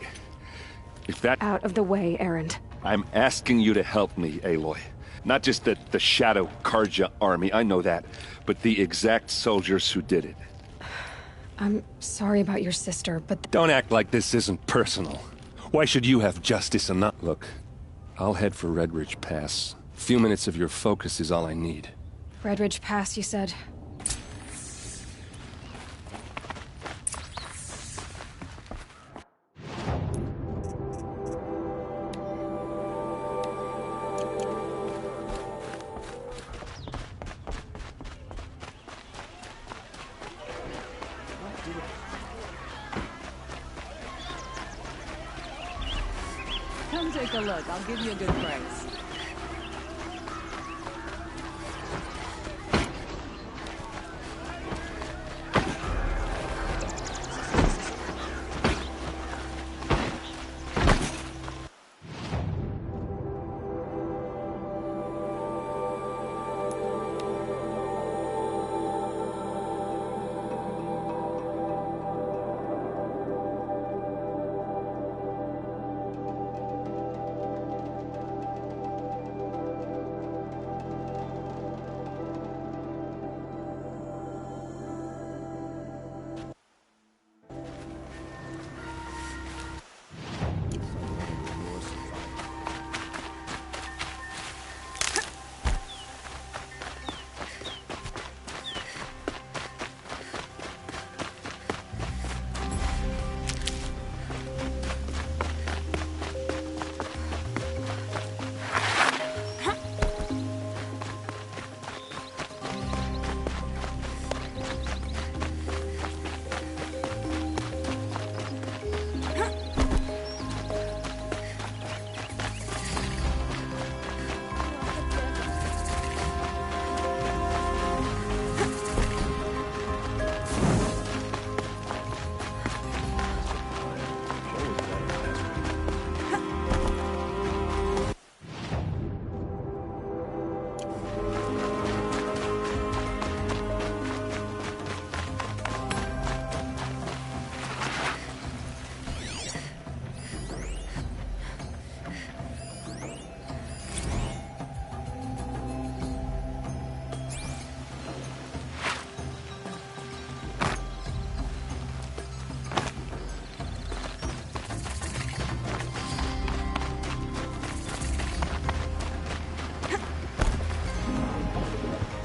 If that... Out of the way, errand. I'm asking you to help me, Aloy. Not just the Shadow Karja army, I know that. But the exact soldiers who did it. I'm sorry about your sister, but... Don't act like this isn't personal. Why should you have justice and not... Look, I'll head for Redridge Pass. A few minutes of your focus is all I need. Redridge Pass, you said? Come take a look. I'll give you a good price.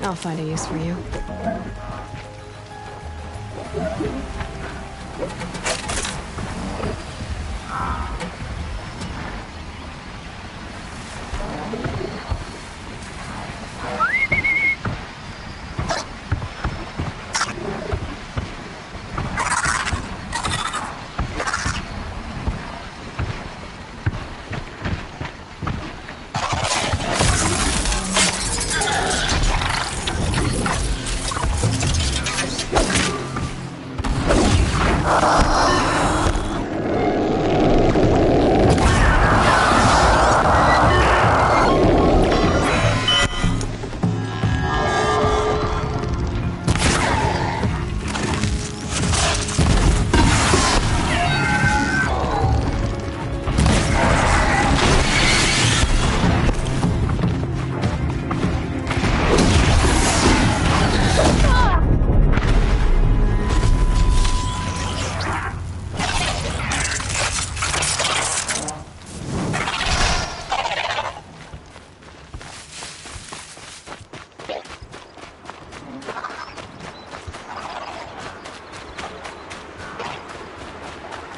I'll find a use for you.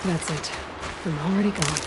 That's it. I'm already gone.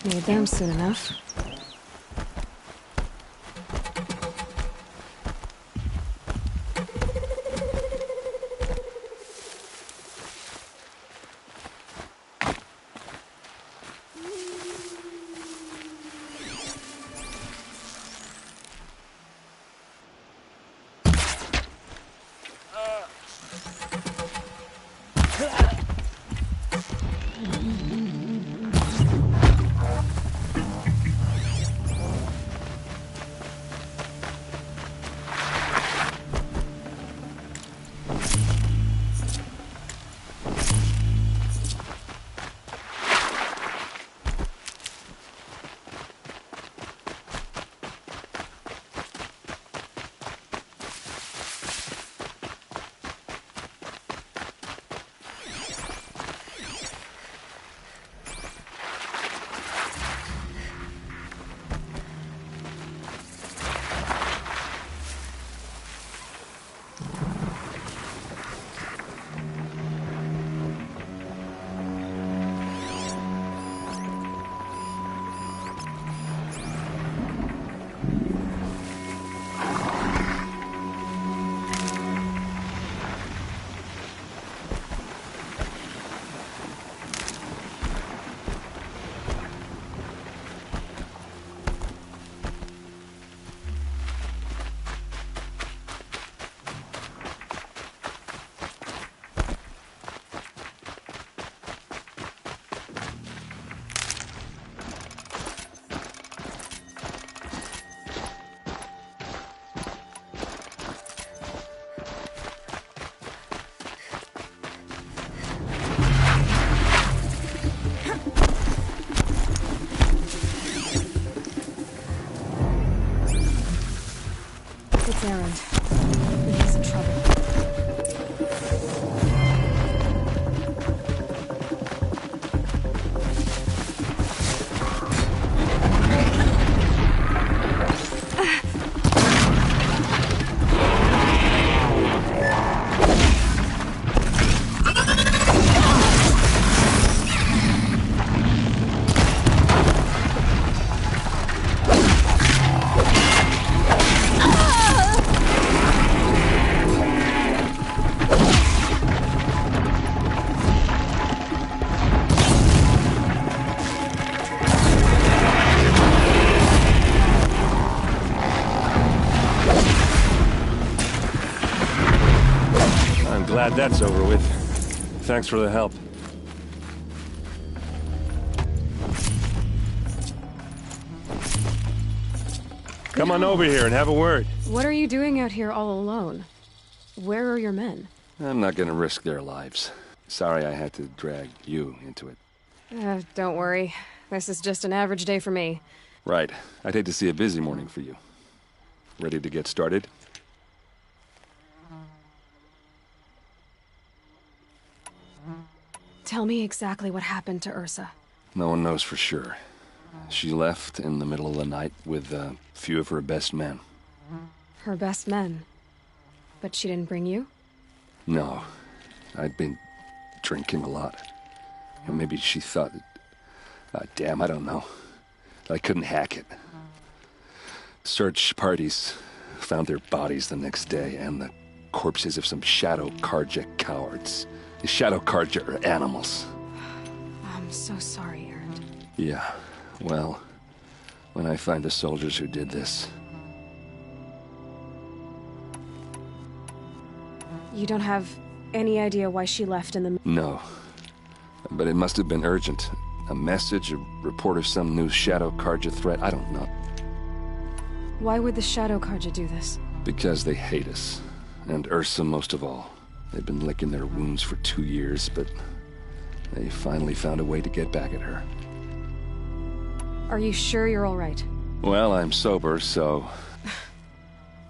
Need them soon enough. It's Erend. He's in trouble. glad that's over with. Thanks for the help. Come on over here and have a word. What are you doing out here all alone? Where are your men? I'm not gonna risk their lives. Sorry I had to drag you into it. Don't worry. This is just an average day for me. Right. I'd hate to see a busy morning for you. Ready to get started? Tell me exactly what happened to Ursa. No one knows for sure. She left in the middle of the night with a few of her best men. Her best men? But she didn't bring you? No. I'd been drinking a lot. And maybe she thought... damn, I don't know. I couldn't hack it. Search parties found their bodies the next day and the corpses of some Shadow Karja cowards. The Shadow Karja are animals. I'm so sorry, Erend. Yeah, well, when I find the soldiers who did this... You don't have any idea why she left in the... No. But it must have been urgent. A message, a report of some new Shadow Karja threat, I don't know. Why would the Shadow Karja do this? Because they hate us. And Ursa most of all. They've been licking their wounds for 2 years, but they finally found a way to get back at her. Are you sure you're all right? Well, I'm sober, so...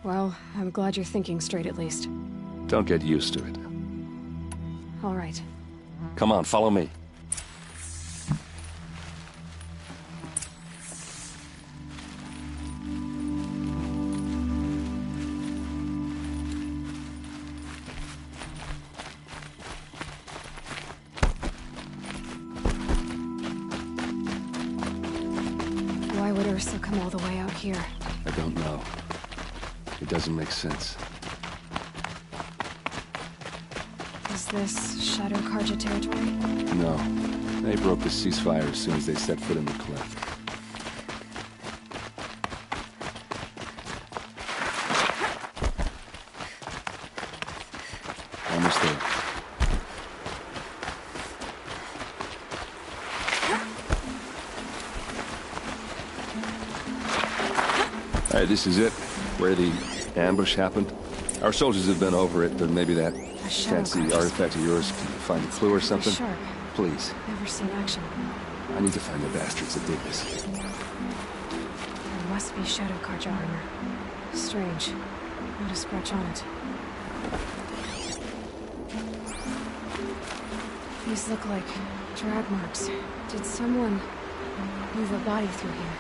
Well, I'm glad you're thinking straight at least. Don't get used to it. All right. Come on, follow me. Why would Ursa come all the way out here? I don't know. It doesn't make sense. Is this Shadow Karja territory? No. They broke the ceasefire as soon as they set foot in the cliff. Almost there. All right, this is it. Where the ambush happened. Our soldiers have been over it, but maybe that fancy artifact of yours can find a clue or something. Sharp. Please. Never seen action. I need to find the bastards that did this. There must be Shadow Karja armor. Strange. Not a scratch on it. These look like drag marks. Did someone move a body through here?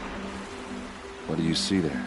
What do you see there?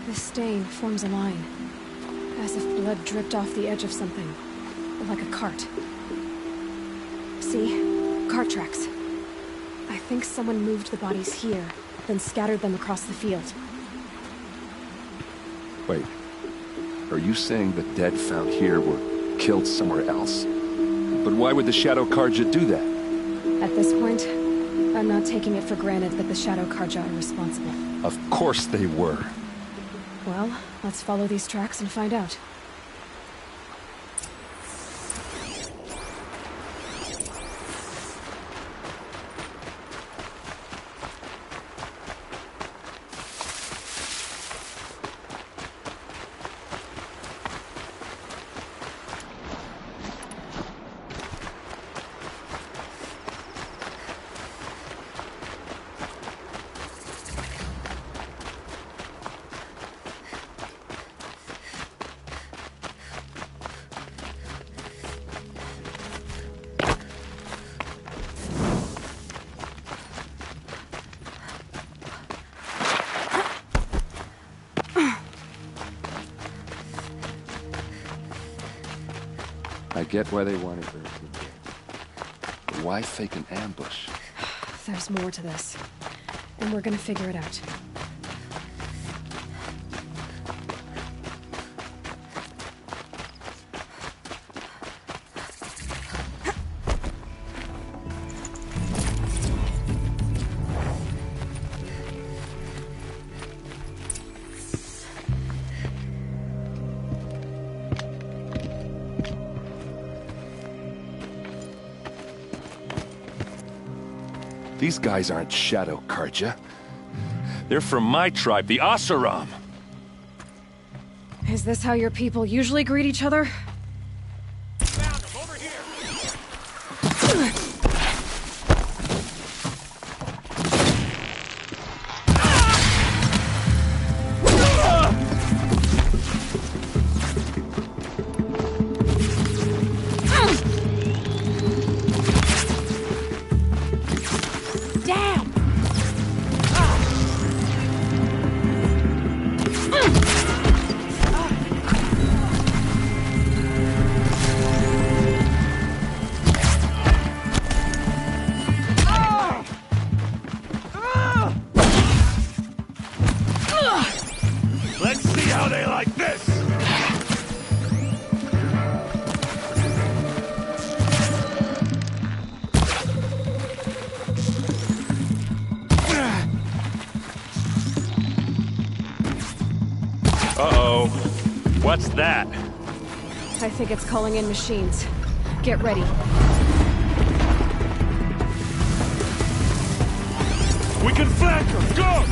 This stain forms a line, as if blood dripped off the edge of something, like a cart. See? Cart tracks. I think someone moved the bodies here, then scattered them across the field. Wait. Are you saying the dead found here were killed somewhere else? But why would the Shadow Karja do that? At this point, I'm not taking it for granted that the Shadow Karja are responsible. Of course they were. Well, let's follow these tracks and find out. I get why they wanted her to do. But why fake an ambush? There's more to this, and we're gonna figure it out. These guys aren't Shadow Karja. They're from my tribe, the Asaram. Is this how your people usually greet each other? Let's see how they like this! Uh-oh. What's that? I think it's calling in machines. Get ready. We can flank her! Go!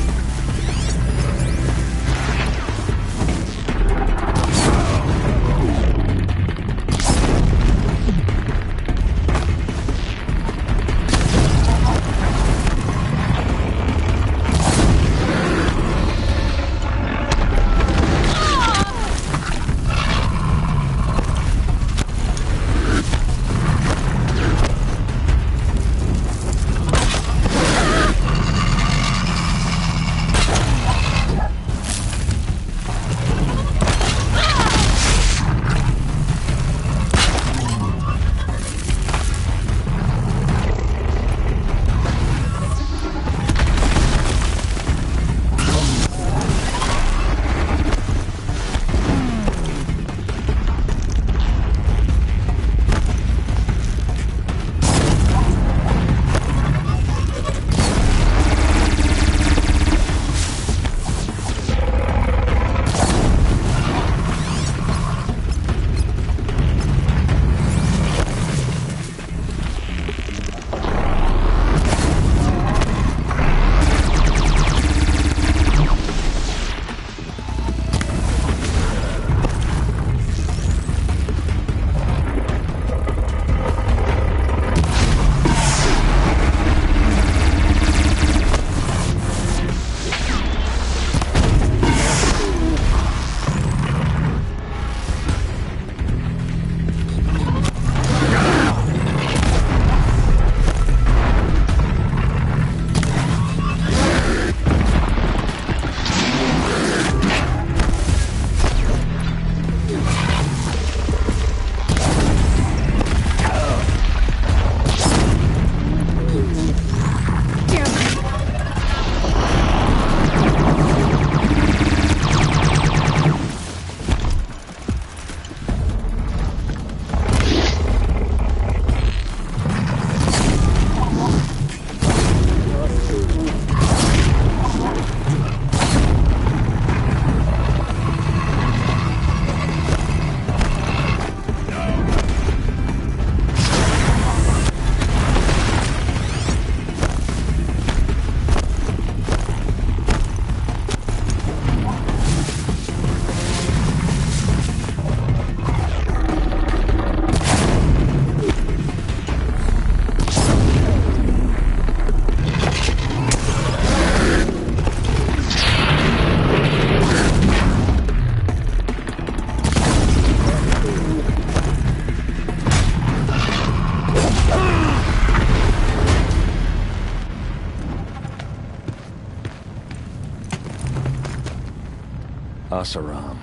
Asaram,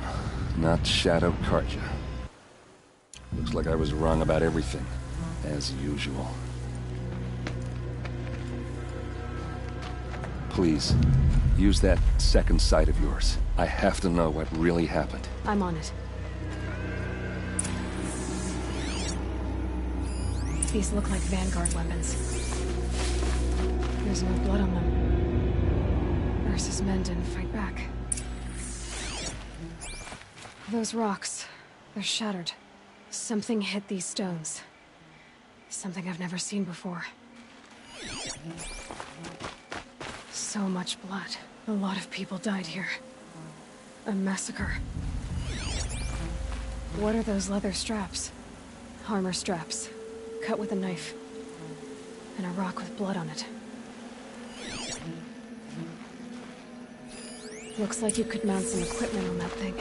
not Shadow Karja. Looks like I was wrong about everything, as usual. Please, use that second sight of yours. I have to know what really happened. I'm on it. These look like Vanguard weapons. There's no blood on them. Ursa's men didn't fight back. Those rocks, they're shattered. Something hit these stones. Something I've never seen before. So much blood. A lot of people died here. A massacre. What are those leather straps? Armor straps. Cut with a knife. And a rock with blood on it. Looks like you could mount some equipment on that thing.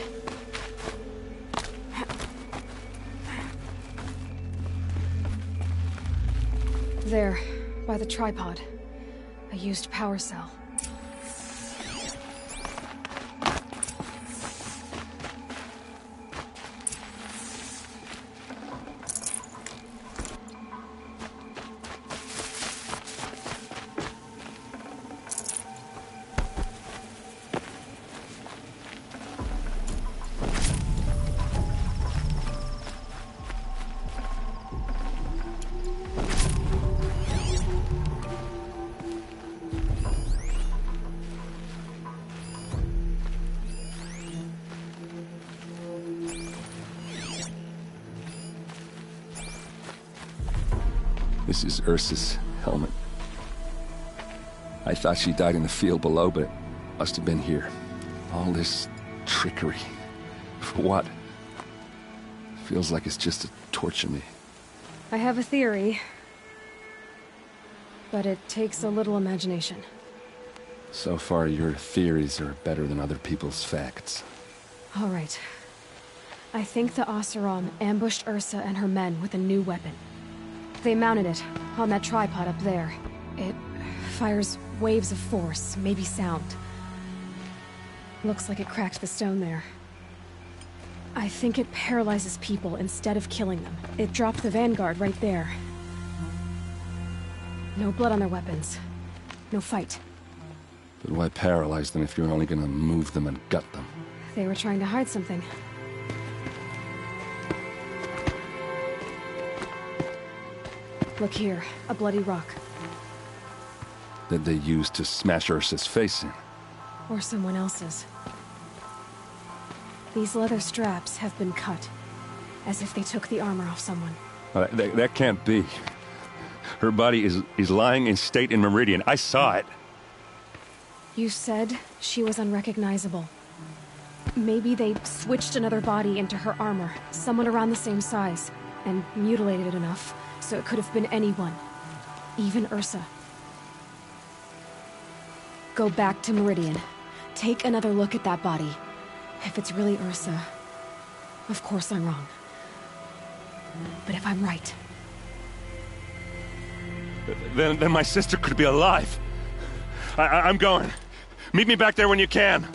There, by the tripod. A used power cell. This is Ursa's helmet. I thought she died in the field below, but it must have been here. All this trickery. For what? Feels like it's just to torture me. I have a theory. But it takes a little imagination. So far, your theories are better than other people's facts. All right. I think the Oseram ambushed Ursa and her men with a new weapon. They mounted it on that tripod up there. It fires waves of force, maybe sound. Looks like it cracked the stone there. I think it paralyzes people instead of killing them. It dropped the Vanguard right there. No blood on their weapons. No fight. But why paralyze them if you're only gonna move them and gut them? They were trying to hide something. Look here, a bloody rock. That they used to smash Ursa's face in. Or someone else's. These leather straps have been cut, as if they took the armor off someone. That can't be. Her body is lying in state in Meridian. I saw it. You said she was unrecognizable. Maybe they switched another body into her armor, someone around the same size, and mutilated it enough so it could have been anyone. Even Ursa. Go back to Meridian. Take another look at that body. If it's really Ursa, of course I'm wrong. But if I'm right... Then my sister could be alive. I'm going. Meet me back there when you can.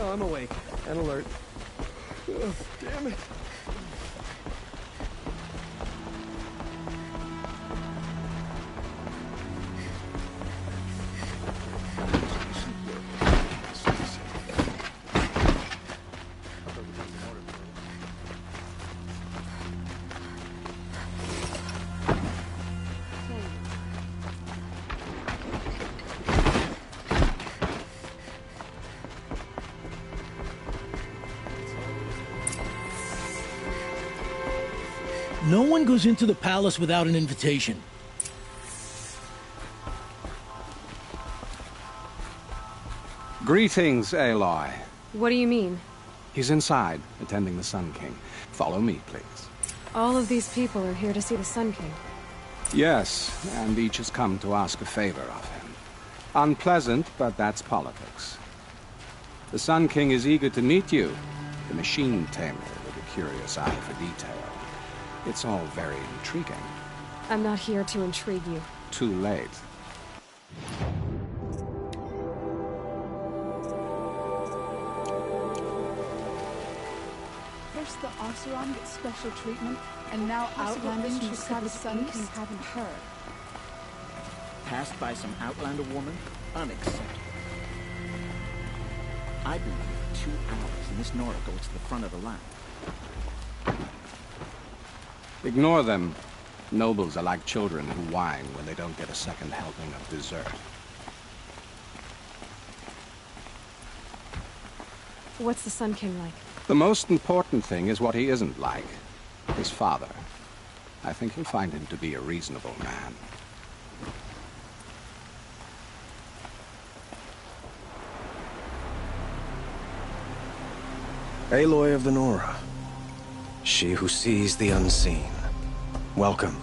No, I'm awake and alert. Oh, damn it. No one goes into the palace without an invitation. Greetings, Aloy. What do you mean? He's inside, attending the Sun King. Follow me, please. All of these people are here to see the Sun King. Yes, and each has come to ask a favor of him. Unpleasant, but that's politics. The Sun King is eager to meet you, the machine tamer with a curious eye for detail. It's all very intriguing. I'm not here to intrigue you. Too late. First the Oseram gets special treatment, and now Outlanders who saw the Sun King haven't heard. Passed by some Outlander woman? Unacceptable. I believe 2 hours and Miss Nora goes to the front of the line. Ignore them. Nobles are like children who whine when they don't get a second helping of dessert. What's the Sun King like? The most important thing is what he isn't like. His father. I think you'll find him to be a reasonable man. Aloy of the Nora. She who sees the unseen. Welcome.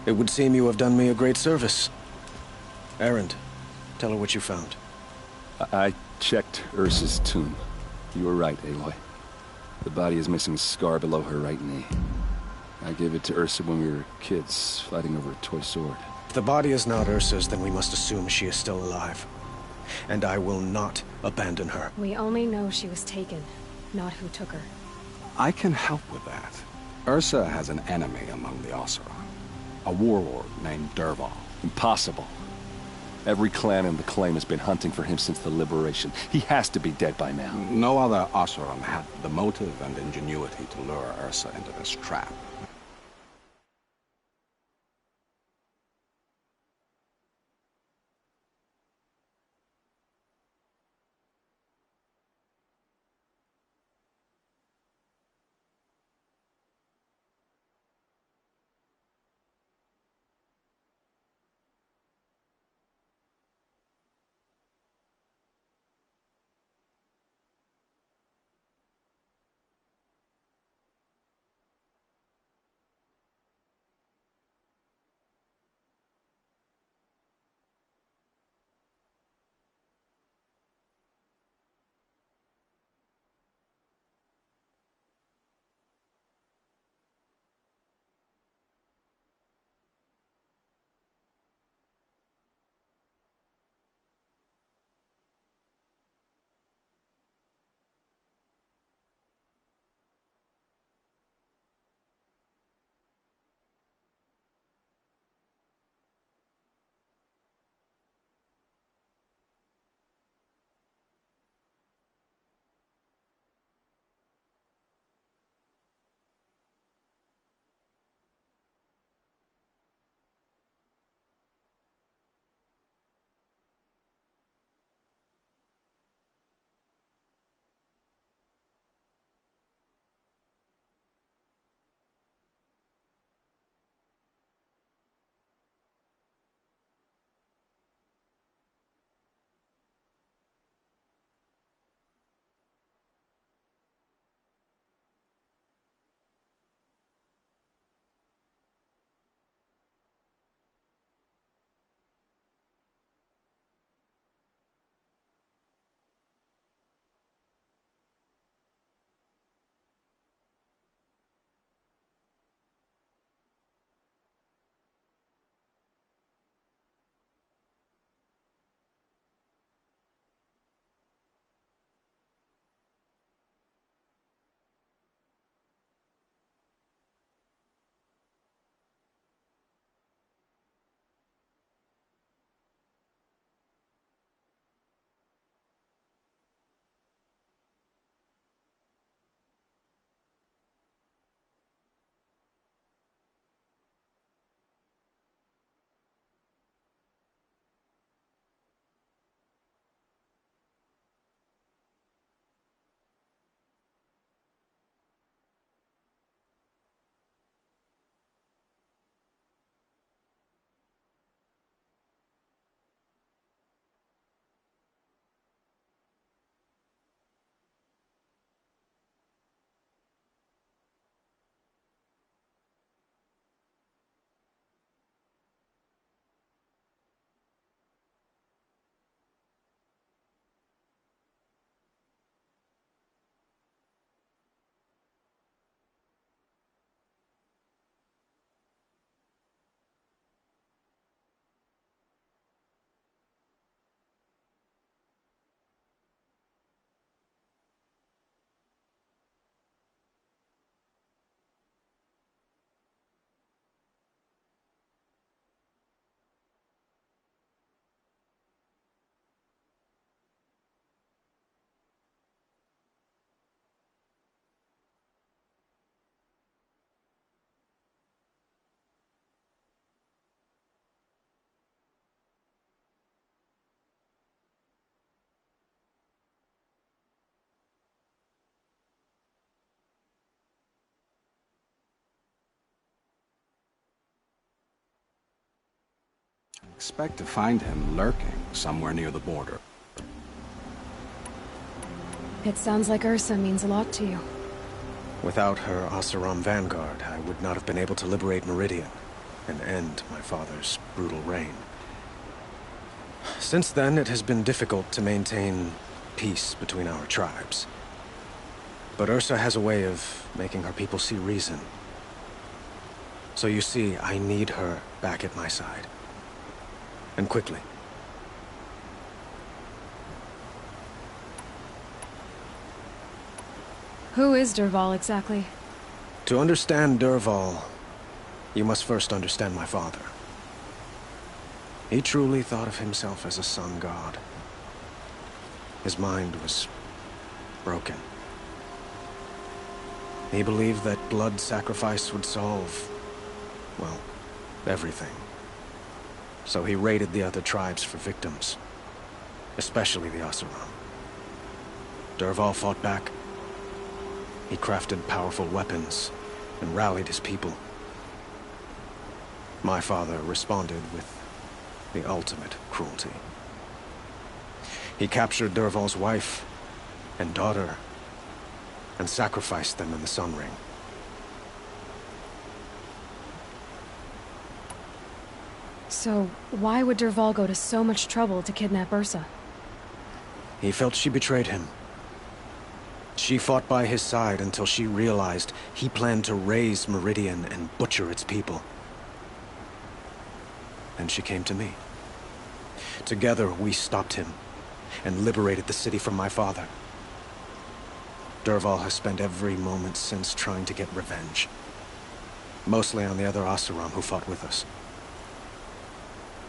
It would seem you have done me a great service. Erend, tell her what you found. I checked Ursa's tomb. You were right, Aloy. The body is missing a scar below her right knee. I gave it to Ursa when we were kids, fighting over a toy sword. If the body is not Ursa's, then we must assume she is still alive. And I will not abandon her. We only know she was taken, not who took her. I can help with that. Ursa has an enemy among the Oseram. A warlord named Dervahl. Impossible. Every clan in the claim has been hunting for him since the liberation. He has to be dead by now. No other Oseram had the motive and ingenuity to lure Ursa into this trap. Expect to find him lurking somewhere near the border. It sounds like Ursa means a lot to you. Without her Oseram vanguard, I would not have been able to liberate Meridian and end my father's brutal reign. Since then, it has been difficult to maintain peace between our tribes. But Ursa has a way of making her people see reason. So you see, I need her back at my side. And quickly. Who is Dervahl exactly? To understand Dervahl, you must first understand my father. He truly thought of himself as a sun god. His mind was broken. He believed that blood sacrifice would solve, well, everything. So he raided the other tribes for victims, especially the Oseram. Dervahl fought back. He crafted powerful weapons and rallied his people. My father responded with the ultimate cruelty. He captured Dervahl's wife and daughter and sacrificed them in the Sun Ring. So, why would Dervahl go to so much trouble to kidnap Ursa? He felt she betrayed him. She fought by his side until she realized he planned to raise Meridian and butcher its people. Then she came to me. Together, we stopped him and liberated the city from my father. Dervahl has spent every moment since trying to get revenge. Mostly on the other Oseram who fought with us.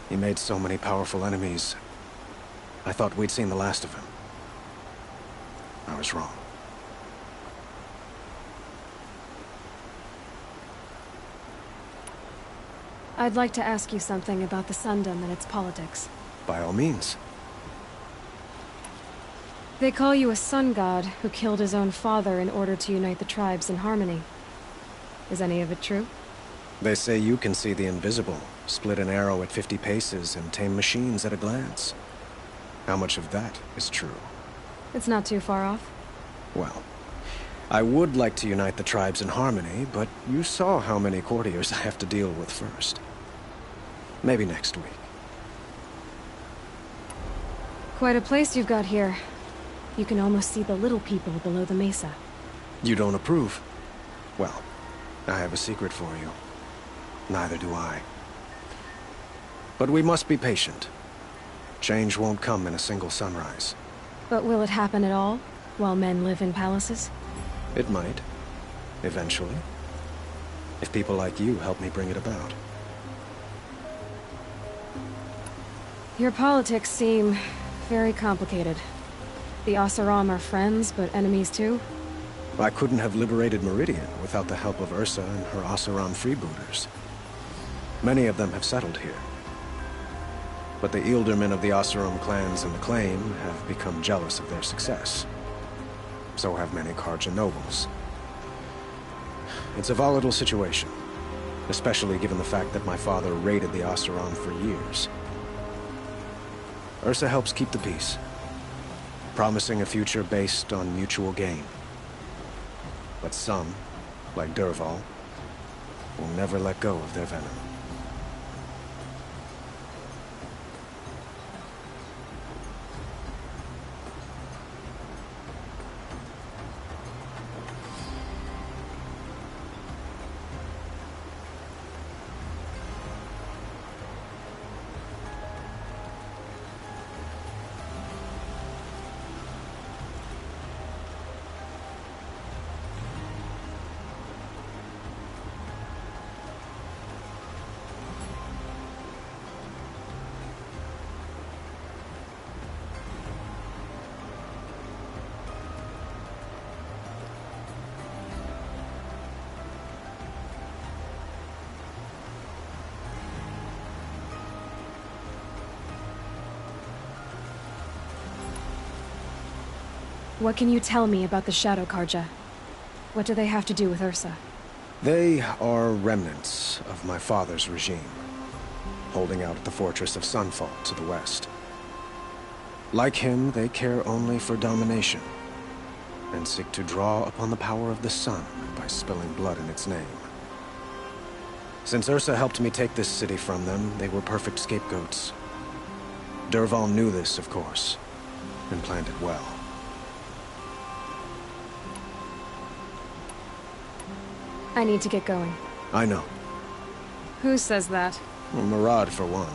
He made so many powerful enemies, I thought we'd seen the last of him. I was wrong. I'd like to ask you something about the Sundom and its politics. By all means. They call you a sun god who killed his own father in order to unite the tribes in harmony. Is any of it true? They say you can see the invisible, split an arrow at 50 paces, and tame machines at a glance. How much of that is true? It's not too far off. Well, I would like to unite the tribes in harmony, but you saw how many courtiers I have to deal with first. Maybe next week. Quite a place you've got here. You can almost see the little people below the mesa. You don't approve? Well, I have a secret for you. Neither do I. But we must be patient. Change won't come in a single sunrise. But will it happen at all, while men live in palaces? It might. Eventually. If people like you help me bring it about. Your politics seem very complicated. The Oseram are friends, but enemies too? I couldn't have liberated Meridian without the help of Ursa and her Oseram freebooters. Many of them have settled here. But the Ealdormen of the Oseram clans and the Claim have become jealous of their success. So have many Karja nobles. It's a volatile situation, especially given the fact that my father raided the Oseram for years. Ursa helps keep the peace, promising a future based on mutual gain. But some, like Dervahl, will never let go of their venom. What can you tell me about the Shadow Karja? What do they have to do with Ursa? They are remnants of my father's regime. holding out at the fortress of Sunfall to the west. Like him, they care only for domination, and seek to draw upon the power of the sun by spilling blood in its name. Since Ursa helped me take this city from them, they were perfect scapegoats. Dervahl knew this, of course, and planned it well. I need to get going. I know. Who says that? Well, Murad, for one.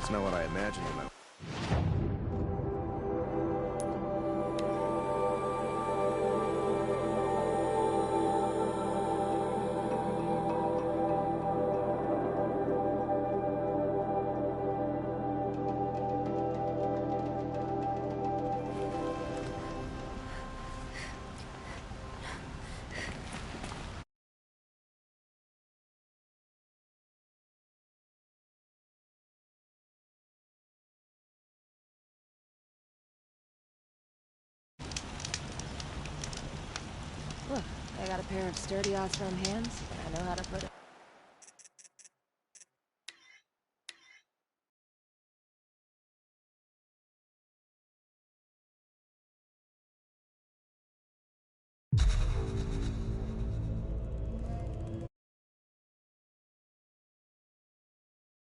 It's not what I imagined, you know. Look, I got a pair of sturdy Ostrom hands, and I know how to put it.